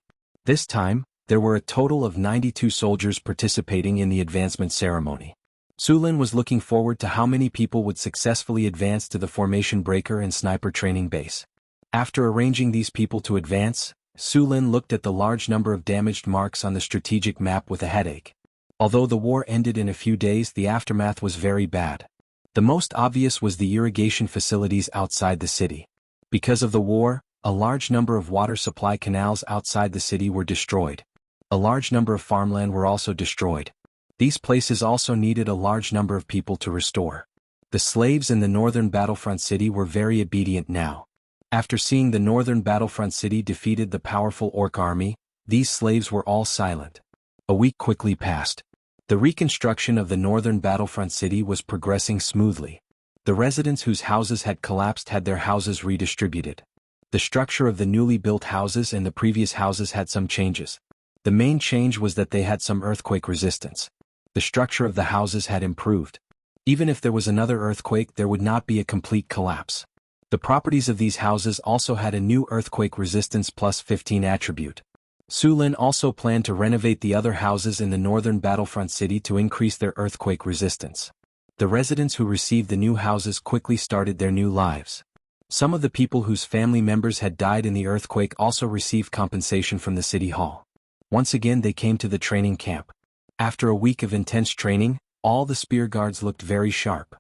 This time, there were a total of 92 soldiers participating in the advancement ceremony. Su Lin was looking forward to how many people would successfully advance to the Formation Breaker and Sniper training base. After arranging these people to advance, Su Lin looked at the large number of damaged marks on the strategic map with a headache. Although the war ended in a few days, the aftermath was very bad. The most obvious was the irrigation facilities outside the city. Because of the war, a large number of water supply canals outside the city were destroyed. A large number of farmland were also destroyed. These places also needed a large number of people to restore. The slaves in the northern Battlefront City were very obedient now. After seeing the northern Battlefront City defeated the powerful orc army, these slaves were all silent. A week quickly passed. The reconstruction of the northern Battlefront City was progressing smoothly. The residents whose houses had collapsed had their houses redistributed. The structure of the newly built houses and the previous houses had some changes. The main change was that they had some earthquake resistance. The structure of the houses had improved. Even if there was another earthquake, there would not be a complete collapse. The properties of these houses also had a new earthquake resistance plus 15 attribute. Su Lin also planned to renovate the other houses in the northern Battlefront City to increase their earthquake resistance. The residents who received the new houses quickly started their new lives. Some of the people whose family members had died in the earthquake also received compensation from the city hall. Once again, they came to the training camp. After a week of intense training, all the spear guards looked very sharp.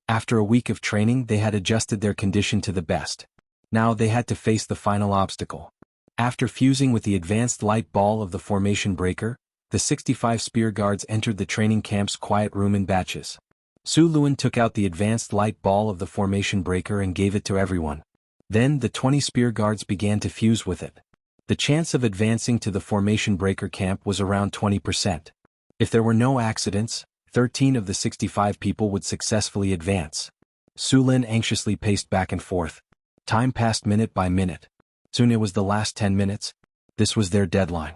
After a week of training, they had adjusted their condition to the best. Now they had to face the final obstacle. After fusing with the advanced light ball of the Formation Breaker, the 65 spear guards entered the training camp's quiet room in batches. Su Lin took out the advanced light ball of the Formation Breaker and gave it to everyone. Then the 20 spear guards began to fuse with it. The chance of advancing to the Formation Breaker camp was around 20%. If there were no accidents, 13 of the 65 people would successfully advance. Su Lin anxiously paced back and forth. Time passed minute by minute. Soon it was the last 10 minutes. This was their deadline.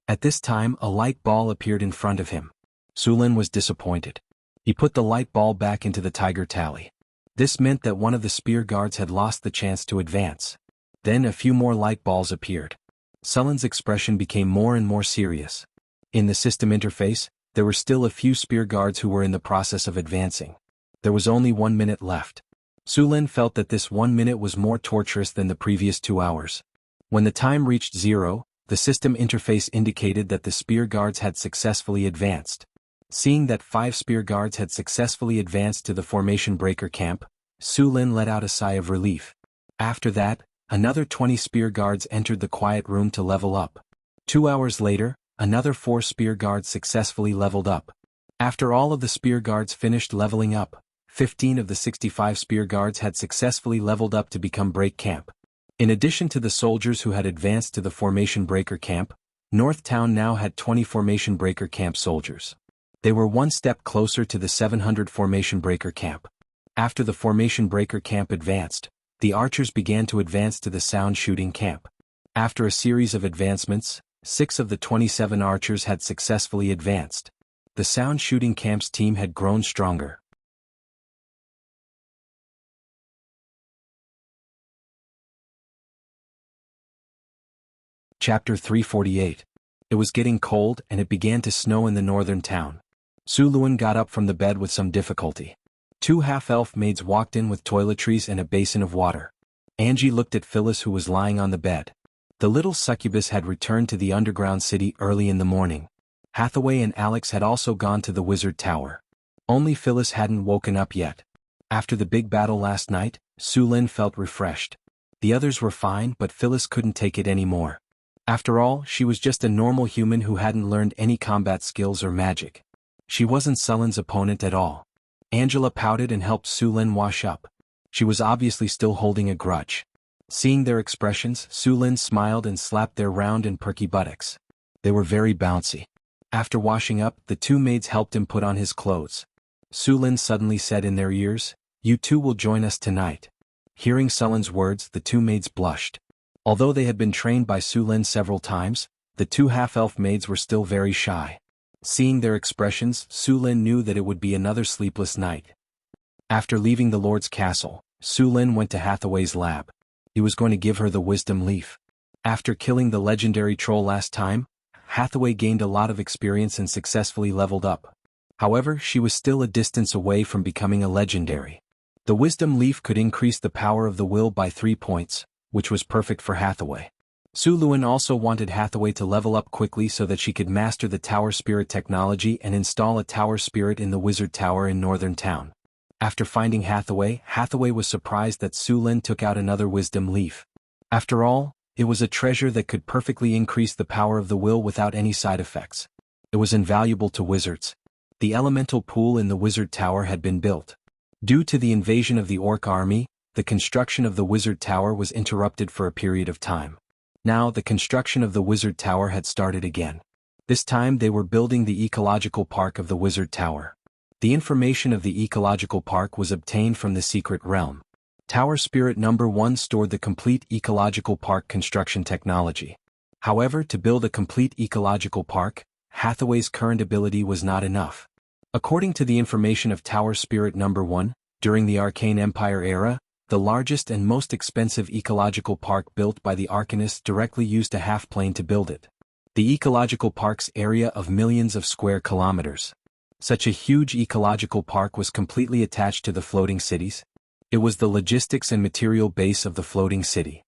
At this time, a light ball appeared in front of him. Su Lin was disappointed. He put the light ball back into the tiger tally. This meant that one of the spear guards had lost the chance to advance. Then a few more light balls appeared. Sullen's expression became more and more serious. In the system interface, there were still a few spear guards who were in the process of advancing. There was only 1 minute left. Sulin felt that this 1 minute was more torturous than the previous 2 hours. When the time reached 0, the system interface indicated that the spear guards had successfully advanced. Seeing that 5 spear guards had successfully advanced to the formation breaker camp, Sulin let out a sigh of relief. After that, another 20 spear guards entered the quiet room to level up. 2 hours later, another 4 spear guards successfully leveled up. After all of the spear guards finished leveling up, 15 of the 65 spear guards had successfully leveled up to become break camp. In addition to the soldiers who had advanced to the formation breaker camp, North Town now had 20 formation breaker camp soldiers. They were one step closer to the 700 formation breaker camp. After the formation breaker camp advanced, the archers began to advance to the sound shooting camp. After a series of advancements, 6 of the 27 archers had successfully advanced. The sound shooting camp's team had grown stronger. Chapter 348. It was getting cold and it began to snow in the northern town. Suluan got up from the bed with some difficulty. 2 half-elf maids walked in with toiletries and a basin of water. Angie looked at Phyllis, who was lying on the bed. The little succubus had returned to the underground city early in the morning. Hathaway and Alex had also gone to the wizard tower. Only Phyllis hadn't woken up yet. After the big battle last night, Sulin felt refreshed. The others were fine, but Phyllis couldn't take it anymore. After all, she was just a normal human who hadn't learned any combat skills or magic. She wasn't Sullen's opponent at all. Angela pouted and helped Sulin wash up. She was obviously still holding a grudge. Seeing their expressions, Sulin smiled and slapped their round and perky buttocks. They were very bouncy. After washing up, the 2 maids helped him put on his clothes. Sulin suddenly said in their ears, "You 2 will join us tonight." Hearing Sullen's words, the 2 maids blushed. Although they had been trained by Sulin several times, the 2 half-elf maids were still very shy. Seeing their expressions, Sulin knew that it would be another sleepless night. After leaving the Lord's castle, Sulin went to Hathaway's lab. He was going to give her the wisdom leaf. After killing the legendary troll last time, Hathaway gained a lot of experience and successfully leveled up. However, she was still a distance away from becoming a legendary. The wisdom leaf could increase the power of the will by 3 points, which was perfect for Hathaway. Suluan also wanted Hathaway to level up quickly so that she could master the Tower Spirit technology and install a Tower Spirit in the Wizard Tower in Northern Town. After finding Hathaway, Hathaway was surprised that Sulin took out another wisdom leaf. After all, it was a treasure that could perfectly increase the power of the will without any side effects. It was invaluable to wizards. The elemental pool in the Wizard Tower had been built. Due to the invasion of the Orc army, the construction of the Wizard Tower was interrupted for a period of time. Now the construction of the Wizard Tower had started again. This time they were building the ecological park of the Wizard Tower. The information of the ecological park was obtained from the secret realm. Tower Spirit Number 1 stored the complete ecological park construction technology. However, to build a complete ecological park, Hathaway's current ability was not enough. According to the information of Tower Spirit Number 1, during the Arcane Empire era, the largest and most expensive ecological park built by the Arcanists directly used a half-plane to build it. The ecological park's area of millions of square kilometers. Such a huge ecological park was completely attached to the floating cities. It was the logistics and material base of the floating city.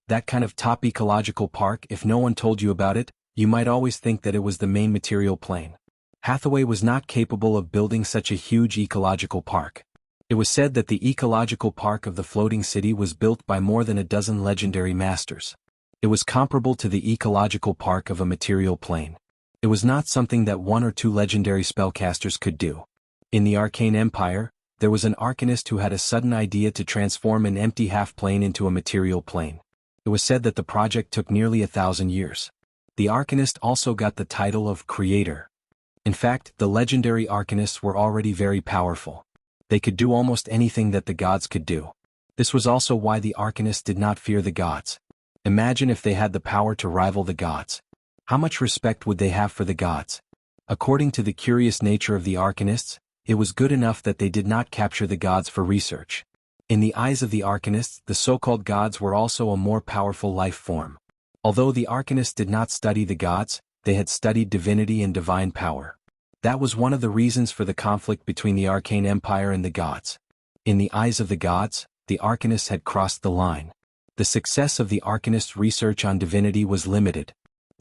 That kind of top ecological park, if no one told you about it, you might always think that it was the main material plane. Hathaway was not capable of building such a huge ecological park. It was said that the ecological park of the floating city was built by more than a dozen legendary masters. It was comparable to the ecological park of a material plane. It was not something that 1 or 2 legendary spellcasters could do. In the Arcane Empire, there was an Arcanist who had a sudden idea to transform an empty half-plane into a material plane. It was said that the project took nearly 1,000 years. The Arcanist also got the title of Creator. In fact, the legendary Arcanists were already very powerful. They could do almost anything that the gods could do. This was also why the Arcanists did not fear the gods. Imagine if they had the power to rival the gods. How much respect would they have for the gods? According to the curious nature of the arcanists, it was good enough that they did not capture the gods for research. In the eyes of the arcanists, the so-called gods were also a more powerful life form. Although the arcanists did not study the gods, they had studied divinity and divine power. That was one of the reasons for the conflict between the arcane empire and the gods. In the eyes of the gods, the arcanists had crossed the line. The success of the arcanists' research on divinity was limited.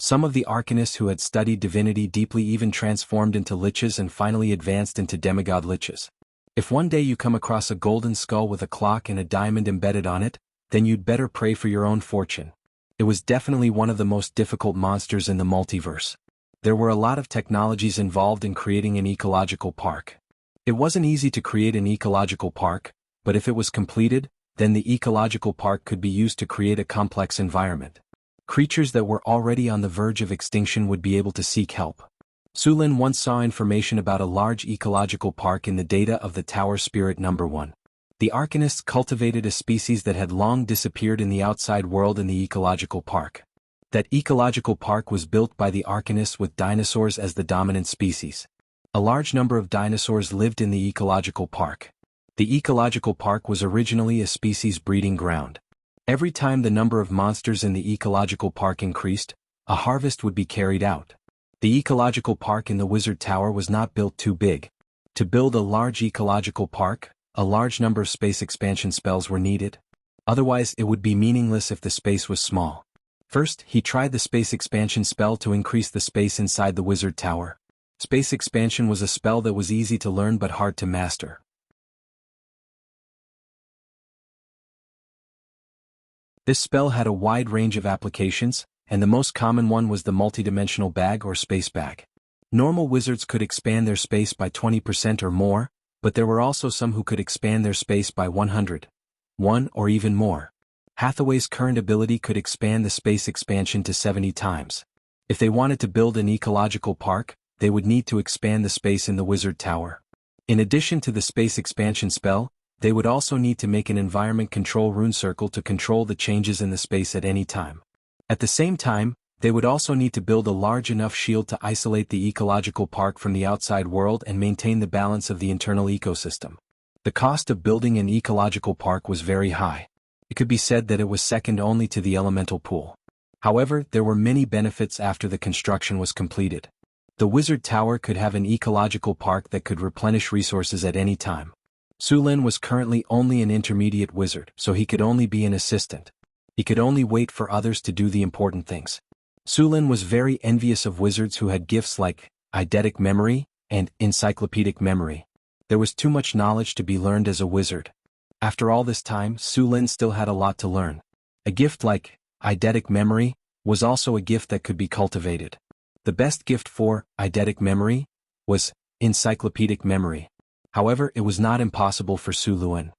Some of the arcanists who had studied divinity deeply even transformed into liches and finally advanced into demigod liches. If one day you come across a golden skull with a clock and a diamond embedded on it, then you'd better pray for your own fortune. It was definitely one of the most difficult monsters in the multiverse. There were a lot of technologies involved in creating an ecological park. It wasn't easy to create an ecological park, but if it was completed, then the ecological park could be used to create a complex environment. Creatures that were already on the verge of extinction would be able to seek help. Sulin once saw information about a large ecological park in the data of the Tower Spirit No. 1. The arcanists cultivated a species that had long disappeared in the outside world in the ecological park. That ecological park was built by the arcanists with dinosaurs as the dominant species. A large number of dinosaurs lived in the ecological park. The ecological park was originally a species breeding ground. Every time the number of monsters in the ecological park increased, a harvest would be carried out. The ecological park in the Wizard Tower was not built too big. To build a large ecological park, a large number of space expansion spells were needed. Otherwise, it would be meaningless if the space was small. First, he tried the space expansion spell to increase the space inside the Wizard Tower. Space expansion was a spell that was easy to learn but hard to master. This spell had a wide range of applications, and the most common one was the multidimensional bag or space bag. Normal wizards could expand their space by 20% or more, but there were also some who could expand their space by 100, 1 or even more. Hathaway's current ability could expand the space expansion to 70 times. If they wanted to build an ecological park, they would need to expand the space in the Wizard Tower. In addition to the space expansion spell, they would also need to make an environment control rune circle to control the changes in the space at any time. At the same time, they would also need to build a large enough shield to isolate the ecological park from the outside world and maintain the balance of the internal ecosystem. The cost of building an ecological park was very high. It could be said that it was second only to the elemental pool. However, there were many benefits after the construction was completed. The Wizard Tower could have an ecological park that could replenish resources at any time. Sulin was currently only an intermediate wizard, so he could only be an assistant. He could only wait for others to do the important things. Sulin was very envious of wizards who had gifts like eidetic memory and encyclopedic memory. There was too much knowledge to be learned as a wizard. After all this time, Sulin still had a lot to learn. A gift like eidetic memory was also a gift that could be cultivated. The best gift for eidetic memory was encyclopedic memory. However, it was not impossible for Sulin.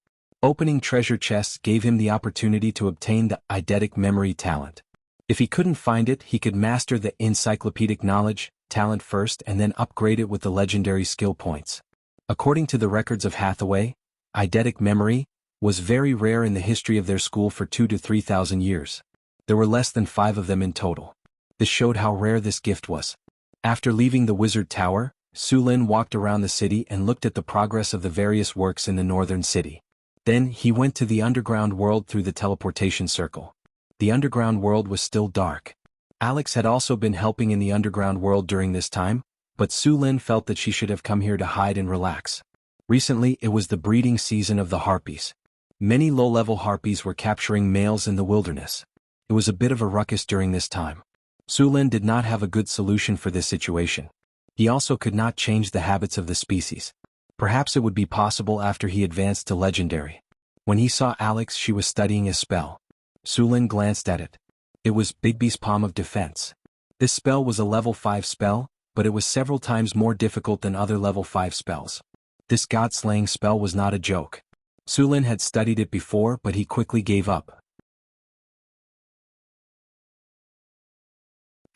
Opening treasure chests gave him the opportunity to obtain the eidetic memory talent. If he couldn't find it, he could master the encyclopedic knowledge talent first and then upgrade it with the legendary skill points. According to the records of Hathaway, eidetic memory was very rare in the history of their school for 2,000 to 3,000 years. There were less than 5 of them in total. This showed how rare this gift was. After leaving the Wizard Tower, Sulin walked around the city and looked at the progress of the various works in the northern city. Then he went to the underground world through the teleportation circle. The underground world was still dark. Alex had also been helping in the underground world during this time, but Sulin felt that she should have come here to hide and relax. Recently, it was the breeding season of the harpies. Many low-level harpies were capturing males in the wilderness. It was a bit of a ruckus during this time. Sulin did not have a good solution for this situation. He also could not change the habits of the species. Perhaps it would be possible after he advanced to legendary. When he saw Alex, she was studying a spell. Sulin glanced at it. It was Bigby's Palm of Defense. This spell was a level 5 spell, but it was several times more difficult than other level 5 spells. This god-slaying spell was not a joke. Sulin had studied it before, but he quickly gave up.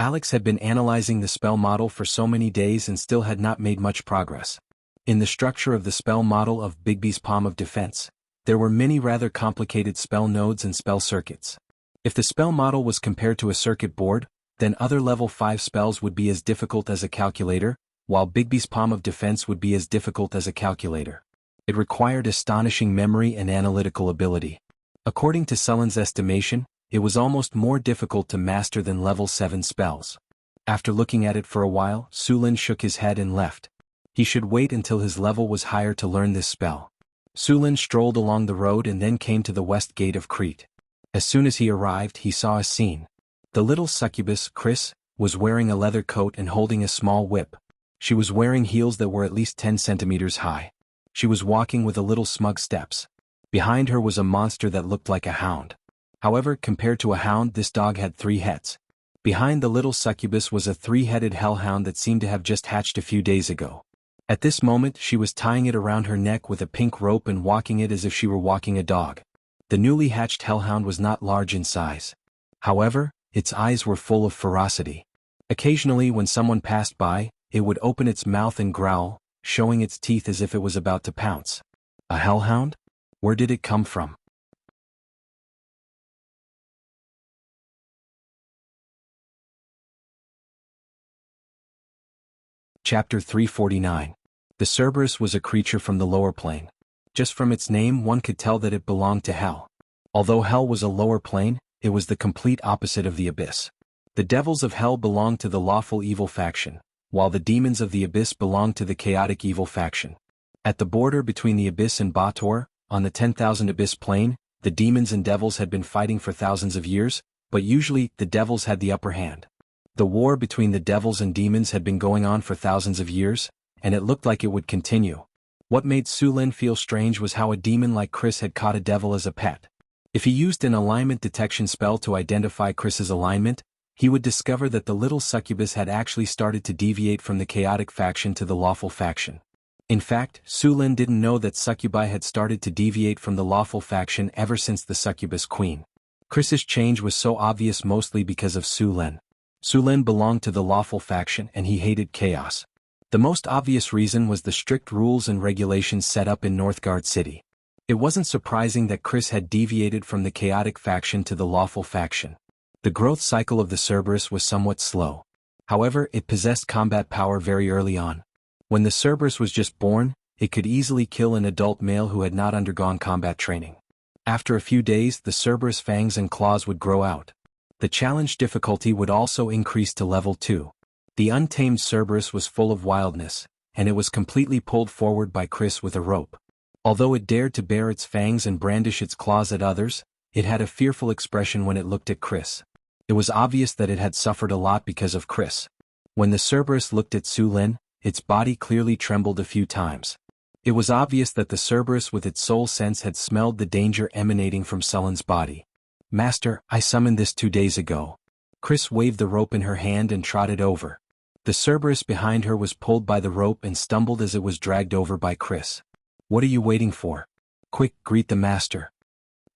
Alex had been analyzing the spell model for so many days and still had not made much progress. In the structure of the spell model of Bigby's Palm of Defense, there were many rather complicated spell nodes and spell circuits. If the spell model was compared to a circuit board, then other level 5 spells would be as difficult as a calculator, while Bigby's Palm of Defense would be as difficult as a calculator. It required astonishing memory and analytical ability. According to Sullen's estimation, it was almost more difficult to master than level 7 spells. After looking at it for a while, Sulin shook his head and left. He should wait until his level was higher to learn this spell. Sulin strolled along the road and then came to the west gate of Crete. As soon as he arrived, he saw a scene. The little succubus, Chris, was wearing a leather coat and holding a small whip. She was wearing heels that were at least 10 centimeters high. She was walking with a little smug steps. Behind her was a monster that looked like a hound. However, compared to a hound, this dog had 3 heads. Behind the little succubus was a 3-headed hellhound that seemed to have just hatched a few days ago. At this moment, she was tying it around her neck with a pink rope and walking it as if she were walking a dog. The newly hatched hellhound was not large in size. However, its eyes were full of ferocity. Occasionally, when someone passed by, it would open its mouth and growl, showing its teeth as if it was about to pounce. A hellhound? Where did it come from? Chapter 349. The Cerberus was a creature from the lower plane. Just from its name one could tell that it belonged to hell. Although hell was a lower plane, it was the complete opposite of the abyss. The devils of hell belonged to the lawful evil faction, while the demons of the abyss belonged to the chaotic evil faction. At the border between the abyss and Bator, on the 10,000 abyss plane, the demons and devils had been fighting for thousands of years, but usually the devils had the upper hand. The war between the devils and demons had been going on for thousands of years, and it looked like it would continue. What made Sulin feel strange was how a demon like Chris had caught a devil as a pet. If he used an alignment detection spell to identify Chris's alignment, he would discover that the little succubus had actually started to deviate from the chaotic faction to the lawful faction. In fact, Sulin didn't know that succubi had started to deviate from the lawful faction ever since the succubus queen. Chris's change was so obvious mostly because of Sulin. Sulin belonged to the lawful faction and he hated chaos. The most obvious reason was the strict rules and regulations set up in Northgard City. It wasn't surprising that Chris had deviated from the chaotic faction to the lawful faction. The growth cycle of the Cerberus was somewhat slow. However, it possessed combat power very early on. When the Cerberus was just born, it could easily kill an adult male who had not undergone combat training. After a few days, the Cerberus fangs and claws would grow out. The challenge difficulty would also increase to level 2. The untamed Cerberus was full of wildness, and it was completely pulled forward by Chris with a rope. Although it dared to bare its fangs and brandish its claws at others, it had a fearful expression when it looked at Chris. It was obvious that it had suffered a lot because of Chris. When the Cerberus looked at Sulin, its body clearly trembled a few times. It was obvious that the Cerberus with its soul sense had smelled the danger emanating from Sulin's body. "Master, I summoned this 2 days ago." Chris waved the rope in her hand and trotted over. The Cerberus behind her was pulled by the rope and stumbled as it was dragged over by Chris. "What are you waiting for? Quick, greet the master."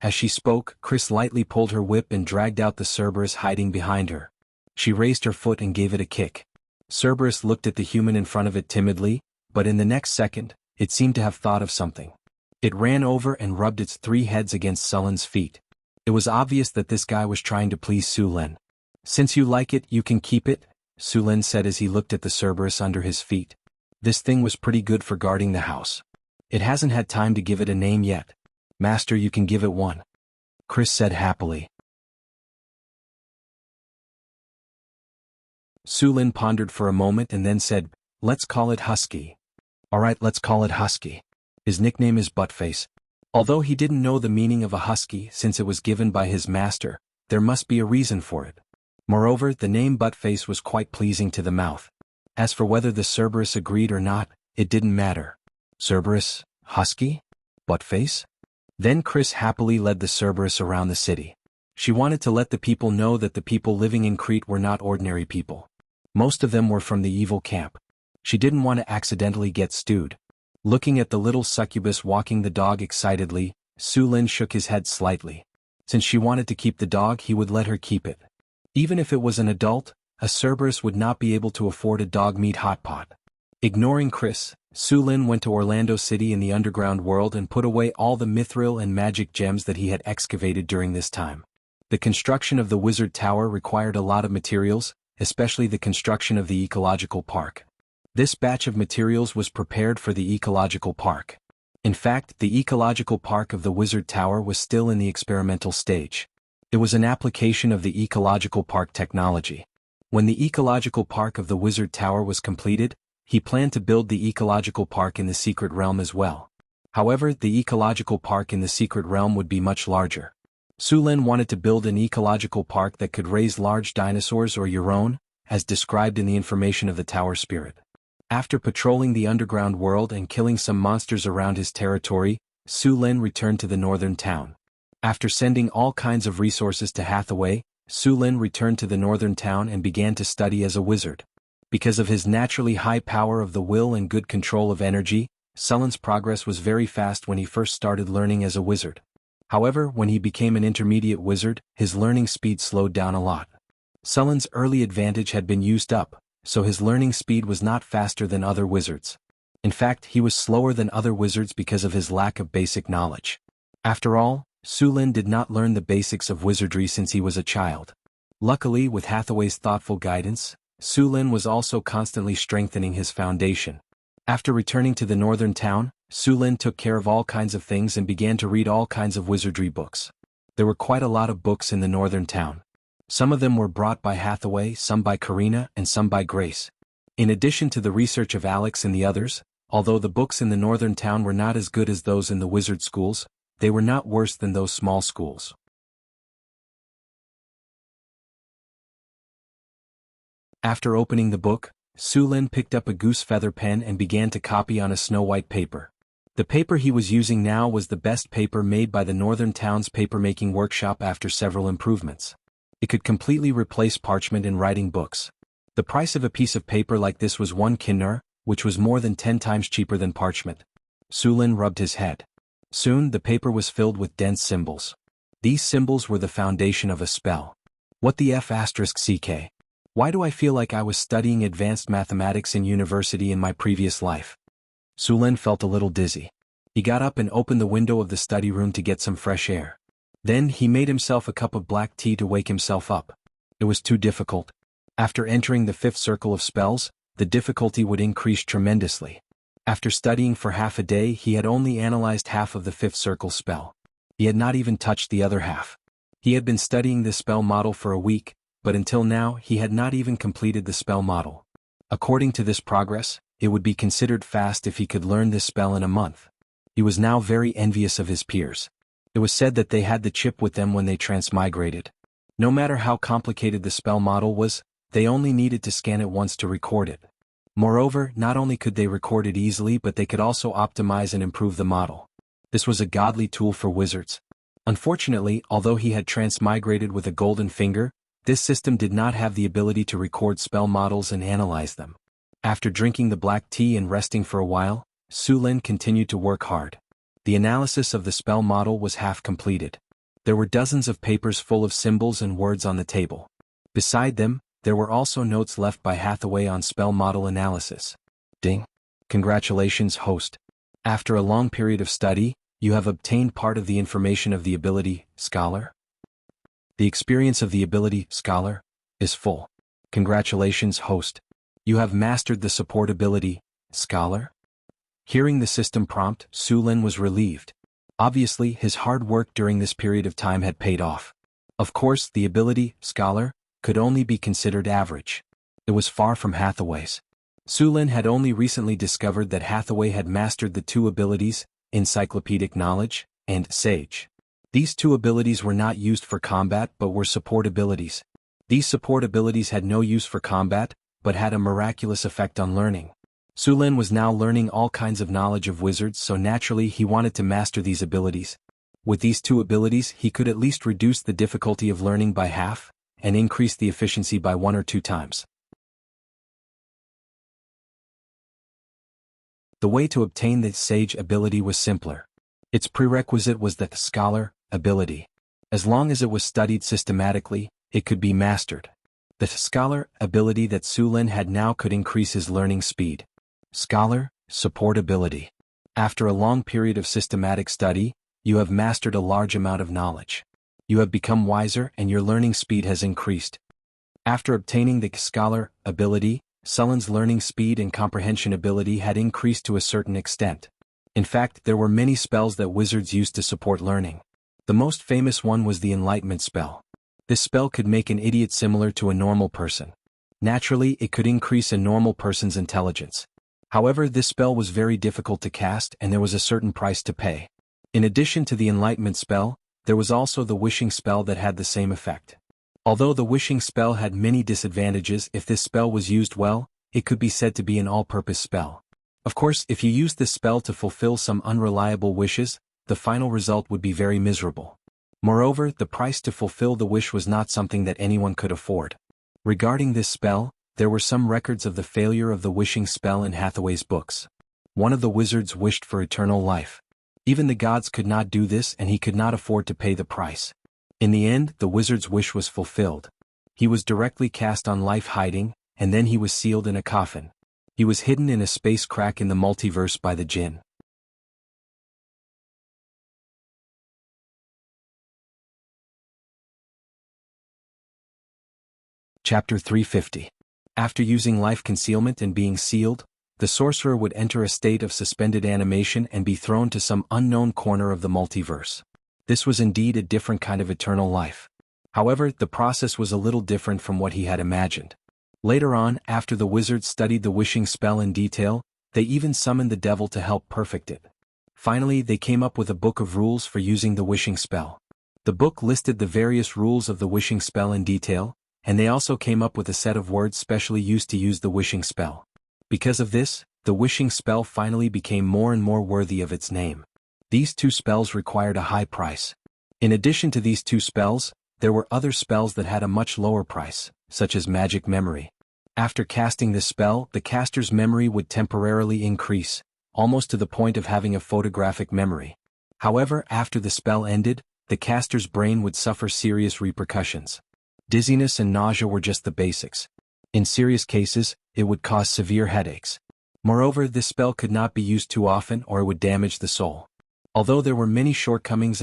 As she spoke, Chris lightly pulled her whip and dragged out the Cerberus hiding behind her. She raised her foot and gave it a kick. Cerberus looked at the human in front of it timidly, but in the next second, it seemed to have thought of something. It ran over and rubbed its 3 heads against Sulin's feet. It was obvious that this guy was trying to please Sulin. "Since you like it, you can keep it," Sulin said as he looked at the Cerberus under his feet. "This thing was pretty good for guarding the house. It hasn't had time to give it a name yet. Master, you can give it one," Chris said happily. Sulin pondered for a moment and then said, "Let's call it Husky." "Alright, let's call it Husky. His nickname is Buttface." Although he didn't know the meaning of a husky since it was given by his master, there must be a reason for it. Moreover, the name Buttface was quite pleasing to the mouth. As for whether the Cerberus agreed or not, it didn't matter. Cerberus, Husky? Buttface? Then Chris happily led the Cerberus around the city. She wanted to let the people know that the people living in Crete were not ordinary people. Most of them were from the evil camp. She didn't want to accidentally get stewed. Looking at the little succubus walking the dog excitedly, Sulin shook his head slightly. Since she wanted to keep the dog, he would let her keep it. Even if it was an adult, a Cerberus would not be able to afford a dog meat hot pot. Ignoring Chris, Sulin went to Orlando City in the underground world and put away all the mithril and magic gems that he had excavated during this time. The construction of the Wizard Tower required a lot of materials, especially the construction of the ecological park. This batch of materials was prepared for the ecological park. In fact, the ecological park of the Wizard Tower was still in the experimental stage. It was an application of the ecological park technology. When the ecological park of the Wizard Tower was completed, he planned to build the ecological park in the secret realm as well. However, the ecological park in the secret realm would be much larger. Su Lin wanted to build an ecological park that could raise large dinosaurs or Euron, as described in the information of the Tower Spirit. After patrolling the underground world and killing some monsters around his territory, Su Lin returned to the northern town. After sending all kinds of resources to Hathaway, Su Lin returned to the northern town and began to study as a wizard. Because of his naturally high power of the will and good control of energy, Su Lin's progress was very fast when he first started learning as a wizard. However, when he became an intermediate wizard, his learning speed slowed down a lot. Su Lin's early advantage had been used up, so his learning speed was not faster than other wizards. In fact, he was slower than other wizards because of his lack of basic knowledge. After all, Su Lin did not learn the basics of wizardry since he was a child. Luckily, with Hathaway's thoughtful guidance, Su Lin was also constantly strengthening his foundation. After returning to the northern town, Su Lin took care of all kinds of things and began to read all kinds of wizardry books. There were quite a lot of books in the northern town. Some of them were brought by Hathaway, some by Karina, and some by Grace. In addition to the research of Alex and the others, although the books in the northern town were not as good as those in the wizard schools, they were not worse than those small schools. After opening the book, Su Lin picked up a goose feather pen and began to copy on a snow-white paper. The paper he was using now was the best paper made by the northern town's papermaking workshop after several improvements. It could completely replace parchment in writing books. The price of a piece of paper like this was 1 kinnur, which was more than 10 times cheaper than parchment. Su Lin rubbed his head. Soon the paper was filled with dense symbols. These symbols were the foundation of a spell. What the F***ck? Why do I feel like I was studying advanced mathematics in university in my previous life? Su Lin felt a little dizzy. He got up and opened the window of the study room to get some fresh air. Then he made himself a cup of black tea to wake himself up. It was too difficult. After entering the 5th circle of spells, the difficulty would increase tremendously. After studying for half a day, he had only analyzed half of the 5th circle spell. He had not even touched the other half. He had been studying this spell model for a week, but until now he had not even completed the spell model. According to this progress, it would be considered fast if he could learn this spell in a month. He was now very envious of his peers. It was said that they had the chip with them when they transmigrated. No matter how complicated the spell model was, they only needed to scan it once to record it. Moreover, not only could they record it easily, but they could also optimize and improve the model. This was a godly tool for wizards. Unfortunately, although he had transmigrated with a golden finger, this system did not have the ability to record spell models and analyze them. After drinking the black tea and resting for a while, Su Lin continued to work hard. The analysis of the spell model was half completed. There were dozens of papers full of symbols and words on the table. Beside them, there were also notes left by Hathaway on spell model analysis. Ding. Congratulations, host. After a long period of study, you have obtained part of the information of the ability, Scholar. The experience of the ability, Scholar, is full. Congratulations, host. You have mastered the support ability, Scholar. Hearing the system prompt, Su Lin was relieved. Obviously, his hard work during this period of time had paid off. Of course, the ability, Scholar, could only be considered average. It was far from Hathaway's. Su Lin had only recently discovered that Hathaway had mastered the 2 abilities, Encyclopedic Knowledge, and Sage. These 2 abilities were not used for combat but were support abilities. These support abilities had no use for combat, but had a miraculous effect on learning. Su Lin was now learning all kinds of knowledge of wizards, so naturally he wanted to master these abilities. With these 2 abilities he could at least reduce the difficulty of learning by half, and increase the efficiency by 1 or 2 times. The way to obtain the Sage ability was simpler. Its prerequisite was the Scholar ability. As long as it was studied systematically, it could be mastered. The Scholar ability that Su Lin had now could increase his learning speed. Scholar, support ability. After a long period of systematic study, you have mastered a large amount of knowledge. You have become wiser and your learning speed has increased. After obtaining the scholar ability, Sullen's learning speed and comprehension ability had increased to a certain extent. In fact, there were many spells that wizards used to support learning. The most famous one was the Enlightenment spell. This spell could make an idiot similar to a normal person. Naturally, it could increase a normal person's intelligence. However, this spell was very difficult to cast and there was a certain price to pay. In addition to the Enlightenment spell, there was also the Wishing spell that had the same effect. Although the Wishing spell had many disadvantages, if this spell was used well, it could be said to be an all-purpose spell. Of course, if you used this spell to fulfill some unreliable wishes, the final result would be very miserable. Moreover, the price to fulfill the wish was not something that anyone could afford. Regarding this spell, there were some records of the failure of the Wishing spell in Hathaway's books. One of the wizards wished for eternal life. Even the gods could not do this and he could not afford to pay the price. In the end, the wizard's wish was fulfilled. He was directly cast on life hiding, and then he was sealed in a coffin. He was hidden in a space crack in the multiverse by the Jinn. Chapter 350. After using life concealment and being sealed, the sorcerer would enter a state of suspended animation and be thrown to some unknown corner of the multiverse. This was indeed a different kind of eternal life. However, the process was a little different from what he had imagined. Later on, after the wizards studied the Wishing spell in detail, they even summoned the devil to help perfect it. Finally, they came up with a book of rules for using the Wishing spell. The book listed the various rules of the Wishing spell in detail, and they also came up with a set of words specially used to use the Wishing spell. Because of this, the Wishing spell finally became more and more worthy of its name. These two spells required a high price. In addition to these two spells, there were other spells that had a much lower price, such as magic memory. After casting this spell, the caster's memory would temporarily increase, almost to the point of having a photographic memory. However, after the spell ended, the caster's brain would suffer serious repercussions. Dizziness and nausea were just the basics. In serious cases, it would cause severe headaches. Moreover, this spell could not be used too often or it would damage the soul. Although there were many shortcomings,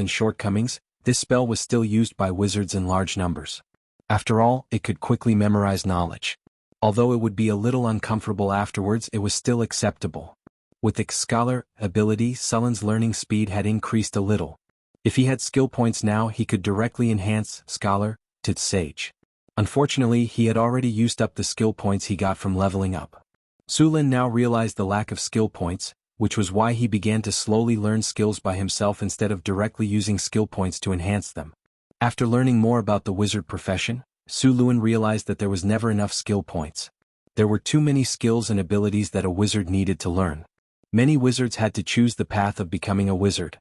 this spell was still used by wizards in large numbers. After all, it could quickly memorize knowledge. Although it would be a little uncomfortable afterwards, it was still acceptable. With the scholar ability, Sullen's learning speed had increased a little. If he had skill points now, he could directly enhance scholar to sage. Unfortunately, he had already used up the skill points he got from leveling up. Sulin now realized the lack of skill points, which was why he began to slowly learn skills by himself instead of directly using skill points to enhance them. After learning more about the wizard profession, Su Luan realized that there was never enough skill points. There were too many skills and abilities that a wizard needed to learn. Many wizards had to choose the path of becoming a wizard.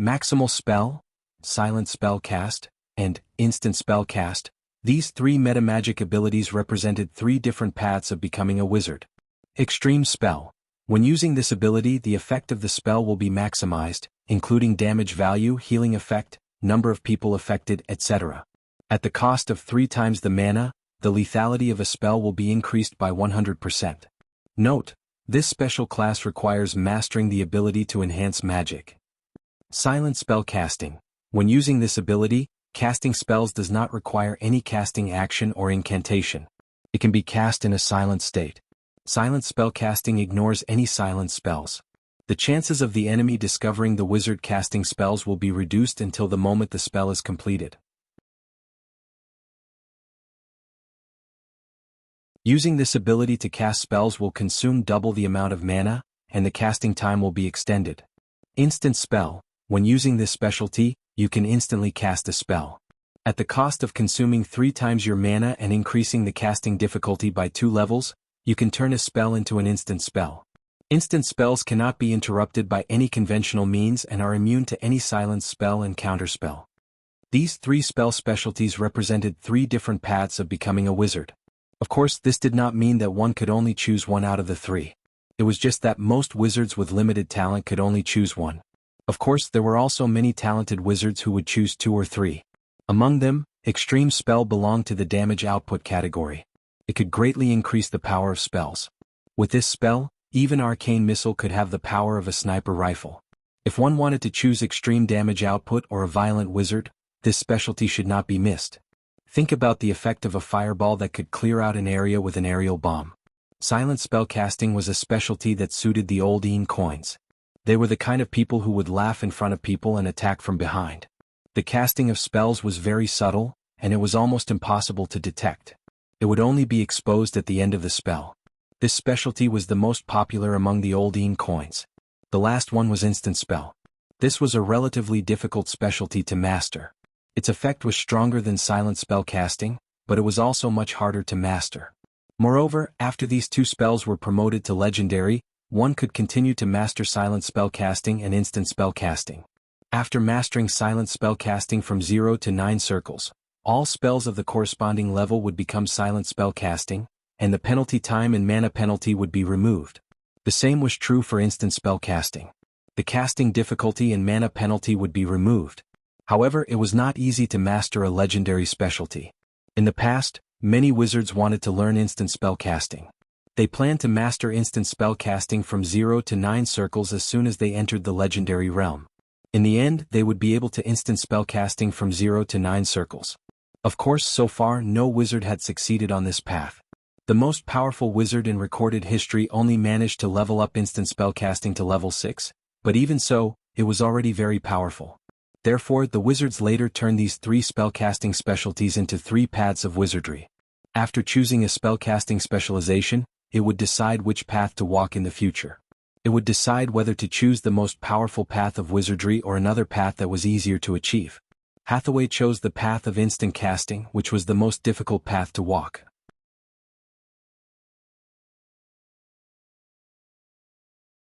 Maximal spell, silent spell cast, and instant spell cast. These three metamagic abilities represented three different paths of becoming a wizard. Extreme spell. When using this ability, the effect of the spell will be maximized, including damage value, healing effect, number of people affected, etc. At the cost of 3 times the mana, the lethality of a spell will be increased by 100%. Note, this special class requires mastering the ability to enhance magic. Silent spell casting. When using this ability, casting spells does not require any casting action or incantation. It can be cast in a silent state. Silent spell casting ignores any silent spells. The chances of the enemy discovering the wizard casting spells will be reduced until the moment the spell is completed. Using this ability to cast spells will consume double the amount of mana, and the casting time will be extended. Instant spell. When using this specialty, you can instantly cast a spell. At the cost of consuming 3 times your mana and increasing the casting difficulty by 2 levels, you can turn a spell into an instant spell. Instant spells cannot be interrupted by any conventional means and are immune to any silent spell and counterspell. These 3 spell specialties represented 3 different paths of becoming a wizard. Of course, this did not mean that one could only choose one out of the 3. It was just that most wizards with limited talent could only choose one. Of course, there were also many talented wizards who would choose 2 or 3. Among them, extreme spell belonged to the damage output category. It could greatly increase the power of spells. With this spell, even arcane missile could have the power of a sniper rifle. If one wanted to choose extreme damage output or a violent wizard, This specialty should not be missed. Think about the effect of a fireball that could clear out an area with an aerial bomb. Silent spellcasting was a specialty that suited the old Een coins. They were the kind of people who would laugh in front of people and attack from behind. The casting of spells was very subtle, and it was almost impossible to detect. It would only be exposed at the end of the spell. This specialty was the most popular among the old Een coins. The last one was instant spell. This was a relatively difficult specialty to master. Its effect was stronger than silent spell casting, but it was also much harder to master. Moreover, after these two spells were promoted to legendary, one could continue to master silent spell casting and instant spell casting. After mastering silent spell casting from 0 to 9 circles, all spells of the corresponding level would become silent spell casting, and the penalty time and mana penalty would be removed. The same was true for instant spell casting. The casting difficulty and mana penalty would be removed. However, it was not easy to master a legendary specialty. In the past, many wizards wanted to learn instant spell casting. They planned to master instant spell casting from 0 to 9 circles as soon as they entered the legendary realm. In the end, they would be able to instant spell casting from 0 to 9 circles. Of course, so far no wizard had succeeded on this path. The most powerful wizard in recorded history only managed to level up instant spellcasting to level 6, but even so, it was already very powerful. Therefore, the wizards later turned these 3 spellcasting specialties into 3 paths of wizardry. After choosing a spellcasting specialization, it would decide which path to walk in the future. It would decide whether to choose the most powerful path of wizardry or another path that was easier to achieve. Hathaway chose the path of instant casting, which was the most difficult path to walk.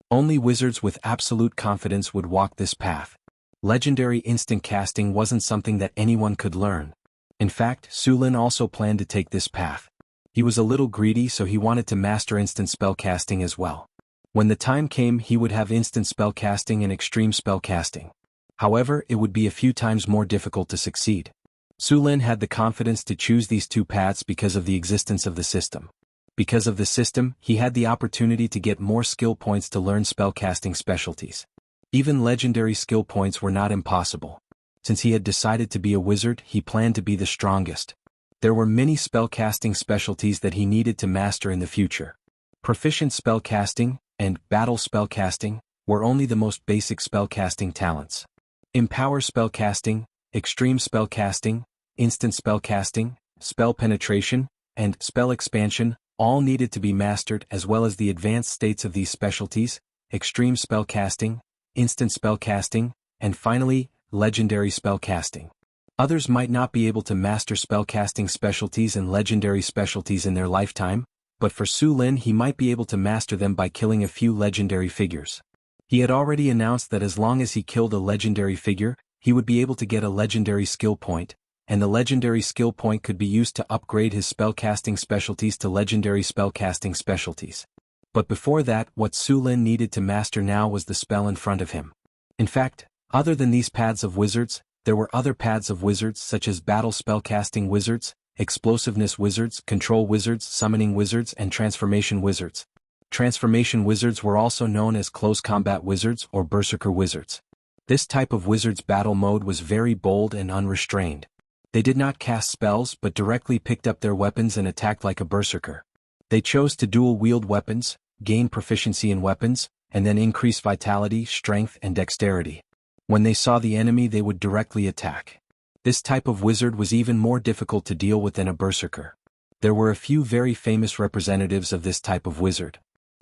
Only wizards with absolute confidence would walk this path. Legendary instant casting wasn't something that anyone could learn. In fact, Su Lin also planned to take this path. He was a little greedy, so he wanted to master instant spellcasting as well. When the time came, he would have instant spellcasting and extreme spellcasting. However, it would be a few times more difficult to succeed. Su Lin had the confidence to choose these 2 paths because of the existence of the system. Because of the system, he had the opportunity to get more skill points to learn spellcasting specialties. Even legendary skill points were not impossible. Since he had decided to be a wizard, he planned to be the strongest. There were many spellcasting specialties that he needed to master in the future. Proficient spellcasting and battle spellcasting were only the most basic spellcasting talents. Empower spellcasting, extreme spellcasting, instant spellcasting, spell penetration, and spell expansion all needed to be mastered, as well as the advanced states of these specialties: extreme spellcasting, instant spellcasting, and finally, legendary spellcasting. Others might not be able to master spellcasting specialties and legendary specialties in their lifetime, but for Su Lin he might be able to master them by killing a few legendary figures. He had already announced that as long as he killed a legendary figure, he would be able to get a legendary skill point, and the legendary skill point could be used to upgrade his spellcasting specialties to legendary spellcasting specialties. But before that, what Su Lin needed to master now was the spell in front of him. In fact, other than these paths of wizards, there were other paths of wizards such as battle spellcasting wizards, explosiveness wizards, control wizards, summoning wizards, and transformation wizards. Transformation wizards were also known as close combat wizards or berserker wizards. This type of wizard's battle mode was very bold and unrestrained. They did not cast spells but directly picked up their weapons and attacked like a berserker. They chose to dual-wield weapons, gain proficiency in weapons, and then increase vitality, strength, and dexterity. When they saw the enemy, they would directly attack. This type of wizard was even more difficult to deal with than a berserker. There were a few very famous representatives of this type of wizard.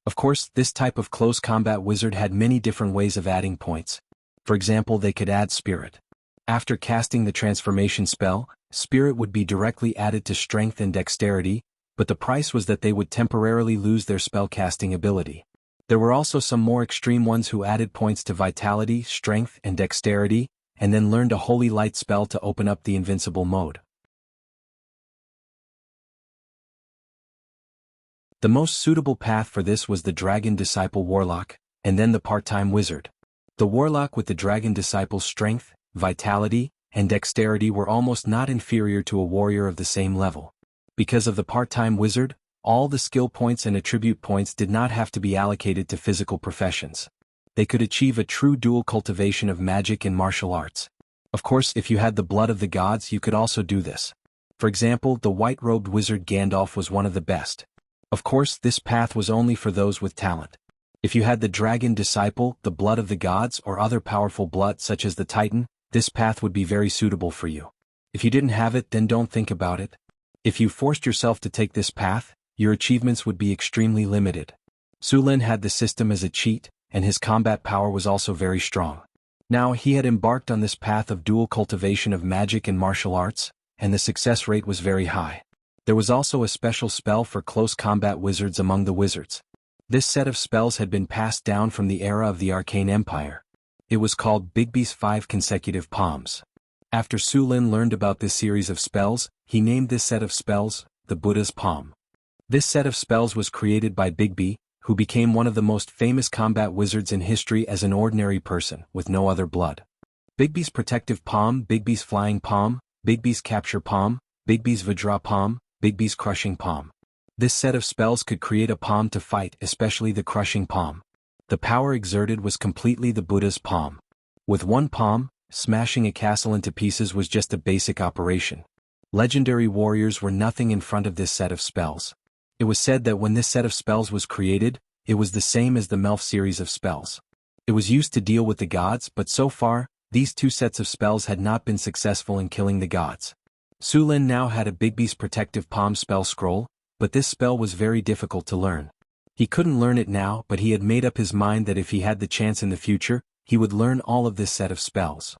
Of course, this type of close combat wizard had many different ways of adding points. For example, they could add spirit. After casting the transformation spell, spirit would be directly added to strength and dexterity, but the price was that they would temporarily lose their spellcasting ability. There were also some more extreme ones who added points to vitality, strength, and dexterity, and then learned a holy light spell to open up the invincible mode. The most suitable path for this was the Dragon Disciple Warlock, and then the part-time wizard. The Warlock with the Dragon Disciple's strength, vitality, and dexterity were almost not inferior to a warrior of the same level. Because of the part-time wizard, all the skill points and attribute points did not have to be allocated to physical professions. They could achieve a true dual cultivation of magic and martial arts. Of course, if you had the blood of the gods, you could also do this. For example, the white-robed wizard Gandalf was one of the best. Of course, this path was only for those with talent. If you had the dragon disciple, the blood of the gods, or other powerful blood such as the Titan, this path would be very suitable for you. If you didn't have it, then don't think about it. If you forced yourself to take this path, your achievements would be extremely limited. Su Lin had the system as a cheat, and his combat power was also very strong. Now he had embarked on this path of dual cultivation of magic and martial arts, and the success rate was very high. There was also a special spell for close combat wizards among the wizards. This set of spells had been passed down from the era of the Arcane Empire. It was called Bigby's 5 consecutive palms. After Su Lin learned about this series of spells, he named this set of spells, the Buddha's Palm. This set of spells was created by Bigby, who became one of the most famous combat wizards in history as an ordinary person, with no other blood. Bigby's Protective Palm, Bigby's Flying Palm, Bigby's Capture Palm, Bigby's Vajra Palm, Bigby's Crushing Palm. This set of spells could create a palm to fight, especially the Crushing Palm. The power exerted was completely the Buddha's palm. With one palm, smashing a castle into pieces was just a basic operation. Legendary warriors were nothing in front of this set of spells. It was said that when this set of spells was created, it was the same as the Melf series of spells. It was used to deal with the gods, but so far, these two sets of spells had not been successful in killing the gods. Su Lin now had a Bigby's Protective Palm spell scroll, but this spell was very difficult to learn. He couldn't learn it now, but he had made up his mind that if he had the chance in the future, he would learn all of this set of spells.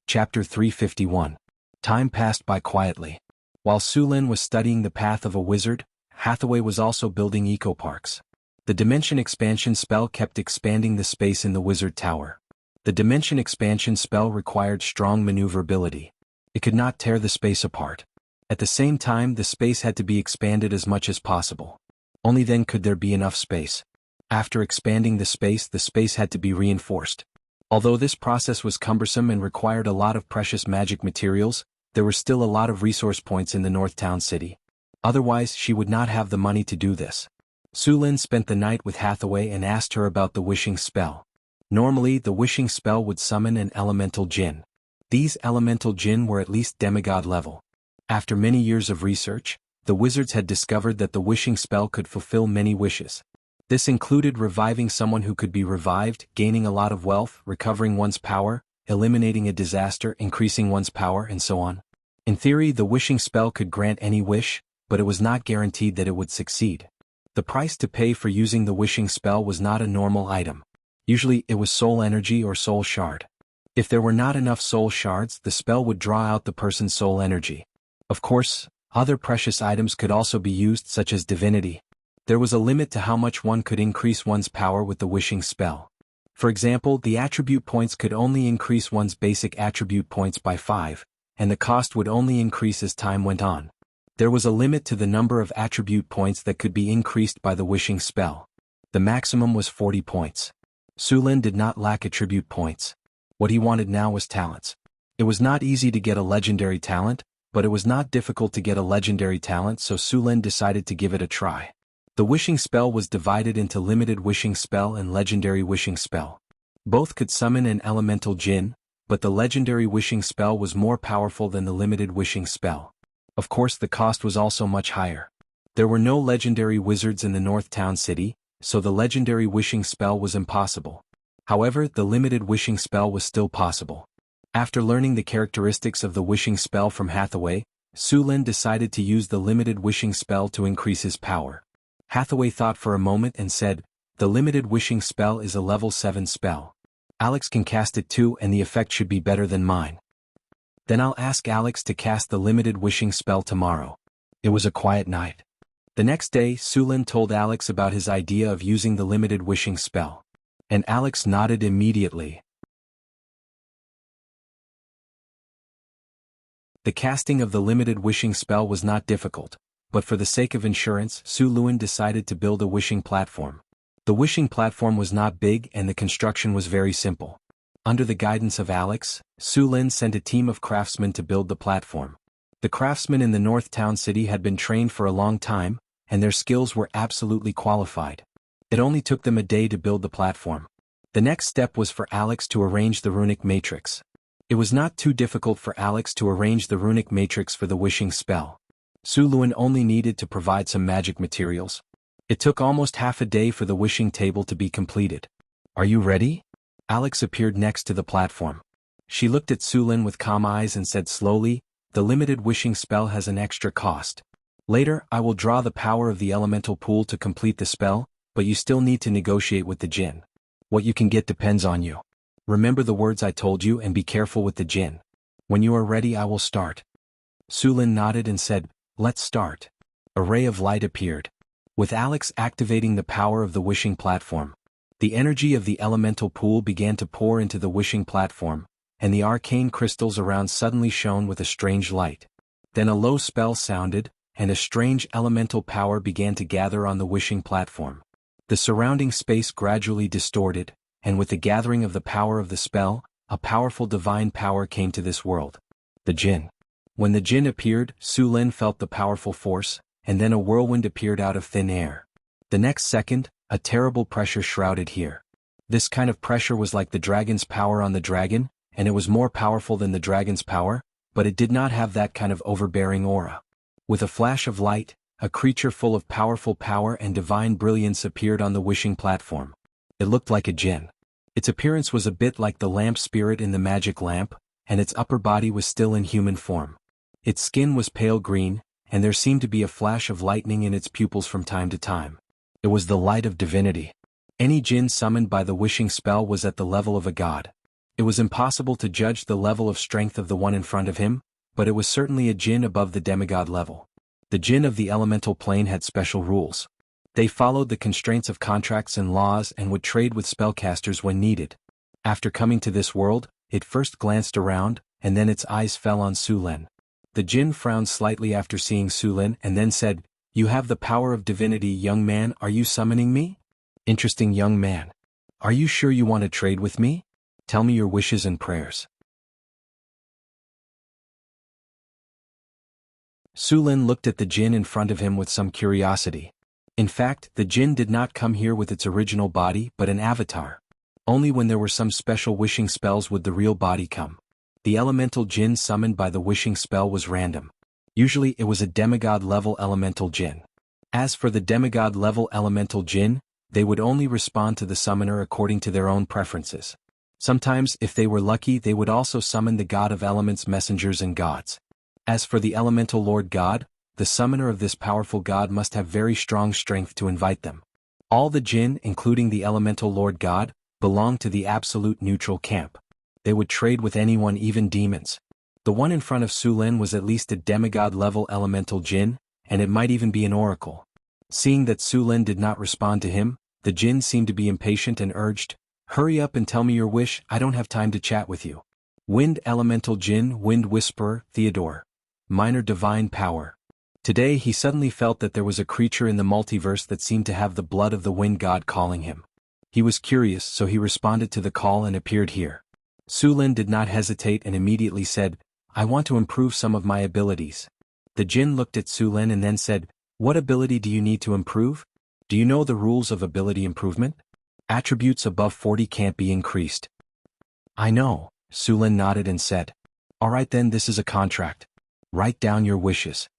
Chapter 351. Time passed by quietly. While Su Lin was studying the path of a wizard, Hathaway was also building eco-parks. The Dimension Expansion spell kept expanding the space in the wizard tower. The Dimension Expansion spell required strong maneuverability. It could not tear the space apart. At the same time, the space had to be expanded as much as possible. Only then could there be enough space. After expanding the space had to be reinforced. Although this process was cumbersome and required a lot of precious magic materials, there were still a lot of resource points in the North Town City. Otherwise, she would not have the money to do this. Su Lin spent the night with Hathaway and asked her about the wishing spell. Normally, the wishing spell would summon an elemental jinn. These elemental jinn were at least demigod level. After many years of research, the wizards had discovered that the wishing spell could fulfill many wishes. This included reviving someone who could be revived, gaining a lot of wealth, recovering one's power, eliminating a disaster, increasing one's power, and so on. In theory, the wishing spell could grant any wish, but it was not guaranteed that it would succeed. The price to pay for using the wishing spell was not a normal item. Usually, it was soul energy or soul shard. If there were not enough soul shards, the spell would draw out the person's soul energy. Of course, other precious items could also be used, such as divinity. There was a limit to how much one could increase one's power with the wishing spell. For example, the attribute points could only increase one's basic attribute points by 5, and the cost would only increase as time went on. There was a limit to the number of attribute points that could be increased by the wishing spell. The maximum was 40 points. Su Lin did not lack attribute points. What he wanted now was talents. It was not easy to get a legendary talent, but it was not difficult to get a legendary talent, so Su Lin decided to give it a try. The wishing spell was divided into limited wishing spell and legendary wishing spell. Both could summon an elemental jinn, but the legendary wishing spell was more powerful than the limited wishing spell. Of course, the cost was also much higher. There were no legendary wizards in the North Town City, so the legendary wishing spell was impossible. However, the limited wishing spell was still possible. After learning the characteristics of the wishing spell from Hathaway, Su Lin decided to use the limited wishing spell to increase his power. Hathaway thought for a moment and said, "The limited wishing spell is a level 7 spell. Alex can cast it too, and the effect should be better than mine. Then I'll ask Alex to cast the limited wishing spell tomorrow." It was a quiet night. The next day, Su Lin told Alex about his idea of using the limited wishing spell. And Alex nodded immediately. The casting of the limited wishing spell was not difficult, but for the sake of insurance, Su Lin decided to build a wishing platform. The wishing platform was not big and the construction was very simple. Under the guidance of Alex, Su Lin sent a team of craftsmen to build the platform. The craftsmen in the North Town City had been trained for a long time, and their skills were absolutely qualified. It only took them a day to build the platform. The next step was for Alex to arrange the runic matrix. It was not too difficult for Alex to arrange the runic matrix for the wishing spell. Su Luan only needed to provide some magic materials. It took almost half a day for the wishing table to be completed. "Are you ready?" Alex appeared next to the platform. She looked at Su Lin with calm eyes and said slowly, "The limited wishing spell has an extra cost. Later, I will draw the power of the elemental pool to complete the spell, but you still need to negotiate with the jinn. What you can get depends on you. Remember the words I told you and be careful with the jinn. When you are ready, I will start." Su Lin nodded and said, "Let's start." A ray of light appeared. With Alex activating the power of the wishing platform, the energy of the elemental pool began to pour into the wishing platform, and the arcane crystals around suddenly shone with a strange light. Then a low spell sounded, and a strange elemental power began to gather on the wishing platform. The surrounding space gradually distorted, and with the gathering of the power of the spell, a powerful divine power came to this world. The jinn. When the jinn appeared, Su Lin felt the powerful force, and then a whirlwind appeared out of thin air. The next second, a terrible pressure shrouded here. This kind of pressure was like the dragon's power on the dragon, and it was more powerful than the dragon's power, but it did not have that kind of overbearing aura. With a flash of light, a creature full of powerful power and divine brilliance appeared on the wishing platform. It looked like a jinn. Its appearance was a bit like the lamp spirit in the magic lamp, and its upper body was still in human form. Its skin was pale green, and there seemed to be a flash of lightning in its pupils from time to time. It was the light of divinity. Any jinn summoned by the wishing spell was at the level of a god. It was impossible to judge the level of strength of the one in front of him, but it was certainly a jinn above the demigod level. The jinn of the elemental plane had special rules. They followed the constraints of contracts and laws and would trade with spellcasters when needed. After coming to this world, it first glanced around, and then its eyes fell on Su Lin. The jinn frowned slightly after seeing Su Lin and then said, "You have the power of divinity, young man. Are you summoning me?" "Interesting, young man. Are you sure you want to trade with me? Tell me your wishes and prayers." Su Lin looked at the jinn in front of him with some curiosity. In fact, the jinn did not come here with its original body but an avatar. Only when there were some special wishing spells would the real body come. The elemental jinn summoned by the wishing spell was random. Usually it was a demigod-level elemental jinn. As for the demigod-level elemental jinn, they would only respond to the summoner according to their own preferences. Sometimes, if they were lucky, they would also summon the god of elements, messengers and gods. As for the elemental lord god, the summoner of this powerful god must have very strong strength to invite them. All the jinn, including the elemental lord god, belonged to the absolute neutral camp. They would trade with anyone, even demons. The one in front of Su Lin was at least a demigod-level elemental jinn, and it might even be an oracle. Seeing that Su Lin did not respond to him, the jinn seemed to be impatient and urged, "Hurry up and tell me your wish, I don't have time to chat with you." Wind elemental jinn, wind whisperer, Theodore. Minor divine power. Today he suddenly felt that there was a creature in the multiverse that seemed to have the blood of the wind god calling him. He was curious, so he responded to the call and appeared here. Su Lin did not hesitate and immediately said, "I want to improve some of my abilities." The jinn looked at Su Lin and then said, "What ability do you need to improve? Do you know the rules of ability improvement? Attributes above 40 can't be increased." "I know," Su Lin nodded and said. "All right then, this is a contract. Write down your wishes."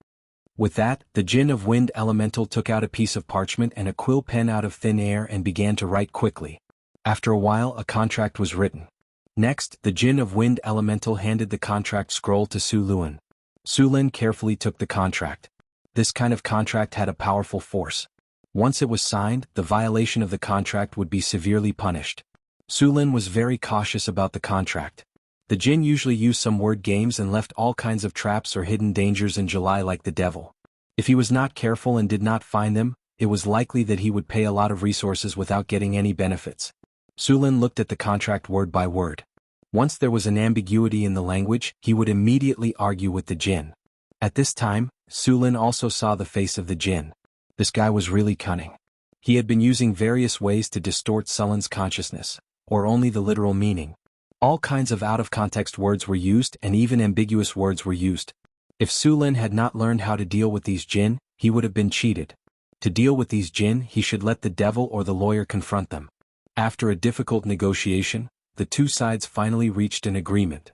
With that, the jinn of wind elemental took out a piece of parchment and a quill pen out of thin air and began to write quickly. After a while, a contract was written. Next, the jinn of wind elemental handed the contract scroll to Su Lin. Su Lin carefully took the contract. This kind of contract had a powerful force. Once it was signed, the violation of the contract would be severely punished. Su Lin was very cautious about the contract. The jinn usually used some word games and left all kinds of traps or hidden dangers in July like the devil. If he was not careful and did not find them, it was likely that he would pay a lot of resources without getting any benefits. Su Lin looked at the contract word by word. Once there was an ambiguity in the language, he would immediately argue with the jinn. At this time, Su Lin also saw the face of the jinn. This guy was really cunning. He had been using various ways to distort Su Lin's consciousness, or only the literal meaning. All kinds of out-of-context words were used and even ambiguous words were used. If Su Lin had not learned how to deal with these jinn, he would have been cheated. To deal with these jinn, he should let the devil or the lawyer confront them. After a difficult negotiation, the two sides finally reached an agreement.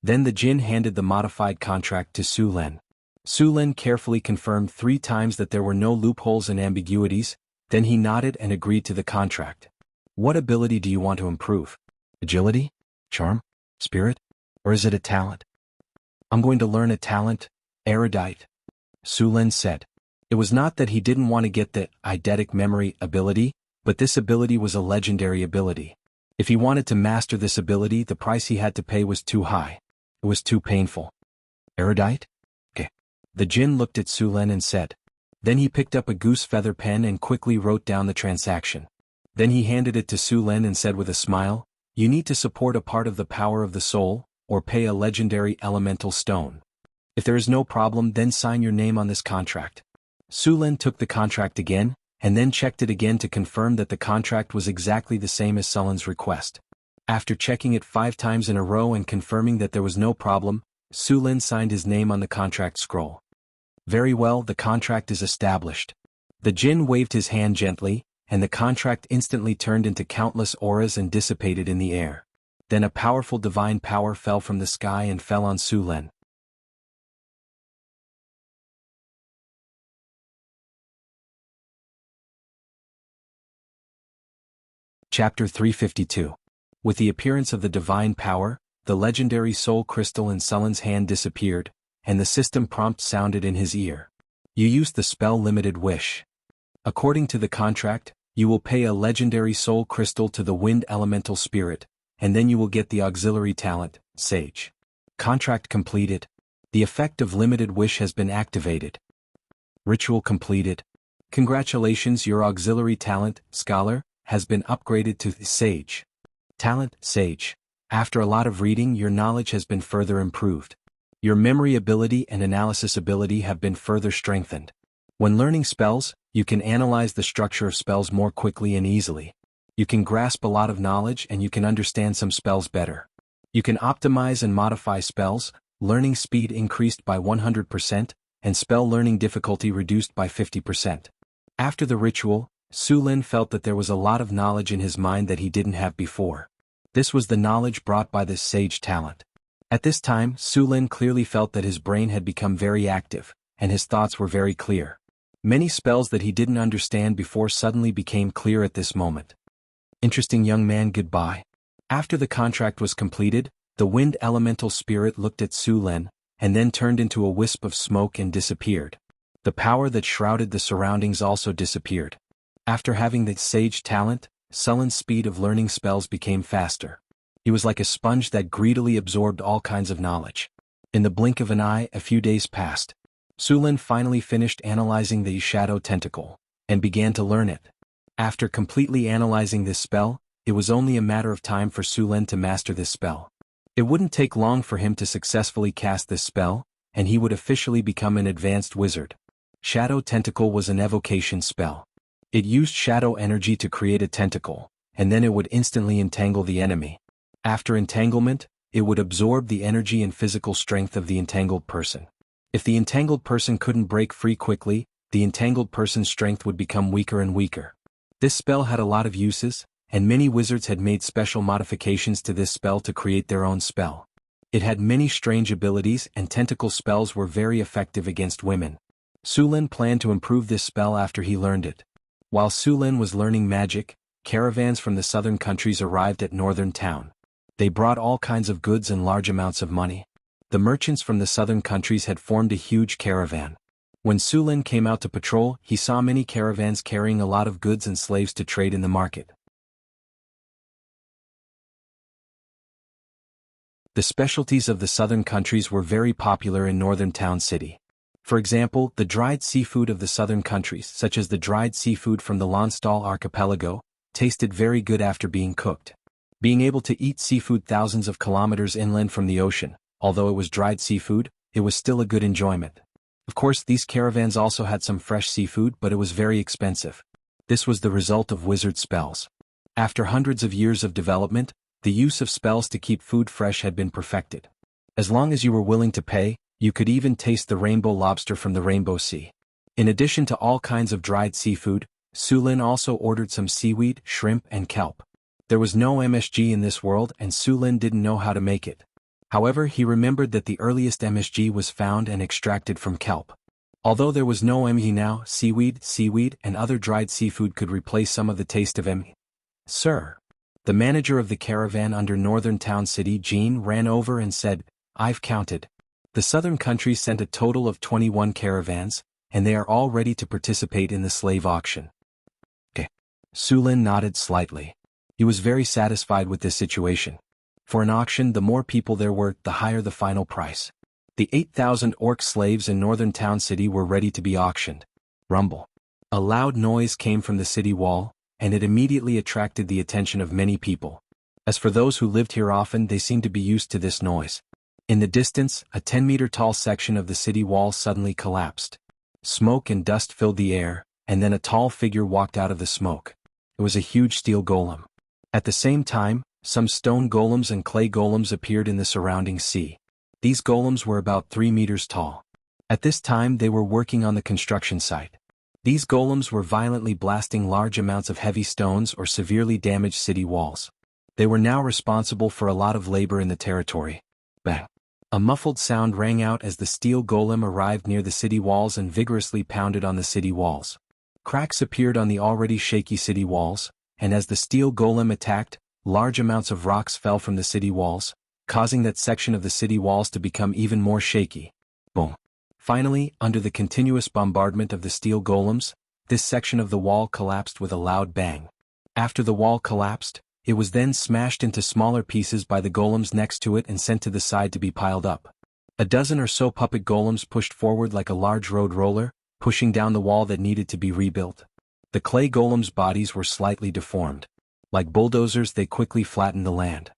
Then the jinn handed the modified contract to Su Lin. Su Lin carefully confirmed 3 times that there were no loopholes and ambiguities, then he nodded and agreed to the contract. What ability do you want to improve? Agility? Charm? Spirit? Or is it a talent? I'm going to learn a talent, erudite, Su Lin said. It was not that he didn't want to get the eidetic memory ability, but this ability was a legendary ability. If he wanted to master this ability, the price he had to pay was too high. It was too painful. Erudite? Okay. The jinn looked at Su Lin and said. Then he picked up a goose feather pen and quickly wrote down the transaction. Then he handed it to Su Lin and said with a smile, you need to support a part of the power of the soul, or pay a legendary elemental stone. If there is no problem, then sign your name on this contract. Su Lin took the contract again, and then checked it again to confirm that the contract was exactly the same as Su Lin's request. After checking it 5 times in a row and confirming that there was no problem, Su Lin signed his name on the contract scroll. Very well, the contract is established. The jinn waved his hand gently, and the contract instantly turned into countless auras and dissipated in the air. Then a powerful divine power fell from the sky and fell on Su Lin. Chapter 352. With the appearance of the divine power, the legendary soul crystal in Su Lin's hand disappeared, and the system prompt sounded in his ear. You used the spell Limited Wish. According to the contract, you will pay a legendary soul crystal to the wind elemental spirit, and then you will get the auxiliary talent, Sage. Contract completed. The effect of Limited Wish has been activated. Ritual completed. Congratulations, your auxiliary talent, Scholar, has been upgraded to Sage. Talent, Sage. After a lot of reading, your knowledge has been further improved. Your memory ability and analysis ability have been further strengthened. When learning spells, you can analyze the structure of spells more quickly and easily. You can grasp a lot of knowledge and you can understand some spells better. You can optimize and modify spells, learning speed increased by 100%, and spell learning difficulty reduced by 50%. After the ritual, Su Lin felt that there was a lot of knowledge in his mind that he didn't have before. This was the knowledge brought by this sage talent. At this time, Su Lin clearly felt that his brain had become very active, and his thoughts were very clear. Many spells that he didn't understand before suddenly became clear at this moment. Interesting young man, goodbye. After the contract was completed, the wind elemental spirit looked at Su Lin, and then turned into a wisp of smoke and disappeared. The power that shrouded the surroundings also disappeared. After having the sage talent, Su Lin's speed of learning spells became faster. He was like a sponge that greedily absorbed all kinds of knowledge. In the blink of an eye, a few days passed. Su Lin finally finished analyzing the shadow tentacle, and began to learn it. After completely analyzing this spell, it was only a matter of time for Su Lin to master this spell. It wouldn't take long for him to successfully cast this spell, and he would officially become an advanced wizard. Shadow Tentacle was an evocation spell. It used shadow energy to create a tentacle, and then it would instantly entangle the enemy. After entanglement, it would absorb the energy and physical strength of the entangled person. If the entangled person couldn't break free quickly, the entangled person's strength would become weaker and weaker. This spell had a lot of uses, and many wizards had made special modifications to this spell to create their own spell. It had many strange abilities, and tentacle spells were very effective against women. Su Lin planned to improve this spell after he learned it. While Su Lin was learning magic, caravans from the southern countries arrived at northern town. They brought all kinds of goods and large amounts of money. The merchants from the southern countries had formed a huge caravan. When Su Lin came out to patrol, he saw many caravans carrying a lot of goods and slaves to trade in the market. The specialties of the southern countries were very popular in northern town city. For example, the dried seafood of the southern countries, such as the dried seafood from the Lonsdal archipelago, tasted very good after being cooked. Being able to eat seafood thousands of kilometers inland from the ocean, although it was dried seafood, it was still a good enjoyment. Of course, these caravans also had some fresh seafood, but it was very expensive. This was the result of wizard spells. After hundreds of years of development, the use of spells to keep food fresh had been perfected. As long as you were willing to pay, You could even taste the rainbow lobster from the Rainbow Sea. In addition to all kinds of dried seafood, Su Lin also ordered some seaweed, shrimp, and kelp. There was no MSG in this world and Su Lin didn't know how to make it. However, he remembered that the earliest MSG was found and extracted from kelp. Although there was no MSG now, seaweed, and other dried seafood could replace some of the taste of MSG. Sir. The manager of the caravan under Northern Town City, Jean, ran over and said, I've counted. The southern country sent a total of 21 caravans, and they are all ready to participate in the slave auction. Okay. Su Lin nodded slightly. He was very satisfied with this situation. For an auction, the more people there were, the higher the final price. The 8,000 orc slaves in Northern Town City were ready to be auctioned. Rumble. A loud noise came from the city wall, and it immediately attracted the attention of many people. As for those who lived here often, they seemed to be used to this noise. In the distance, a 10-meter-tall section of the city wall suddenly collapsed. Smoke and dust filled the air, and then a tall figure walked out of the smoke. It was a huge steel golem. At the same time, some stone golems and clay golems appeared in the surrounding sea. These golems were about 3 meters tall. At this time they were working on the construction site. These golems were violently blasting large amounts of heavy stones or severely damaged city walls. They were now responsible for a lot of labor in the territory. Bang! A muffled sound rang out as the steel golem arrived near the city walls and vigorously pounded on the city walls. Cracks appeared on the already shaky city walls, and as the steel golem attacked, large amounts of rocks fell from the city walls, causing that section of the city walls to become even more shaky. Boom! Finally, under the continuous bombardment of the steel golems, this section of the wall collapsed with a loud bang. After the wall collapsed, it was then smashed into smaller pieces by the golems next to it and sent to the side to be piled up. A dozen or so puppet golems pushed forward like a large road roller, pushing down the wall that needed to be rebuilt. The clay golems' bodies were slightly deformed. Like bulldozers, they quickly flattened the land.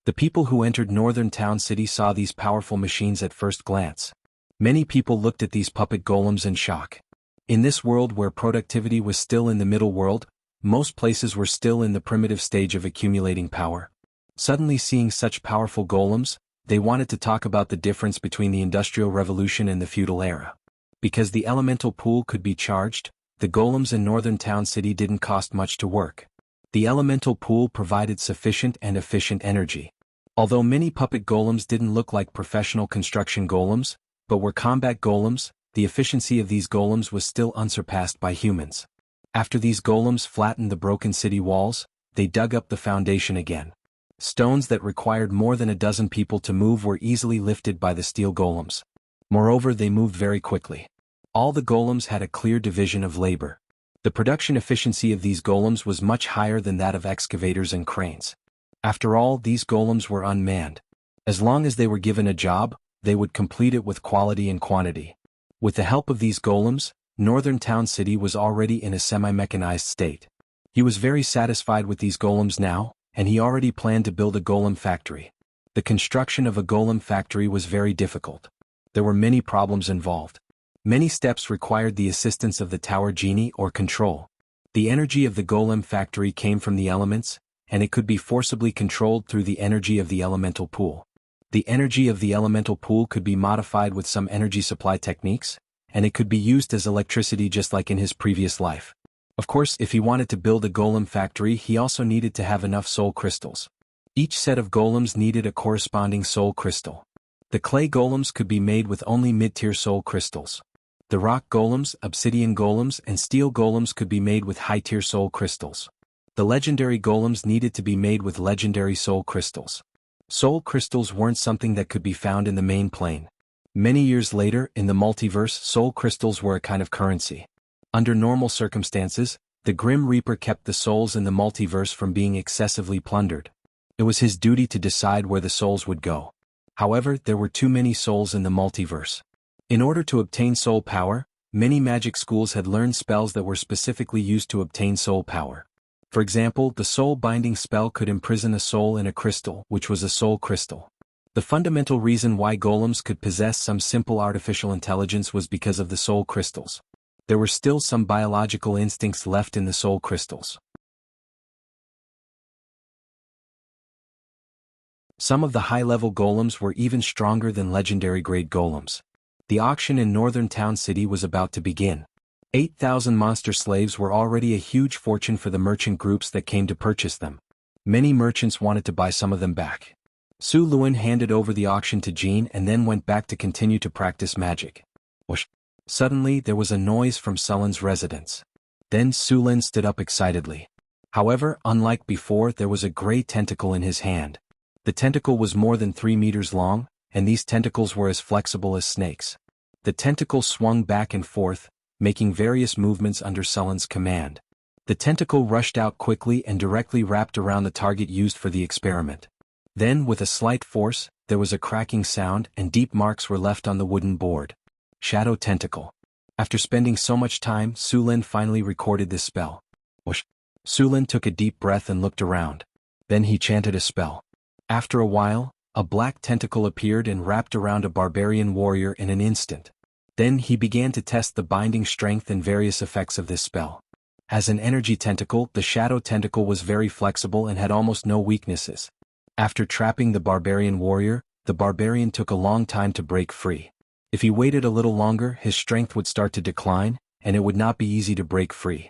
The people who entered Northern Town City saw these powerful machines at first glance. Many people looked at these puppet golems in shock. In this world where productivity was still in the middle world, most places were still in the primitive stage of accumulating power. Suddenly seeing such powerful golems, they wanted to talk about the difference between the Industrial Revolution and the feudal era. Because the elemental pool could be charged, the golems in Northern Town City didn't cost much to work. The elemental pool provided sufficient and efficient energy. Although many puppet golems didn't look like professional construction golems, but were combat golems, the efficiency of these golems was still unsurpassed by humans. After these golems flattened the broken city walls, they dug up the foundation again. Stones that required more than a dozen people to move were easily lifted by the steel golems. Moreover, they moved very quickly. All the golems had a clear division of labor. The production efficiency of these golems was much higher than that of excavators and cranes. After all, these golems were unmanned. As long as they were given a job, they would complete it with quality and quantity. With the help of these golems, Northern Town City was already in a semi-mechanized state. He was very satisfied with these golems now, and he already planned to build a golem factory. The construction of a golem factory was very difficult. There were many problems involved. Many steps required the assistance of the tower genie or control. The energy of the golem factory came from the elements, and it could be forcibly controlled through the energy of the elemental pool. The energy of the elemental pool could be modified with some energy supply techniques, and it could be used as electricity just like in his previous life. Of course, if he wanted to build a golem factory, he also needed to have enough soul crystals. Each set of golems needed a corresponding soul crystal. The clay golems could be made with only mid-tier soul crystals. The rock golems, obsidian golems, and steel golems could be made with high-tier soul crystals. The legendary golems needed to be made with legendary soul crystals. Soul crystals weren't something that could be found in the main plane. Many years later, in the multiverse, soul crystals were a kind of currency. Under normal circumstances, the Grim Reaper kept the souls in the multiverse from being excessively plundered. It was his duty to decide where the souls would go. However, there were too many souls in the multiverse. In order to obtain soul power, many magic schools had learned spells that were specifically used to obtain soul power. For example, the soul binding spell could imprison a soul in a crystal, which was a soul crystal. The fundamental reason why golems could possess some simple artificial intelligence was because of the soul crystals. There were still some biological instincts left in the soul crystals. Some of the high-level golems were even stronger than legendary-grade golems. The auction in northern Town City was about to begin. 8,000 monster slaves were already a huge fortune for the merchant groups that came to purchase them. Many merchants wanted to buy some of them back. Su Luen handed over the auction to Jean and then went back to continue to practice magic. Whoosh! Suddenly there was a noise from Sullen's residence. Then Su Luen stood up excitedly. However, unlike before, there was a gray tentacle in his hand. The tentacle was more than 3 meters long, and these tentacles were as flexible as snakes. The tentacle swung back and forth, making various movements under Sullen's command. The tentacle rushed out quickly and directly wrapped around the target used for the experiment. Then, with a slight force, there was a cracking sound and deep marks were left on the wooden board. Shadow Tentacle. After spending so much time, Su Luen finally recorded this spell. Whoosh! Su Luen took a deep breath and looked around. Then he chanted a spell. After a while, a black tentacle appeared and wrapped around a barbarian warrior in an instant. Then he began to test the binding strength and various effects of this spell. As an energy tentacle, the shadow tentacle was very flexible and had almost no weaknesses. After trapping the barbarian warrior, the barbarian took a long time to break free. If he waited a little longer, his strength would start to decline, and it would not be easy to break free.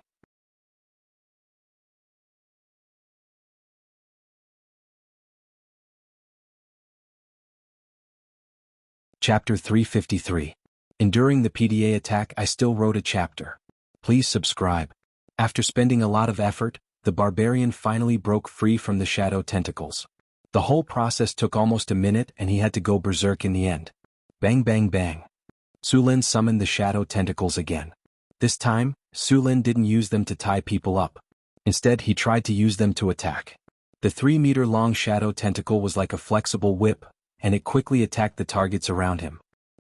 Chapter 353. Enduring the PDA attack, I still wrote a chapter. Please subscribe. After spending a lot of effort, the barbarian finally broke free from the shadow tentacles. The whole process took almost a minute and he had to go berserk in the end. Bang bang bang. Su Luen summoned the shadow tentacles again. This time, Su Luen didn't use them to tie people up. Instead, he tried to use them to attack. The 3-meter-long shadow tentacle was like a flexible whip, and it quickly attacked the targets around him.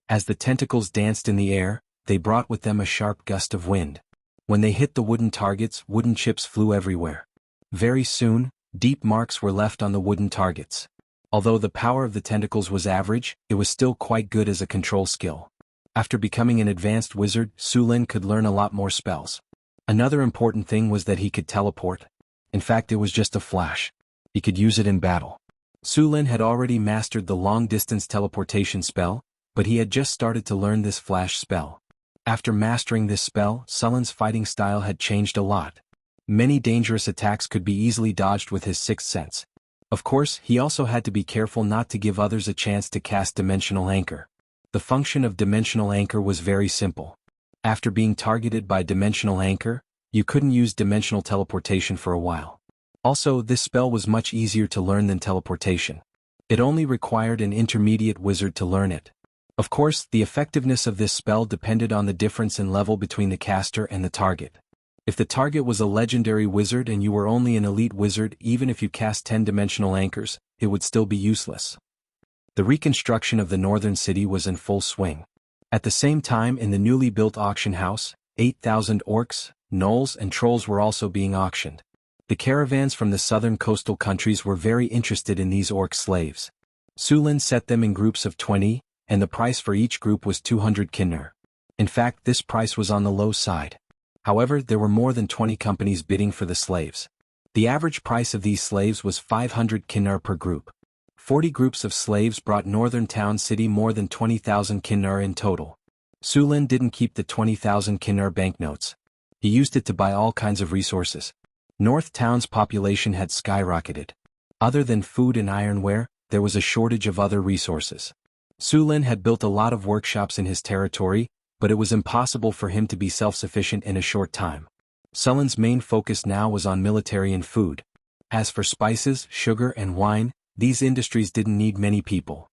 As the tentacles danced in the air, they brought with them a sharp gust of wind. When they hit the wooden targets, wooden chips flew everywhere. Very soon, deep marks were left on the wooden targets. Although the power of the tentacles was average, it was still quite good as a control skill. After becoming an advanced wizard, Su Luen could learn a lot more spells. Another important thing was that he could teleport. In fact, it was just a flash. He could use it in battle. Su Luen had already mastered the long-distance teleportation spell, but he had just started to learn this flash spell. After mastering this spell, Sullen's fighting style had changed a lot. Many dangerous attacks could be easily dodged with his sixth sense. Of course, he also had to be careful not to give others a chance to cast Dimensional Anchor. The function of Dimensional Anchor was very simple. After being targeted by Dimensional Anchor, you couldn't use Dimensional Teleportation for a while. Also, this spell was much easier to learn than teleportation. It only required an intermediate wizard to learn it. Of course, the effectiveness of this spell depended on the difference in level between the caster and the target. If the target was a legendary wizard and you were only an elite wizard, even if you cast 10 dimensional anchors, it would still be useless. The reconstruction of the northern city was in full swing. At the same time, in the newly built auction house, 8,000 orcs, gnolls and trolls were also being auctioned. The caravans from the southern coastal countries were very interested in these orc slaves. Su Luen set them in groups of 20, and the price for each group was 200 kinner. In fact, this price was on the low side. However, there were more than 20 companies bidding for the slaves. The average price of these slaves was 500 kinner per group. 40 groups of slaves brought northern town city more than 20,000 kinner in total. Su Luen didn't keep the 20,000 kinner banknotes. He used it to buy all kinds of resources. North Town's population had skyrocketed. Other than food and ironware, there was a shortage of other resources. Su Luen had built a lot of workshops in his territory, but it was impossible for him to be self-sufficient in a short time. Sullen's main focus now was on military and food. As for spices, sugar and wine, these industries didn't need many people.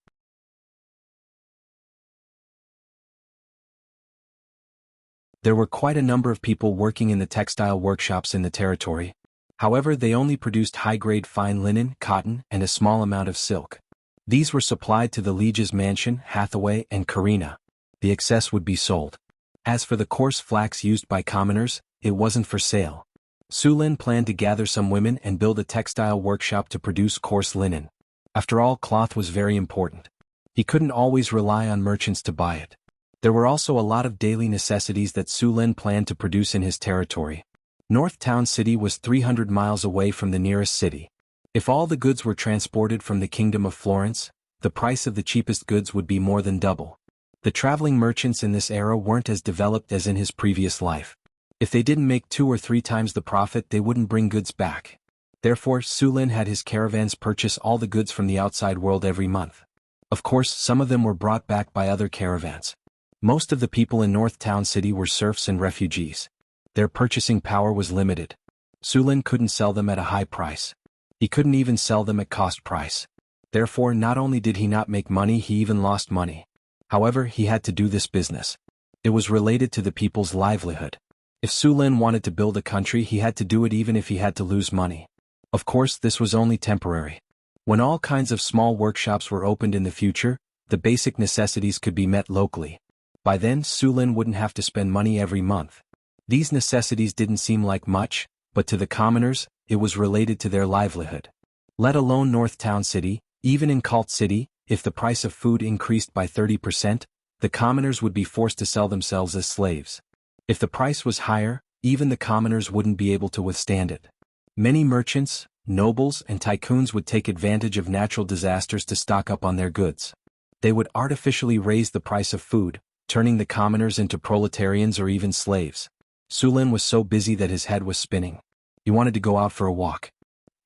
There were quite a number of people working in the textile workshops in the territory. However, they only produced high-grade fine linen, cotton, and a small amount of silk. These were supplied to the liege's mansion, Hathaway, and Karina. The excess would be sold. As for the coarse flax used by commoners, it wasn't for sale. Su Luen planned to gather some women and build a textile workshop to produce coarse linen. After all, cloth was very important. He couldn't always rely on merchants to buy it. There were also a lot of daily necessities that Su Luen planned to produce in his territory. North Town City was 300 miles away from the nearest city. If all the goods were transported from the Kingdom of Florence, the price of the cheapest goods would be more than double. The traveling merchants in this era weren't as developed as in his previous life. If they didn't make 2 or 3 times the profit, they wouldn't bring goods back. Therefore, Su Lin had his caravans purchase all the goods from the outside world every month. Of course, some of them were brought back by other caravans. Most of the people in North Town City were serfs and refugees. Their purchasing power was limited. Su Lin couldn't sell them at a high price. He couldn't even sell them at cost price. Therefore, not only did he not make money, he even lost money. However, he had to do this business. It was related to the people's livelihood. If Su Lin wanted to build a country, he had to do it even if he had to lose money. Of course, this was only temporary. When all kinds of small workshops were opened in the future, the basic necessities could be met locally. By then, Su Lin wouldn't have to spend money every month. These necessities didn't seem like much, but to the commoners, it was related to their livelihood. Let alone North Town City, even in Cult City, if the price of food increased by 30%, the commoners would be forced to sell themselves as slaves. If the price was higher, even the commoners wouldn't be able to withstand it. Many merchants, nobles, and tycoons would take advantage of natural disasters to stock up on their goods. They would artificially raise the price of food, turning the commoners into proletarians or even slaves. Su Lin was so busy that his head was spinning. He wanted to go out for a walk.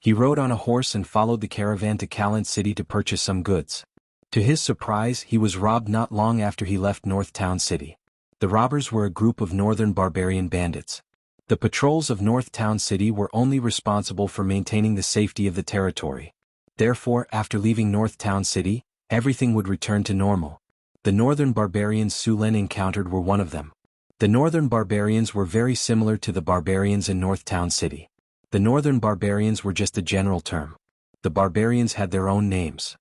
He rode on a horse and followed the caravan to Calent City to purchase some goods. To his surprise, he was robbed not long after he left North Town City. The robbers were a group of northern barbarian bandits. The patrols of North Town City were only responsible for maintaining the safety of the territory. Therefore, after leaving North Town City, everything would return to normal. The northern barbarians Su Lin encountered were one of them. The northern barbarians were very similar to the barbarians in North Town City. The northern barbarians were just a general term. The barbarians had their own names.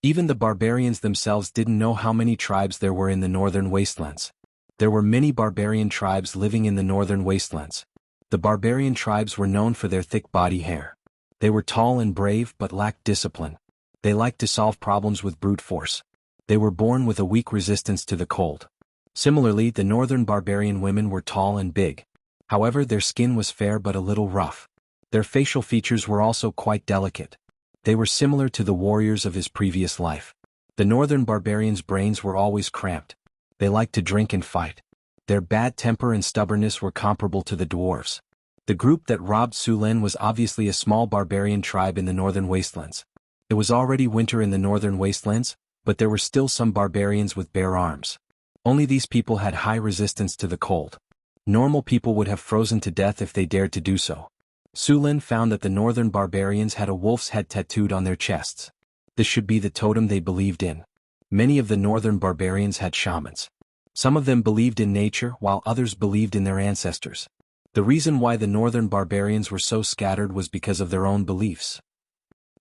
Even the barbarians themselves didn't know how many tribes there were in the northern wastelands. There were many barbarian tribes living in the northern wastelands. The barbarian tribes were known for their thick body hair. They were tall and brave but lacked discipline. They liked to solve problems with brute force. They were born with a weak resistance to the cold. Similarly, the northern barbarian women were tall and big. However, their skin was fair but a little rough. Their facial features were also quite delicate. They were similar to the warriors of his previous life. The northern barbarians' brains were always cramped. They liked to drink and fight. Their bad temper and stubbornness were comparable to the dwarves. The group that robbed Su Lin was obviously a small barbarian tribe in the northern wastelands. It was already winter in the northern wastelands, but there were still some barbarians with bare arms. Only these people had high resistance to the cold. Normal people would have frozen to death if they dared to do so. Su Lin found that the northern barbarians had a wolf's head tattooed on their chests. This should be the totem they believed in. Many of the northern barbarians had shamans. Some of them believed in nature while others believed in their ancestors. The reason why the northern barbarians were so scattered was because of their own beliefs.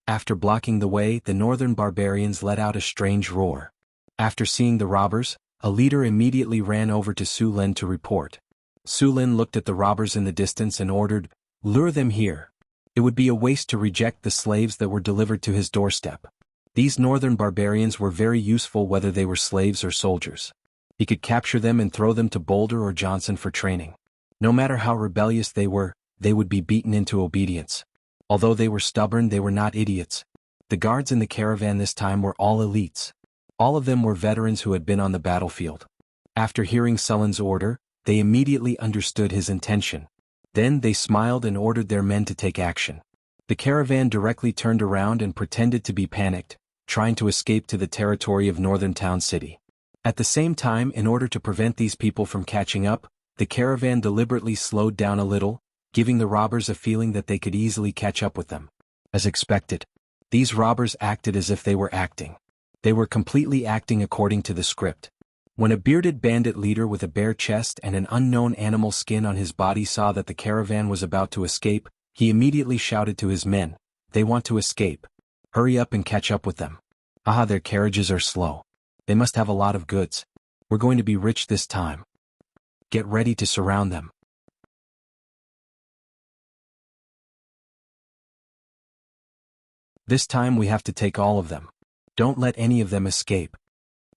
After blocking the way, the northern barbarians let out a strange roar. After seeing the robbers, a leader immediately ran over to Su Lin to report. Su Lin looked at the robbers in the distance and ordered, "Lure them here." It would be a waste to reject the slaves that were delivered to his doorstep. These northern barbarians were very useful whether they were slaves or soldiers. He could capture them and throw them to Boulder or Johnson for training. No matter how rebellious they would be beaten into obedience. Although they were stubborn, they were not idiots. The guards in the caravan this time were all elites. All of them were veterans who had been on the battlefield. After hearing Su Lin's order, they immediately understood his intention. Then they smiled and ordered their men to take action. The caravan directly turned around and pretended to be panicked, trying to escape to the territory of Northern Town City. At the same time, in order to prevent these people from catching up, the caravan deliberately slowed down a little, giving the robbers a feeling that they could easily catch up with them. As expected, these robbers acted as if they were acting. They were completely acting according to the script. When a bearded bandit leader with a bare chest and an unknown animal skin on his body saw that the caravan was about to escape, he immediately shouted to his men, "They want to escape. Hurry up and catch up with them. Aha, their carriages are slow. They must have a lot of goods. We're going to be rich this time. Get ready to surround them." This time we have to take all of them. Don't let any of them escape.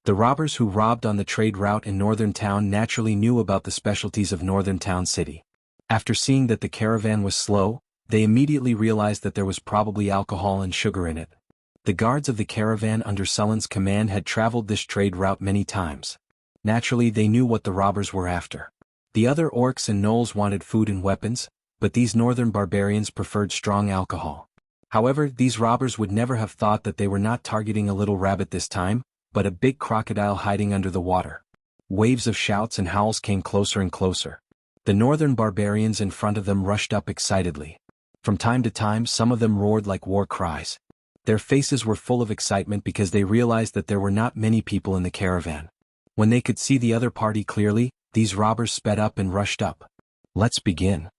The robbers who robbed on the trade route in Northern Town naturally knew about the specialties of Northern Town City. After seeing that the caravan was slow, they immediately realized that there was probably alcohol and sugar in it. The guards of the caravan under Sullen's command had traveled this trade route many times. Naturally, they knew what the robbers were after. The other orcs and gnolls wanted food and weapons, but these northern barbarians preferred strong alcohol. However, these robbers would never have thought that they were not targeting a little rabbit this time, but a big crocodile hiding under the water. Waves of shouts and howls came closer and closer. The northern barbarians in front of them rushed up excitedly. From time to time, some of them roared like war cries. Their faces were full of excitement because they realized that there were not many people in the caravan. When they could see the other party clearly, these robbers sped up and rushed up. "Let's begin."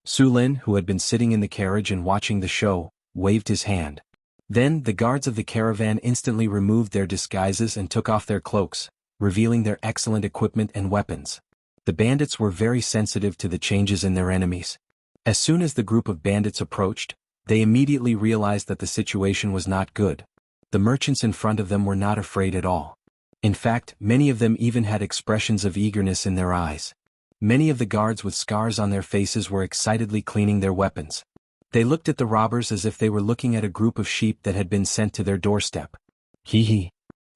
Su Lin, who had been sitting in the carriage and watching the show, waved his hand. Then, the guards of the caravan instantly removed their disguises and took off their cloaks, revealing their excellent equipment and weapons. The bandits were very sensitive to the changes in their enemies. As soon as the group of bandits approached, they immediately realized that the situation was not good. The merchants in front of them were not afraid at all. In fact, many of them even had expressions of eagerness in their eyes. Many of the guards with scars on their faces were excitedly cleaning their weapons. They looked at the robbers as if they were looking at a group of sheep that had been sent to their doorstep. Hee hee.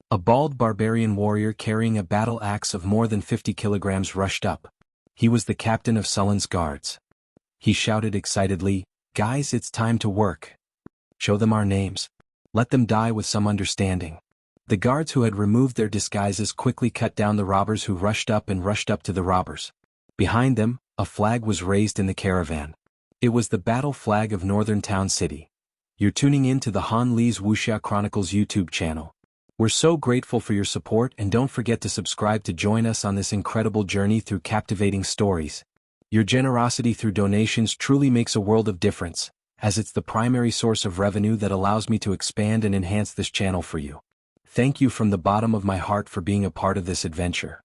A bald barbarian warrior carrying a battle axe of more than 50 kilograms rushed up. He was the captain of Sullen's guards. He shouted excitedly, "Guys, it's time to work. Show them our names. Let them die with some understanding." The guards who had removed their disguises quickly cut down the robbers who rushed up to the robbers. Behind them, a flag was raised in the caravan. It was the battle flag of Northern Town City. You're tuning in to the Han Li's Wuxia Chronicles YouTube channel. We're so grateful for your support, and don't forget to subscribe to join us on this incredible journey through captivating stories. Your generosity through donations truly makes a world of difference, as it's the primary source of revenue that allows me to expand and enhance this channel for you. Thank you from the bottom of my heart for being a part of this adventure.